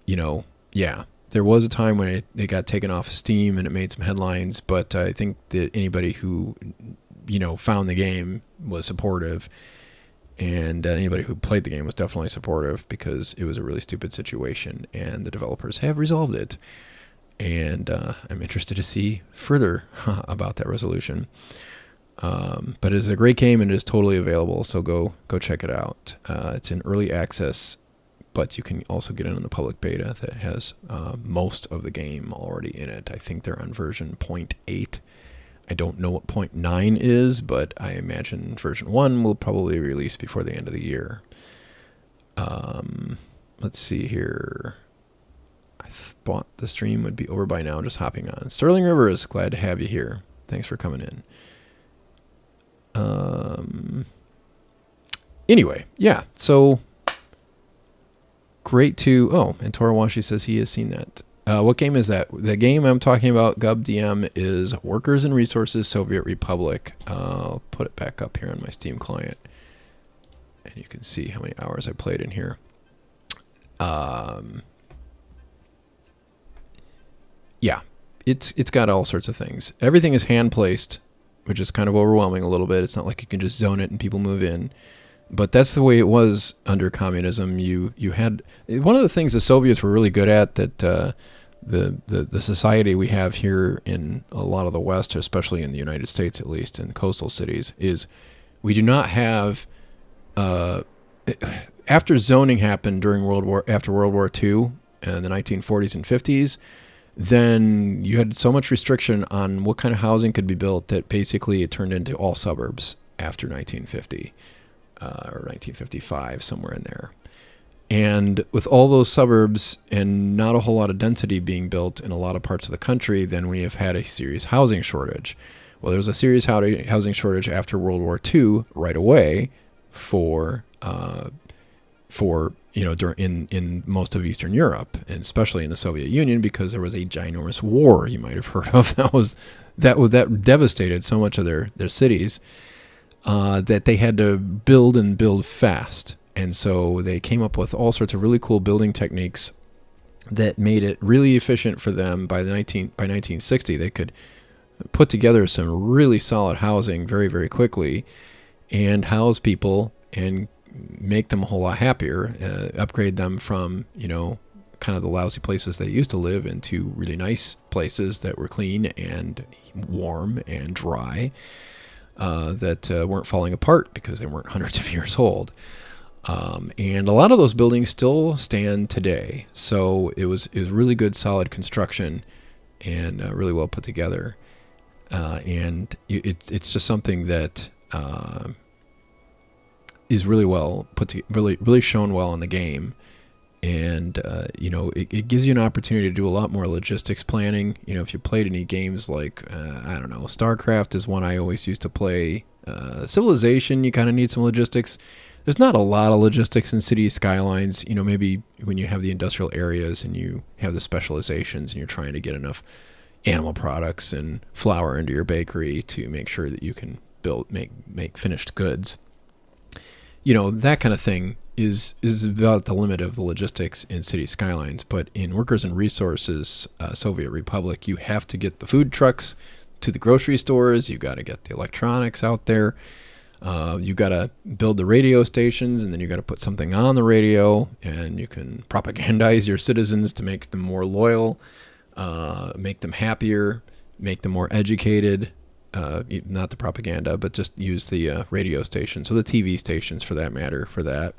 yeah. There was a time when it got taken off Steam and it made some headlines, but I think that anybody who, found the game was supportive, and anybody who played the game was definitely supportive, because it was a really stupid situation, and the developers have resolved it. And I'm interested to see further about that resolution. But it's a great game and it is totally available, so go check it out. It's in early access, but you can also get in the public beta that has most of the game already in it. I think they're on version 0.8. I don't know what 0.9 is, but I imagine version 1 will probably release before the end of the year. Let's see here. I thought the stream would be over by now, just hopping on. Sterling Rivers, glad to have you here. Thanks for coming in. Anyway, yeah, so great to... Oh, and Torawashi says he has seen that. What game is that? The game I'm talking about, GubDM, is Workers and Resources Soviet Republic. I'll put it back up here on my Steam client, and you can see how many hours I played in here. Yeah, it's got all sorts of things. Everything is hand-placed, which is kind of overwhelming a little bit. It's not like you can just zone it and people move in. But that's the way it was under communism. You had... One of the things the Soviets were really good at, that the society we have here in a lot of the West, especially in the United States at least, in coastal cities, is we do not have... after zoning happened after World War II in the 1940s and 50s, then you had so much restriction on what kind of housing could be built that basically it turned into all suburbs after 1950 or 1955, somewhere in there. And with all those suburbs and not a whole lot of density being built in a lot of parts of the country, then we have had a serious housing shortage. Well, there was a serious housing shortage after World War II right away for in most of Eastern Europe, and especially in the Soviet Union, because there was a ginormous war you might have heard of that devastated so much of their cities that they had to build fast. And so they came up with all sorts of really cool building techniques that made it really efficient for them. By 1960, they could put together some really solid housing very, very quickly and house people and make them a whole lot happier, upgrade them from, kind of the lousy places they used to live into really nice places that were clean and warm and dry, that weren't falling apart because they weren't hundreds of years old. And a lot of those buildings still stand today. So it was really good, solid construction and really well put together. And it's just something that is really well put to, really shown well in the game. And, it gives you an opportunity to do a lot more logistics planning. If you played any games like, StarCraft is one I always used to play. Civilization, you kind of need some logistics. There's not a lot of logistics in City Skylines. Maybe when you have the industrial areas and you have the specializations and you're trying to get enough animal products and flour into your bakery to make sure that you can make finished goods. That kind of thing is about the limit of the logistics in City Skylines. But in Workers and Resources Soviet Republic, you have to get the food trucks to the grocery stores. You got to get the electronics out there. You got to build the radio stations, and then you got to put something on the radio, and you can propagandize your citizens to make them more loyal, make them happier, make them more educated. Not the propaganda, but just use the radio stations, or the TV stations for that matter, for that.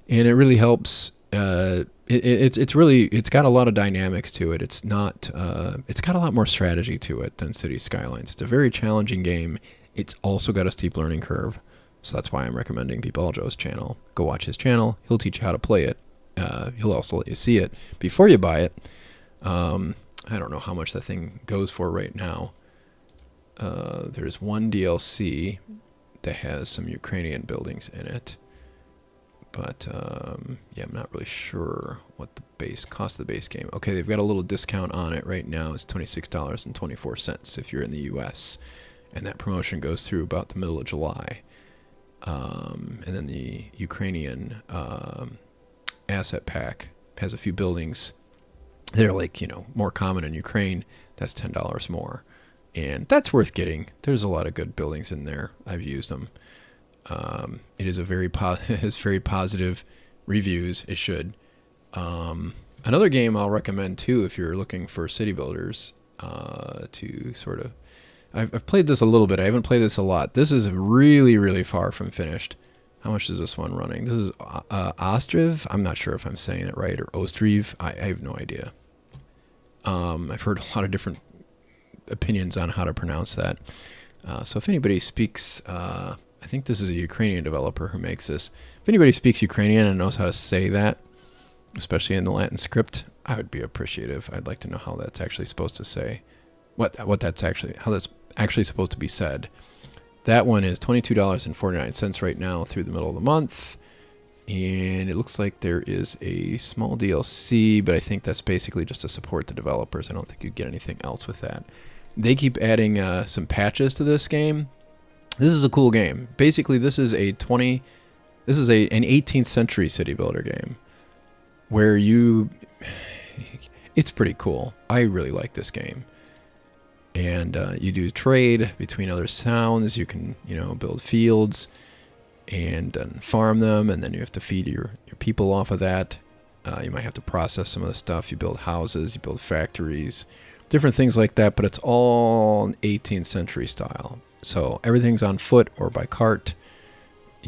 And it really helps. It's got a lot of dynamics to it. It's got a lot more strategy to it than City Skylines. It's a very challenging game. It's also got a steep learning curve. So that's why I'm recommending People Joe's channel. Go watch his channel. He'll teach you how to play it. He'll also let you see it before you buy it. I don't know how much that thing goes for right now. There's one DLC that has some Ukrainian buildings in it. But, yeah, I'm not really sure what the base cost of the base game. Okay, they've got a little discount on it right now. It's $26.24 if you're in the U.S. And that promotion goes through about the middle of July. And then the Ukrainian asset pack has a few buildings. They're like, more common in Ukraine. That's $10 more. And that's worth getting. There's a lot of good buildings in there. I've used them. It is has very positive reviews. It should. Another game I'll recommend too, if you're looking for city builders, to sort of. I've played this a little bit. I haven't played this a lot. This is really, really far from finished. How much is this one running? This is Ostriv. I'm not sure if I'm saying it right, or Ostriv. I have no idea. I've heard a lot of different opinions on how to pronounce that. So if anybody speaks, I think this is a Ukrainian developer who makes this. If anybody speaks Ukrainian and knows how to say that, especially in the Latin script, I would be appreciative. I'd like to know how that's actually supposed to say, how that's actually supposed to be said. That one is $22.49 right now through the middle of the month. And it looks like there is a small DLC, but I think that's basically just to support the developers. I don't think you get anything else with that. They keep adding some patches to this game. This is a cool game. Basically, this is an 18th century city builder game where it's pretty cool. I really like this game. And you do trade between other towns. You can, build fields and farm them, and then you have to feed your people off of that. You might have to process some of the stuff. You build houses, you build factories, different things like that, but it's all 18th century style. So everything's on foot or by cart,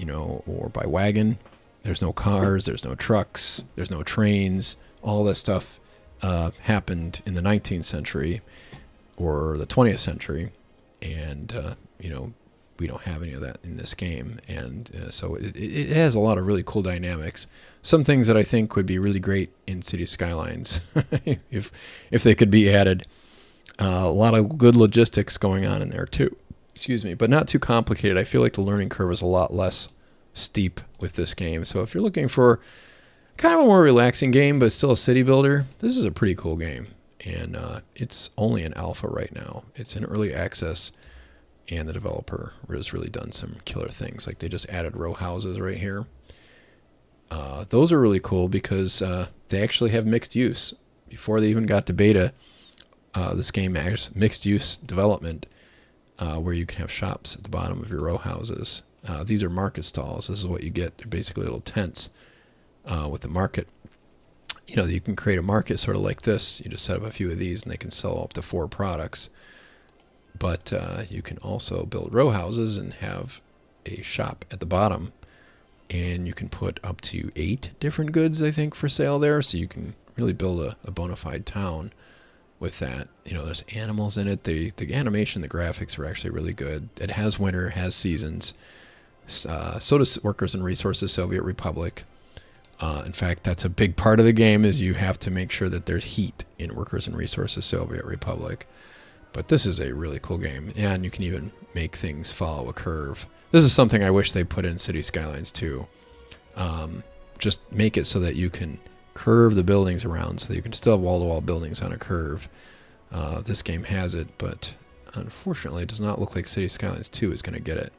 or by wagon. There's no cars, there's no trucks, there's no trains. All this stuff happened in the 19th century or the 20th century, and we don't have any of that in this game. And so it has a lot of really cool dynamics. Some things that I think would be really great in City Skylines if they could be added. A lot of good logistics going on in there too. Excuse me, but not too complicated. I feel like the learning curve is a lot less steep with this game. So if you're looking for kind of a more relaxing game, but still a city builder, this is a pretty cool game. And it's only in alpha right now. It's in early access, and the developer has really done some killer things. Like they just added row houses right here. Those are really cool because they actually have mixed use. Before they even got to beta, this game has mixed use development where you can have shops at the bottom of your row houses. These are market stalls. This is what you get. They're basically little tents with the market. You can create a market sort of like this. You just set up a few of these and they can sell up to 4 products. But you can also build row houses and have a shop at the bottom. And you can put up to 8 different goods, I think, for sale there. So you can really build a bona fide town with that. There's animals in it. The animation, the graphics are actually really good. It has winter, has seasons. So does Workers and Resources Soviet Republic. In fact, that's a big part of the game is you have to make sure that there's heat in Workers and Resources Soviet Republic. But this is a really cool game, and you can even make things follow a curve. This is something I wish they put in City Skylines too. Just make it so that you can curve the buildings around so that you can still have wall-to-wall buildings on a curve. This game has it, but unfortunately it does not look like City Skylines 2 is going to get it.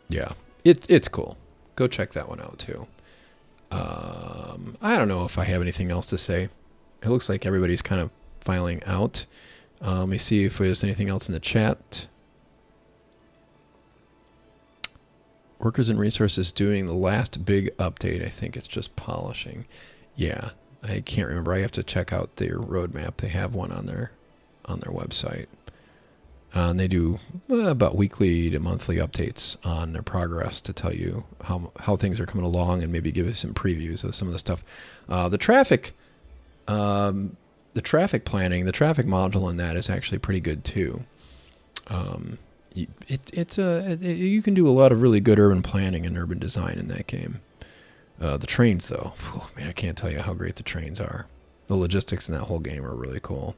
Yeah, it's cool. Go check that one out too. I don't know if I have anything else to say. It looks like everybody's kind of filing out. Let me see if there's anything else in the chat. Workers and Resources doing the last big update. I think it's just polishing. Yeah, I can't remember. I have to check out their roadmap. They have one on their website. And they do about weekly to monthly updates on their progress to tell you how things are coming along and maybe give us some previews of some of the stuff. The traffic planning, the traffic module in that is actually pretty good too. You can do a lot of really good urban planning and urban design in that game. The trains, though, man, I can't tell you how great the trains are. The logistics in that whole game are really cool.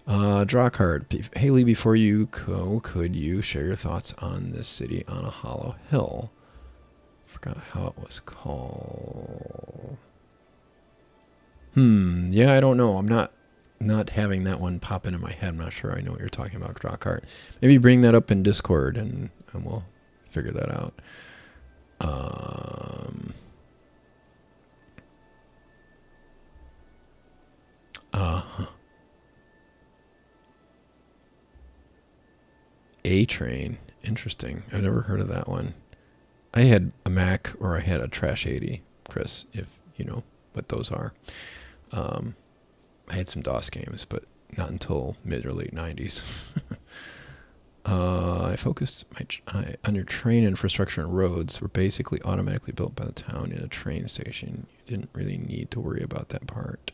Draw a card. Haley, before you go, could you share your thoughts on this city on a hollow hill? Forgot how it was called. Yeah, I don't know. I'm not having that one pop into my head. I'm not sure I know what you're talking about, draw a card. Maybe bring that up in Discord and we'll figure that out. A train. Interesting. I've never heard of that one. I had a Mac or I had a Trash 80, Chris, if you know what those are. I had some DOS games, but not until mid or late 90s. I focused on your train infrastructure and roads were basically automatically built by the town in a train station. You didn't really need to worry about that part.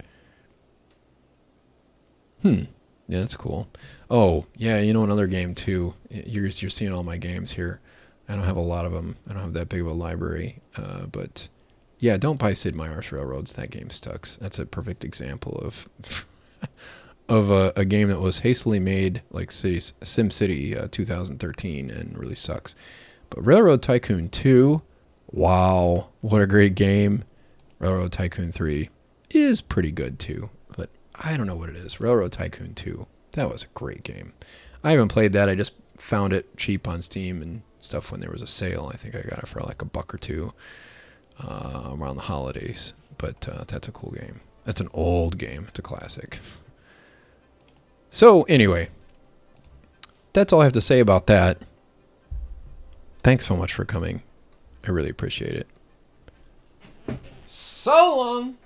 Yeah, that's cool. Oh, yeah, you know another game too. You're seeing all my games here. I don't have a lot of them. I don't have that big of a library. But yeah, don't buy Sid Meier's Railroads. That game sucks. That's a perfect example of of a game that was hastily made like SimCity 2013 and really sucks. But Railroad Tycoon 2, wow, what a great game. Railroad Tycoon 3 is pretty good too, but I don't know what it is. Railroad Tycoon 2, that was a great game. I haven't played that. I just found it cheap on Steam and stuff when there was a sale. I think I got it for like $1 or $2 around the holidays. But that's a cool game. That's an old game. It's a classic. So anyway, that's all I have to say about that. Thanks so much for coming. I really appreciate it. So long.